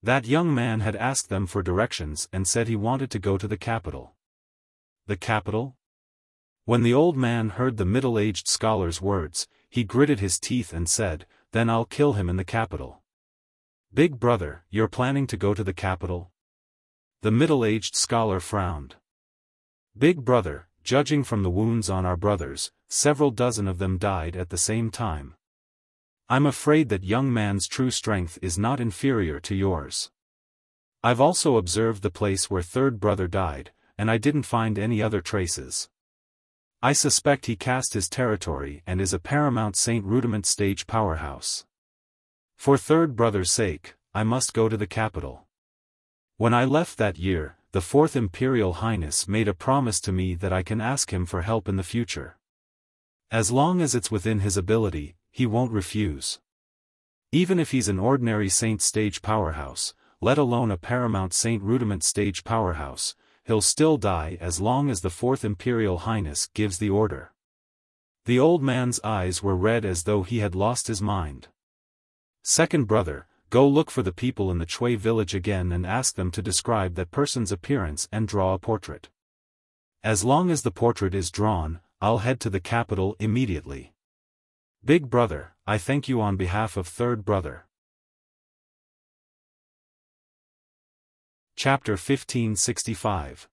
That young man had asked them for directions and said he wanted to go to the capital. The capital? When the old man heard the middle-aged scholar's words, he gritted his teeth and said, "Then I'll kill him in the capital." Big brother, you're planning to go to the capital? The middle-aged scholar frowned. Big brother, judging from the wounds on our brothers, several dozen of them died at the same time. I'm afraid that young man's true strength is not inferior to yours. I've also observed the place where third brother died, and I didn't find any other traces. I suspect he cast his territory and is a Paramount Saint Rudiment stage powerhouse. For third brother's sake, I must go to the capital. When I left that year, the Fourth Imperial Highness made a promise to me that I can ask him for help in the future. As long as it's within his ability, he won't refuse. Even if he's an ordinary Saint stage powerhouse, let alone a Paramount Saint Rudiment stage powerhouse, he'll still die as long as the Fourth Imperial Highness gives the order. The old man's eyes were red as though he had lost his mind. Second brother, go look for the people in the Chui village again and ask them to describe that person's appearance and draw a portrait. As long as the portrait is drawn, I'll head to the capital immediately. Big brother, I thank you on behalf of third brother. Chapter 1565.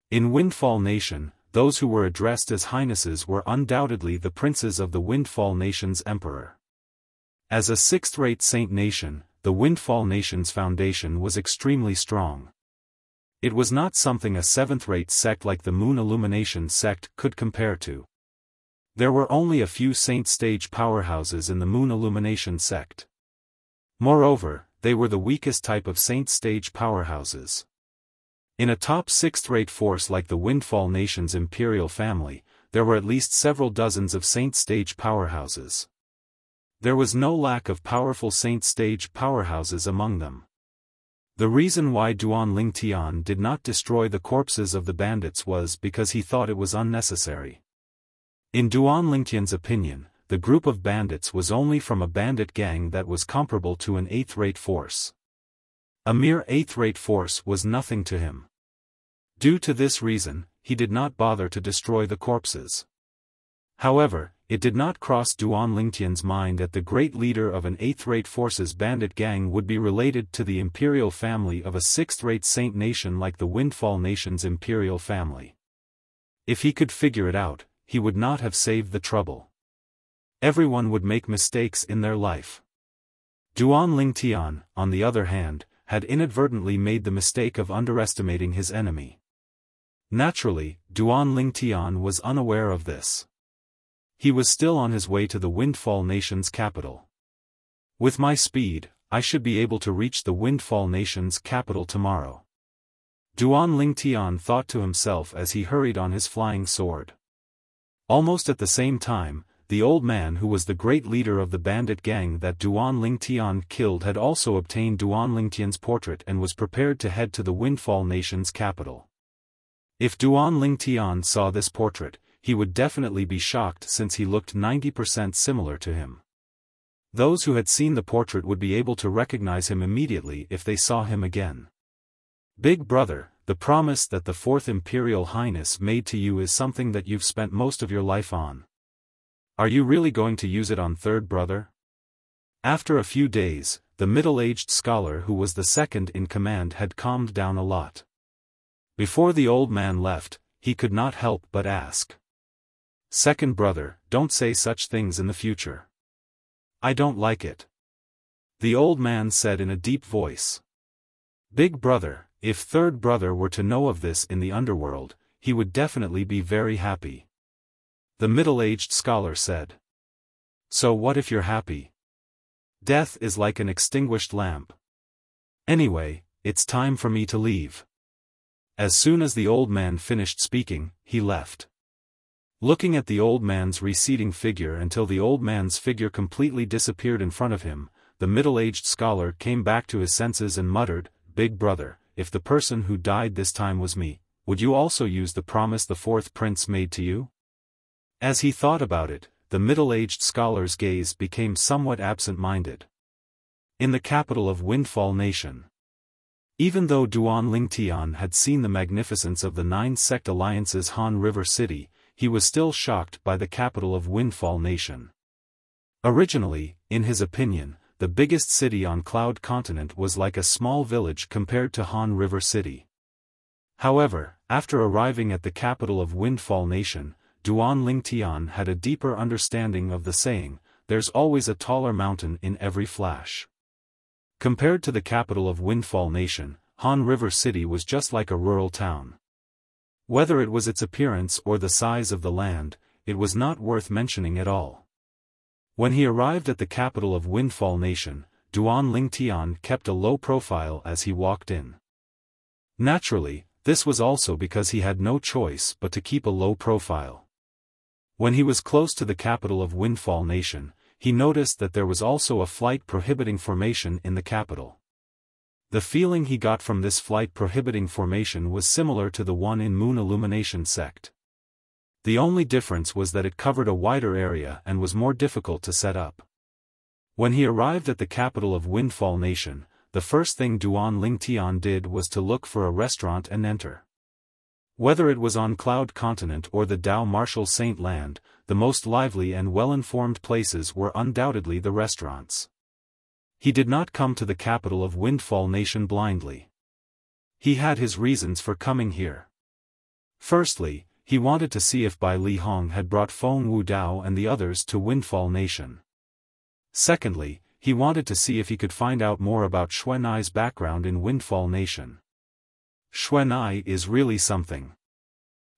In Windfall Nation, those who were addressed as highnesses were undoubtedly the princes of the Windfall Nation's emperor. As a sixth-rate saint nation, the Windfall Nation's foundation was extremely strong. It was not something a seventh-rate sect like the Moon Illumination sect could compare to. There were only a few saint-stage powerhouses in the Moon Illumination sect. Moreover, they were the weakest type of saint-stage powerhouses. In a top sixth-rate force like the Windfall Nation's imperial family, there were at least several dozens of saint-stage powerhouses. There was no lack of powerful saint-stage powerhouses among them. The reason why Duan Lingtian did not destroy the corpses of the bandits was because he thought it was unnecessary. In Duan Lingtian's opinion, the group of bandits was only from a bandit gang that was comparable to an eighth-rate force. A mere eighth-rate force was nothing to him. Due to this reason, he did not bother to destroy the corpses. However, it did not cross Duan Lingtian's mind that the great leader of an eighth-rate force's bandit gang would be related to the imperial family of a sixth-rate saint nation like the Windfall Nation's imperial family. If he could figure it out, he would not have saved the trouble. Everyone would make mistakes in their life. Duan Lingtian, on the other hand, had inadvertently made the mistake of underestimating his enemy. Naturally, Duan Lingtian was unaware of this. He was still on his way to the Windfall Nation's capital. With my speed, I should be able to reach the Windfall Nation's capital tomorrow. Duan Lingtian thought to himself as he hurried on his flying sword. Almost at the same time, the old man who was the great leader of the bandit gang that Duan Lingtian killed had also obtained Duan Lingtian's portrait and was prepared to head to the Windfall Nation's capital. If Duan Lingtian saw this portrait, he would definitely be shocked since he looked 90% similar to him. Those who had seen the portrait would be able to recognize him immediately if they saw him again. Big brother, the promise that the Fourth Imperial Highness made to you is something that you've spent most of your life on. Are you really going to use it on third brother? After a few days, the middle-aged scholar who was the second in command had calmed down a lot. Before the old man left, he could not help but ask. Second brother, don't say such things in the future. I don't like it. The old man said in a deep voice. Big brother, if third brother were to know of this in the underworld, he would definitely be very happy. The middle-aged scholar said. So what if you're happy? Death is like an extinguished lamp. Anyway, it's time for me to leave. As soon as the old man finished speaking, he left. Looking at the old man's receding figure until the old man's figure completely disappeared in front of him, the middle-aged scholar came back to his senses and muttered, Big brother, if the person who died this time was me, would you also use the promise the fourth prince made to you? As he thought about it, the middle-aged scholar's gaze became somewhat absent-minded. In the capital of Windfall Nation. Even though Duan Lingtian had seen the magnificence of the nine-sect alliance's Han River City, he was still shocked by the capital of Windfall Nation. Originally, in his opinion, the biggest city on Cloud Continent was like a small village compared to Han River City. However, after arriving at the capital of Windfall Nation, Duan Lingtian had a deeper understanding of the saying, there's always a taller mountain in every flash. Compared to the capital of Windfall Nation, Han River City was just like a rural town. Whether it was its appearance or the size of the land, it was not worth mentioning at all. When he arrived at the capital of Windfall Nation, Duan Lingtian kept a low profile as he walked in. Naturally, this was also because he had no choice but to keep a low profile. When he was close to the capital of Windfall Nation, he noticed that there was also a flight prohibiting formation in the capital. The feeling he got from this flight prohibiting formation was similar to the one in Moon Illumination sect. The only difference was that it covered a wider area and was more difficult to set up. When he arrived at the capital of Windfall Nation, the first thing Duan Lingtian did was to look for a restaurant and enter. Whether it was on Cloud Continent or the Dao Martial Saint Land, the most lively and well-informed places were undoubtedly the restaurants. He did not come to the capital of Windfall Nation blindly. He had his reasons for coming here. Firstly, he wanted to see if Bai Li Hong had brought Feng Wu Dao and the others to Windfall Nation. Secondly, he wanted to see if he could find out more about Xuanai's background in Windfall Nation. Xuanai is really something.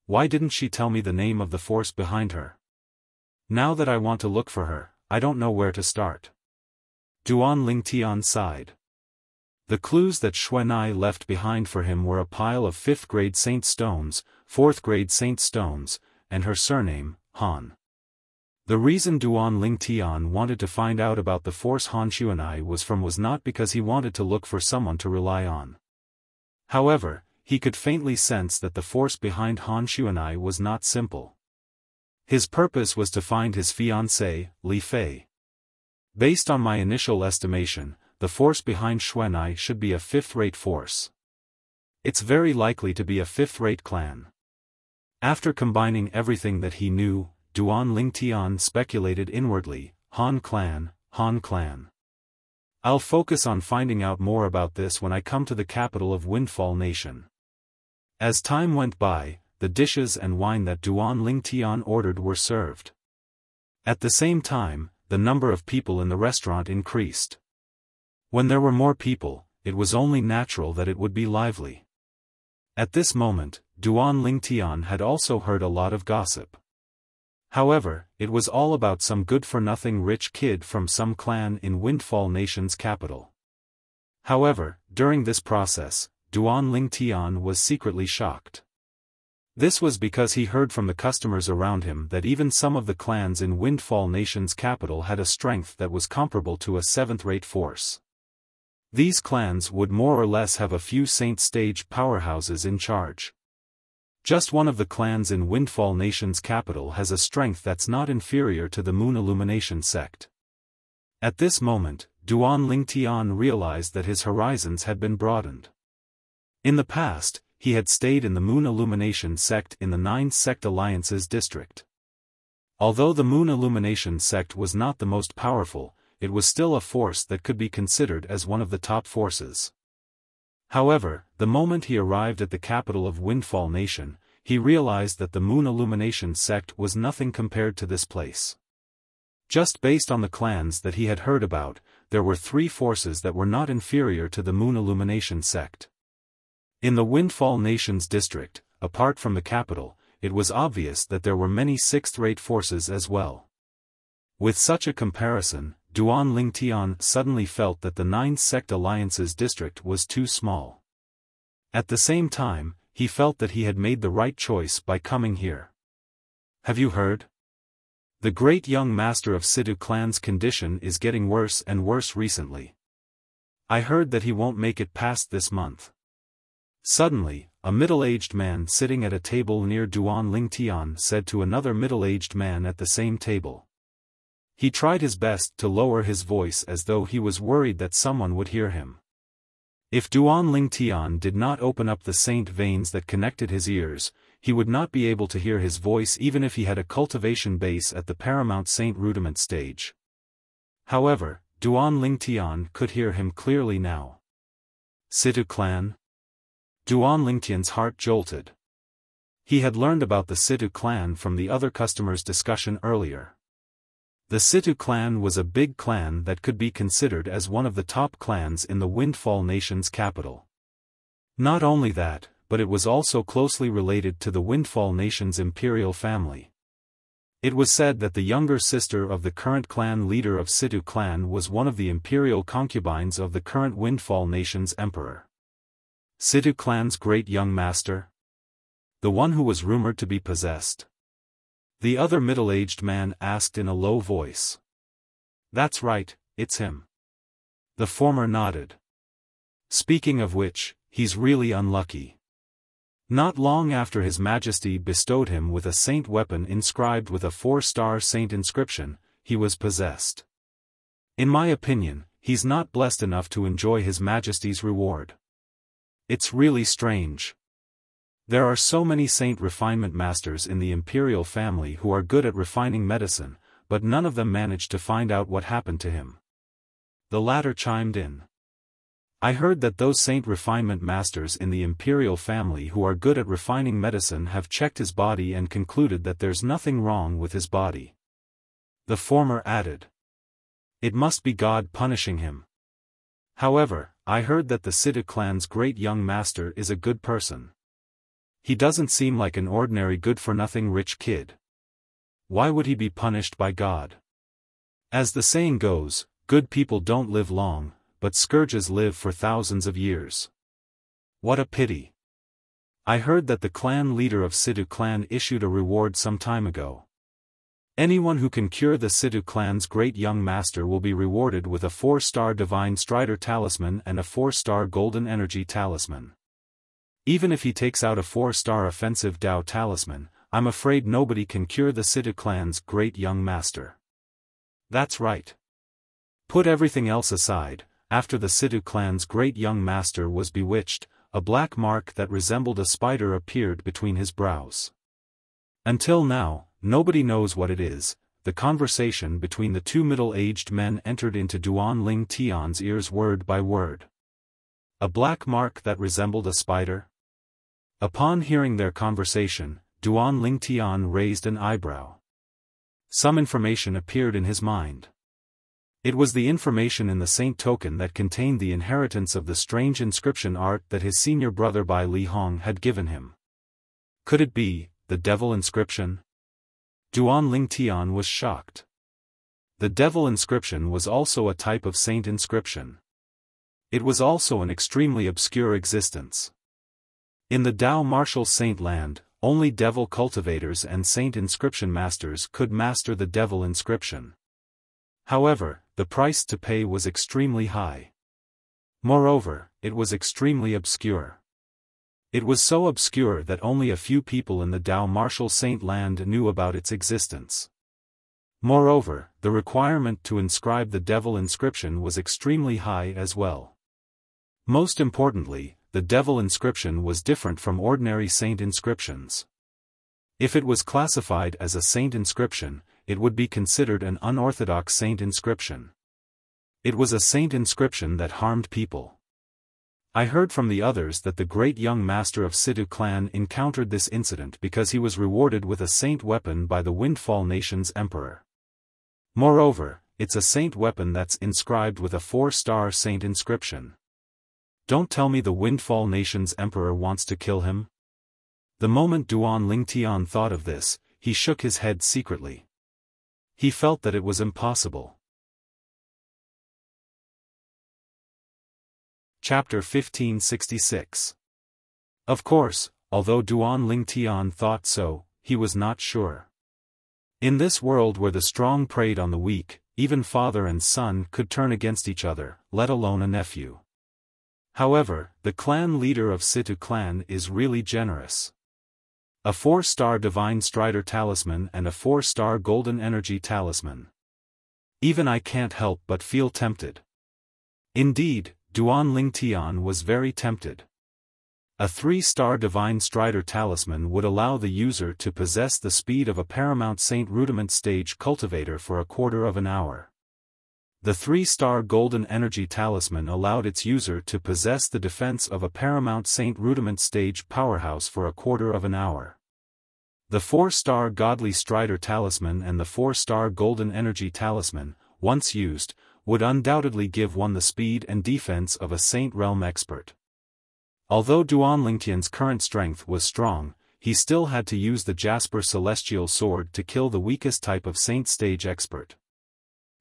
Why didn't she tell me the name of the force behind her? Now that I want to look for her, I don't know where to start. Duan Lingtian sighed. The clues that Xuanai left behind for him were a pile of 5th-grade saint stones, 4th-grade saint stones, and her surname, Han. The reason Duan Lingtian wanted to find out about the force Han Xuanai was not because he wanted to look for someone to rely on. However, he could faintly sense that the force behind Han Xuanai was not simple. His purpose was to find his fiancée, Li Fei. Based on my initial estimation, the force behind Xuanai should be a 5th-rate force. It's very likely to be a 5th-rate clan. After combining everything that he knew, Duan Lingtian speculated inwardly, Han clan, Han clan. I'll focus on finding out more about this when I come to the capital of Windfall Nation. As time went by, the dishes and wine that Duan Lingtian ordered were served. At the same time, the number of people in the restaurant increased. When there were more people, it was only natural that it would be lively. At this moment, Duan Lingtian had also heard a lot of gossip. However, it was all about some good-for-nothing rich kid from some clan in Windfall Nation's capital. However, during this process, Duan Lingtian was secretly shocked. This was because he heard from the customers around him that even some of the clans in Windfall Nation's capital had a strength that was comparable to a 7th-rate force. These clans would more or less have a few saint-stage powerhouses in charge. Just one of the clans in Windfall Nation's capital has a strength that's not inferior to the Moon Illumination sect. At this moment, Duan Lingtian realized that his horizons had been broadened. In the past, he had stayed in the Moon Illumination sect in the 9 Sect Alliances district. Although the Moon Illumination sect was not the most powerful, it was still a force that could be considered as one of the top forces. However, the moment he arrived at the capital of Windfall Nation, he realized that the Moon Illumination sect was nothing compared to this place. Just based on the clans that he had heard about, there were 3 forces that were not inferior to the Moon Illumination sect. In the Windfall Nation's district, apart from the capital, it was obvious that there were many 6th-rate forces as well. With such a comparison, Duan Lingtian suddenly felt that the 9 Sect Alliances district was too small. At the same time, he felt that he had made the right choice by coming here. Have you heard? The great young master of Sidu clan's condition is getting worse and worse recently. I heard that he won't make it past this month. Suddenly, a middle-aged man sitting at a table near Duan Lingtian said to another middle-aged man at the same table. He tried his best to lower his voice as though he was worried that someone would hear him. If Duan Lingtian did not open up the saint veins that connected his ears, he would not be able to hear his voice even if he had a cultivation base at the paramount saint rudiment stage. However, Duan Lingtian could hear him clearly now. Situ clan? Duan Lingtian's heart jolted. He had learned about the Situ clan from the other customers' discussion earlier. The Situ clan was a big clan that could be considered as one of the top clans in the Windfall Nation's capital. Not only that, but it was also closely related to the Windfall Nation's imperial family. It was said that the younger sister of the current clan leader of Situ clan was one of the imperial concubines of the current Windfall Nation's emperor. Situ clan's great young master? The one who was rumored to be possessed? The other middle-aged man asked in a low voice. That's right, it's him. The former nodded. Speaking of which, he's really unlucky. Not long after His Majesty bestowed him with a saint weapon inscribed with a 4-star saint inscription, he was possessed. In my opinion, he's not blessed enough to enjoy His Majesty's reward. It's really strange. There are so many saint refinement masters in the imperial family who are good at refining medicine, but none of them managed to find out what happened to him. The latter chimed in. I heard that those saint refinement masters in the imperial family who are good at refining medicine have checked his body and concluded that there's nothing wrong with his body. The former added. It must be God punishing him. However, I heard that the Sidu clan's great young master is a good person. He doesn't seem like an ordinary good-for-nothing rich kid. Why would he be punished by God? As the saying goes, good people don't live long, but scourges live for thousands of years. What a pity. I heard that the clan leader of Sidu clan issued a reward some time ago. Anyone who can cure the Sidu clan's great young master will be rewarded with a 4-star Divine Strider Talisman and a 4-star Golden Energy Talisman. Even if he takes out a 4-star Offensive Dao Talisman, I'm afraid nobody can cure the Sidu clan's great young master. That's right. Put everything else aside, after the Sidu clan's great young master was bewitched, a black mark that resembled a spider appeared between his brows. Until now, nobody knows what it is. The conversation between the two middle-aged men entered into Duan Ling Tian's ears word by word. A black mark that resembled a spider? Upon hearing their conversation, Duan Ling Tian raised an eyebrow. Some information appeared in his mind. It was the information in the Saint Token that contained the inheritance of the strange inscription art that his senior brother Bai Li Hong had given him. Could it be the devil inscription? Duan Ling Tian was shocked. The devil inscription was also a type of saint inscription. It was also an extremely obscure existence. In the Dao martial saint land, only devil cultivators and saint inscription masters could master the devil inscription. However, the price to pay was extremely high. Moreover, it was extremely obscure. It was so obscure that only a few people in the Dao martial saint land knew about its existence. Moreover, the requirement to inscribe the devil inscription was extremely high as well. Most importantly, the devil inscription was different from ordinary saint inscriptions. If it was classified as a saint inscription, it would be considered an unorthodox saint inscription. It was a saint inscription that harmed people. I heard from the others that the great young master of Sidu clan encountered this incident because he was rewarded with a saint weapon by the Windfall Nation's emperor. Moreover, it's a saint weapon that's inscribed with a 4-star saint inscription. Don't tell me the Windfall Nation's emperor wants to kill him? The moment Duan Ling Tian thought of this, he shook his head secretly. He felt that it was impossible. Chapter 1566. Of course, although Duan Ling Tian thought so, he was not sure. In this world where the strong preyed on the weak, even father and son could turn against each other, let alone a nephew. However, the clan leader of Sidu clan is really generous. A 4-star Divine Strider Talisman and a 4-star Golden Energy Talisman. Even I can't help but feel tempted. Indeed, Duan Ling Tian was very tempted. A 3-star Divine Strider Talisman would allow the user to possess the speed of a Paramount Saint Rudiment Stage Cultivator for a quarter of an hour. The 3-star Golden Energy Talisman allowed its user to possess the defense of a Paramount Saint Rudiment Stage Powerhouse for a quarter of an hour. The 4-star Godly Strider Talisman and the 4-star Golden Energy Talisman, once used, would undoubtedly give one the speed and defense of a Saint Realm expert. Although Duan Lingtian's current strength was strong, he still had to use the Jasper Celestial Sword to kill the weakest type of Saint Stage expert.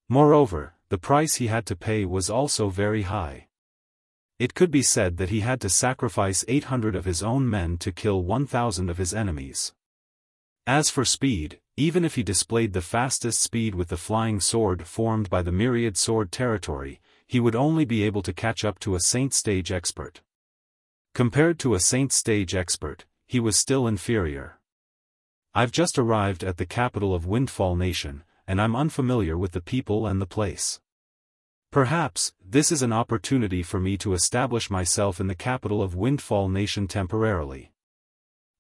Moreover, the price he had to pay was also very high. It could be said that he had to sacrifice 800 of his own men to kill 1,000 of his enemies. As for speed, even if he displayed the fastest speed with the flying sword formed by the myriad sword territory, he would only be able to catch up to a Saint Stage expert. Compared to a Saint Stage expert, he was still inferior. I've just arrived at the capital of Windfall Nation, and I'm unfamiliar with the people and the place. Perhaps, this is an opportunity for me to establish myself in the capital of Windfall Nation temporarily.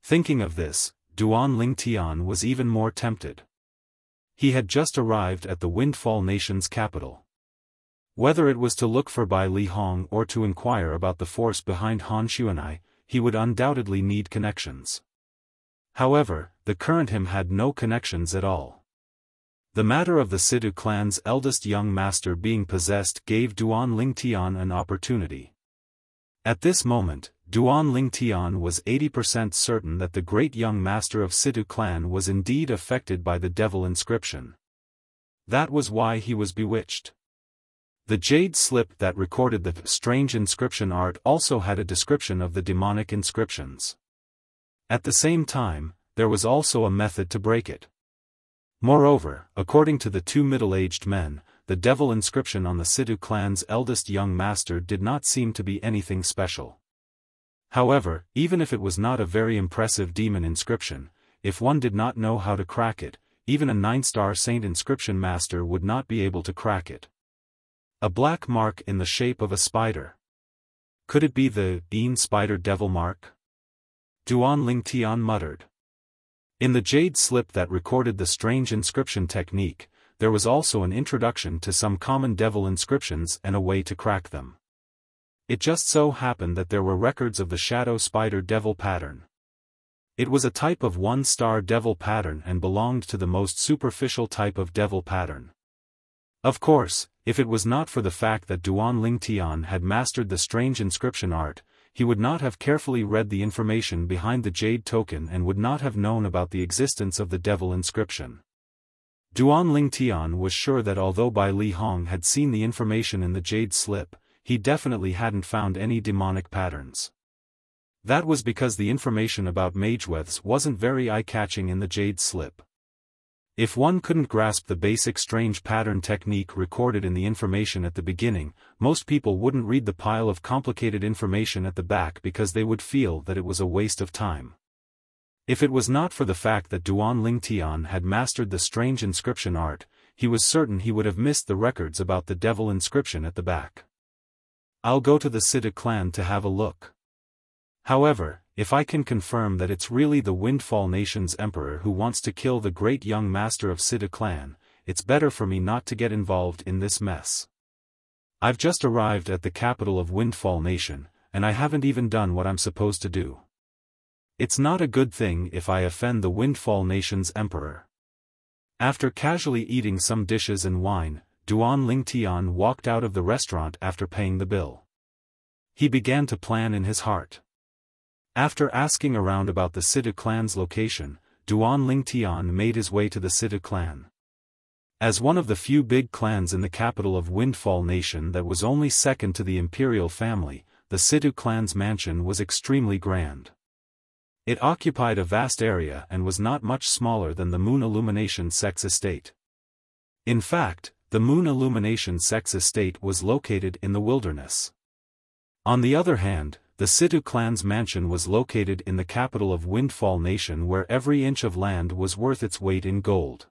Thinking of this, Duan Ling Tian was even more tempted. He had just arrived at the Windfall Nation's capital. Whether it was to look for Bai Li Hong or to inquire about the force behind Han Xuanai, he would undoubtedly need connections. However, the current him had no connections at all. The matter of the Sidu clan's eldest young master being possessed gave Duan Lingtian an opportunity. At this moment, Duan Lingtian was 80% certain that the great young master of Sidu clan was indeed affected by the devil inscription. That was why he was bewitched. The jade slip that recorded the strange inscription art also had a description of the demonic inscriptions. At the same time, there was also a method to break it. Moreover, according to the two middle-aged men, the devil inscription on the Sidu clan's eldest young master did not seem to be anything special. However, even if it was not a very impressive demon inscription, if one did not know how to crack it, even a 9-star saint inscription master would not be able to crack it. A black mark in the shape of a spider. Could it be the spider devil mark? Duan Lingtian muttered. In the jade slip that recorded the strange inscription technique, there was also an introduction to some common devil inscriptions and a way to crack them. It just so happened that there were records of the shadow spider devil pattern. It was a type of 1-star devil pattern and belonged to the most superficial type of devil pattern. Of course, if it was not for the fact that Duan Lingtian had mastered the strange inscription art, he would not have carefully read the information behind the jade token and would not have known about the existence of the devil inscription. Duan Lingtian was sure that although Bai Li Hong had seen the information in the jade slip, he definitely hadn't found any demonic patterns. That was because the information about mageweths wasn't very eye-catching in the jade slip. If one couldn't grasp the basic strange pattern technique recorded in the information at the beginning, most people wouldn't read the pile of complicated information at the back because they would feel that it was a waste of time. If it was not for the fact that Duan Lingtian had mastered the strange inscription art, he was certain he would have missed the records about the devil inscription at the back. I'll go to the Sidu clan to have a look. However, if I can confirm that it's really the Windfall Nation's emperor who wants to kill the great young master of Sidu clan, it's better for me not to get involved in this mess. I've just arrived at the capital of Windfall Nation, and I haven't even done what I'm supposed to do. It's not a good thing if I offend the Windfall Nation's emperor. After casually eating some dishes and wine, Duan Lingtian walked out of the restaurant after paying the bill. He began to plan in his heart. After asking around about the Sidu clan's location, Duan Lingtian made his way to the Sidu clan. As one of the few big clans in the capital of Windfall Nation that was only second to the imperial family, the Sidu clan's mansion was extremely grand. It occupied a vast area and was not much smaller than the Moon Illumination Sex Estate. In fact, the Moon Illumination Sex Estate was located in the wilderness. On the other hand, the Sidu clan's mansion was located in the capital of Windfall Nation where every inch of land was worth its weight in gold.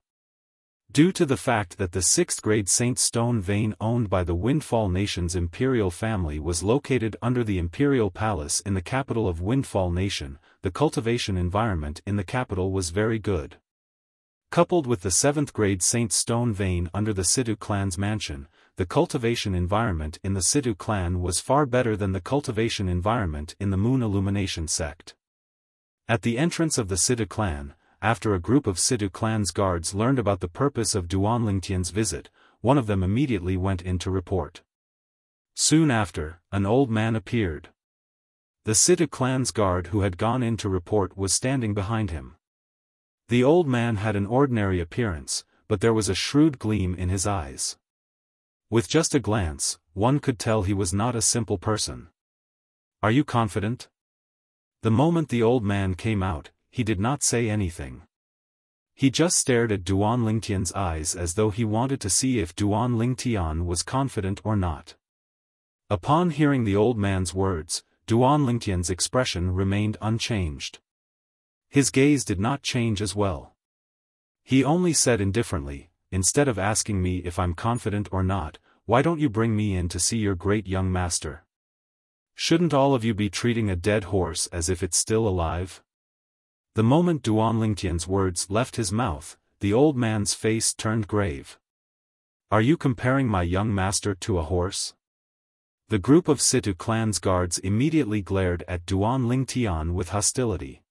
Due to the fact that the 6th-grade Saint Stone vein owned by the Windfall Nation's imperial family was located under the imperial palace in the capital of Windfall Nation, the cultivation environment in the capital was very good. Coupled with the 7th-grade Saint Stone vein under the Sidu clan's mansion, the cultivation environment in the Sidu clan was far better than the cultivation environment in the Moon Illumination sect. At the entrance of the Sidu clan, after a group of Sidu clan's guards learned about the purpose of Duan Lingtian's visit, one of them immediately went in to report. Soon after, an old man appeared. The Sidu clan's guard who had gone in to report was standing behind him. The old man had an ordinary appearance, but there was a shrewd gleam in his eyes. With just a glance, one could tell he was not a simple person. "Are you confident?" The moment the old man came out, he did not say anything. He just stared at Duan Lingtian's eyes as though he wanted to see if Duan Lingtian was confident or not. Upon hearing the old man's words, Duan Lingtian's expression remained unchanged. His gaze did not change as well. He only said indifferently, "Instead of asking me if I'm confident or not, why don't you bring me in to see your great young master? Shouldn't all of you be treating a dead horse as if it's still alive?" The moment Duan Lingtian's words left his mouth, the old man's face turned grave. "Are you comparing my young master to a horse?" The group of Sidu clan's guards immediately glared at Duan Lingtian with hostility.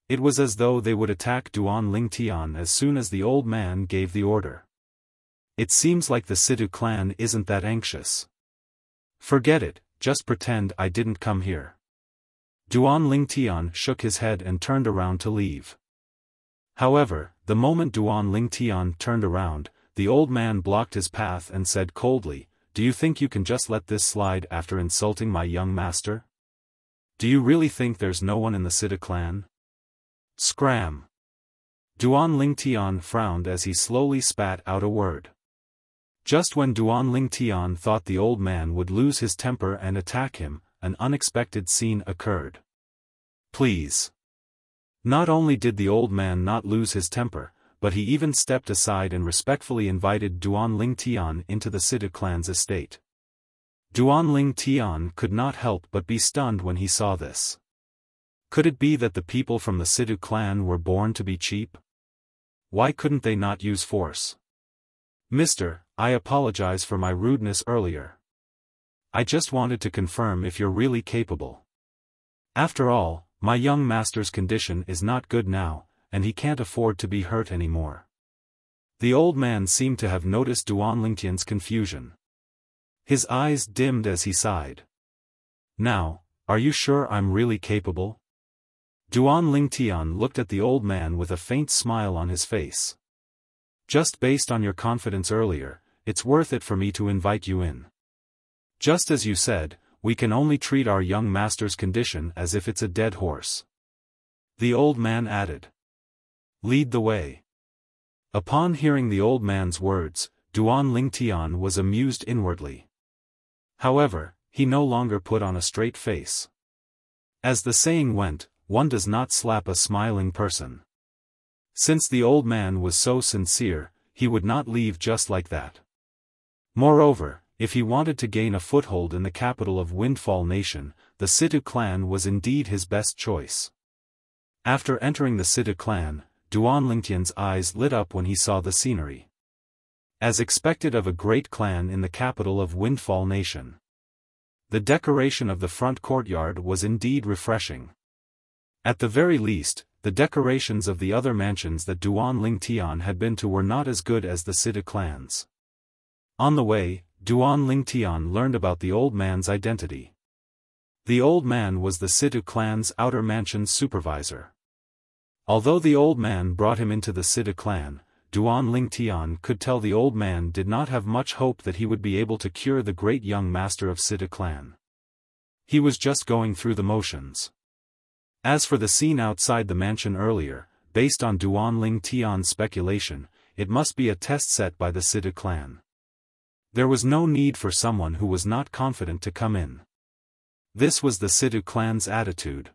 It was as though they would attack Duan Lingtian as soon as the old man gave the order. It seems like the Sidu clan isn't that anxious. Forget it, just pretend I didn't come here. Duan Lingtian shook his head and turned around to leave. However, the moment Duan Lingtian turned around, the old man blocked his path and said coldly, "Do you think you can just let this slide after insulting my young master? Do you really think there's no one in the Sidu clan?" Scram! Duan Lingtian frowned as he slowly spat out a word. Just when Duan Lingtian thought the old man would lose his temper and attack him, an unexpected scene occurred. Please. Not only did the old man not lose his temper, but he even stepped aside and respectfully invited Duan Lingtian into the Sidu clan's estate. Duan Lingtian could not help but be stunned when he saw this. Could it be that the people from the Sidu clan were born to be cheap? Why couldn't they not use force? "Mister, I apologize for my rudeness earlier. I just wanted to confirm if you're really capable. After all, my young master's condition is not good now, and he can't afford to be hurt anymore." The old man seemed to have noticed Duan Lingtian's confusion. His eyes dimmed as he sighed. "Now, are you sure I'm really capable?" Duan Lingtian looked at the old man with a faint smile on his face. "Just based on your confidence earlier, it's worth it for me to invite you in. Just as you said, we can only treat our young master's condition as if it's a dead horse." The old man added. "Lead the way." Upon hearing the old man's words, Duan Lingtian was amused inwardly. However, he no longer put on a straight face. As the saying went, one does not slap a smiling person. Since the old man was so sincere, he would not leave just like that. Moreover, if he wanted to gain a foothold in the capital of Windfall Nation, the Sidu clan was indeed his best choice. After entering the Sidu clan, Duan Lingtian's eyes lit up when he saw the scenery. As expected of a great clan in the capital of Windfall Nation. The decoration of the front courtyard was indeed refreshing. At the very least, the decorations of the other mansions that Duan Lingtian had been to were not as good as the Sidu clan's. On the way, Duan Lingtian learned about the old man's identity. The old man was the Sidu clan's outer mansion's supervisor. Although the old man brought him into the Sidu clan, Duan Lingtian could tell the old man did not have much hope that he would be able to cure the great young master of Sidu clan. He was just going through the motions. As for the scene outside the mansion earlier, based on Duan Lingtian's speculation, it must be a test set by the Sidu clan. There was no need for someone who was not confident to come in. This was the Sidu clan's attitude.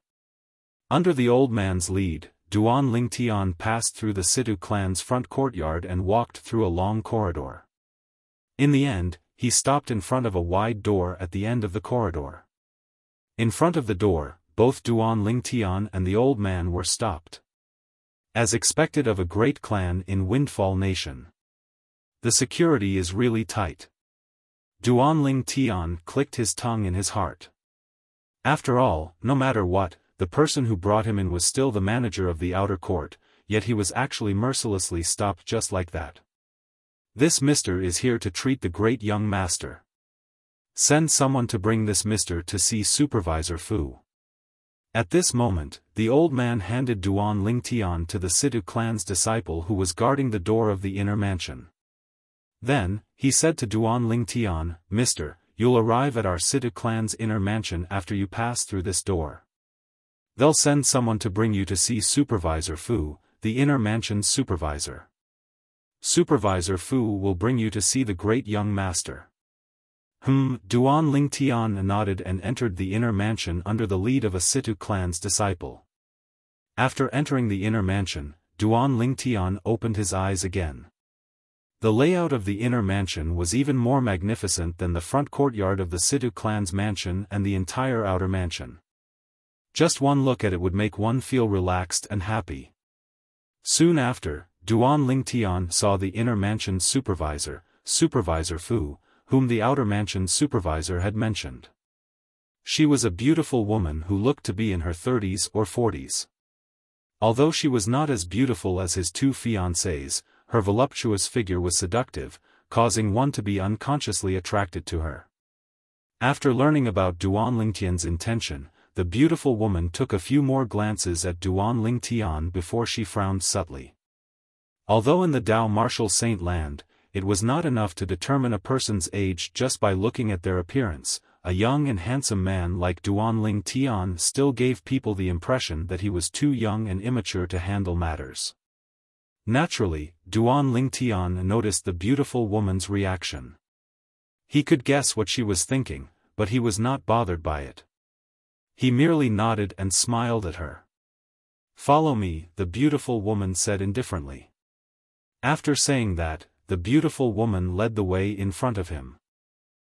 Under the old man's lead, Duan Lingtian passed through the Sidu clan's front courtyard and walked through a long corridor. In the end, he stopped in front of a wide door at the end of the corridor. In front of the door, both Duan Lingtian and the old man were stopped. As expected of a great clan in Windfall Nation. The security is really tight. Duan Lingtian clicked his tongue in his heart. After all, no matter what, the person who brought him in was still the manager of the outer court, yet he was actually mercilessly stopped just like that. This mister is here to treat the great young master. Send someone to bring this mister to see Supervisor Fu. At this moment, the old man handed Duan Lingtian to the Sidu clan's disciple who was guarding the door of the inner mansion. Then, he said to Duan Lingtian, "Mister, you'll arrive at our Sidu clan's inner mansion after you pass through this door. They'll send someone to bring you to see Supervisor Fu, the inner mansion's supervisor. Supervisor Fu will bring you to see the great young master." Duan Lingtian nodded and entered the inner mansion under the lead of a Sidu clan's disciple. After entering the inner mansion, Duan Lingtian opened his eyes again. The layout of the inner mansion was even more magnificent than the front courtyard of the Sidu clan's mansion and the entire outer mansion. Just one look at it would make one feel relaxed and happy. Soon after, Duan Lingtian saw the inner mansion's supervisor, Supervisor Fu, whom the outer mansion's supervisor had mentioned. She was a beautiful woman who looked to be in her 30s or 40s. Although she was not as beautiful as his two fiancées, her voluptuous figure was seductive, causing one to be unconsciously attracted to her. After learning about Duan Lingtian's intention, the beautiful woman took a few more glances at Duan Lingtian before she frowned subtly. Although in the Dao martial saint land, it was not enough to determine a person's age just by looking at their appearance, a young and handsome man like Duan Lingtian still gave people the impression that he was too young and immature to handle matters. Naturally, Duan Lingtian noticed the beautiful woman's reaction. He could guess what she was thinking, but he was not bothered by it. He merely nodded and smiled at her. "Follow me," the beautiful woman said indifferently. After saying that, the beautiful woman led the way in front of him.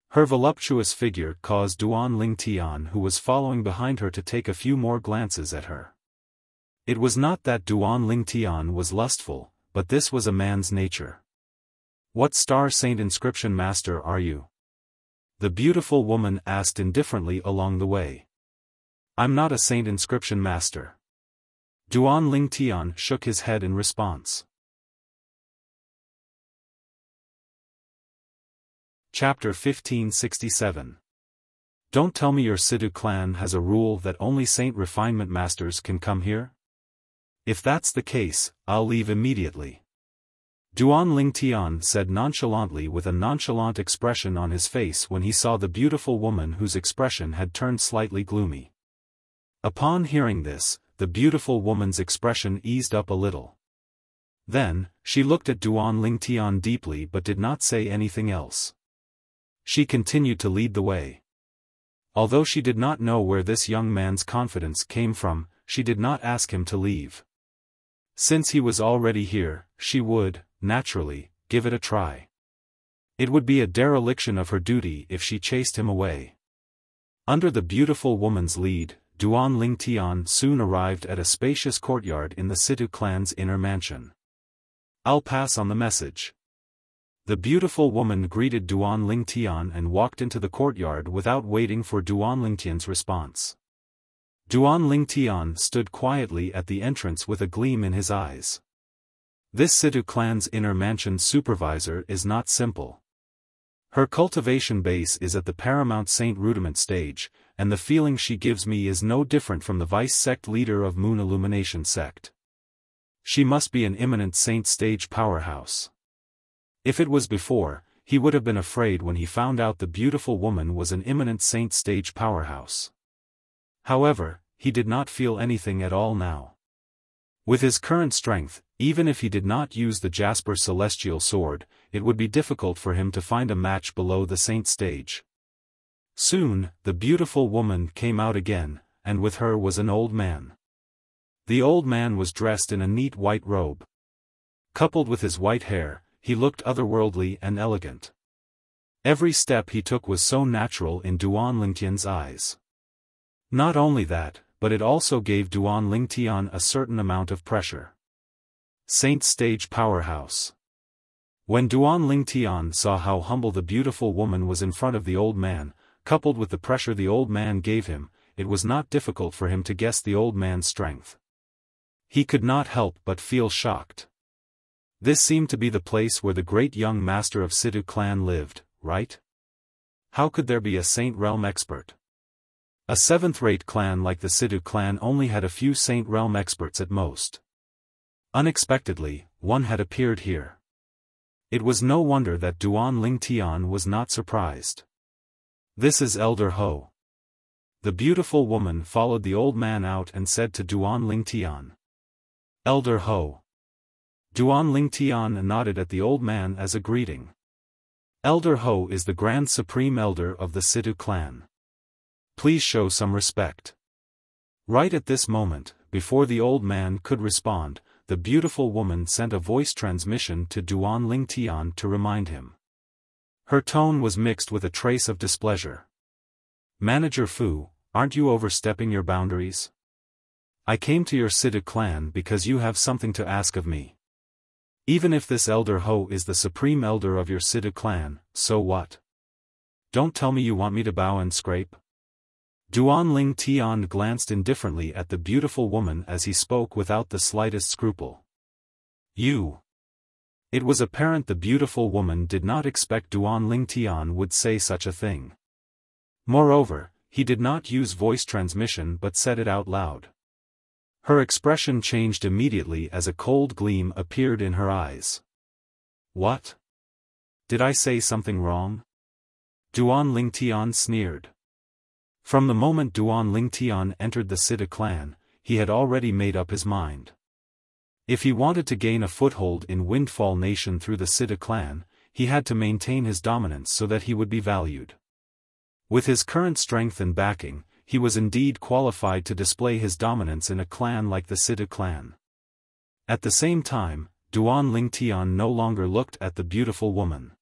Her voluptuous figure caused Duan Lingtian, who was following behind her, to take a few more glances at her. It was not that Duan Lingtian was lustful, but this was a man's nature. "What star saint inscription master are you?" the beautiful woman asked indifferently along the way. "I'm not a saint inscription master." Duan Lingtian shook his head in response. Chapter 1567. Don't tell me your Sidhu clan has a rule that only saint refinement masters can come here? If that's the case, I'll leave immediately. Duan Lingtian said nonchalantly, with a nonchalant expression on his face when he saw the beautiful woman whose expression had turned slightly gloomy. Upon hearing this, the beautiful woman's expression eased up a little. Then, she looked at Duan Lingtian deeply but did not say anything else. She continued to lead the way. Although she did not know where this young man's confidence came from, she did not ask him to leave. Since he was already here, she would, naturally, give it a try. It would be a dereliction of her duty if she chased him away. Under the beautiful woman's lead, Duan Lingtian soon arrived at a spacious courtyard in the Sidhu clan's inner mansion. "I'll pass on the message." The beautiful woman greeted Duan Lingtian and walked into the courtyard without waiting for Duan Lingtian's response. Duan Lingtian stood quietly at the entrance with a gleam in his eyes. This Sidhu clan's inner mansion supervisor is not simple. Her cultivation base is at the paramount saint rudiment stage, and the feeling she gives me is no different from the vice sect leader of Moon Illumination sect. She must be an imminent saint stage powerhouse. If it was before, he would have been afraid when he found out the beautiful woman was an imminent saint stage powerhouse. However, he did not feel anything at all now. With his current strength, even if he did not use the Jasper Celestial Sword, it would be difficult for him to find a match below the saint stage. Soon, the beautiful woman came out again, and with her was an old man. The old man was dressed in a neat white robe. Coupled with his white hair, he looked otherworldly and elegant. Every step he took was so natural in Duan Lingtian's eyes. Not only that, but it also gave Duan Lingtian a certain amount of pressure. Saint stage powerhouse. When Duan Lingtian saw how humble the beautiful woman was in front of the old man, coupled with the pressure the old man gave him, it was not difficult for him to guess the old man's strength. He could not help but feel shocked. This seemed to be the place where the great young master of Sidhu clan lived, right? How could there be a saint realm expert? A seventh-rate clan like the Sidhu clan only had a few saint realm experts at most. Unexpectedly, one had appeared here. It was no wonder that Duan Lingtian was not surprised. "This is Elder Ho." The beautiful woman followed the old man out and said to Duan Lingtian. "Elder Ho." Duan Lingtian nodded at the old man as a greeting. Elder Ho is the Grand Supreme Elder of the Sidhu clan. Please show some respect. Right at this moment, before the old man could respond, the beautiful woman sent a voice transmission to Duan Lingtian to remind him. Her tone was mixed with a trace of displeasure. "Manager Fu, aren't you overstepping your boundaries? I came to your Sidhu clan because you have something to ask of me. Even if this Elder Ho is the supreme elder of your Sidhu clan, so what? Don't tell me you want me to bow and scrape." Duan Ling Tian glanced indifferently at the beautiful woman as he spoke without the slightest scruple. You. It was apparent the beautiful woman did not expect Duan Ling Tian would say such a thing. Moreover, he did not use voice transmission but said it out loud. Her expression changed immediately as a cold gleam appeared in her eyes. What? Did I say something wrong? Duan Ling Tian sneered. From the moment Duan Ling Tian entered the Sita clan, he had already made up his mind. If he wanted to gain a foothold in Windfall Nation through the Sita clan, he had to maintain his dominance so that he would be valued. With his current strength and backing, he was indeed qualified to display his dominance in a clan like the Sita clan. At the same time, Duan Ling Tian no longer looked at the beautiful woman.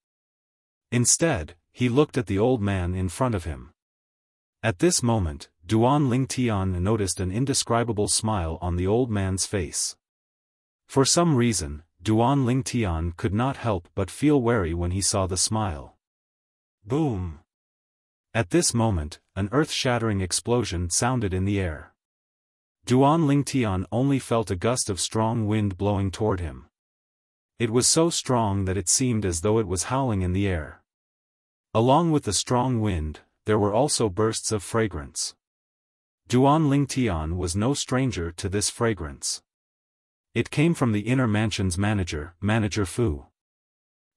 Instead, he looked at the old man in front of him. At this moment, Duan Ling Tian noticed an indescribable smile on the old man's face. For some reason, Duan Ling Tian could not help but feel wary when he saw the smile. Boom! At this moment, an earth-shattering explosion sounded in the air. Duan Ling Tian only felt a gust of strong wind blowing toward him. It was so strong that it seemed as though it was howling in the air. Along with the strong wind, there were also bursts of fragrance. Duan Ling Tian was no stranger to this fragrance. It came from the inner mansion's manager, Manager Fu.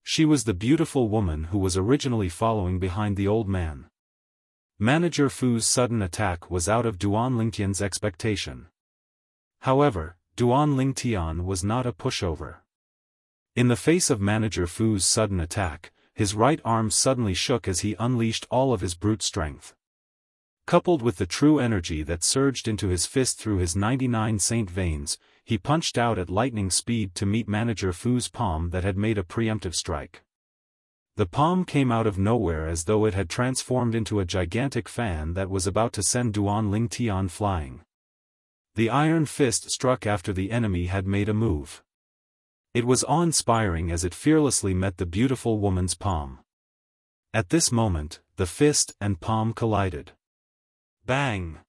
She was the beautiful woman who was originally following behind the old man. Manager Fu's sudden attack was out of Duan Ling Tian's expectation. However, Duan Ling Tian was not a pushover. In the face of Manager Fu's sudden attack, his right arm suddenly shook as he unleashed all of his brute strength. Coupled with the true energy that surged into his fist through his 99 saint veins, he punched out at lightning speed to meet Manager Fu's palm that had made a preemptive strike. The palm came out of nowhere as though it had transformed into a gigantic fan that was about to send Duan Ling Tian flying. The iron fist struck after the enemy had made a move. It was awe-inspiring as it fearlessly met the beautiful woman's palm. At this moment, the fist and palm collided. Bang!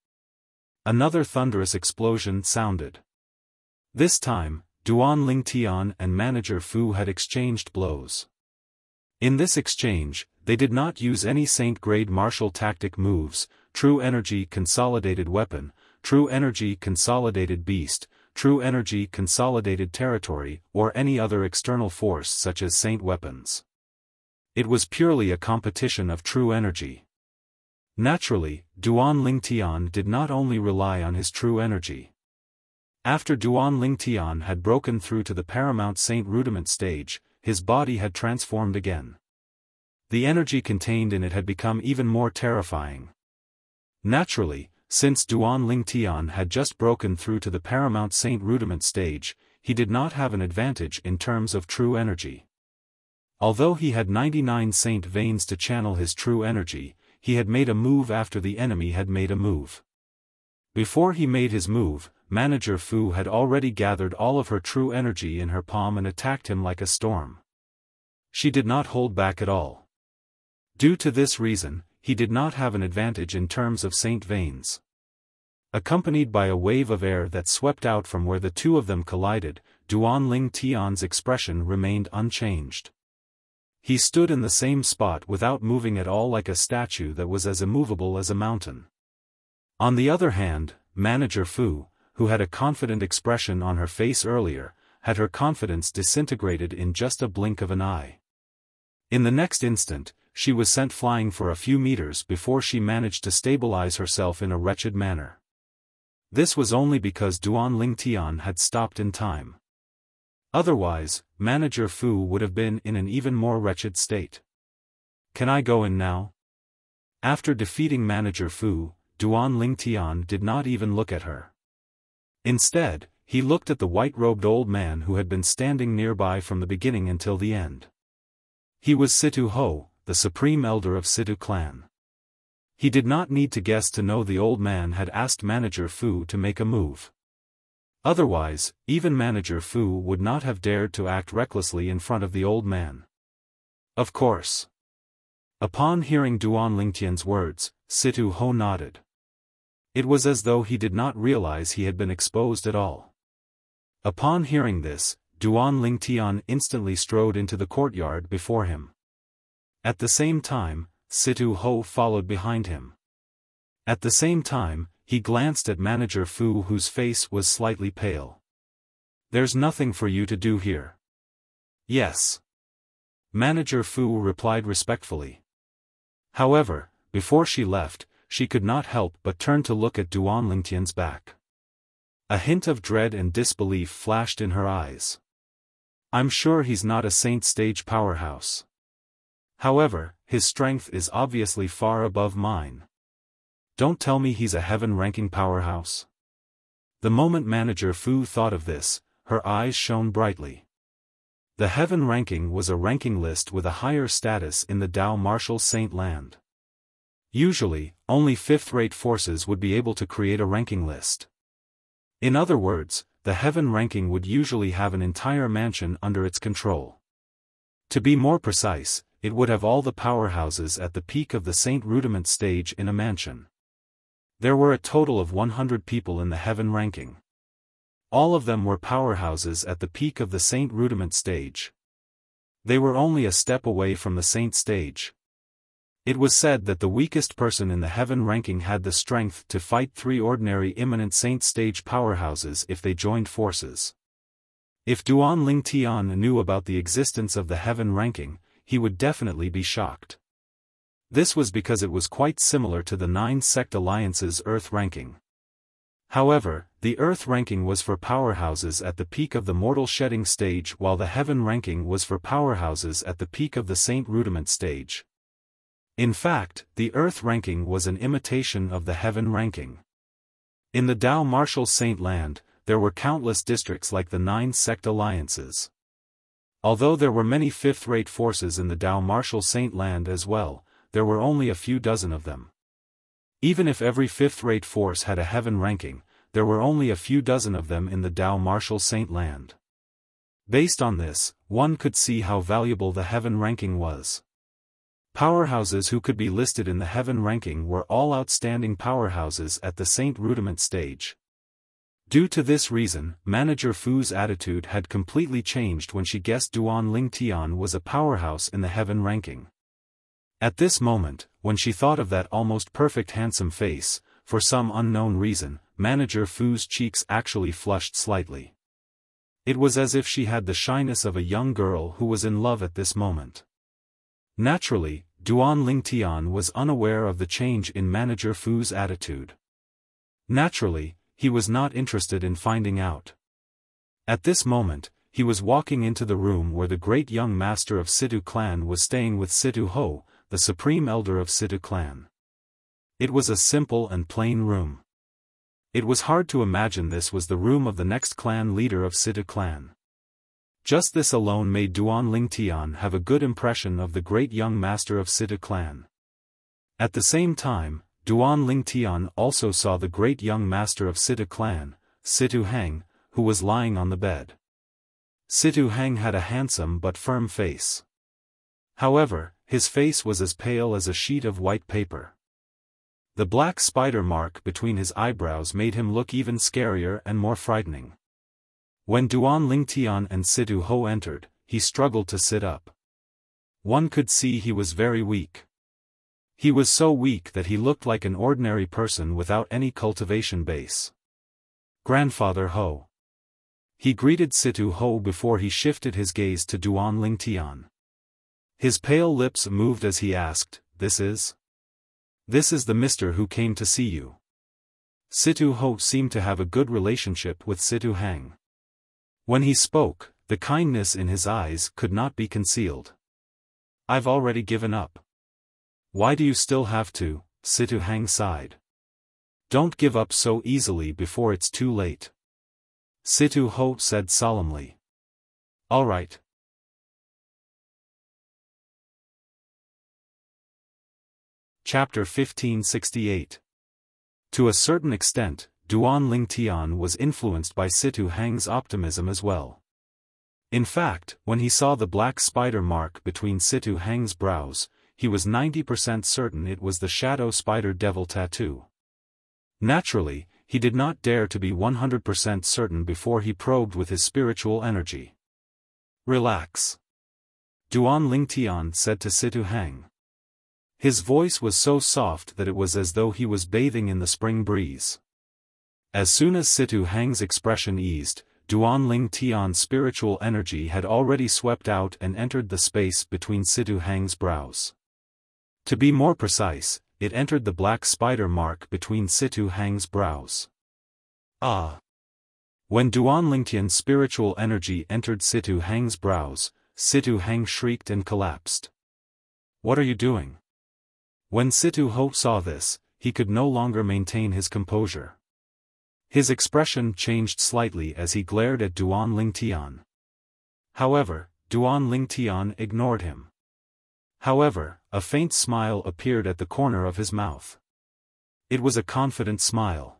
Another thunderous explosion sounded. This time, Duan Ling Tian and Manager Fu had exchanged blows. In this exchange, they did not use any saint-grade martial tactic moves, true energy consolidated weapon, true energy consolidated beast, true energy consolidated territory, or any other external force such as saint weapons. It was purely a competition of true energy. Naturally, Duan Ling Tian did not only rely on his true energy. After Duan Ling Tian had broken through to the Paramount Saint Rudiment stage, his body had transformed again. The energy contained in it had become even more terrifying. Naturally, since Duan Ling Tian had just broken through to the Paramount Saint Rudiment stage, he did not have an advantage in terms of true energy. Although he had 99 saint veins to channel his true energy, he had made a move after the enemy had made a move. Before he made his move, Manager Fu had already gathered all of her true energy in her palm and attacked him like a storm. She did not hold back at all. Due to this reason, he did not have an advantage in terms of saint veins. Accompanied by a wave of air that swept out from where the two of them collided, Duan Ling Tian's expression remained unchanged. He stood in the same spot without moving at all, like a statue that was as immovable as a mountain. On the other hand, Manager Fu, who had a confident expression on her face earlier, had her confidence disintegrated in just a blink of an eye. In the next instant, she was sent flying for a few meters before she managed to stabilize herself in a wretched manner. This was only because Duan Ling Tian had stopped in time. Otherwise, Manager Fu would have been in an even more wretched state. Can I go in now? After defeating Manager Fu, Duan Ling Tian did not even look at her. Instead, he looked at the white-robed old man who had been standing nearby from the beginning until the end. He was Situ Ho, the supreme elder of Situ clan. He did not need to guess to know the old man had asked Manager Fu to make a move. Otherwise, even Manager Fu would not have dared to act recklessly in front of the old man. Of course. Upon hearing Duan Ling Tian's words, Situ Ho nodded. It was as though he did not realize he had been exposed at all. Upon hearing this, Duan Lingtian instantly strode into the courtyard before him. At the same time, Situ Ho followed behind him. At the same time, he glanced at Manager Fu, whose face was slightly pale. "There's nothing for you to do here." "Yes." Manager Fu replied respectfully. However, before she left, she could not help but turn to look at Duan Lingtian's back. A hint of dread and disbelief flashed in her eyes. "I'm sure he's not a saint stage powerhouse. However, his strength is obviously far above mine. Don't tell me he's a heaven-ranking powerhouse." The moment Manager Fu thought of this, her eyes shone brightly. The heaven ranking was a ranking list with a higher status in the Dao Martial Saint Land. Usually, only fifth-rate forces would be able to create a ranking list. In other words, the heaven ranking would usually have an entire mansion under its control. To be more precise, it would have all the powerhouses at the peak of the Saint Rudiment stage in a mansion. There were a total of 100 people in the heaven ranking. All of them were powerhouses at the peak of the Saint Rudiment stage. They were only a step away from the Saint stage. It was said that the weakest person in the heaven ranking had the strength to fight 3 ordinary imminent Saint stage powerhouses if they joined forces. If Duan Lingtian knew about the existence of the heaven ranking, he would definitely be shocked. This was because it was quite similar to the 9 sect alliances Earth ranking. However, the Earth ranking was for powerhouses at the peak of the mortal shedding stage, while the heaven ranking was for powerhouses at the peak of the Saint Rudiment stage. In fact, the Earth ranking was an imitation of the heaven ranking. In the Dao Martial Saint Land, there were countless districts like the 9 sect alliances. Although there were many fifth-rate forces in the Dao Martial Saint Land as well, there were only a few dozen of them. Even if every fifth-rate force had a heaven ranking, there were only a few dozen of them in the Dao Martial Saint Land. Based on this, one could see how valuable the heaven ranking was. Powerhouses who could be listed in the heaven ranking were all outstanding powerhouses at the Saint Rudiment stage. Due to this reason, Manager Fu's attitude had completely changed when she guessed Duan Lingtian was a powerhouse in the heaven ranking. At this moment, when she thought of that almost perfect handsome face, for some unknown reason, Manager Fu's cheeks actually flushed slightly. It was as if she had the shyness of a young girl who was in love at this moment. Naturally, Duan Lingtian was unaware of the change in Manager Fu's attitude. Naturally, he was not interested in finding out. At this moment, he was walking into the room where the great young master of Situ clan was staying with Situ Ho, the supreme elder of Situ clan. It was a simple and plain room. It was hard to imagine this was the room of the next clan leader of Situ clan. Just this alone made Duan Lingtian have a good impression of the great young master of Situ clan. At the same time, Duan Lingtian also saw the great young master of Situ clan, Situ Heng, who was lying on the bed. Situ Heng had a handsome but firm face. However, his face was as pale as a sheet of white paper. The black spider mark between his eyebrows made him look even scarier and more frightening. When Duan Lingtian and Situ Ho entered, he struggled to sit up. One could see he was very weak. He was so weak that he looked like an ordinary person without any cultivation base. "Grandfather Ho." He greeted Situ Ho before he shifted his gaze to Duan Lingtian. His pale lips moved as he asked, This is the mister who came to see you." Situ Ho seemed to have a good relationship with Situ Heng. When he spoke, the kindness in his eyes could not be concealed. "I've already given up." "Why do you still have to?" Situ Heng sighed. "Don't give up so easily before it's too late," Situ Ho said solemnly. "All right." Chapter 1568. To a certain extent, Duan Lingtian was influenced by Situ Heng's optimism as well. In fact, when he saw the black spider mark between Situ Heng's brows, he was 90% certain it was the shadow spider devil tattoo. Naturally, he did not dare to be 100% certain before he probed with his spiritual energy. Relax. Duan Lingtian said to Situ Hang. His voice was so soft that it was as though he was bathing in the spring breeze. As soon as Situ Hang's expression eased, Duan Lingtian's spiritual energy had already swept out and entered the space between Situ Hang's brows. To be more precise, it entered the black spider mark between Situ Hang's brows. Ah! When Duan Lingtian's spiritual energy entered Situ Hang's brows, Situ Hang shrieked and collapsed. What are you doing? When Situ Ho saw this, he could no longer maintain his composure. His expression changed slightly as he glared at Duan Lingtian. However, Duan Lingtian ignored him. However, a faint smile appeared at the corner of his mouth. It was a confident smile.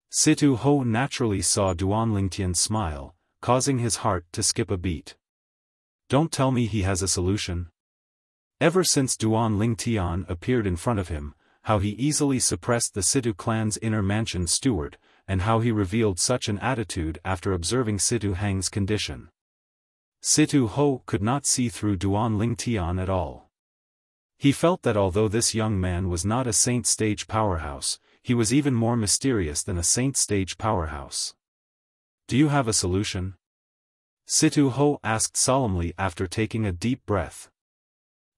Situ Ho naturally saw Duan Lingtian's smile, causing his heart to skip a beat. Don't tell me he has a solution? Ever since Duan Lingtian appeared in front of him, how he easily suppressed the Situ clan's inner mansion steward, and how he revealed such an attitude after observing Situ Hang's condition. Situ Ho could not see through Duan Lingtian at all. He felt that although this young man was not a saint stage powerhouse, he was even more mysterious than a saint stage powerhouse. Do you have a solution? Situ Ho asked solemnly after taking a deep breath.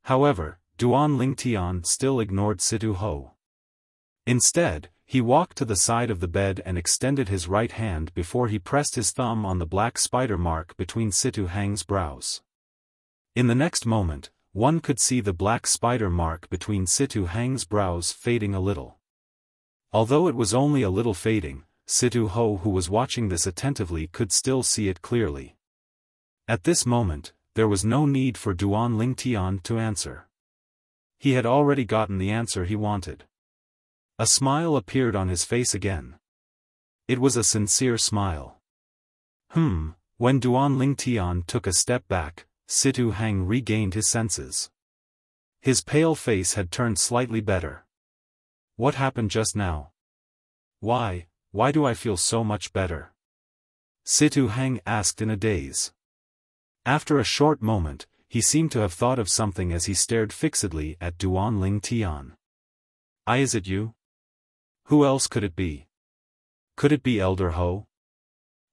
However, Duan Lingtian still ignored Situ Ho. Instead, he walked to the side of the bed and extended his right hand before he pressed his thumb on the black spider mark between Situ Hang's brows. In the next moment, one could see the black spider mark between Situ Hang's brows fading a little. Although it was only a little fading, Situ Ho, who was watching this attentively, could still see it clearly. At this moment, there was no need for Duan Lingtian to answer. He had already gotten the answer he wanted. A smile appeared on his face again. It was a sincere smile. When Duan Lingtian took a step back, Situ Hang regained his senses. His pale face had turned slightly better. What happened just now? Why do I feel so much better? Situ Hang asked in a daze. After a short moment, he seemed to have thought of something as he stared fixedly at Duan Lingtian. Is it you? Who else could it be? Could it be Elder Ho?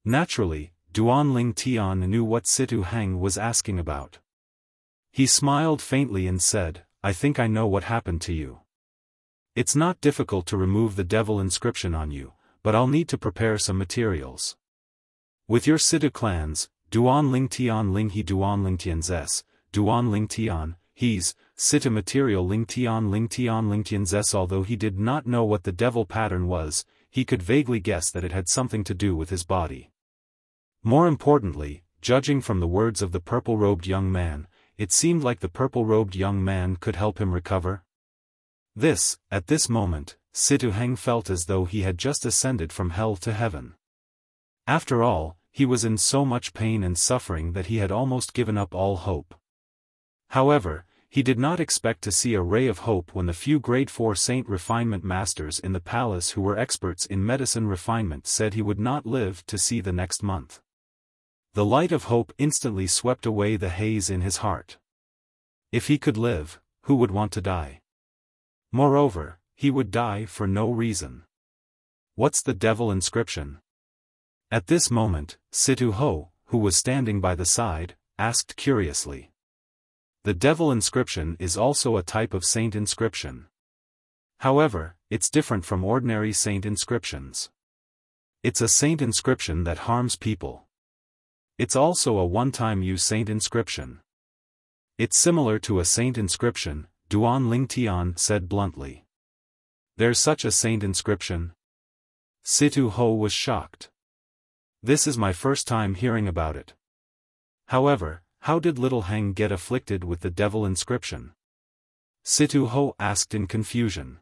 Naturally, Duan Lingtian knew what Situ Hang was asking about. He smiled faintly and said, I think I know what happened to you. It's not difficult to remove the devil inscription on you, but I'll need to prepare some materials. With your Situ clans, Duan Lingtian Linghe Duan Lingtian's S, Duan Lingtian, he's, Situ material Lingtian Lingtian's S. Although he did not know what the devil pattern was, he could vaguely guess that it had something to do with his body. More importantly, judging from the words of the purple-robed young man, it seemed like the purple-robed young man could help him recover. At this moment, Situ Hang felt as though he had just ascended from hell to heaven. After all, he was in so much pain and suffering that he had almost given up all hope. However, he did not expect to see a ray of hope when the few grade 4 saint refinement masters in the palace who were experts in medicine refinement said he would not live to see the next month. The light of hope instantly swept away the haze in his heart. If he could live, who would want to die? Moreover, he would die for no reason. What's the devil inscription? At this moment, Situ Ho, who was standing by the side, asked curiously. The devil inscription is also a type of saint inscription. However, it's different from ordinary saint inscriptions. It's a saint inscription that harms people. It's also a one-time use saint inscription. It's similar to a saint inscription, Duan Lingtian said bluntly. There's such a saint inscription? Situ Ho was shocked. This is my first time hearing about it. However, how did Little Hang get afflicted with the devil inscription? Situ Ho asked in confusion.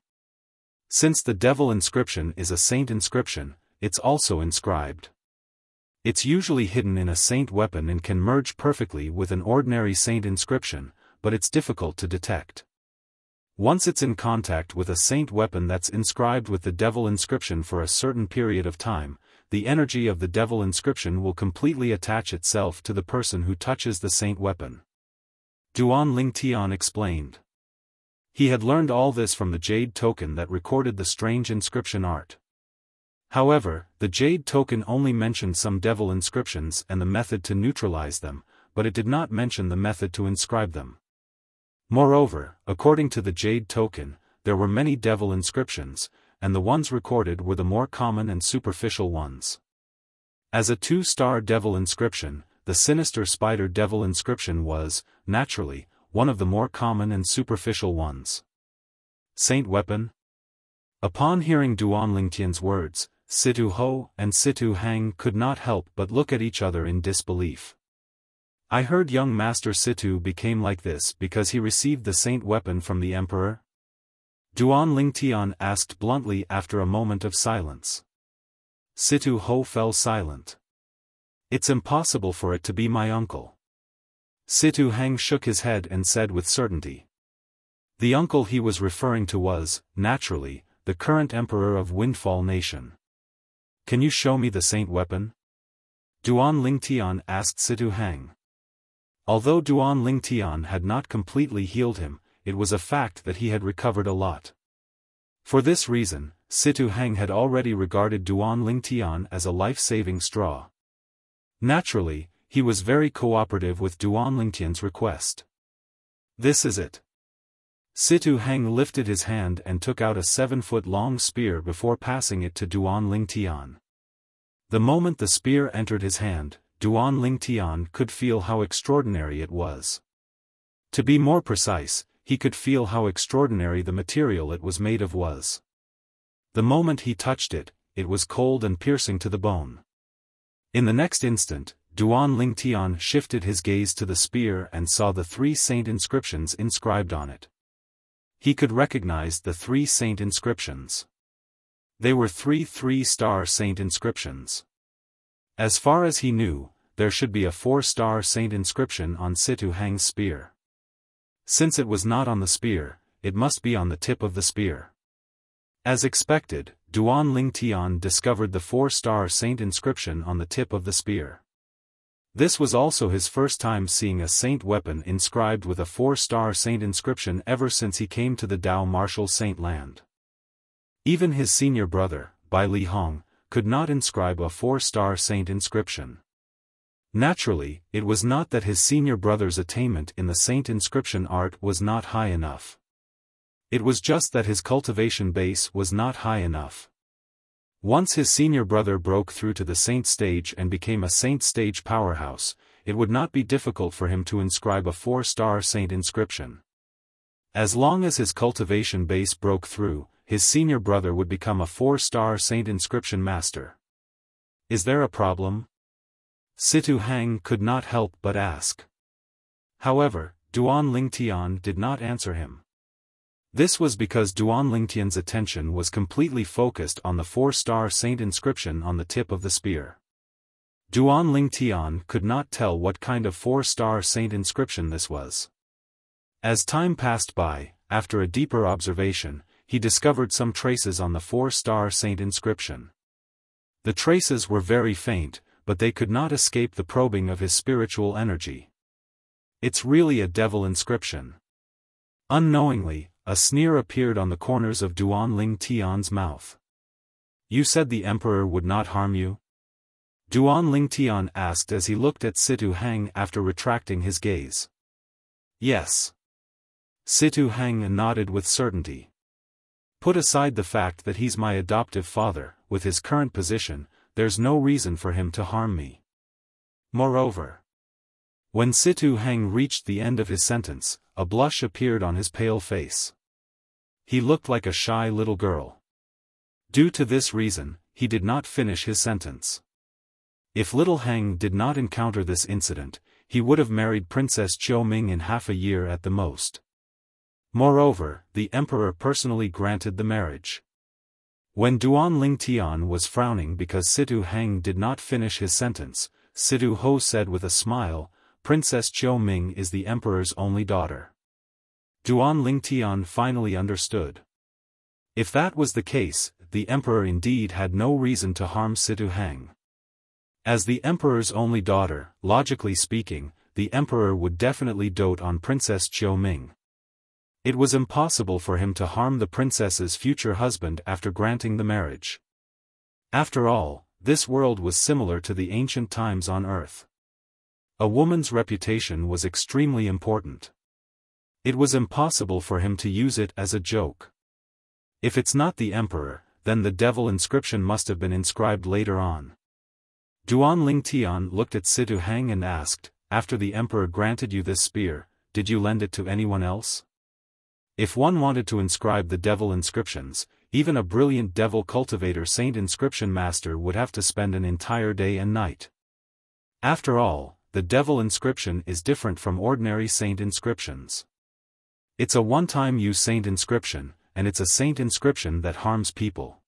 Since the devil inscription is a saint inscription, it's also inscribed. It's usually hidden in a saint weapon and can merge perfectly with an ordinary saint inscription, but it's difficult to detect. Once it's in contact with a saint weapon that's inscribed with the devil inscription for a certain period of time, the energy of the devil inscription will completely attach itself to the person who touches the saint weapon. Duan Lingtian explained. He had learned all this from the jade token that recorded the strange inscription art. However, the jade token only mentioned some devil inscriptions and the method to neutralize them, but it did not mention the method to inscribe them. Moreover, according to the jade token, there were many devil inscriptions, and the ones recorded were the more common and superficial ones. As a 2-star devil inscription, the sinister spider devil inscription was, naturally, one of the more common and superficial ones. Saint weapon? Upon hearing Duan Lingtian's words, Situ Ho and Situ Hang could not help but look at each other in disbelief. I heard young Master Situ became like this because he received the saint weapon from the emperor? Duan Lingtian asked bluntly after a moment of silence. Situ Ho fell silent. It's impossible for it to be my uncle. Situ Hang shook his head and said with certainty. The uncle he was referring to was, naturally, the current emperor of Windfall Nation. Can you show me the saint weapon? Duan Lingtian asked Situ Hang. Although Duan Lingtian had not completely healed him, it was a fact that he had recovered a lot. For this reason, Situ Hang had already regarded Duan Lingtian as a life-saving straw. Naturally, he was very cooperative with Duan Lingtian's request. This is it. Situ Hang lifted his hand and took out a 7-foot-long spear before passing it to Duan Lingtian. The moment the spear entered his hand, Duan Lingtian could feel how extraordinary it was. To be more precise, he could feel how extraordinary the material it was made of was. The moment he touched it, it was cold and piercing to the bone. In the next instant, Duan Lingtian shifted his gaze to the spear and saw the 3 saint inscriptions inscribed on it. He could recognize the 3 saint inscriptions. They were 3 3-star saint inscriptions. As far as he knew, there should be a 4-star saint inscription on Situ Hang's spear. Since it was not on the spear, it must be on the tip of the spear. As expected, Duan Lingtian discovered the 4-star saint inscription on the tip of the spear. This was also his first time seeing a saint weapon inscribed with a 4-star saint inscription ever since he came to the Dao Martial Saint Land. Even his senior brother, Bai Li Hong, could not inscribe a 4-star saint inscription. Naturally, it was not that his senior brother's attainment in the saint inscription art was not high enough. It was just that his cultivation base was not high enough. Once his senior brother broke through to the saint stage and became a saint stage powerhouse, it would not be difficult for him to inscribe a 4-star saint inscription. As long as his cultivation base broke through, his senior brother would become a 4-star saint inscription master. Is there a problem? Situ Hang could not help but ask. However, Duan Lingtian did not answer him. This was because Duan Lingtian's attention was completely focused on the 4-star saint inscription on the tip of the spear. Duan Lingtian could not tell what kind of 4-star saint inscription this was. As time passed by, after a deeper observation, he discovered some traces on the 4-star saint inscription. The traces were very faint, but they could not escape the probing of his spiritual energy. It's really a devil inscription. Unknowingly, a sneer appeared on the corners of Duan Lingtian's mouth. You said the emperor would not harm you? Duan Lingtian asked as he looked at Situ Hang after retracting his gaze. Yes. Situ Hang nodded with certainty. Put aside the fact that he's my adoptive father, with his current position, there's no reason for him to harm me. Moreover, when Situ Hang reached the end of his sentence, a blush appeared on his pale face. He looked like a shy little girl. Due to this reason, he did not finish his sentence. If little Hang did not encounter this incident, he would have married Princess Chiu Ming in half a year at the most. Moreover, the emperor personally granted the marriage. When Duan Lingtian was frowning because Situ Hang did not finish his sentence, Situ Ho said with a smile, Princess Chiu Ming is the emperor's only daughter. Duan Lingtian finally understood. If that was the case, the emperor indeed had no reason to harm Situ Hang. As the emperor's only daughter, logically speaking, the emperor would definitely dote on Princess Qiu Ming. It was impossible for him to harm the princess's future husband after granting the marriage. After all, this world was similar to the ancient times on Earth. A woman's reputation was extremely important. It was impossible for him to use it as a joke. If it's not the emperor, then the devil inscription must have been inscribed later on. Duan Lingtian looked at Situ Hang and asked, "After the emperor granted you this spear, did you lend it to anyone else?" If one wanted to inscribe the devil inscriptions, even a brilliant devil cultivator saint inscription master would have to spend an entire day and night. After all, the devil inscription is different from ordinary saint inscriptions. It's a one-time use saint inscription, and it's a saint inscription that harms people.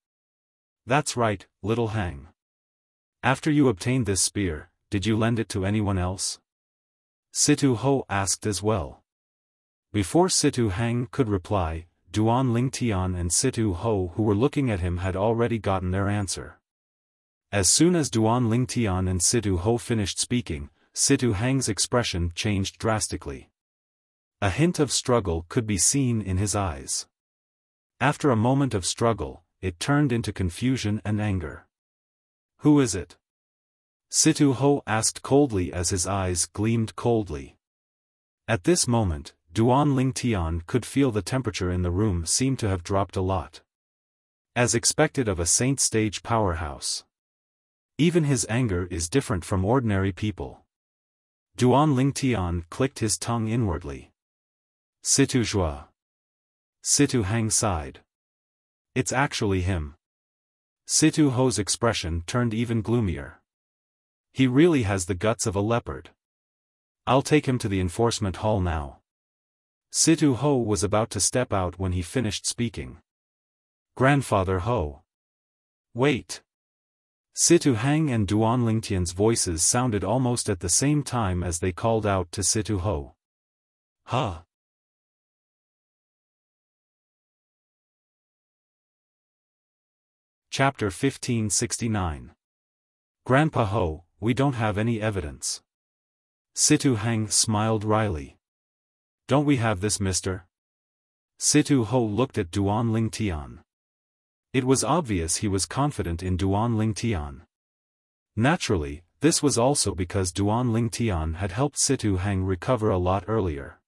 That's right, little Hang. After you obtained this spear, did you lend it to anyone else? Situ Ho asked as well. Before Situ Hang could reply, Duan Lingtian and Situ Ho who were looking at him had already gotten their answer. As soon as Duan Lingtian and Situ Ho finished speaking, Situ Hang's expression changed drastically. A hint of struggle could be seen in his eyes. After a moment of struggle, it turned into confusion and anger. "Who is it?" Situ Ho asked coldly as his eyes gleamed coldly. At this moment, Duan Lingtian could feel the temperature in the room seemed to have dropped a lot. As expected of a saint stage powerhouse. Even his anger is different from ordinary people. Duan Lingtian clicked his tongue inwardly. Situ Zhua. Situ Hang sighed. It's actually him. Situ Ho's expression turned even gloomier. He really has the guts of a leopard. I'll take him to the enforcement hall now. Situ Ho was about to step out when he finished speaking. Grandfather Ho. Wait. Situ Hang and Duan Lingtian's voices sounded almost at the same time as they called out to Situ Ho. Huh. Chapter 1569. Grandpa Ho, we don't have any evidence. Situ Hang smiled wryly. Don't we have this, mister? Situ Ho looked at Duan Lingtian. It was obvious he was confident in Duan Lingtian. Naturally, this was also because Duan Lingtian had helped Situ Hang recover a lot earlier.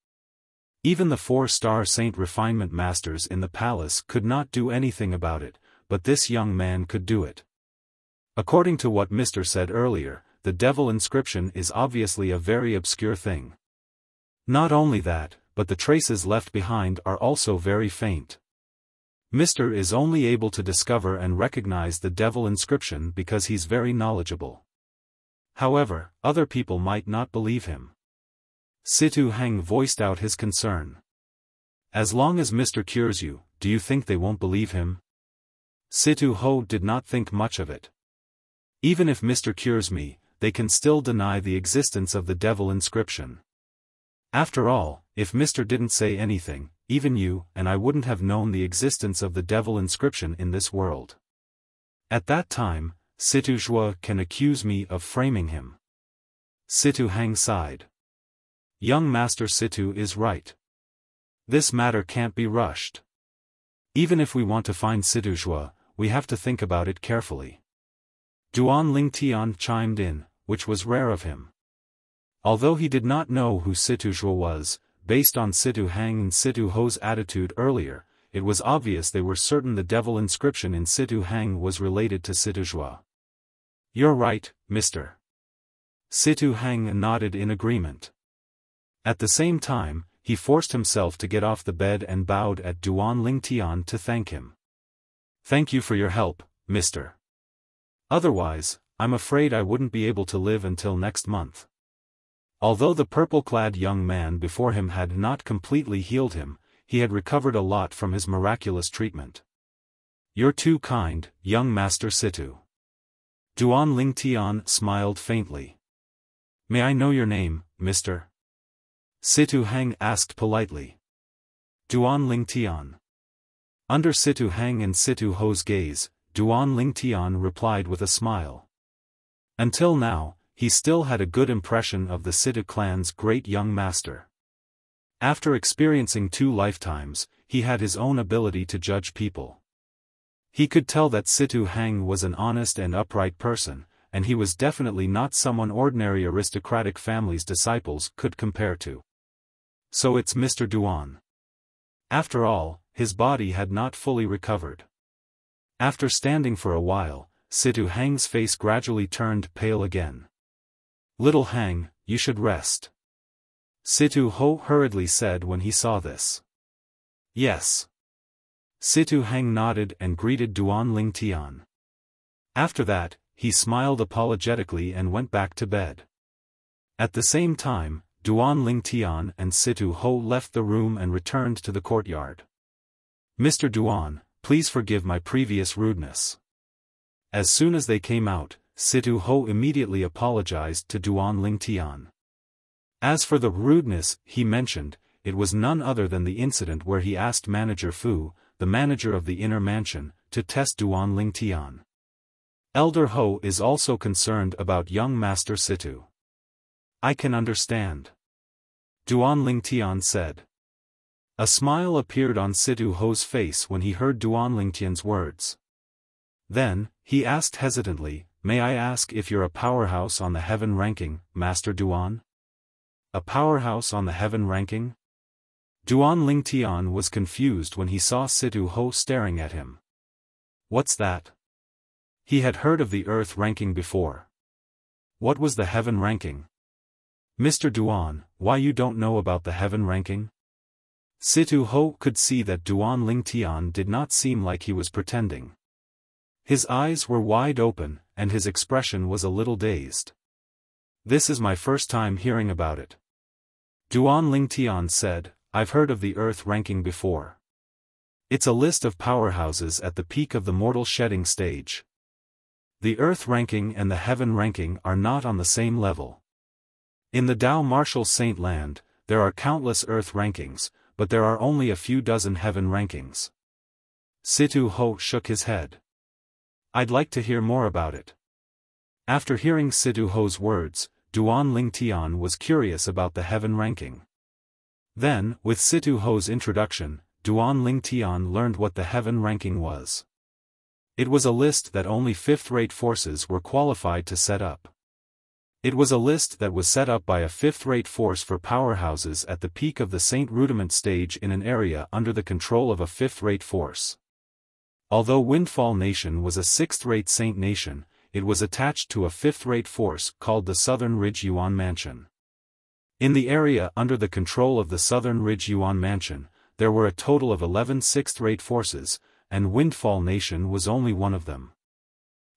Even the 4-star saint refinement masters in the palace could not do anything about it, but this young man could do it. According to what Mr. said earlier, the devil inscription is obviously a very obscure thing. Not only that, but the traces left behind are also very faint. Mr. is only able to discover and recognize the devil inscription because he's very knowledgeable. However, other people might not believe him. Situ Hang voiced out his concern. As long as Mr. cures you, do you think they won't believe him? Situ Ho did not think much of it. Even if Mr. cures me, they can still deny the existence of the devil inscription. After all, if Mr. didn't say anything, even you and I wouldn't have known the existence of the devil inscription in this world. At that time, Situ Zhua can accuse me of framing him. Situ Hang sighed. Young Master Situ is right. This matter can't be rushed. Even if we want to find Situ Zhua, we have to think about it carefully. Duan Lingtian chimed in, which was rare of him. Although he did not know who Situ Zhua was, based on Situ Hang and Situ Ho's attitude earlier, it was obvious they were certain the devil inscription in Situ Hang was related to Situ Zhua. You're right, mister. Situ Hang nodded in agreement. At the same time, he forced himself to get off the bed and bowed at Duan Lingtian to thank him. Thank you for your help, mister. Otherwise, I'm afraid I wouldn't be able to live until next month. Although the purple-clad young man before him had not completely healed him, he had recovered a lot from his miraculous treatment. You're too kind, young Master Situ. Duan Lingtian smiled faintly. May I know your name, mister? Situ Hang asked politely. Duan Lingtian. Under Situ Hang and Situ Ho's gaze, Duan Lingtian replied with a smile. Until now, he still had a good impression of the Situ clan's great young master. After experiencing 2 lifetimes, he had his own ability to judge people. He could tell that Situ Hang was an honest and upright person, and he was definitely not someone ordinary aristocratic family's disciples could compare to. So it's Mr. Duan. After all, his body had not fully recovered. After standing for a while, Situ Hang's face gradually turned pale again. "Little Hang, you should rest," Situ Ho hurriedly said when he saw this. "Yes." Situ Hang nodded and greeted Duan Lingtian. After that, he smiled apologetically and went back to bed. At the same time, Duan Lingtian and Situ Ho left the room and returned to the courtyard. "Mr. Duan, please forgive my previous rudeness." As soon as they came out, Situ Ho immediately apologized to Duan Lingtian. As for the rudeness he mentioned, it was none other than the incident where he asked Manager Fu, the manager of the inner mansion, to test Duan Lingtian. Elder Ho is also concerned about young Master Situ. "I can understand," Duan Lingtian said. A smile appeared on Situ Ho's face when he heard Duan Lingtian's words. Then, he asked hesitantly, "May I ask if you're a powerhouse on the heaven ranking, Master Duan?" "A powerhouse on the heaven ranking?" Duan Lingtian was confused when he saw Situ Ho staring at him. "What's that?" He had heard of the earth ranking before. What was the heaven ranking? "Mr. Duan, why you don't know about the heaven ranking?" Situ Ho could see that Duan Lingtian did not seem like he was pretending. His eyes were wide open, and his expression was a little dazed. "This is my first time hearing about it," Duan Lingtian said. "I've heard of the earth ranking before. It's a list of powerhouses at the peak of the mortal shedding stage. The earth ranking and the heaven ranking are not on the same level. In the Dao Martial Saint Land, there are countless earth rankings, but there are only a few dozen heaven rankings." Situ Ho shook his head. "I'd like to hear more about it." After hearing Situ Ho's words, Duan Lingtian was curious about the heaven ranking. Then, with Situ Ho's introduction, Duan Lingtian learned what the heaven ranking was. It was a list that only fifth-rate forces were qualified to set up. It was a list that was set up by a fifth-rate force for powerhouses at the peak of the Saint Rudiment stage in an area under the control of a fifth-rate force. Although Windfall Nation was a sixth-rate Saint Nation, it was attached to a fifth-rate force called the Southern Ridge Yuan Mansion. In the area under the control of the Southern Ridge Yuan Mansion, there were a total of 11 sixth-rate forces, and Windfall Nation was only one of them.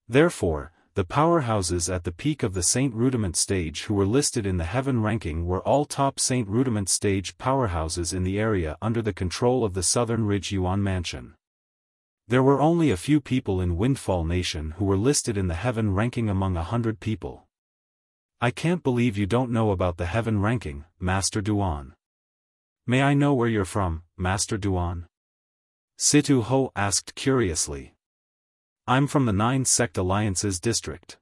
Therefore, the powerhouses at the peak of the Saint Rudiment stage who were listed in the heaven ranking were all top Saint Rudiment stage powerhouses in the area under the control of the Southern Ridge Yuan Mansion. There were only a few people in Windfall Nation who were listed in the heaven ranking among 100 people. "I can't believe you don't know about the heaven ranking, Master Duan. May I know where you're from, Master Duan?" Situ Ho asked curiously. "I'm from the 9 Sect Alliances district,"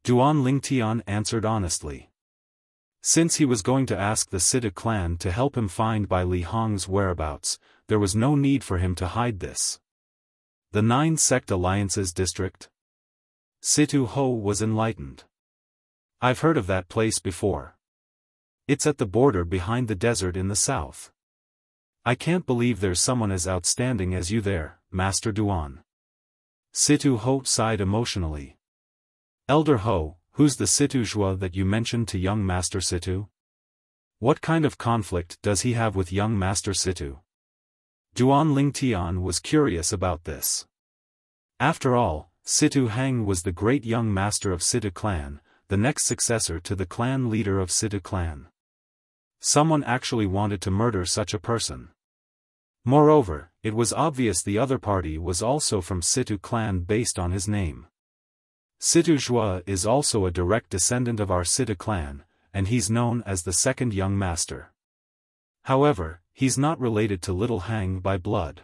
Duan Lingtian answered honestly. Since he was going to ask the Situ clan to help him find Bai Li Hong's whereabouts, there was no need for him to hide this. The 9 Sect Alliances district? Situ Ho was enlightened. "I've heard of that place before. It's at the border behind the desert in the south. I can't believe there's someone as outstanding as you there, Master Duan." Situ Ho sighed emotionally. "Elder Ho, who's the Situ Zhua that you mentioned to young Master Situ? What kind of conflict does he have with young Master Situ?" Duan Lingtian was curious about this. After all, Situ Hang was the great young master of Situ clan, the next successor to the clan leader of Situ clan. Someone actually wanted to murder such a person. Moreover, it was obvious the other party was also from Situ clan based on his name. Situ Zhua is also a direct descendant of our Situ clan, and he's known as the second young master. However, he's not related to Little Hang by blood.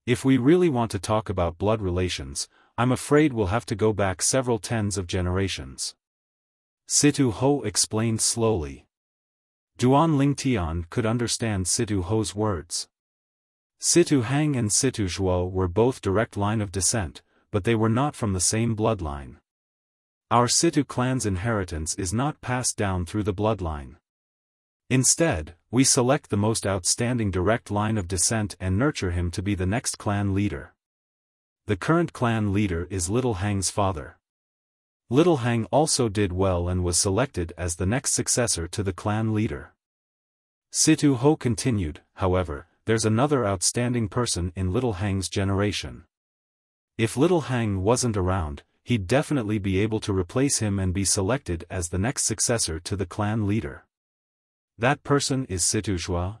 If we really want to talk about blood relations, I'm afraid we'll have to go back several tens of generations. Situ Ho explained slowly. Duan Lingtian could understand Situ Ho's words. Situ Hang and Situ Zhuo were both direct line of descent, but they were not from the same bloodline. Our Situ clan's inheritance is not passed down through the bloodline. Instead, we select the most outstanding direct line of descent and nurture him to be the next clan leader. The current clan leader is Little Hang's father. Little Hang also did well and was selected as the next successor to the clan leader. Situ Ho continued, however, there's another outstanding person in Little Hang's generation. If Little Hang wasn't around, he'd definitely be able to replace him and be selected as the next successor to the clan leader. That person is Situ Zhuo.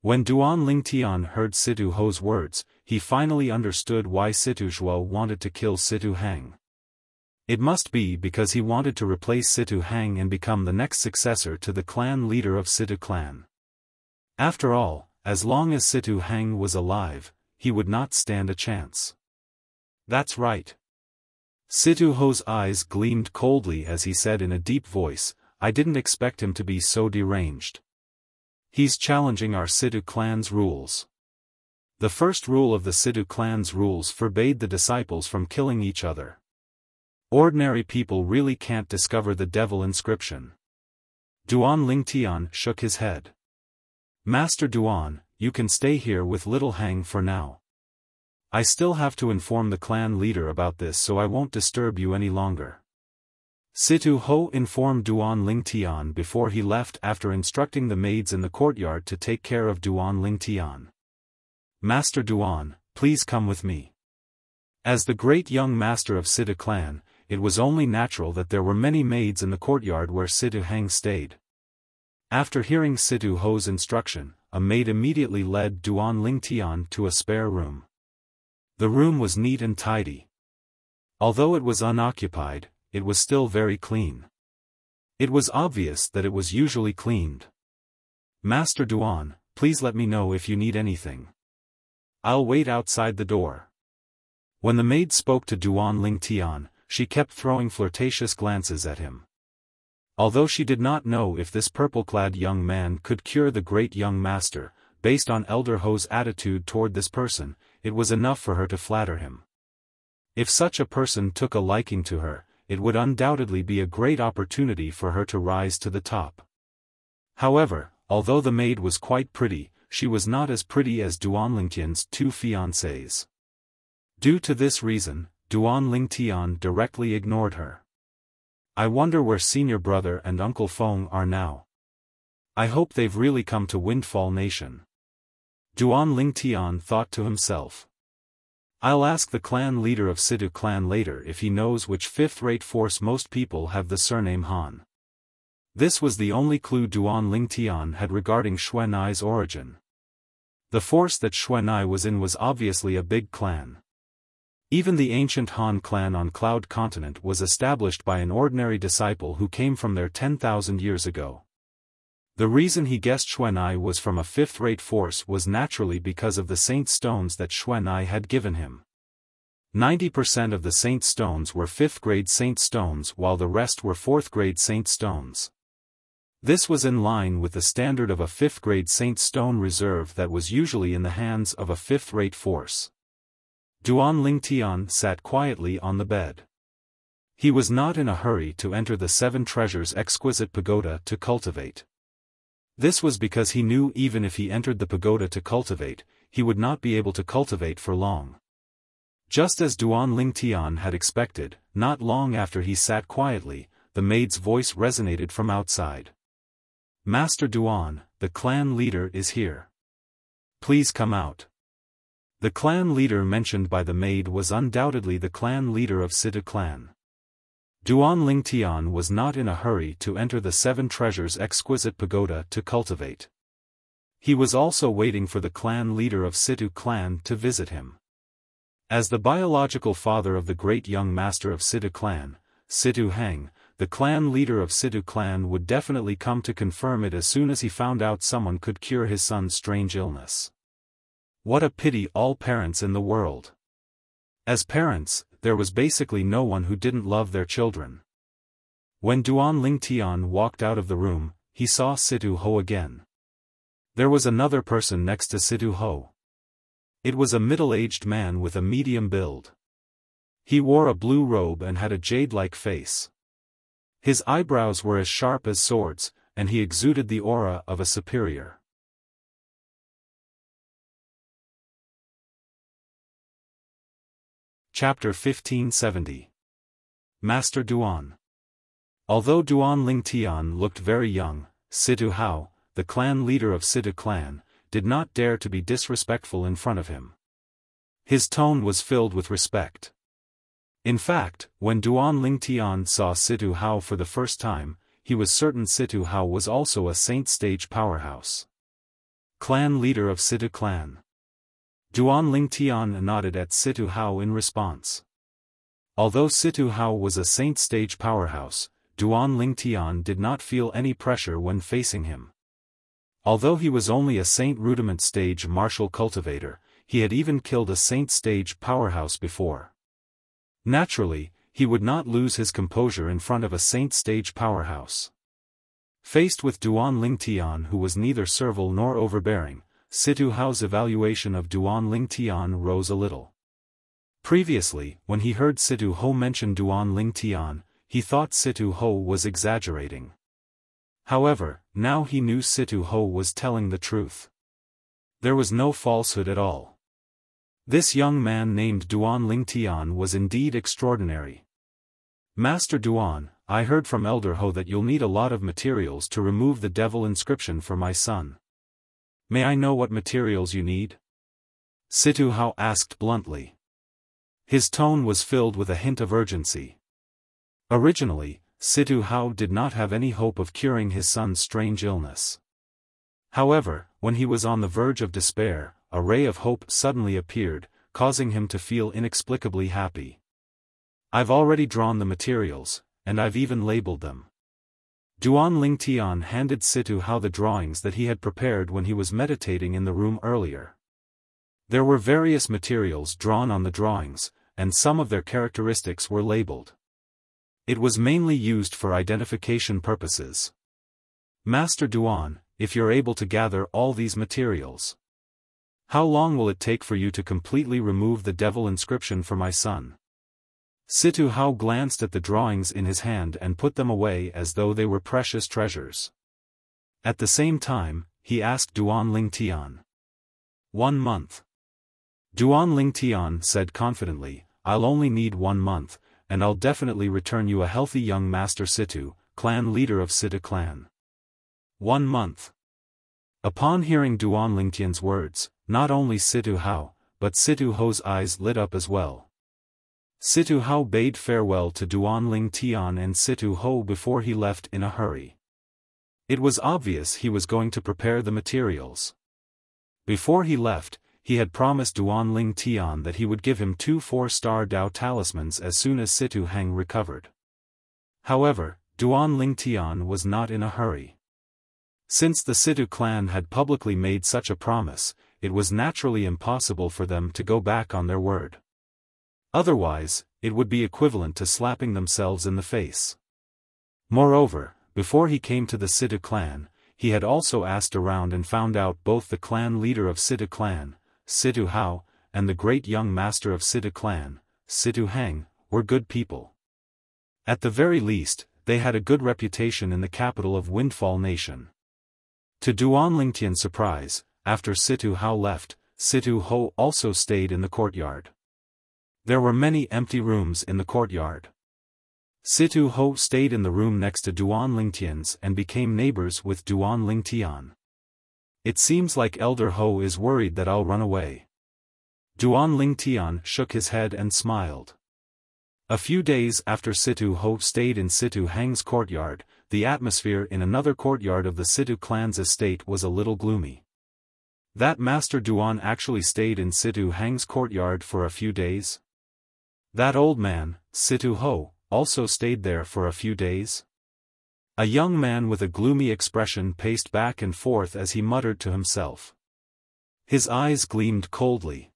When Duan Lingtian heard Situ Ho's words, he finally understood why Situ Zhuo wanted to kill Situ Hang. It must be because he wanted to replace Situ Hang and become the next successor to the clan leader of Situ clan. After all, as long as Situ Hang was alive, he would not stand a chance. That's right. Situ Ho's eyes gleamed coldly as he said in a deep voice, I didn't expect him to be so deranged. He's challenging our Situ clan's rules. The first rule of the Situ clan's rules forbade the disciples from killing each other. Ordinary people really can't discover the devil inscription. Duan Lingtian shook his head. Master Duan, you can stay here with Little Hang for now. I still have to inform the clan leader about this, so I won't disturb you any longer. Situ Ho informed Duan Lingtian before he left after instructing the maids in the courtyard to take care of Duan Lingtian. Master Duan, please come with me. As the great young master of Situ clan, it was only natural that there were many maids in the courtyard where Situ Hang stayed. After hearing Situ Ho's instruction, a maid immediately led Duan Lingtian to a spare room. The room was neat and tidy. Although it was unoccupied, it was still very clean. It was obvious that it was usually cleaned. Master Duan, please let me know if you need anything. I'll wait outside the door. When the maid spoke to Duan Lingtian, she kept throwing flirtatious glances at him. Although she did not know if this purple-clad young man could cure the great young master, based on Elder Ho's attitude toward this person, it was enough for her to flatter him. If such a person took a liking to her, it would undoubtedly be a great opportunity for her to rise to the top. However, although the maid was quite pretty, she was not as pretty as Duan Lingtian's two fiancées. Due to this reason, Duan Lingtian directly ignored her. I wonder where Senior Brother and Uncle Feng are now. I hope they've really come to Windfall Nation. Duan Lingtian thought to himself. I'll ask the clan leader of Situ clan later if he knows which fifth-rate force most people have the surname Han. This was the only clue Duan Lingtian had regarding Xuanai's origin. The force that Xuanai was in was obviously a big clan. Even the ancient Han clan on Cloud Continent was established by an ordinary disciple who came from there 10,000 years ago. The reason he guessed Xuanai was from a fifth-rate force was naturally because of the saint stones that Xuanai had given him. 90% of the saint stones were fifth-grade saint stones while the rest were fourth-grade saint stones. This was in line with the standard of a fifth-grade saint stone reserve that was usually in the hands of a fifth-rate force. Duan Lingtian sat quietly on the bed. He was not in a hurry to enter the Seven Treasures' exquisite pagoda to cultivate. This was because he knew even if he entered the pagoda to cultivate, he would not be able to cultivate for long. Just as Duan Lingtian had expected, not long after he sat quietly, the maid's voice resonated from outside. Master Duan, the clan leader is here. Please come out. The clan leader mentioned by the maid was undoubtedly the clan leader of Situ clan. Duan Lingtian was not in a hurry to enter the Seven Treasures' exquisite pagoda to cultivate. He was also waiting for the clan leader of Situ clan to visit him. As the biological father of the great young master of Situ clan, Situ Hang, the clan leader of Situ clan would definitely come to confirm it as soon as he found out someone could cure his son's strange illness. What a pity all parents in the world. As parents, there was basically no one who didn't love their children. When Duan Lingtian walked out of the room, he saw Situ Ho again. There was another person next to Situ Ho. It was a middle-aged man with a medium build. He wore a blue robe and had a jade-like face. His eyebrows were as sharp as swords, and he exuded the aura of a superior. Chapter 1570. Master Duan. Although Duan Lingtian looked very young, Situ Hao, the clan leader of Situ clan, did not dare to be disrespectful in front of him. His tone was filled with respect. In fact, when Duan Lingtian saw Situ Hao for the first time, he was certain Situ Hao was also a saint stage powerhouse. Clan leader of Situ clan. Duan Lingtian nodded at Situ Hao in response. Although Situ Hao was a saint stage powerhouse, Duan Lingtian did not feel any pressure when facing him. Although he was only a saint rudiment stage martial cultivator, he had even killed a saint stage powerhouse before. Naturally, he would not lose his composure in front of a saint stage powerhouse. Faced with Duan Lingtian, who was neither servile nor overbearing, Situ Hao's evaluation of Duan Lingtian rose a little. Previously, when he heard Situ Ho mention Duan Lingtian, he thought Situ Ho was exaggerating. However, now he knew Situ Ho was telling the truth. There was no falsehood at all. This young man named Duan Lingtian was indeed extraordinary. Master Duan, I heard from Elder Ho that you'll need a lot of materials to remove the devil inscription for my son. May I know what materials you need? Situ Hao asked bluntly. His tone was filled with a hint of urgency. Originally, Situ Hao did not have any hope of curing his son's strange illness. However, when he was on the verge of despair, a ray of hope suddenly appeared, causing him to feel inexplicably happy. I've already drawn the materials, and I've even labeled them. Duan Lingtian handed Situ Hao the drawings that he had prepared when he was meditating in the room earlier. There were various materials drawn on the drawings, and some of their characteristics were labeled. It was mainly used for identification purposes. Master Duan, if you're able to gather all these materials, how long will it take for you to completely remove the devil inscription for my son? Situ Hao glanced at the drawings in his hand and put them away as though they were precious treasures. At the same time, he asked Duan Lingtian. 1 month. Duan Lingtian said confidently, I'll only need 1 month, and I'll definitely return you a healthy young Master Situ, clan leader of Situ clan. 1 month. Upon hearing Duan Lingtian's words, not only Situ Hao, but Situ Ho's eyes lit up as well. Situ Hao bade farewell to Duan Lingtian and Situ Ho before he left in a hurry. It was obvious he was going to prepare the materials. Before he left, he had promised Duan Lingtian that he would give him 2 4-star Dao talismans as soon as Situ Hang recovered. However, Duan Lingtian was not in a hurry. Since the Situ clan had publicly made such a promise, it was naturally impossible for them to go back on their word. Otherwise, it would be equivalent to slapping themselves in the face. Moreover, before he came to the Situ clan, he had also asked around and found out both the clan leader of Situ clan, Situ Hao, and the great young master of Situ clan, Situ Hang, were good people. At the very least, they had a good reputation in the capital of Windfall Nation. To Duan Lingtian's surprise, after Situ Hao left, Situ Ho also stayed in the courtyard. There were many empty rooms in the courtyard. Situ Ho stayed in the room next to Duan Lingtian's and became neighbors with Duan Lingtian. It seems like Elder Ho is worried that I'll run away. Duan Lingtian shook his head and smiled. A few days after Situ Ho stayed in Situ Hang's courtyard, the atmosphere in another courtyard of the Situ clan's estate was a little gloomy. That Master Duan actually stayed in Situ Hang's courtyard for a few days? That old man, Situ Ho, also stayed there for a few days? A young man with a gloomy expression paced back and forth as he muttered to himself. His eyes gleamed coldly.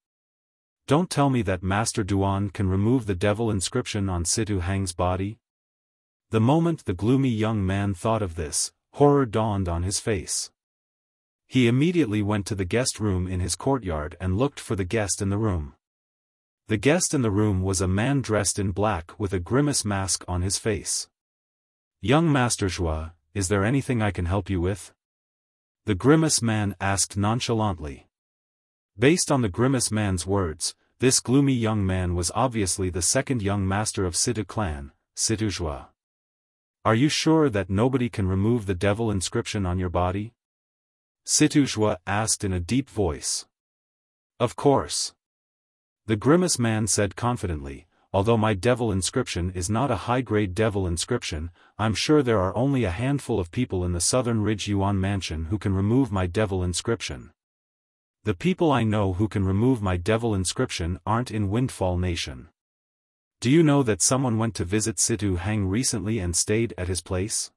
Don't tell me that Master Duan can remove the devil inscription on Situ Hang's body? The moment the gloomy young man thought of this, horror dawned on his face. He immediately went to the guest room in his courtyard and looked for the guest in the room. The guest in the room was a man dressed in black with a grimace mask on his face. Young Master Zhua, is there anything I can help you with? The grimace man asked nonchalantly. Based on the grimace man's words, this gloomy young man was obviously the second young master of Situ clan, Situ Zhua. Are you sure that nobody can remove the devil inscription on your body? Situ Zhua asked in a deep voice. Of course. The grimace man said confidently, although my devil inscription is not a high-grade devil inscription, I'm sure there are only a handful of people in the Southern Ridge Yuan Mansion who can remove my devil inscription. The people I know who can remove my devil inscription aren't in Windfall Nation. Do you know that someone went to visit Situ Hang recently and stayed at his place?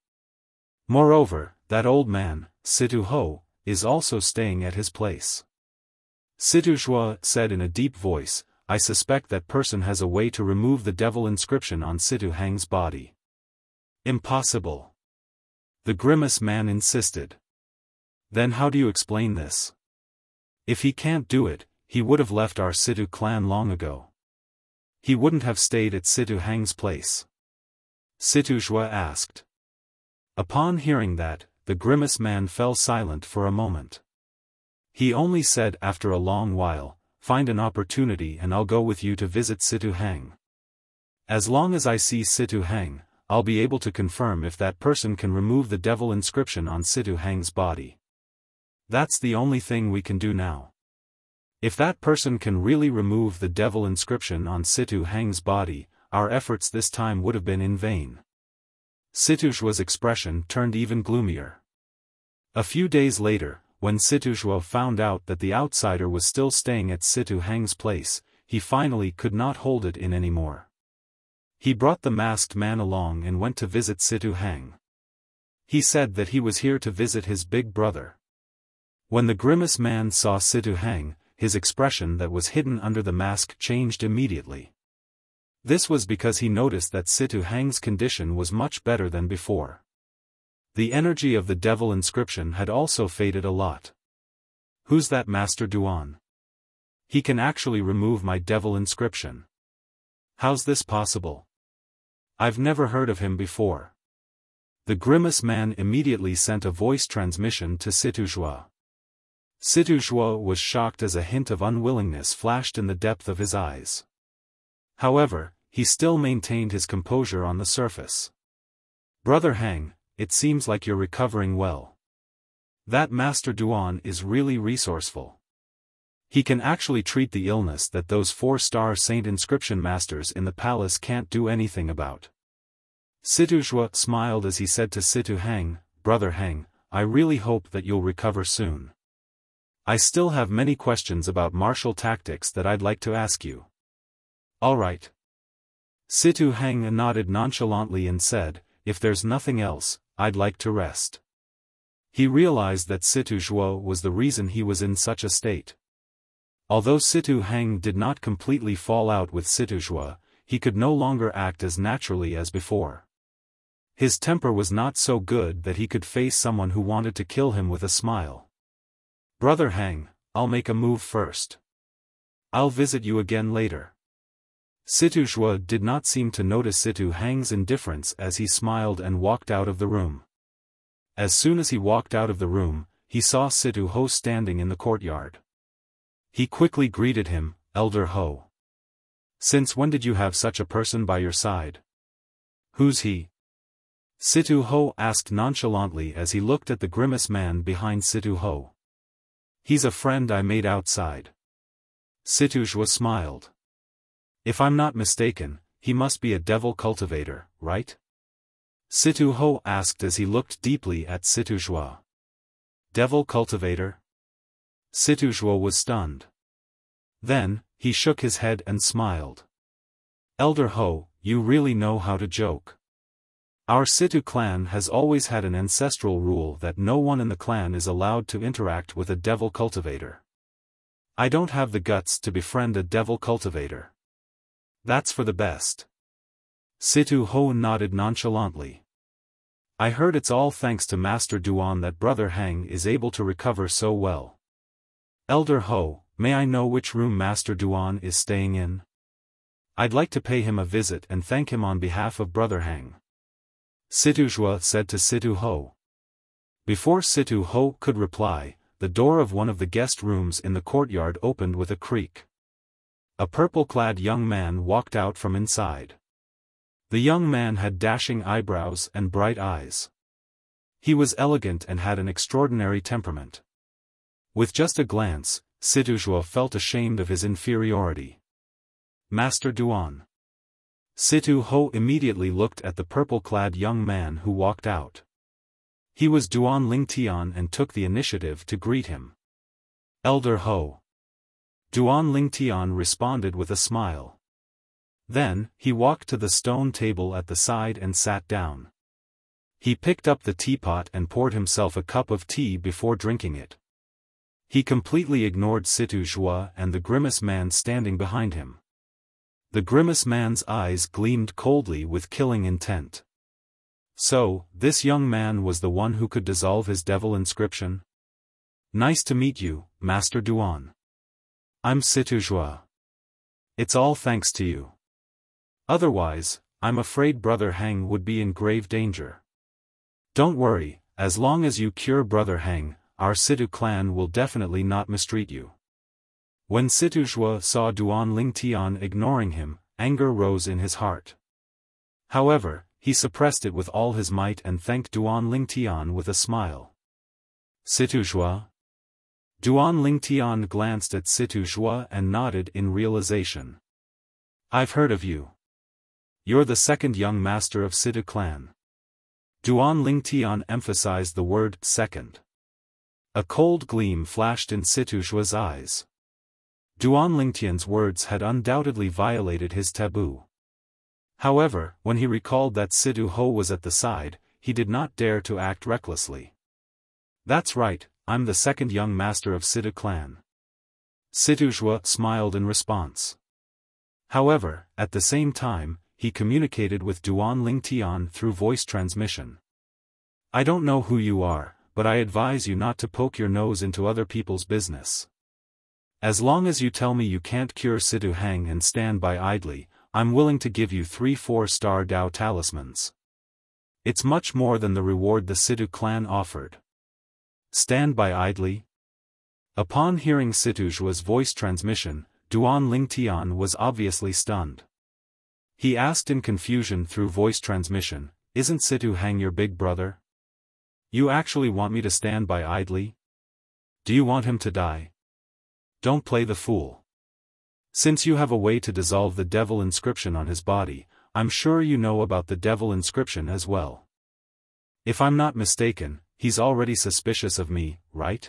Moreover, that old man, Situ Ho, is also staying at his place. Situ Zhua said in a deep voice, I suspect that person has a way to remove the devil inscription on Situ Hang's body. Impossible. The grimace man insisted. Then how do you explain this? If he can't do it, he would have left our Situ clan long ago. He wouldn't have stayed at Situ Hang's place. Situ Zhua asked. Upon hearing that, the grimace man fell silent for a moment. He only said after a long while, find an opportunity and I'll go with you to visit Situ Hang. As long as I see Situ Hang, I'll be able to confirm if that person can remove the devil inscription on Situ Hang's body. That's the only thing we can do now. If that person can really remove the devil inscription on Situ Hang's body, our efforts this time would have been in vain. Situ Zhua's expression turned even gloomier. A few days later, when Situ Zhua found out that the outsider was still staying at Situ Hang's place, he finally could not hold it in anymore. He brought the masked man along and went to visit Situ Hang. He said that he was here to visit his big brother. When the grimace man saw Situ Hang, his expression that was hidden under the mask changed immediately. This was because he noticed that Situ Hang's condition was much better than before. The energy of the devil inscription had also faded a lot. Who's that Master Duan? He can actually remove my devil inscription. How's this possible? I've never heard of him before. The grimace man immediately sent a voice transmission to Situ Zhua. Situ Zhua was shocked as a hint of unwillingness flashed in the depth of his eyes. However, he still maintained his composure on the surface. Brother Hang, it seems like you're recovering well. That Master Duan is really resourceful. He can actually treat the illness that those 4-star saint inscription masters in the palace can't do anything about. Situ Zhua smiled as he said to Situ Hang, Brother Hang, I really hope that you'll recover soon. I still have many questions about martial tactics that I'd like to ask you. All right. Situ Hang nodded nonchalantly and said, if there's nothing else, I'd like to rest. He realized that Situ Zhua was the reason he was in such a state. Although Situ Hang did not completely fall out with Situ Zhua, he could no longer act as naturally as before. His temper was not so good that he could face someone who wanted to kill him with a smile. Brother Hang, I'll make a move first. I'll visit you again later. Situ Zhua did not seem to notice Situ Hang's indifference as he smiled and walked out of the room. As soon as he walked out of the room, he saw Situ Ho standing in the courtyard. He quickly greeted him, Elder Ho. Since when did you have such a person by your side? Who's he? Situ Ho asked nonchalantly as he looked at the grimace man behind Situ Ho. He's a friend I made outside. Situ Zhua smiled. If I'm not mistaken, he must be a devil cultivator, right? Situ Ho asked as he looked deeply at Situ Zhua. Devil cultivator? Situ Zhua was stunned. Then, he shook his head and smiled. Elder Ho, you really know how to joke. Our Situ clan has always had an ancestral rule that no one in the clan is allowed to interact with a devil cultivator. I don't have the guts to befriend a devil cultivator. That's for the best. Situ Ho nodded nonchalantly. I heard it's all thanks to Master Duan that Brother Hang is able to recover so well. Elder Ho, may I know which room Master Duan is staying in? I'd like to pay him a visit and thank him on behalf of Brother Hang. Situ Zhua said to Situ Ho. Before Situ Ho could reply, the door of one of the guest rooms in the courtyard opened with a creak. A purple-clad young man walked out from inside. The young man had dashing eyebrows and bright eyes. He was elegant and had an extraordinary temperament. With just a glance, Situ Zhua felt ashamed of his inferiority. Master Duan. Situ Ho immediately looked at the purple-clad young man who walked out. He was Duan Lingtian and took the initiative to greet him. Elder Ho. Duan Lingtian responded with a smile. Then, he walked to the stone table at the side and sat down. He picked up the teapot and poured himself a cup of tea before drinking it. He completely ignored Situ Zhua and the grimace man standing behind him. The grimace man's eyes gleamed coldly with killing intent. So, this young man was the one who could dissolve his devil inscription? Nice to meet you, Master Duan. I'm Situ Zhua. It's all thanks to you. Otherwise, I'm afraid Brother Hang would be in grave danger. Don't worry, as long as you cure Brother Hang, our Situ clan will definitely not mistreat you. When Situ Zhua saw Duan Lingtian ignoring him, anger rose in his heart. However, he suppressed it with all his might and thanked Duan Lingtian with a smile. Situ Zhua? Duan Lingtian glanced at Situ Zhua and nodded in realization. I've heard of you. You're the second young master of Situ clan. Duan Lingtian emphasized the word second. A cold gleam flashed in Situ Zhua's eyes. Duan Lingtian's words had undoubtedly violated his taboo. However, when he recalled that Situ Ho was at the side, he did not dare to act recklessly. That's right, I'm the second young master of Situ clan. Situ Zhua smiled in response. However, at the same time, he communicated with Duan Lingtian through voice transmission. I don't know who you are, but I advise you not to poke your nose into other people's business. As long as you tell me you can't cure Situ Hang and stand by idly, I'm willing to give you 3 4-star Dao talismans. It's much more than the reward the Situ clan offered. Stand by idly? Upon hearing Situ Zhua's voice transmission, Duan Lingtian was obviously stunned. He asked in confusion through voice transmission, isn't Situ Hang your big brother? You actually want me to stand by idly? Do you want him to die? Don't play the fool. Since you have a way to dissolve the devil inscription on his body, I'm sure you know about the devil inscription as well. If I'm not mistaken, he's already suspicious of me, right?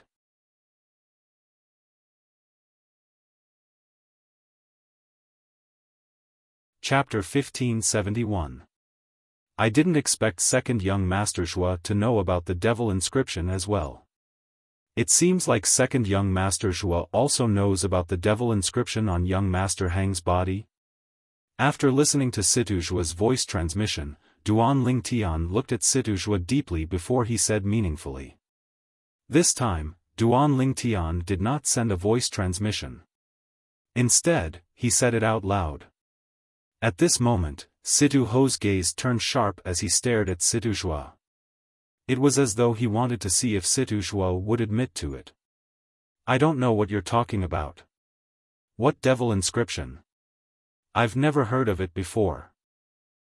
Chapter 1571. I didn't expect second young Master Zhua to know about the devil inscription as well. It seems like second young Master Zhua also knows about the devil inscription on young Master Hang's body. After listening to Situ Zhua's voice transmission, Duan Lingtian looked at Situ Zhua deeply before he said meaningfully. This time, Duan Lingtian did not send a voice transmission. Instead, he said it out loud. At this moment, Situ Ho's gaze turned sharp as he stared at Situ Zhua. It was as though he wanted to see if Situ Zhua would admit to it. I don't know what you're talking about. What devil inscription? I've never heard of it before.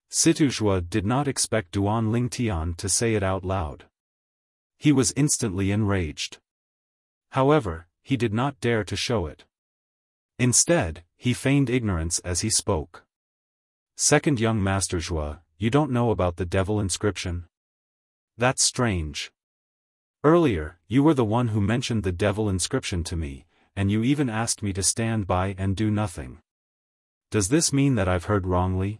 Situ Zhua did not expect Duan Lingtian to say it out loud. He was instantly enraged. However, he did not dare to show it. Instead, he feigned ignorance as he spoke. Second young Master Zhua, you don't know about the devil inscription? That's strange. Earlier, you were the one who mentioned the devil inscription to me, and you even asked me to stand by and do nothing. Does this mean that I've heard wrongly?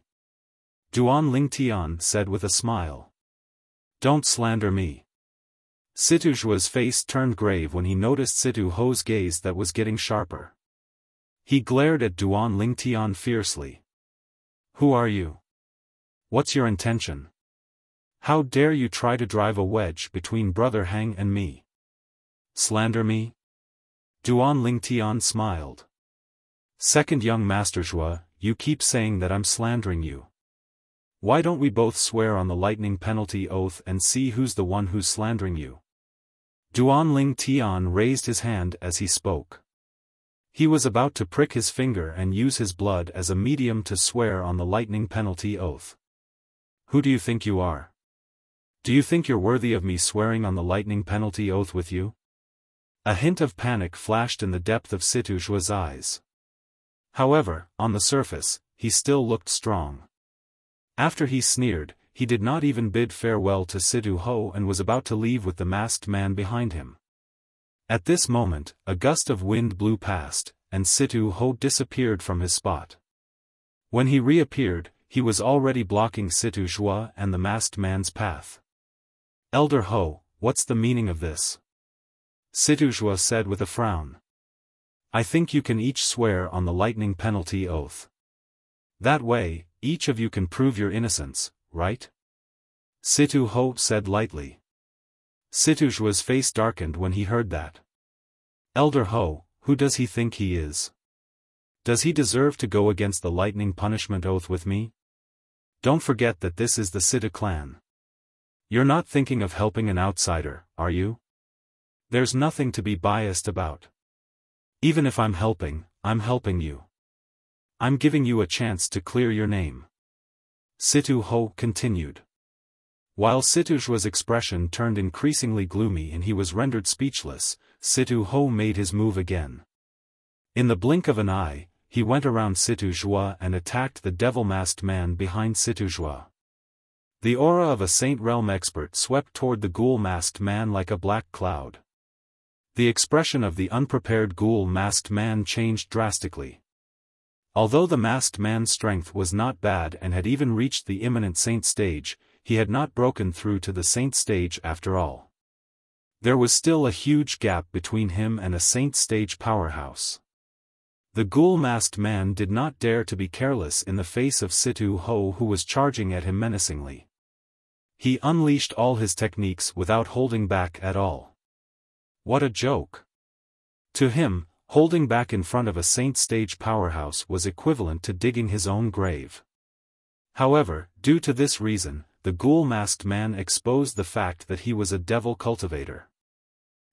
Duan Lingtian said with a smile. Don't slander me. Situjua's face turned grave when he noticed Situ Ho's gaze that was getting sharper. He glared at Duan Lingtian fiercely. Who are you? What's your intention? How dare you try to drive a wedge between Brother Hang and me? Slander me? Duan Lingtian smiled. Second young Master Zhua, you keep saying that I'm slandering you. Why don't we both swear on the lightning penalty oath and see who's the one who's slandering you? Duan Lingtian raised his hand as he spoke. He was about to prick his finger and use his blood as a medium to swear on the lightning penalty oath. Who do you think you are? Do you think you're worthy of me swearing on the lightning penalty oath with you? A hint of panic flashed in the depth of Situjua's eyes. However, on the surface, he still looked strong. After he sneered, he did not even bid farewell to Situ Ho and was about to leave with the masked man behind him. At this moment, a gust of wind blew past, and Situ Ho disappeared from his spot. When he reappeared, he was already blocking Situ Zhua and the masked man's path. Elder Ho, what's the meaning of this? Situ Zhua said with a frown. I think you can each swear on the lightning penalty oath. That way, each of you can prove your innocence, right? Situ Ho said lightly. Situ Zhua's face darkened when he heard that. Elder Ho, who does he think he is? Does he deserve to go against the lightning punishment oath with me? Don't forget that this is the Situ clan. You're not thinking of helping an outsider, are you? There's nothing to be biased about. Even if I'm helping you. I'm giving you a chance to clear your name. Situ Ho continued. While Situ Zhua's expression turned increasingly gloomy and he was rendered speechless, Situ Ho made his move again. In the blink of an eye, he went around Situ Zhua and attacked the devil-masked man behind Situ Zhua. The aura of a Saint Realm expert swept toward the ghoul-masked man like a black cloud. The expression of the unprepared ghoul-masked man changed drastically. Although the masked man's strength was not bad and had even reached the imminent saint stage, he had not broken through to the saint stage after all. There was still a huge gap between him and a saint stage powerhouse. The ghoul-masked man did not dare to be careless in the face of Situ Ho, who was charging at him menacingly. He unleashed all his techniques without holding back at all. What a joke! To him, holding back in front of a saint stage powerhouse was equivalent to digging his own grave. However, due to this reason, the ghoul-masked man exposed the fact that he was a devil cultivator.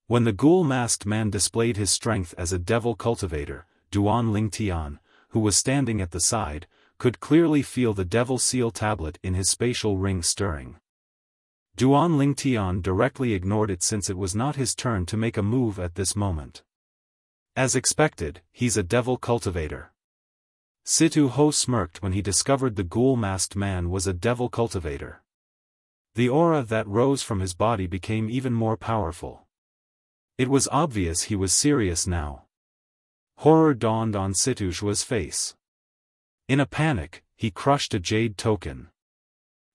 When the ghoul-masked man displayed his strength as a devil cultivator, Duan Lingtian, who was standing at the side, could clearly feel the devil seal tablet in his spatial ring stirring. Duan Lingtian directly ignored it since it was not his turn to make a move at this moment. As expected, he's a devil cultivator. Situ Ho smirked when he discovered the ghoul-masked man was a devil cultivator. The aura that rose from his body became even more powerful. It was obvious he was serious now. Horror dawned on Situ Zhua's face. In a panic, he crushed a jade token.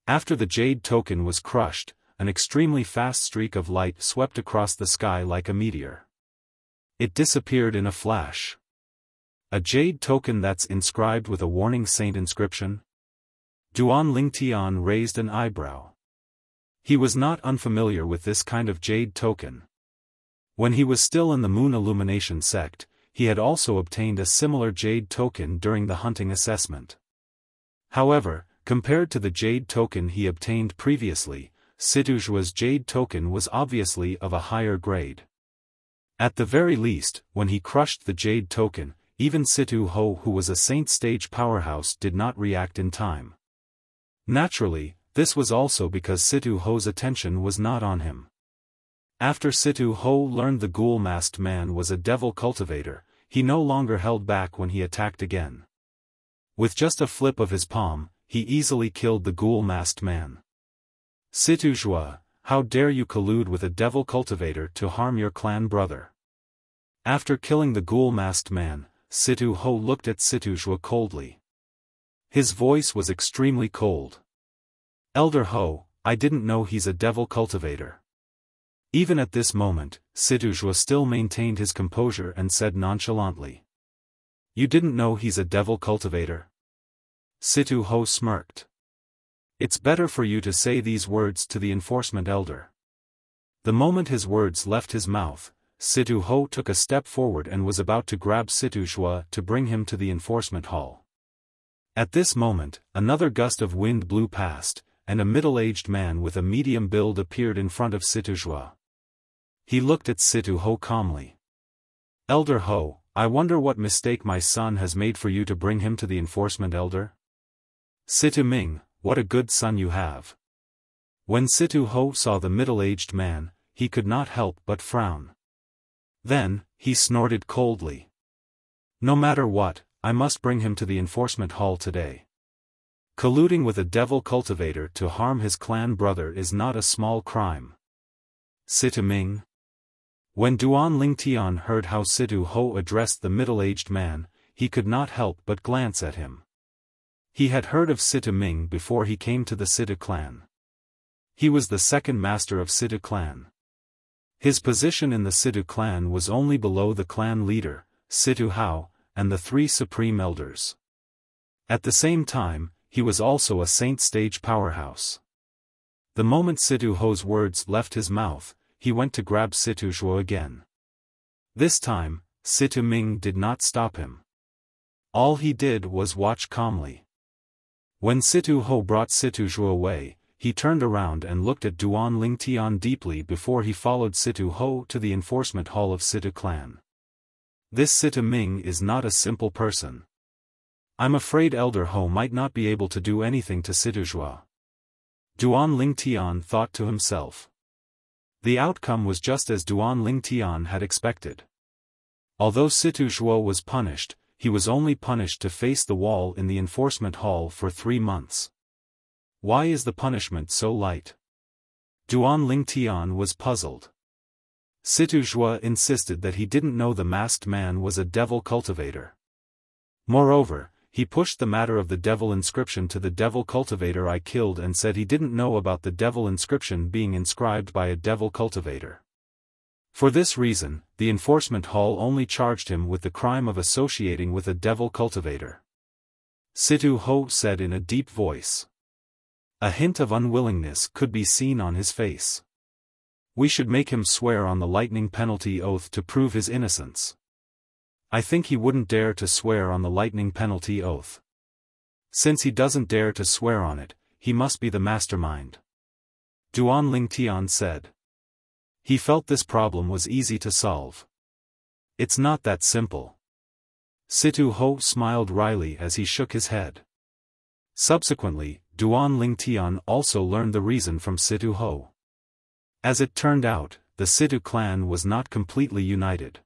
After the jade token was crushed, an extremely fast streak of light swept across the sky like a meteor. It disappeared in a flash. A jade token that's inscribed with a warning saint inscription? Duan Lingtian raised an eyebrow. He was not unfamiliar with this kind of jade token. When he was still in the Moon Illumination sect, he had also obtained a similar jade token during the hunting assessment. However, compared to the jade token he obtained previously, Situ Zhua's jade token was obviously of a higher grade. At the very least, when he crushed the jade token, even Situ Ho, who was a saint stage powerhouse, did not react in time. Naturally, this was also because Situ Ho's attention was not on him. After Situ Ho learned the ghoul-masked man was a devil cultivator, he no longer held back when he attacked again. With just a flip of his palm, he easily killed the ghoul-masked man. Situ Zhua, how dare you collude with a devil cultivator to harm your clan brother? After killing the ghoul-masked man, Situ Ho looked at Situ Zhua coldly. His voice was extremely cold. "Elder Ho, I didn't know he's a devil cultivator." Even at this moment, Situzhua still maintained his composure and said nonchalantly. "You didn't know he's a devil cultivator?" Situ Ho smirked. "It's better for you to say these words to the enforcement elder." The moment his words left his mouth, Situ Ho took a step forward and was about to grab Situzhua to bring him to the enforcement hall. At this moment, another gust of wind blew past, and a middle-aged man with a medium build appeared in front of Situzhua. He looked at Situ Ho calmly. "Elder Ho, I wonder what mistake my son has made for you to bring him to the enforcement elder?" "Situ Ming, what a good son you have." When Situ Ho saw the middle-aged man, he could not help but frown. Then, he snorted coldly. "No matter what, I must bring him to the enforcement hall today. Colluding with a devil cultivator to harm his clan brother is not a small crime." Situ Ming. When Duan Lingtian heard how Situ Ho addressed the middle-aged man, he could not help but glance at him. He had heard of Situ Ming before he came to the Situ clan. He was the second master of Situ clan. His position in the Situ clan was only below the clan leader, Situ Hao, and the three supreme elders. At the same time, he was also a saint stage powerhouse. The moment Situ Ho's words left his mouth, he went to grab Situzhua again. This time, Situ Ming did not stop him. All he did was watch calmly. When Situ Ho brought Situzhua away, he turned around and looked at Duan Lingtian deeply before he followed Situ Ho to the enforcement hall of Situ clan. This Situ Ming is not a simple person. I'm afraid Elder Ho might not be able to do anything to Situzhua. Duan Lingtian thought to himself. The outcome was just as Duan Lingtian had expected. Although Situzhua was punished, he was only punished to face the wall in the enforcement hall for 3 months. Why is the punishment so light? Duan Lingtian was puzzled. Situzhua insisted that he didn't know the masked man was a devil cultivator. Moreover, he pushed the matter of the devil inscription to the devil cultivator I killed and said he didn't know about the devil inscription being inscribed by a devil cultivator. For this reason, the enforcement hall only charged him with the crime of associating with a devil cultivator. Situ Ho said in a deep voice. A hint of unwillingness could be seen on his face. We should make him swear on the lightning penalty oath to prove his innocence. I think he wouldn't dare to swear on the lightning penalty oath. Since he doesn't dare to swear on it, he must be the mastermind. Duan Lingtian said. He felt this problem was easy to solve. It's not that simple. Situ Ho smiled wryly as he shook his head. Subsequently, Duan Lingtian also learned the reason from Situ Ho. As it turned out, the Situ clan was not completely united.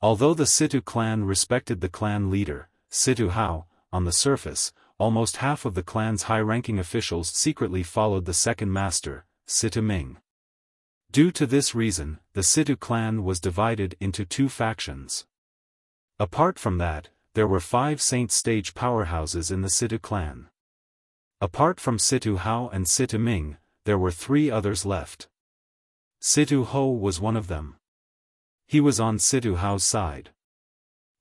Although the Situ clan respected the clan leader, Situ Hao, on the surface, almost half of the clan's high-ranking officials secretly followed the second master, Situ Ming. Due to this reason, the Situ clan was divided into 2 factions. Apart from that, there were 5 saint stage powerhouses in the Situ clan. Apart from Situ Hao and Situ Ming, there were 3 others left. Situ Ho was one of them. He was on Situ Hao's side.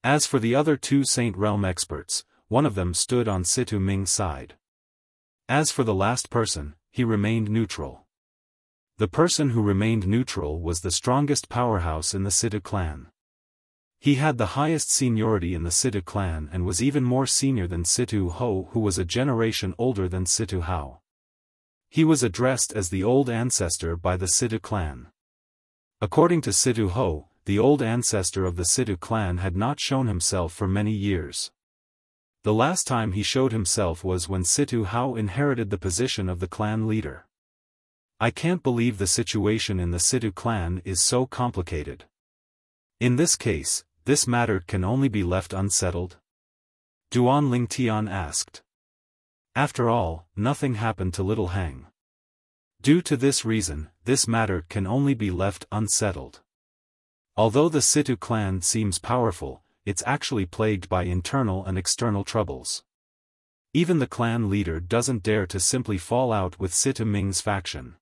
As for the other 2 Saint Realm experts, one of them stood on Situ Ming's side. As for the last person, he remained neutral. The person who remained neutral was the strongest powerhouse in the Situ clan. He had the highest seniority in the Situ clan and was even more senior than Situ Ho, who was a generation older than Situ Hao. He was addressed as the Old Ancestor by the Situ clan. According to Situ Ho, the Old Ancestor of the Situ clan had not shown himself for many years. The last time he showed himself was when Situ Hao inherited the position of the clan leader. I can't believe the situation in the Situ clan is so complicated. In this case, this matter can only be left unsettled? Duan Lingtian asked. After all, nothing happened to Little Hang. Due to this reason, this matter can only be left unsettled. Although the Situ clan seems powerful, it's actually plagued by internal and external troubles. Even the clan leader doesn't dare to simply fall out with Situ Ming's faction.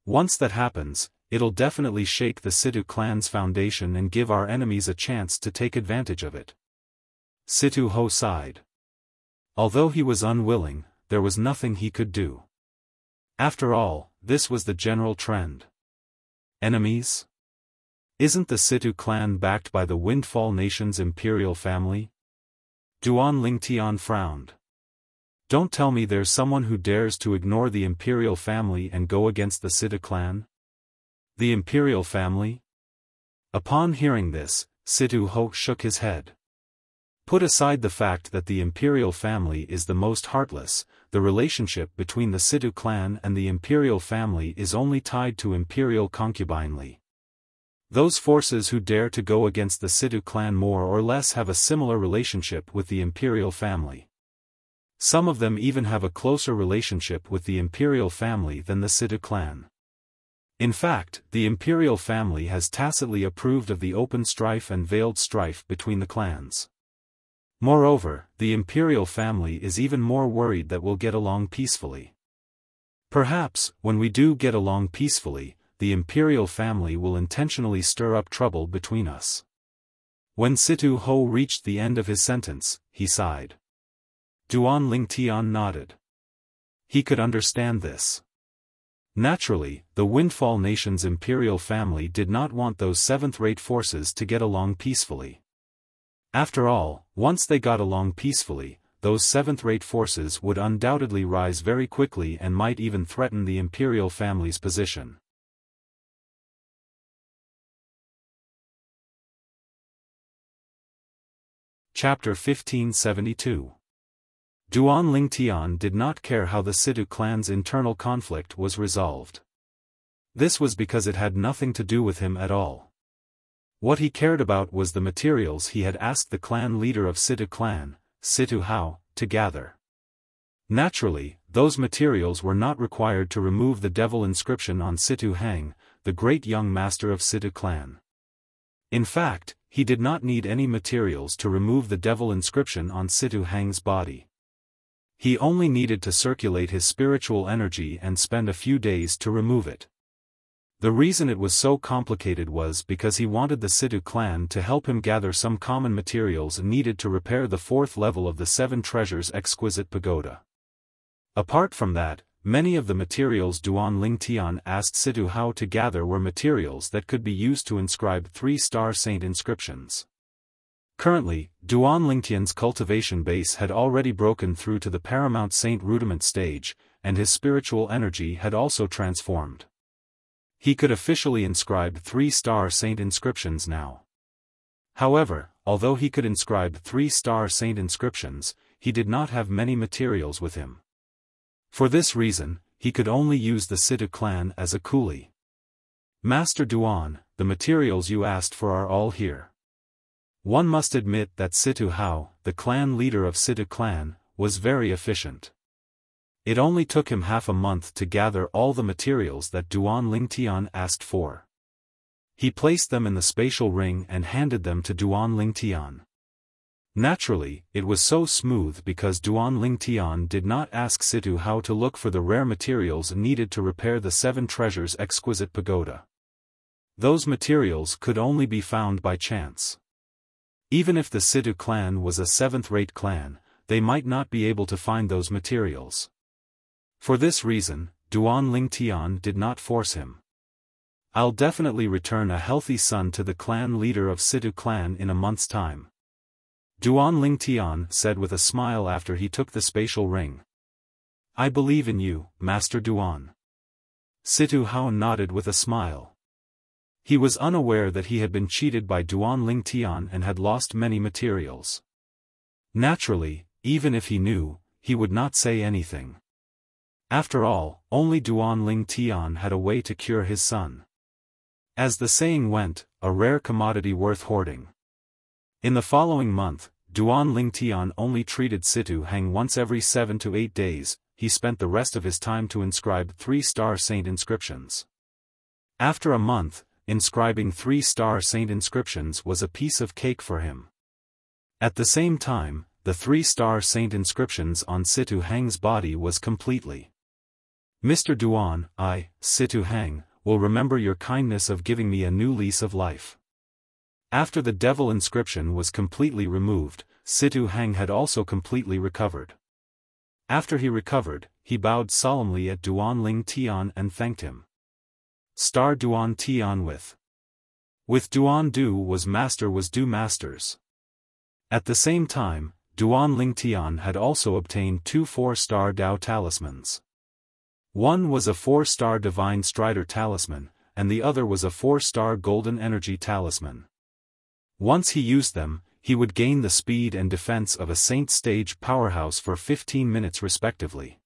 Once that happens, it'll definitely shake the Situ clan's foundation and give our enemies a chance to take advantage of it. Situ Ho sighed. Although he was unwilling, there was nothing he could do. After all, this was the general trend. Enemies? Isn't the Situ clan backed by the Windfall Nation's imperial family? Duan Lingtian frowned. Don't tell me there's someone who dares to ignore the imperial family and go against the Situ clan? The imperial family? Upon hearing this, Situ Ho shook his head. Put aside the fact that the imperial family is the most heartless, the relationship between the Situ clan and the imperial family is only tied to imperial concubinely. Those forces who dare to go against the Situ clan more or less have a similar relationship with the imperial family. Some of them even have a closer relationship with the imperial family than the Situ clan. In fact, the imperial family has tacitly approved of the open strife and veiled strife between the clans. Moreover, the imperial family is even more worried that we'll get along peacefully. Perhaps, when we do get along peacefully, the imperial family will intentionally stir up trouble between us. When Situ Ho reached the end of his sentence, he sighed. Duan Lingtian nodded. He could understand this. Naturally, the Windfall Nation's imperial family did not want those seventh-rate forces to get along peacefully. After all, once they got along peacefully, those seventh-rate forces would undoubtedly rise very quickly and might even threaten the imperial family's position. Chapter 1572. Duan Lingtian did not care how the Situ clan's internal conflict was resolved. This was because it had nothing to do with him at all. What he cared about was the materials he had asked the clan leader of Situ clan, Situ Hao, to gather. Naturally, those materials were not required to remove the devil inscription on Situ Hang, the great young master of Situ clan. In fact, he did not need any materials to remove the devil inscription on Situ Hang's body. He only needed to circulate his spiritual energy and spend a few days to remove it. The reason it was so complicated was because he wanted the Situ clan to help him gather some common materials needed to repair the fourth level of the Seven Treasures Exquisite Pagoda. Apart from that, many of the materials Duan Lingtian asked Situ Hao to gather were materials that could be used to inscribe 3-star saint inscriptions. Currently, Duan Lingtian's cultivation base had already broken through to the Paramount Saint Rudiment stage, and his spiritual energy had also transformed. He could officially inscribe 3-star saint inscriptions now. However, although he could inscribe 3-star saint inscriptions, he did not have many materials with him. For this reason, he could only use the Situ clan as a coolie. Master Duan, the materials you asked for are all here. One must admit that Situ Hao, the clan leader of Situ clan, was very efficient. It only took him half a month to gather all the materials that Duan Lingtian asked for. He placed them in the spatial ring and handed them to Duan Lingtian. Naturally, it was so smooth because Duan Lingtian did not ask Situ Hao to look for the rare materials needed to repair the Seven Treasures Exquisite Pagoda. Those materials could only be found by chance. Even if the Situ clan was a seventh-rate clan, they might not be able to find those materials. For this reason, Duan Lingtian did not force him. I'll definitely return a healthy son to the clan leader of Situ clan in a month's time. Duan Lingtian said with a smile after he took the spatial ring. I believe in you, Master Duan. Situ Hao nodded with a smile. He was unaware that he had been cheated by Duan Lingtian and had lost many materials. Naturally, even if he knew, he would not say anything. After all, only Duan Lingtian had a way to cure his son. As the saying went, a rare commodity worth hoarding. In the following month, Duan Lingtian only treated Situ Hang once every 7 to 8 days, he spent the rest of his time to inscribe 3-star saint inscriptions. After a month, inscribing 3-star saint inscriptions was a piece of cake for him. At the same time, the 3-star saint inscriptions on Situ Hang's body was completely. Mr. Duan, I, Situ Hang, will remember your kindness of giving me a new lease of life. After the devil inscription was completely removed, Situ Hang had also completely recovered. After he recovered, he bowed solemnly at Duan Ling Tian and thanked him. Star Duan Tian with Duan Du was due masters. At the same time, Duan Ling Tian had also obtained 2 4-star Dao talismans. One was a 4-star Divine Strider talisman, and the other was a 4-star Golden Energy talisman. Once he used them, he would gain the speed and defense of a Saint Stage powerhouse for 15 minutes respectively.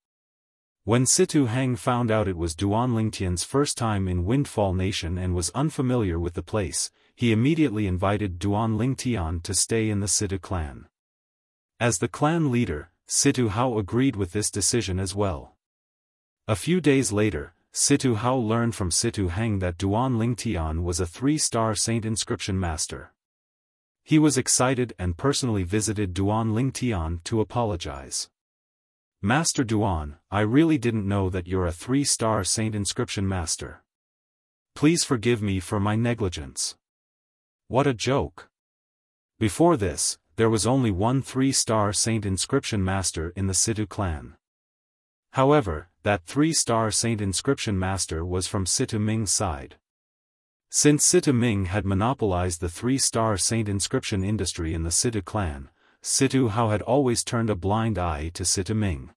When Situ Hang found out it was Duan Lingtian's first time in Windfall Nation and was unfamiliar with the place, he immediately invited Duan Lingtian to stay in the Situ clan. As the clan leader, Situ Hao agreed with this decision as well. A few days later, Situ Hao learned from Situ Hang that Duan Lingtian was a 3-star saint inscription master. He was excited and personally visited Duan Lingtian to apologize. Master Duan, I really didn't know that you're a 3-star saint inscription master. Please forgive me for my negligence. What a joke. Before this, there was only one 3-star saint inscription master in the Situ clan. However, that 3-star saint inscription master was from Situ Ming's side. Since Situ Ming had monopolized the 3-star saint inscription industry in the Situ clan, Situ Hao had always turned a blind eye to Situ Ming.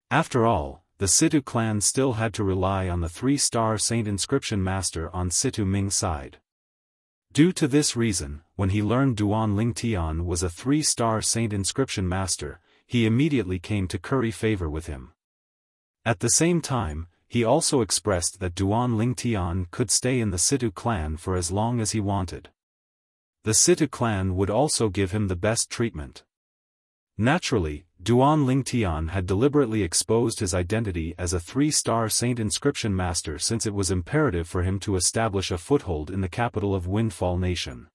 After all, the Situ clan still had to rely on the 3-star saint inscription master on Situ Ming's side. Due to this reason, when he learned Duan Lingtian was a 3-star saint inscription master, he immediately came to curry favor with him. At the same time, he also expressed that Duan Lingtian could stay in the Situ clan for as long as he wanted. The Situ clan would also give him the best treatment. Naturally, Duan Lingtian had deliberately exposed his identity as a 3-star saint inscription master since it was imperative for him to establish a foothold in the capital of Windfall Nation.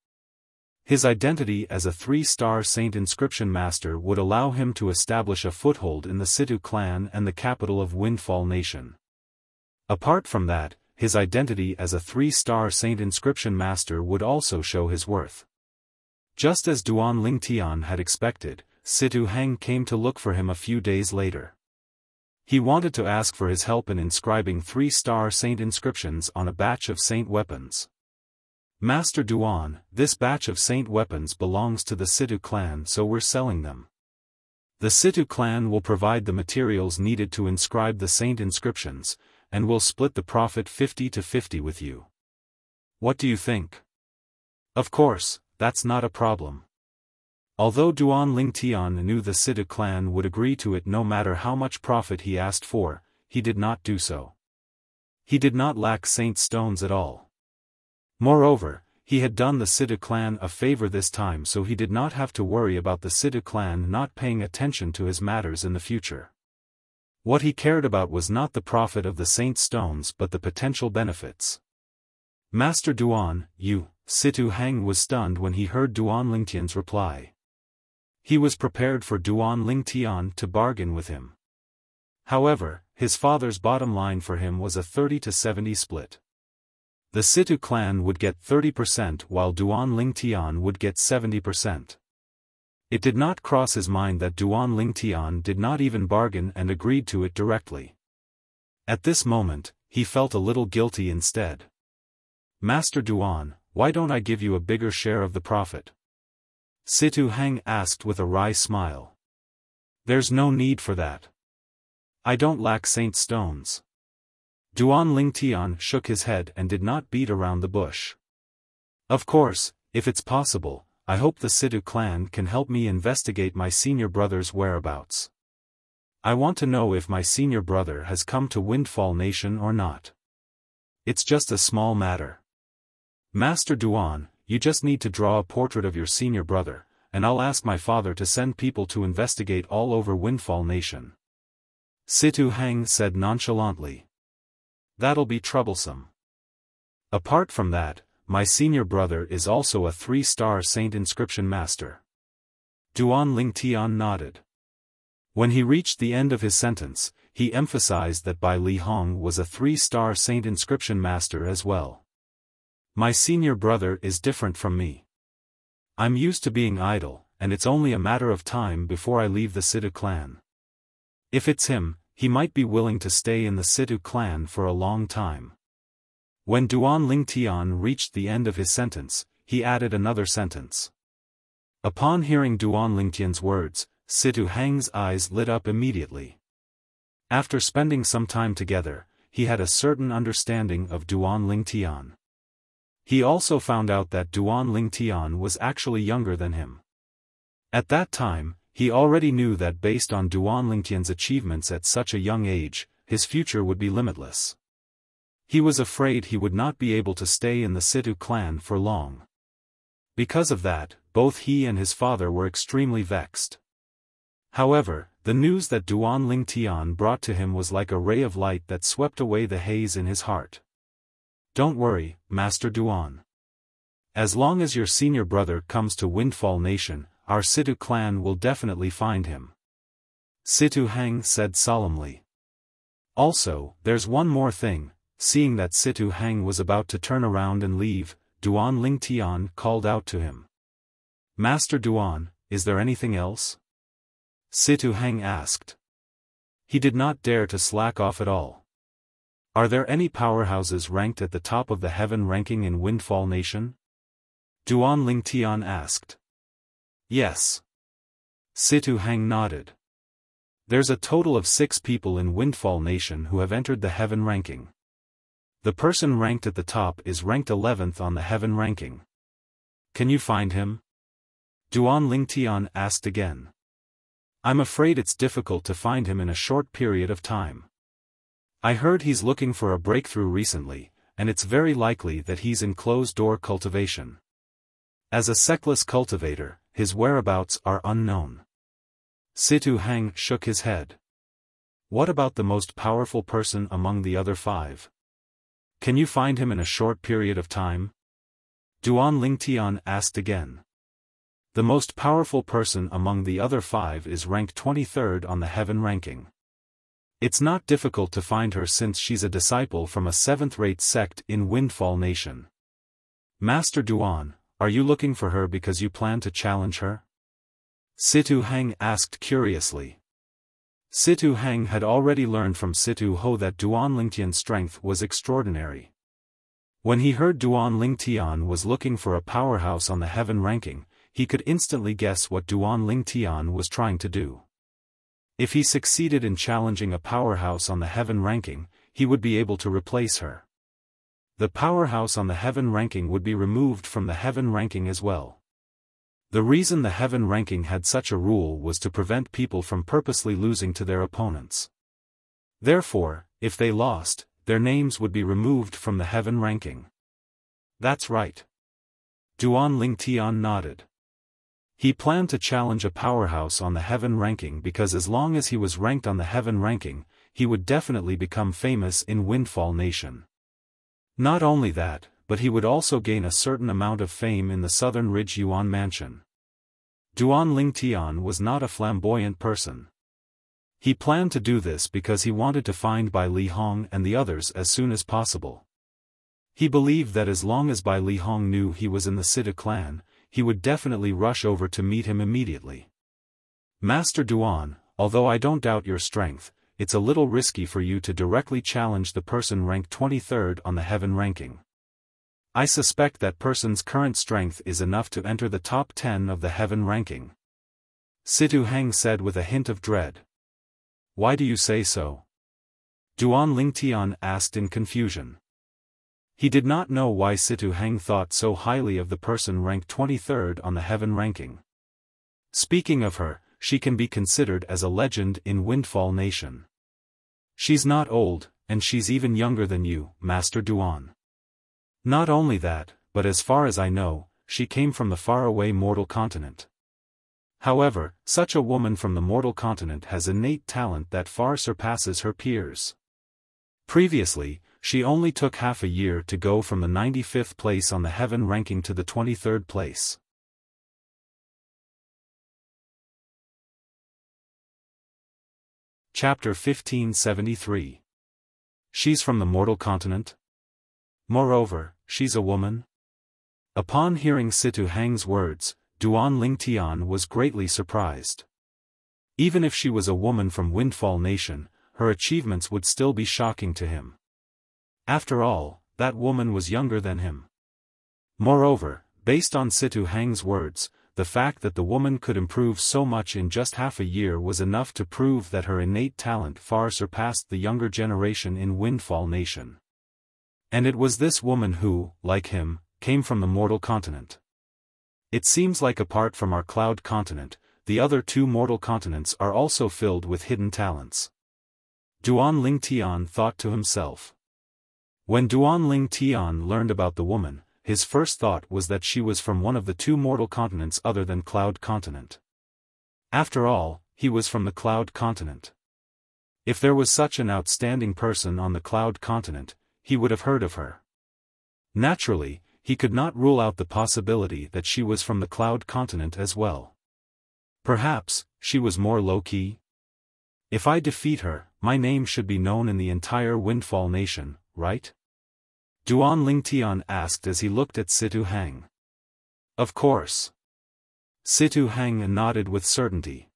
His identity as a 3-star saint inscription master would allow him to establish a foothold in the Situ clan and the capital of Windfall Nation. Apart from that, his identity as a 3-star saint inscription master would also show his worth. Just as Duan Lingtian had expected, Situ Hang came to look for him a few days later. He wanted to ask for his help in inscribing 3-star saint inscriptions on a batch of saint weapons. Master Duan, this batch of saint weapons belongs to the Situ clan, so we're selling them. The Situ clan will provide the materials needed to inscribe the saint inscriptions, and will split the profit 50-50 with you. What do you think? Of course, that's not a problem. Although Duan Lingtian knew the Situ clan would agree to it no matter how much profit he asked for, he did not do so. He did not lack saint stones at all. Moreover, he had done the Situ clan a favor this time, so he did not have to worry about the Situ clan not paying attention to his matters in the future. What he cared about was not the profit of the saint stones but the potential benefits. Master Duan, you, Situ Hang was stunned when he heard Duan Lingtian's reply. He was prepared for Duan Lingtian to bargain with him. However, his father's bottom line for him was a 30-70 split. The Situ clan would get 30% while Duan Lingtian would get 70%. It did not cross his mind that Duan Lingtian did not even bargain and agreed to it directly. At this moment, he felt a little guilty instead. Master Duan, why don't I give you a bigger share of the profit? Situ Hang asked with a wry smile. There's no need for that. I don't lack saint stones. Duan Lingtian shook his head and did not beat around the bush. Of course, if it's possible, I hope the Situ clan can help me investigate my senior brother's whereabouts. I want to know if my senior brother has come to Windfall Nation or not. It's just a small matter. Master Duan, you just need to draw a portrait of your senior brother, and I'll ask my father to send people to investigate all over Windfall Nation. Situ Hang said nonchalantly. That'll be troublesome. Apart from that, my senior brother is also a 3-star saint inscription master. Duan Lingtian nodded. When he reached the end of his sentence, he emphasized that Bai Li Hong was a 3-star saint inscription master as well. My senior brother is different from me. I'm used to being idle, and it's only a matter of time before I leave the Situ clan. If it's him, he might be willing to stay in the Situ clan for a long time. When Duan Lingtian reached the end of his sentence, he added another sentence. Upon hearing Duan Lingtian's words, Situ Hang's eyes lit up immediately. After spending some time together, he had a certain understanding of Duan Lingtian. He also found out that Duan Lingtian was actually younger than him. At that time, he already knew that based on Duan Lingtian's achievements at such a young age, his future would be limitless. He was afraid he would not be able to stay in the Situ clan for long. Because of that, both he and his father were extremely vexed. However, the news that Duan Lingtian brought to him was like a ray of light that swept away the haze in his heart. Don't worry, Master Duan. As long as your senior brother comes to Windfall Nation, our Situ clan will definitely find him. Situ Hang said solemnly. Also, there's one more thing. Seeing that Situ Hang was about to turn around and leave, Duan Lingtian called out to him. Master Duan, is there anything else? Situ Hang asked. He did not dare to slack off at all. Are there any powerhouses ranked at the top of the heaven ranking in Windfall Nation? Duan Lingtian asked. Yes. Situ Hang nodded. There's a total of 6 people in Windfall Nation who have entered the heaven ranking. The person ranked at the top is ranked 11th on the heaven ranking. Can you find him? Duan Lingtian asked again. I'm afraid it's difficult to find him in a short period of time. I heard he's looking for a breakthrough recently, and it's very likely that he's in closed-door cultivation. As a sectless cultivator, his whereabouts are unknown. Situ Hang shook his head. What about the most powerful person among the other 5? Can you find him in a short period of time? Duan Lingtian asked again. The most powerful person among the other 5 is ranked 23rd on the heaven ranking. It's not difficult to find her since she's a disciple from a 7th-rate sect in Windfall Nation. Master Duan, are you looking for her because you plan to challenge her? Situ Hang asked curiously. Situ Hang had already learned from Situ Ho that Duan Lingtian's strength was extraordinary. When he heard Duan Lingtian was looking for a powerhouse on the heaven ranking, he could instantly guess what Duan Lingtian was trying to do. If he succeeded in challenging a powerhouse on the heaven ranking, he would be able to replace her. The powerhouse on the heaven ranking would be removed from the heaven ranking as well. The reason the heaven ranking had such a rule was to prevent people from purposely losing to their opponents. Therefore, if they lost, their names would be removed from the heaven ranking. That's right. Duan Lingtian nodded. He planned to challenge a powerhouse on the heaven ranking because as long as he was ranked on the heaven ranking, he would definitely become famous in Windfall Nation. Not only that, but he would also gain a certain amount of fame in the Southern Ridge Yuan Mansion. Duan Lingtian was not a flamboyant person. He planned to do this because he wanted to find Bai Li Hong and the others as soon as possible. He believed that as long as Bai Li Hong knew he was in the Situ clan, he would definitely rush over to meet him immediately. Master Duan, although I don't doubt your strength, it's a little risky for you to directly challenge the person ranked 23rd on the heaven ranking. I suspect that person's current strength is enough to enter the top 10 of the heaven ranking. Situ Hang said with a hint of dread. Why do you say so? Duan Lingtian asked in confusion. He did not know why Situ Hang thought so highly of the person ranked 23rd on the heaven ranking. Speaking of her, she can be considered as a legend in Windfall Nation. She's not old, and she's even younger than you, Master Duan. Not only that, but as far as I know, she came from the faraway mortal continent. However, such a woman from the mortal continent has innate talent that far surpasses her peers. Previously, she only took half a year to go from the 95th place on the heaven ranking to the 23rd place. Chapter 1573. She's from the mortal continent? Moreover, she's a woman? Upon hearing Situ Hang's words, Duan Lingtian was greatly surprised. Even if she was a woman from Windfall Nation, her achievements would still be shocking to him. After all, that woman was younger than him. Moreover, based on Situ Hang's words, the fact that the woman could improve so much in just half a year was enough to prove that her innate talent far surpassed the younger generation in Windfall Nation. And it was this woman who, like him, came from the mortal continent. It seems like apart from our cloud continent, the other two mortal continents are also filled with hidden talents. Duan Lingtian thought to himself. When Duan Lingtian learned about the woman, his first thought was that she was from one of the two mortal continents other than Cloud Continent. After all, he was from the Cloud Continent. If there was such an outstanding person on the Cloud Continent, he would have heard of her. Naturally, he could not rule out the possibility that she was from the Cloud Continent as well. Perhaps, she was more low-key? If I defeat her, my name should be known in the entire Windfall Nation, right? Duan Lingtian asked as he looked at Situ Hang. Of course. Situ Hang nodded with certainty.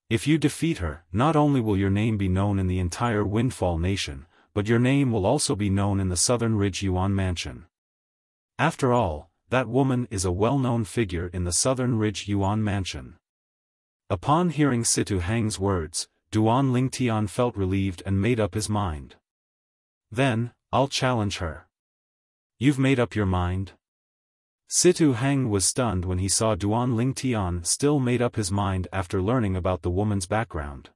If you defeat her, not only will your name be known in the entire Windfall Nation, but your name will also be known in the Southern Ridge Yuan Mansion. After all, that woman is a well-known figure in the Southern Ridge Yuan Mansion. Upon hearing Situ Hang's words, Duan Lingtian felt relieved and made up his mind. Then, I'll challenge her. You've made up your mind? Situ Hang was stunned when he saw Duan Lingtian still made up his mind after learning about the woman's background.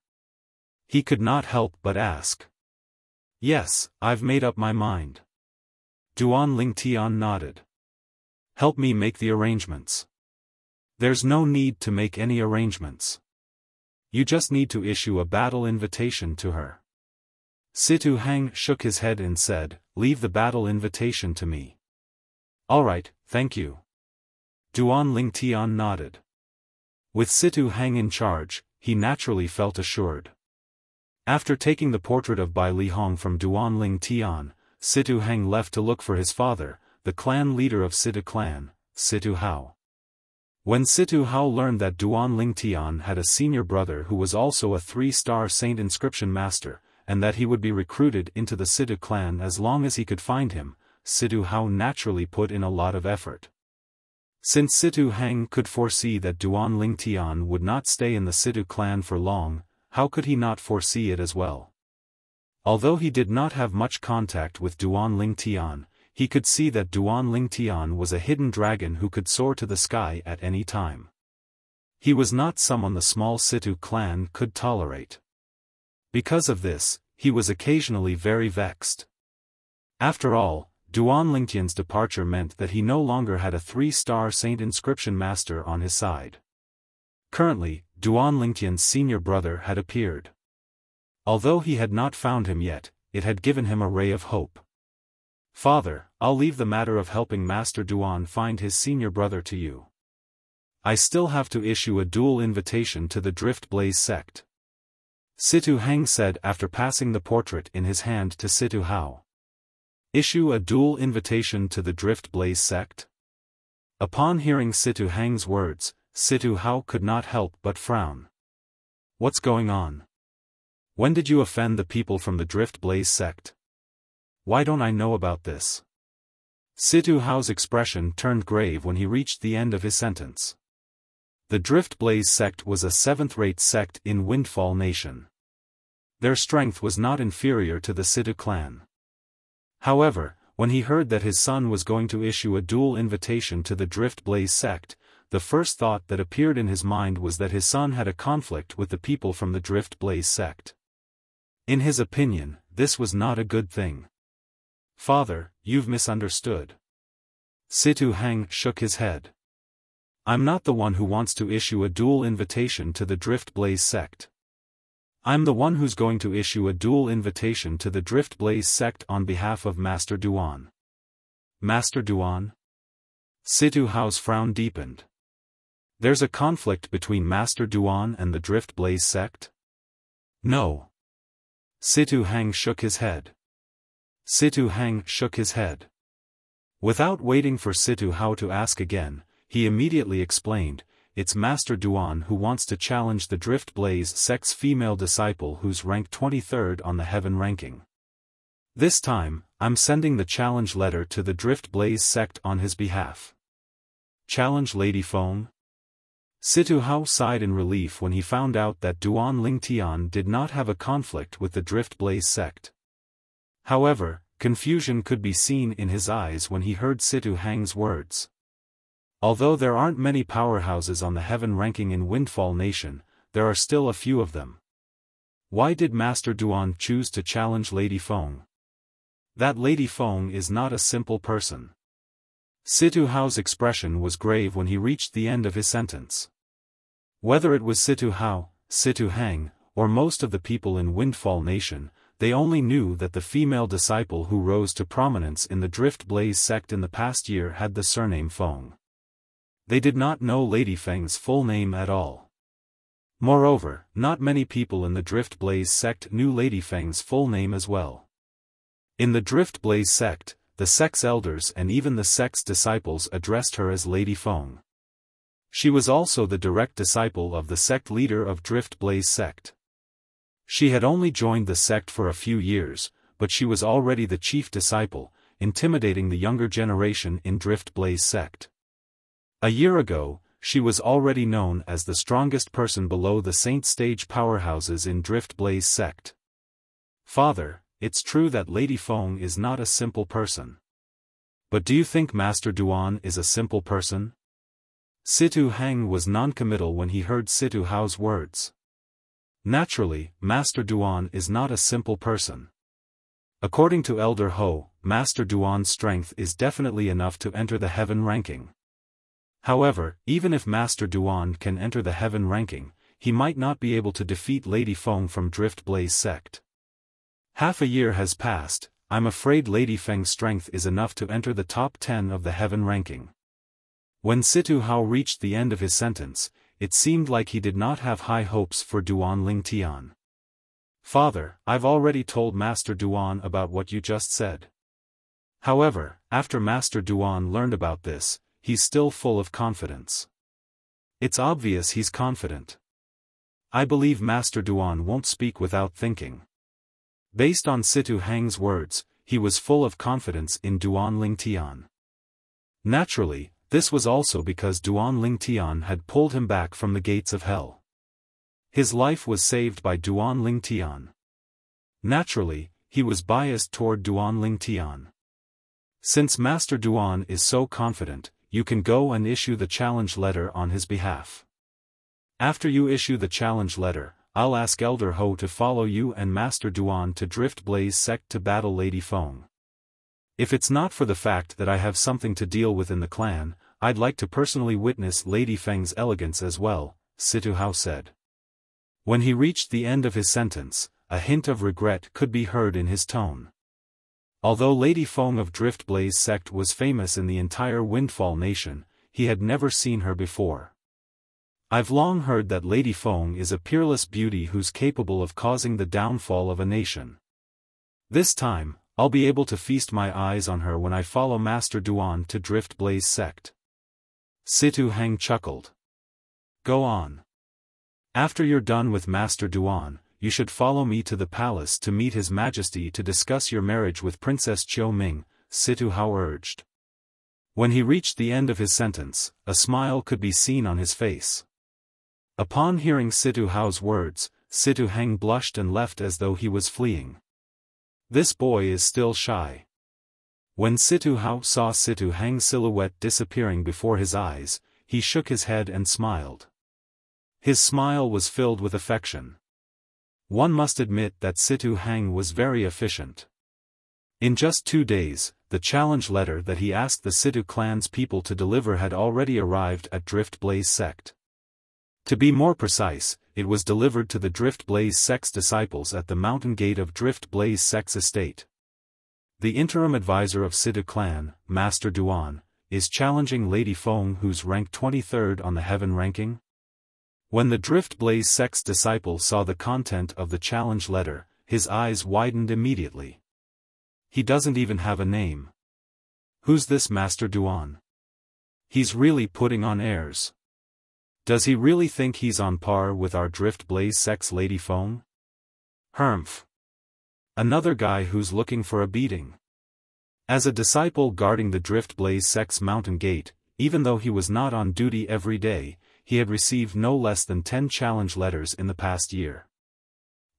He could not help but ask. Yes, I've made up my mind. Duan Lingtian nodded. Help me make the arrangements. There's no need to make any arrangements. You just need to issue a battle invitation to her. Situ Hang shook his head and said, leave the battle invitation to me. All right, thank you. Duan Lingtian nodded. With Situ Hang in charge, he naturally felt assured. After taking the portrait of Bai Li Hong from Duan Lingtian, Situ Hang left to look for his father, the clan leader of Situ clan, Situ Hao. When Situ Hao learned that Duan Lingtian had a senior brother who was also a 3-star saint inscription master, and that he would be recruited into the Situ clan as long as he could find him, Situ Hao naturally put in a lot of effort. Since Situ Hang could foresee that Duan Lingtian would not stay in the Situ clan for long, how could he not foresee it as well? Although he did not have much contact with Duan Lingtian, he could see that Duan Lingtian was a hidden dragon who could soar to the sky at any time. He was not someone the small Situ clan could tolerate. Because of this, he was occasionally very vexed. After all, Duan Lingtian's departure meant that he no longer had a 3-star saint inscription master on his side. Currently, Duan Lingtian's senior brother had appeared. Although he had not found him yet, it had given him a ray of hope. Father, I'll leave the matter of helping Master Duan find his senior brother to you. I still have to issue a dual invitation to the Drift Blaze sect. Situ Hang said after passing the portrait in his hand to Situ Hao. Issue a dual invitation to the Drift Blaze sect? Upon hearing Situ Hang's words, Situ Hao could not help but frown. What's going on? When did you offend the people from the Drift Blaze sect? Why don't I know about this? Situ Hao's expression turned grave when he reached the end of his sentence. The Drift Blaze sect was a 7th-rate sect in Windfall Nation. Their strength was not inferior to the Situ clan. However, when he heard that his son was going to issue a dual invitation to the Drift Blaze sect, the first thought that appeared in his mind was that his son had a conflict with the people from the Drift Blaze sect. In his opinion, this was not a good thing. Father, you've misunderstood. Situ Hang shook his head. I'm not the one who wants to issue a dual invitation to the Drift Blaze sect. I'm the one who's going to issue a dual invitation to the Drift Blaze sect on behalf of Master Duan. Master Duan? Situ Hao's frown deepened. There's a conflict between Master Duan and the Drift Blaze sect? No. Situ Hang shook his head. Situ Hang shook his head. Without waiting for Situ Hao to ask again, he immediately explained, "It's Master Duan who wants to challenge the Drift Blaze sect's female disciple who's ranked 23rd on the heaven ranking. This time, I'm sending the challenge letter to the Drift Blaze sect on his behalf." Challenge Lady Feng? Situ Hao sighed in relief when he found out that Duan Lingtian did not have a conflict with the Drift Blaze sect. However, confusion could be seen in his eyes when he heard Situ Hang's words. Although there aren't many powerhouses on the heaven ranking in Windfall Nation, there are still a few of them. Why did Master Duan choose to challenge Lady Feng? That Lady Feng is not a simple person. Situ Hao's expression was grave when he reached the end of his sentence. Whether it was Situ Hao, Situ Hang, or most of the people in Windfall Nation, they only knew that the female disciple who rose to prominence in the Drift Blaze sect in the past year had the surname Feng. They did not know Lady Feng's full name at all. Moreover, not many people in the Drift Blaze sect knew Lady Feng's full name as well. In the Drift Blaze sect, the sect's elders and even the sect's disciples addressed her as Lady Feng. She was also the direct disciple of the sect leader of Drift Blaze sect. She had only joined the sect for a few years, but she was already the chief disciple, intimidating the younger generation in Drift Blaze sect. A year ago, she was already known as the strongest person below the Saint Stage powerhouses in Drift Blaze sect. "Father, it's true that Lady Feng is not a simple person. But do you think Master Duan is a simple person?" Situ Hang was noncommittal when he heard Situ Hao's words. Naturally, Master Duan is not a simple person. According to Elder Ho, Master Duan's strength is definitely enough to enter the heaven ranking. However, even if Master Duan can enter the heaven ranking, he might not be able to defeat Lady Feng from Drift Blaze sect. Half a year has passed, I'm afraid Lady Feng's strength is enough to enter the top 10 of the heaven ranking. When Situ Hao reached the end of his sentence, it seemed like he did not have high hopes for Duan Lingtian. "Father, I've already told Master Duan about what you just said." However, after Master Duan learned about this, he's still full of confidence. It's obvious he's confident. I believe Master Duan won't speak without thinking. Based on Situ Hang's words, he was full of confidence in Duan Lingtian. Naturally, this was also because Duan Lingtian had pulled him back from the gates of hell. His life was saved by Duan Lingtian. Naturally, he was biased toward Duan Lingtian. Since Master Duan is so confident, you can go and issue the challenge letter on his behalf. After you issue the challenge letter, I'll ask Elder Ho to follow you and Master Duan to Drift Blaze sect to battle Lady Feng. If it's not for the fact that I have something to deal with in the clan, I'd like to personally witness Lady Feng's elegance as well, Situ Hao said. When he reached the end of his sentence, a hint of regret could be heard in his tone. Although Lady Feng of Drift Blaze sect was famous in the entire Windfall Nation, he had never seen her before. I've long heard that Lady Feng is a peerless beauty who's capable of causing the downfall of a nation. This time, I'll be able to feast my eyes on her when I follow Master Duan to Drift Blaze sect. Situ Hang chuckled. Go on. After you're done with Master Duan, you should follow me to the palace to meet His Majesty to discuss your marriage with Princess Chiu Ming, Situ Hao urged. When he reached the end of his sentence, a smile could be seen on his face. Upon hearing Situ Hao's words, Situ Hang blushed and left as though he was fleeing. This boy is still shy. When Situ Hao saw Situ Hang's silhouette disappearing before his eyes, he shook his head and smiled. His smile was filled with affection. One must admit that Situ Hang was very efficient. In just 2 days, the challenge letter that he asked the Situ clan's people to deliver had already arrived at Drift Blaze sect. To be more precise, it was delivered to the Drift Blaze sect's disciples at the mountain gate of Drift Blaze sect's estate. The interim advisor of Situ clan, Master Duan, is challenging Lady Feng, who's ranked 23rd on the heaven ranking. When the Drift Blaze sect's disciple saw the content of the challenge letter, his eyes widened immediately. He doesn't even have a name. Who's this Master Duan? He's really putting on airs. Does he really think he's on par with our Drift Blaze sect's Lady Feng? Humph. Another guy who's looking for a beating. As a disciple guarding the Drift Blaze sect's mountain gate, even though he was not on duty every day, he had received no less than 10 challenge letters in the past year.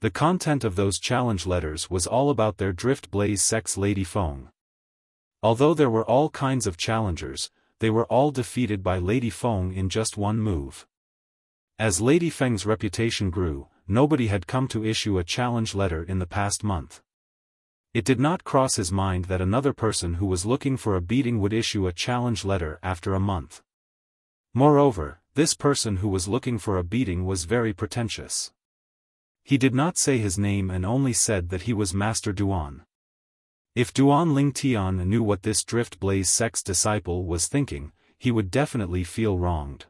The content of those challenge letters was all about their Drift Blaze sect's Lady Feng. Although there were all kinds of challengers, they were all defeated by Lady Feng in just one move. As Lady Feng's reputation grew, nobody had come to issue a challenge letter in the past month. It did not cross his mind that another person who was looking for a beating would issue a challenge letter after a month. Moreover, this person who was looking for a beating was very pretentious. He did not say his name and only said that he was Master Duan. If Duan Lingtian knew what this Drift Blaze sect's disciple was thinking, he would definitely feel wronged.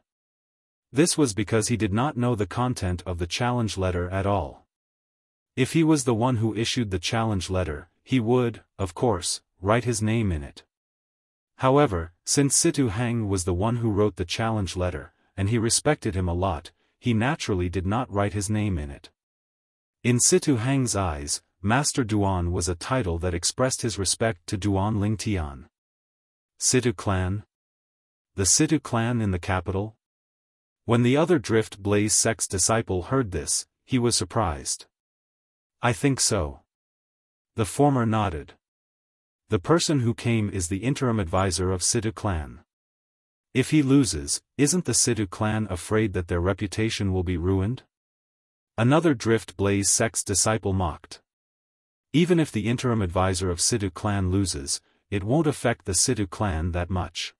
This was because he did not know the content of the challenge letter at all. If he was the one who issued the challenge letter, he would, of course, write his name in it. However, since Situ Hang was the one who wrote the challenge letter, and he respected him a lot, he naturally did not write his name in it. In Situ Hang's eyes, Master Duan was a title that expressed his respect to Duan Lingtian. Situ clan? The Situ clan in the capital? When the other Drift Blaze sect's disciple heard this, he was surprised. I think so. The former nodded. The person who came is the interim advisor of Situ clan. If he loses, isn't the Situ clan afraid that their reputation will be ruined? Another Drift Blaze sect's disciple mocked. Even if the interim advisor of Situ clan loses, it won't affect the Situ clan that much.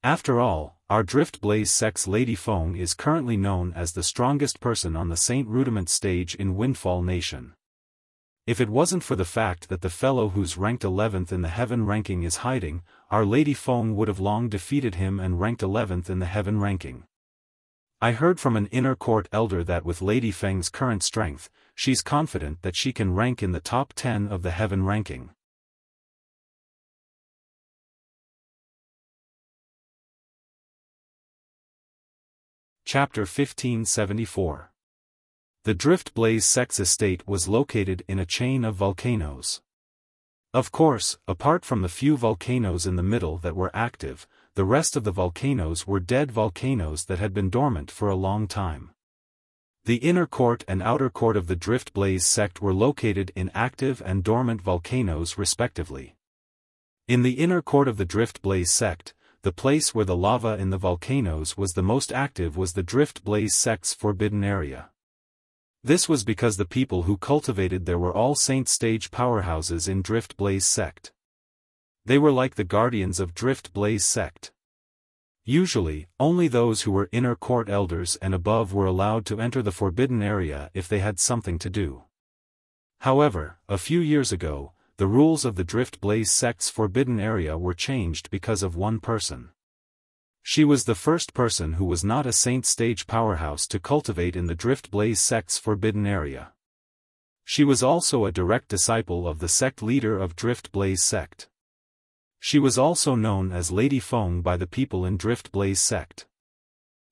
After all, our Drift Blaze sect's Lady Feng is currently known as the strongest person on the Saint Rudiment stage in Windfall Nation. If it wasn't for the fact that the fellow who's ranked 11th in the heaven ranking is hiding, our Lady Feng would have long defeated him and ranked 11th in the heaven ranking. I heard from an inner court elder that with Lady Feng's current strength, she's confident that she can rank in the top 10 of the heaven ranking. Chapter 1574. The Drift Blaze sect's estate was located in a chain of volcanoes. Of course, apart from the few volcanoes in the middle that were active, the rest of the volcanoes were dead volcanoes that had been dormant for a long time. The inner court and outer court of the Drift Blaze sect were located in active and dormant volcanoes respectively. In the inner court of the Drift Blaze sect, the place where the lava in the volcanoes was the most active was the Drift Blaze sect's forbidden area. This was because the people who cultivated there were all saint stage powerhouses in Drift Blaze sect. They were like the guardians of Drift Blaze sect. Usually, only those who were inner court elders and above were allowed to enter the forbidden area if they had something to do. However, a few years ago, the rules of the Drift Blaze sect's forbidden area were changed because of one person. She was the first person who was not a saint stage powerhouse to cultivate in the Drift Blaze sect's forbidden area. She was also a direct disciple of the sect leader of Drift Blaze sect. She was also known as Lady Feng by the people in Drift Blaze sect.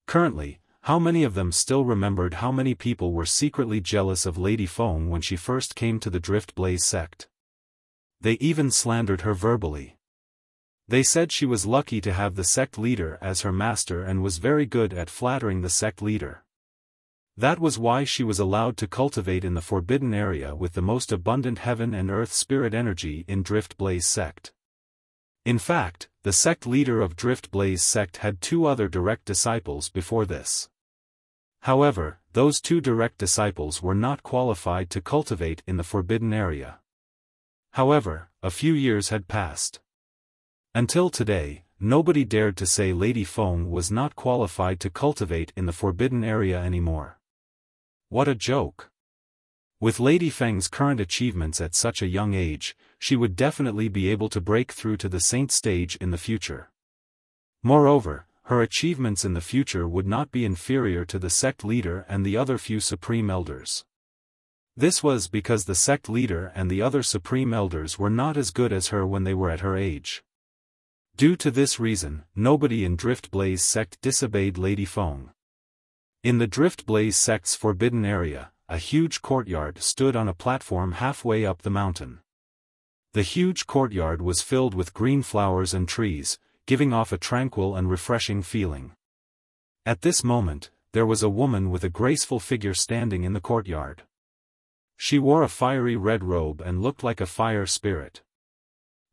Currently, how many of them still remembered how many people were secretly jealous of Lady Feng when she first came to the Drift Blaze sect? They even slandered her verbally. They said she was lucky to have the sect leader as her master and was very good at flattering the sect leader. That was why she was allowed to cultivate in the forbidden area with the most abundant heaven and earth spirit energy in Drift Blaze sect. In fact, the sect leader of Drift Blaze sect had two other direct disciples before this. However, those two direct disciples were not qualified to cultivate in the forbidden area. However, a few years had passed. Until today, nobody dared to say Lady Feng was not qualified to cultivate in the forbidden area anymore. What a joke! With Lady Feng's current achievements at such a young age, she would definitely be able to break through to the saint stage in the future. Moreover, her achievements in the future would not be inferior to the sect leader and the other few supreme elders. This was because the sect leader and the other supreme elders were not as good as her when they were at her age. Due to this reason, nobody in Drift Blaze sect disobeyed Lady Feng. In the Drift Blaze sect's forbidden area, a huge courtyard stood on a platform halfway up the mountain. The huge courtyard was filled with green flowers and trees, giving off a tranquil and refreshing feeling. At this moment, there was a woman with a graceful figure standing in the courtyard. She wore a fiery red robe and looked like a fire spirit.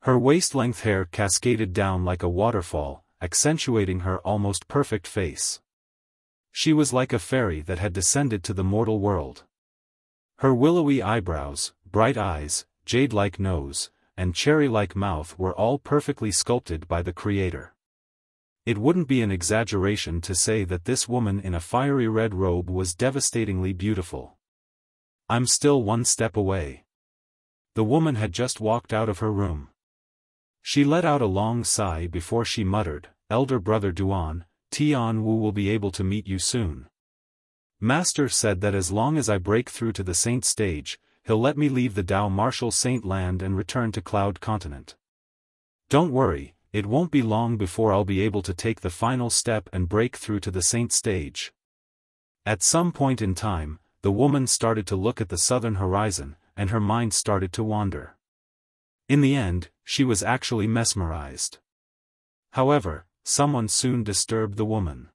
Her waist-length hair cascaded down like a waterfall, accentuating her almost perfect face. She was like a fairy that had descended to the mortal world. Her willowy eyebrows, bright eyes, jade-like nose, and cherry-like mouth were all perfectly sculpted by the Creator. It wouldn't be an exaggeration to say that this woman in a fiery red robe was devastatingly beautiful. "I'm still one step away." The woman had just walked out of her room. She let out a long sigh before she muttered, "Elder brother Duan, Tian Wu will be able to meet you soon. Master said that as long as I break through to the Saint stage, he'll let me leave the Dao Martial Saint land and return to Cloud Continent. Don't worry, it won't be long before I'll be able to take the final step and break through to the Saint stage." At some point in time, the woman started to look at the southern horizon, and her mind started to wander. In the end, she was actually mesmerized. However, someone soon disturbed the woman.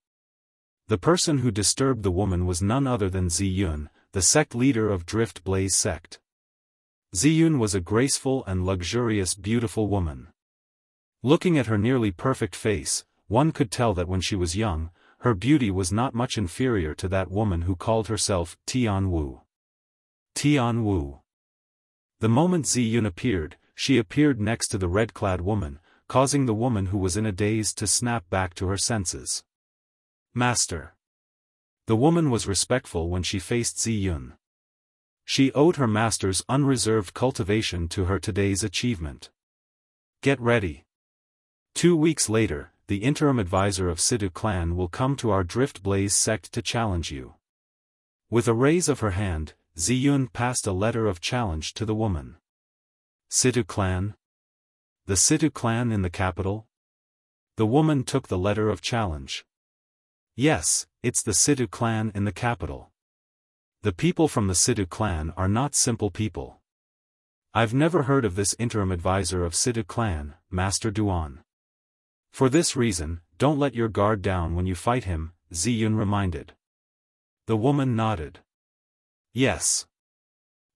The person who disturbed the woman was none other than Ziyun, the sect leader of Drift Blaze sect. Ziyun was a graceful and luxurious beautiful woman. Looking at her nearly perfect face, one could tell that when she was young, her beauty was not much inferior to that woman who called herself Tian Wu. Tian Wu. The moment Ziyun appeared, she appeared next to the red-clad woman, causing the woman who was in a daze to snap back to her senses. "Master." The woman was respectful when she faced Ziyun. She owed her master's unreserved cultivation to her today's achievement. "Get ready. 2 weeks later, the interim advisor of Sidu clan will come to our Drift Blaze sect to challenge you." With a raise of her hand, Ziyun passed a letter of challenge to the woman. "Sidu clan? The Sidu clan in the capital?" The woman took the letter of challenge. "Yes, it's the Sidu clan in the capital. The people from the Sidu clan are not simple people. I've never heard of this interim advisor of Sidu clan, Master Duan. For this reason, don't let your guard down when you fight him," Ziyun reminded. The woman nodded. "Yes."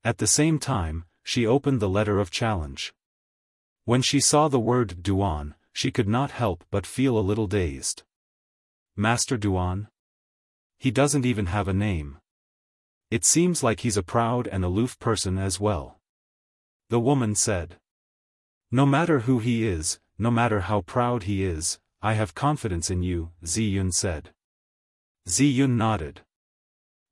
At the same time, she opened the letter of challenge. When she saw the word Duan, she could not help but feel a little dazed. "Master Duan? He doesn't even have a name. It seems like he's a proud and aloof person as well." The woman said. "No matter who he is, no matter how proud he is, I have confidence in you," Ziyun said. Ziyun nodded.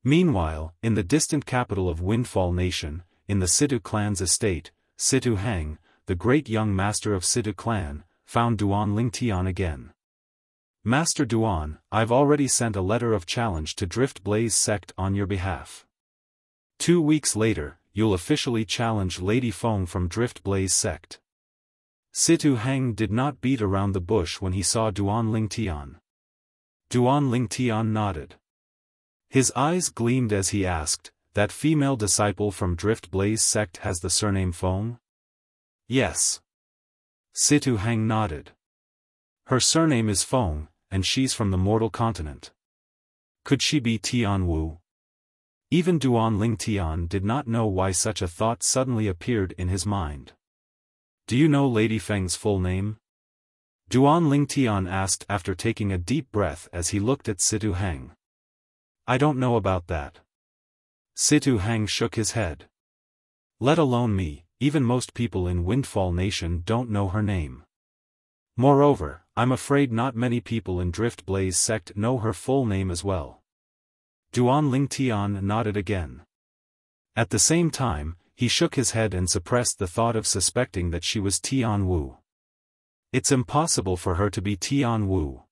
Meanwhile, in the distant capital of Windfall Nation, in the Sidu clan's estate, Sidu Heng, the great young master of Sidu clan, found Duan Lingtian again. "Master Duan, I've already sent a letter of challenge to Drift Blaze sect on your behalf. 2 weeks later, you'll officially challenge Lady Feng from Drift Blaze sect." Situ Heng did not beat around the bush when he saw Duan Lingtian. Duan Lingtian nodded. His eyes gleamed as he asked, "That female disciple from Drift Blaze sect has the surname Feng?" "Yes." Situ Heng nodded. "Her surname is Feng, and she's from the mortal continent. Could she be Tian Wu?" Even Duan Lingtian did not know why such a thought suddenly appeared in his mind. "Do you know Lady Feng's full name?" Duan Lingtian asked after taking a deep breath as he looked at Situ Heng. "I don't know about that." Situ Heng shook his head. "Let alone me, even most people in Windfall Nation don't know her name. Moreover, I'm afraid not many people in Drift Blaze sect know her full name as well." Duan Lingtian nodded again. At the same time, he shook his head and suppressed the thought of suspecting that she was Tian Wu. "It's impossible for her to be Tian Wu."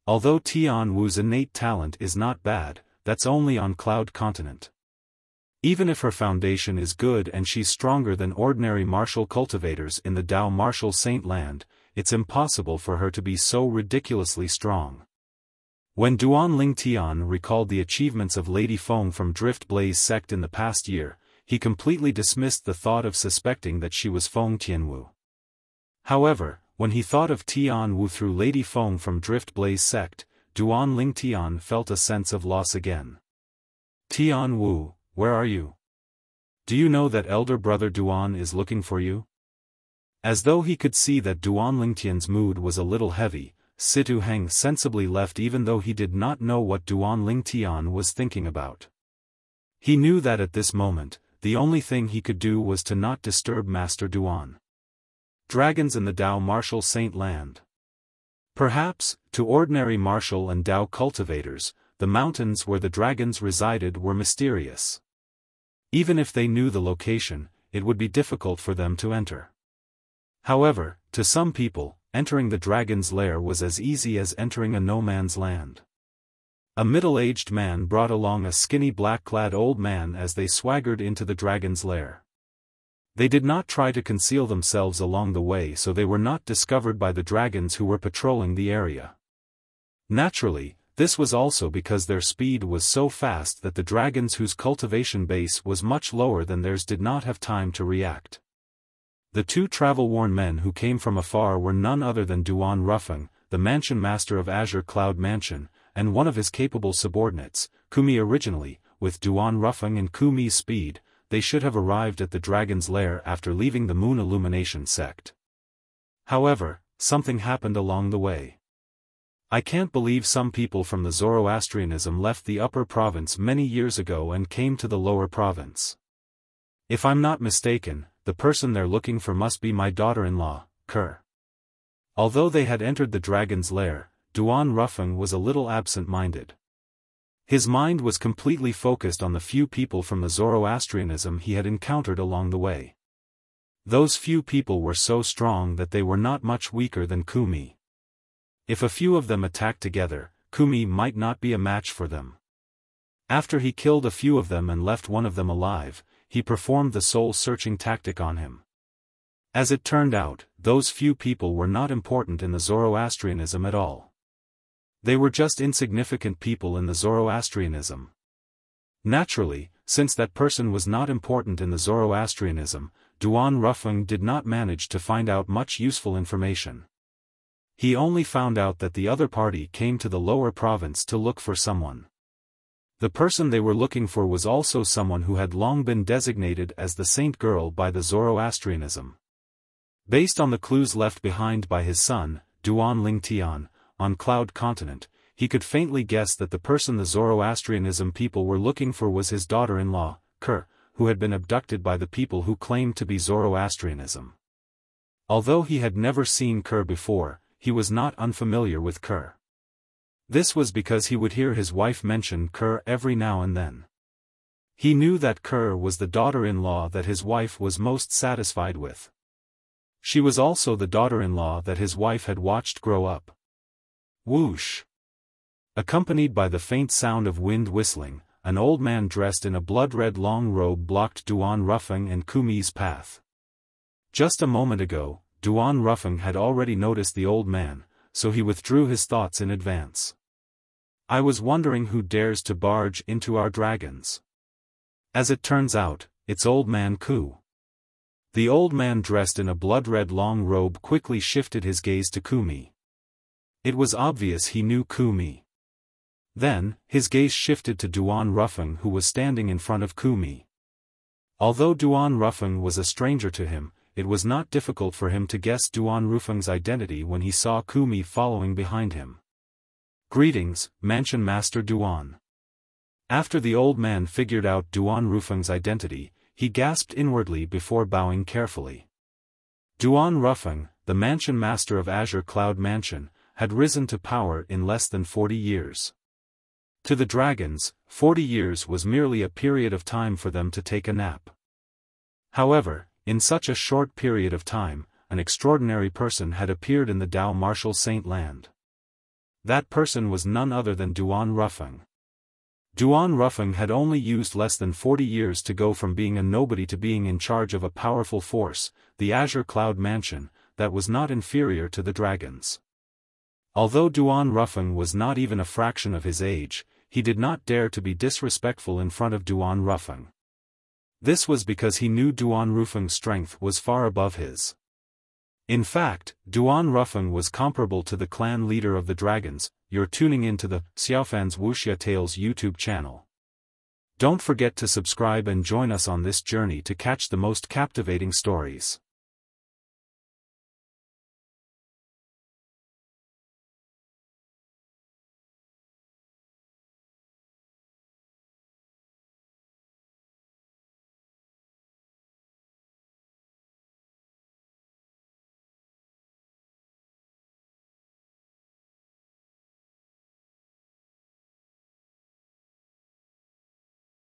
Although Tian Wu's innate talent is not bad, that's only on Cloud Continent. Even if her foundation is good and she's stronger than ordinary martial cultivators in the Dao Martial Saint Land, it's impossible for her to be so ridiculously strong. When Duan Lingtian recalled the achievements of Lady Feng from Drift Blaze sect in the past year, he completely dismissed the thought of suspecting that she was Feng Tianwu. However, when he thought of Tian Wu through Lady Feng from Drift Blaze sect, Duan Lingtian felt a sense of loss again. Tian Wu, where are you? Do you know that elder brother Duan is looking for you? As though he could see that Duan Lingtian's mood was a little heavy, Situ Heng sensibly left even though he did not know what Duan Lingtian was thinking about. He knew that at this moment, the only thing he could do was to not disturb Master Duan. Dragons in the Dao Martial Saint Land. Perhaps, to ordinary martial and Dao cultivators, the mountains where the dragons resided were mysterious. Even if they knew the location, it would be difficult for them to enter. However, to some people, entering the dragon's lair was as easy as entering a no-man's land. A middle-aged man brought along a skinny black-clad old man as they swaggered into the dragon's lair. They did not try to conceal themselves along the way so they were not discovered by the dragons who were patrolling the area. Naturally, this was also because their speed was so fast that the dragons whose cultivation base was much lower than theirs did not have time to react. The two travel-worn men who came from afar were none other than Duan Rufeng, the mansion master of Azure Cloud Mansion, and one of his capable subordinates, Kumi. Originally, with Duan Rufeng and Kumi's speed, they should have arrived at the dragon's lair after leaving the Moon Illumination sect. However, something happened along the way. I can't believe some people from the Zoroastrianism left the upper province many years ago and came to the lower province. If I'm not mistaken, the person they're looking for must be my daughter-in-law, Kerr. Although they had entered the dragon's lair, Duan Rufeng was a little absent-minded. His mind was completely focused on the few people from the Zoroastrianism he had encountered along the way. Those few people were so strong that they were not much weaker than Kumi. If a few of them attacked together, Kumi might not be a match for them. After he killed a few of them and left one of them alive, he performed the soul-searching tactic on him. As it turned out, those few people were not important in the Zoroastrianism at all. They were just insignificant people in the Zoroastrianism. Naturally, since that person was not important in the Zoroastrianism, Duan Rufeng did not manage to find out much useful information. He only found out that the other party came to the lower province to look for someone. The person they were looking for was also someone who had long been designated as the Saint Girl by the Zoroastrianism. Based on the clues left behind by his son, Duan Lingtian, on Cloud Continent, he could faintly guess that the person the Zoroastrianism people were looking for was his daughter-in-law, Kerr, who had been abducted by the people who claimed to be Zoroastrianism. Although he had never seen Kerr before, he was not unfamiliar with Kerr. This was because he would hear his wife mention Kerr every now and then. He knew that Kerr was the daughter-in-law that his wife was most satisfied with. She was also the daughter-in-law that his wife had watched grow up. Whoosh! Accompanied by the faint sound of wind whistling, an old man dressed in a blood-red long robe blocked Duan Rufeng and Kumi's path. Just a moment ago, Duan Rufeng had already noticed the old man, so he withdrew his thoughts in advance. I was wondering who dares to barge into our dragons. As it turns out, it's old man Ku. The old man dressed in a blood-red long robe quickly shifted his gaze to Kumi. It was obvious he knew Kumi. Then, his gaze shifted to Duan Rufeng who was standing in front of Kumi. Although Duan Rufeng was a stranger to him, it was not difficult for him to guess Duan Rufeng's identity when he saw Kumi following behind him. Greetings, Mansion Master Duan. After the old man figured out Duan Rufeng's identity, he gasped inwardly before bowing carefully. Duan Rufeng, the Mansion Master of Azure Cloud Mansion, had risen to power in less than 40 years. To the dragons, 40 years was merely a period of time for them to take a nap. However, in such a short period of time, an extraordinary person had appeared in the Dao Martial Saint Land. That person was none other than Duan Rufeng. Duan Rufeng had only used less than 40 years to go from being a nobody to being in charge of a powerful force, the Azure Cloud Mansion, that was not inferior to the dragons. Although Duan Rufeng was not even a fraction of his age, he did not dare to be disrespectful in front of Duan Rufeng. This was because he knew Duan Rufeng's strength was far above his. In fact, Duan Rufeng was comparable to the clan leader of the dragons. You're tuning into the Xiaofan's Wuxia Tales YouTube channel. Don't forget to subscribe and join us on this journey to catch the most captivating stories.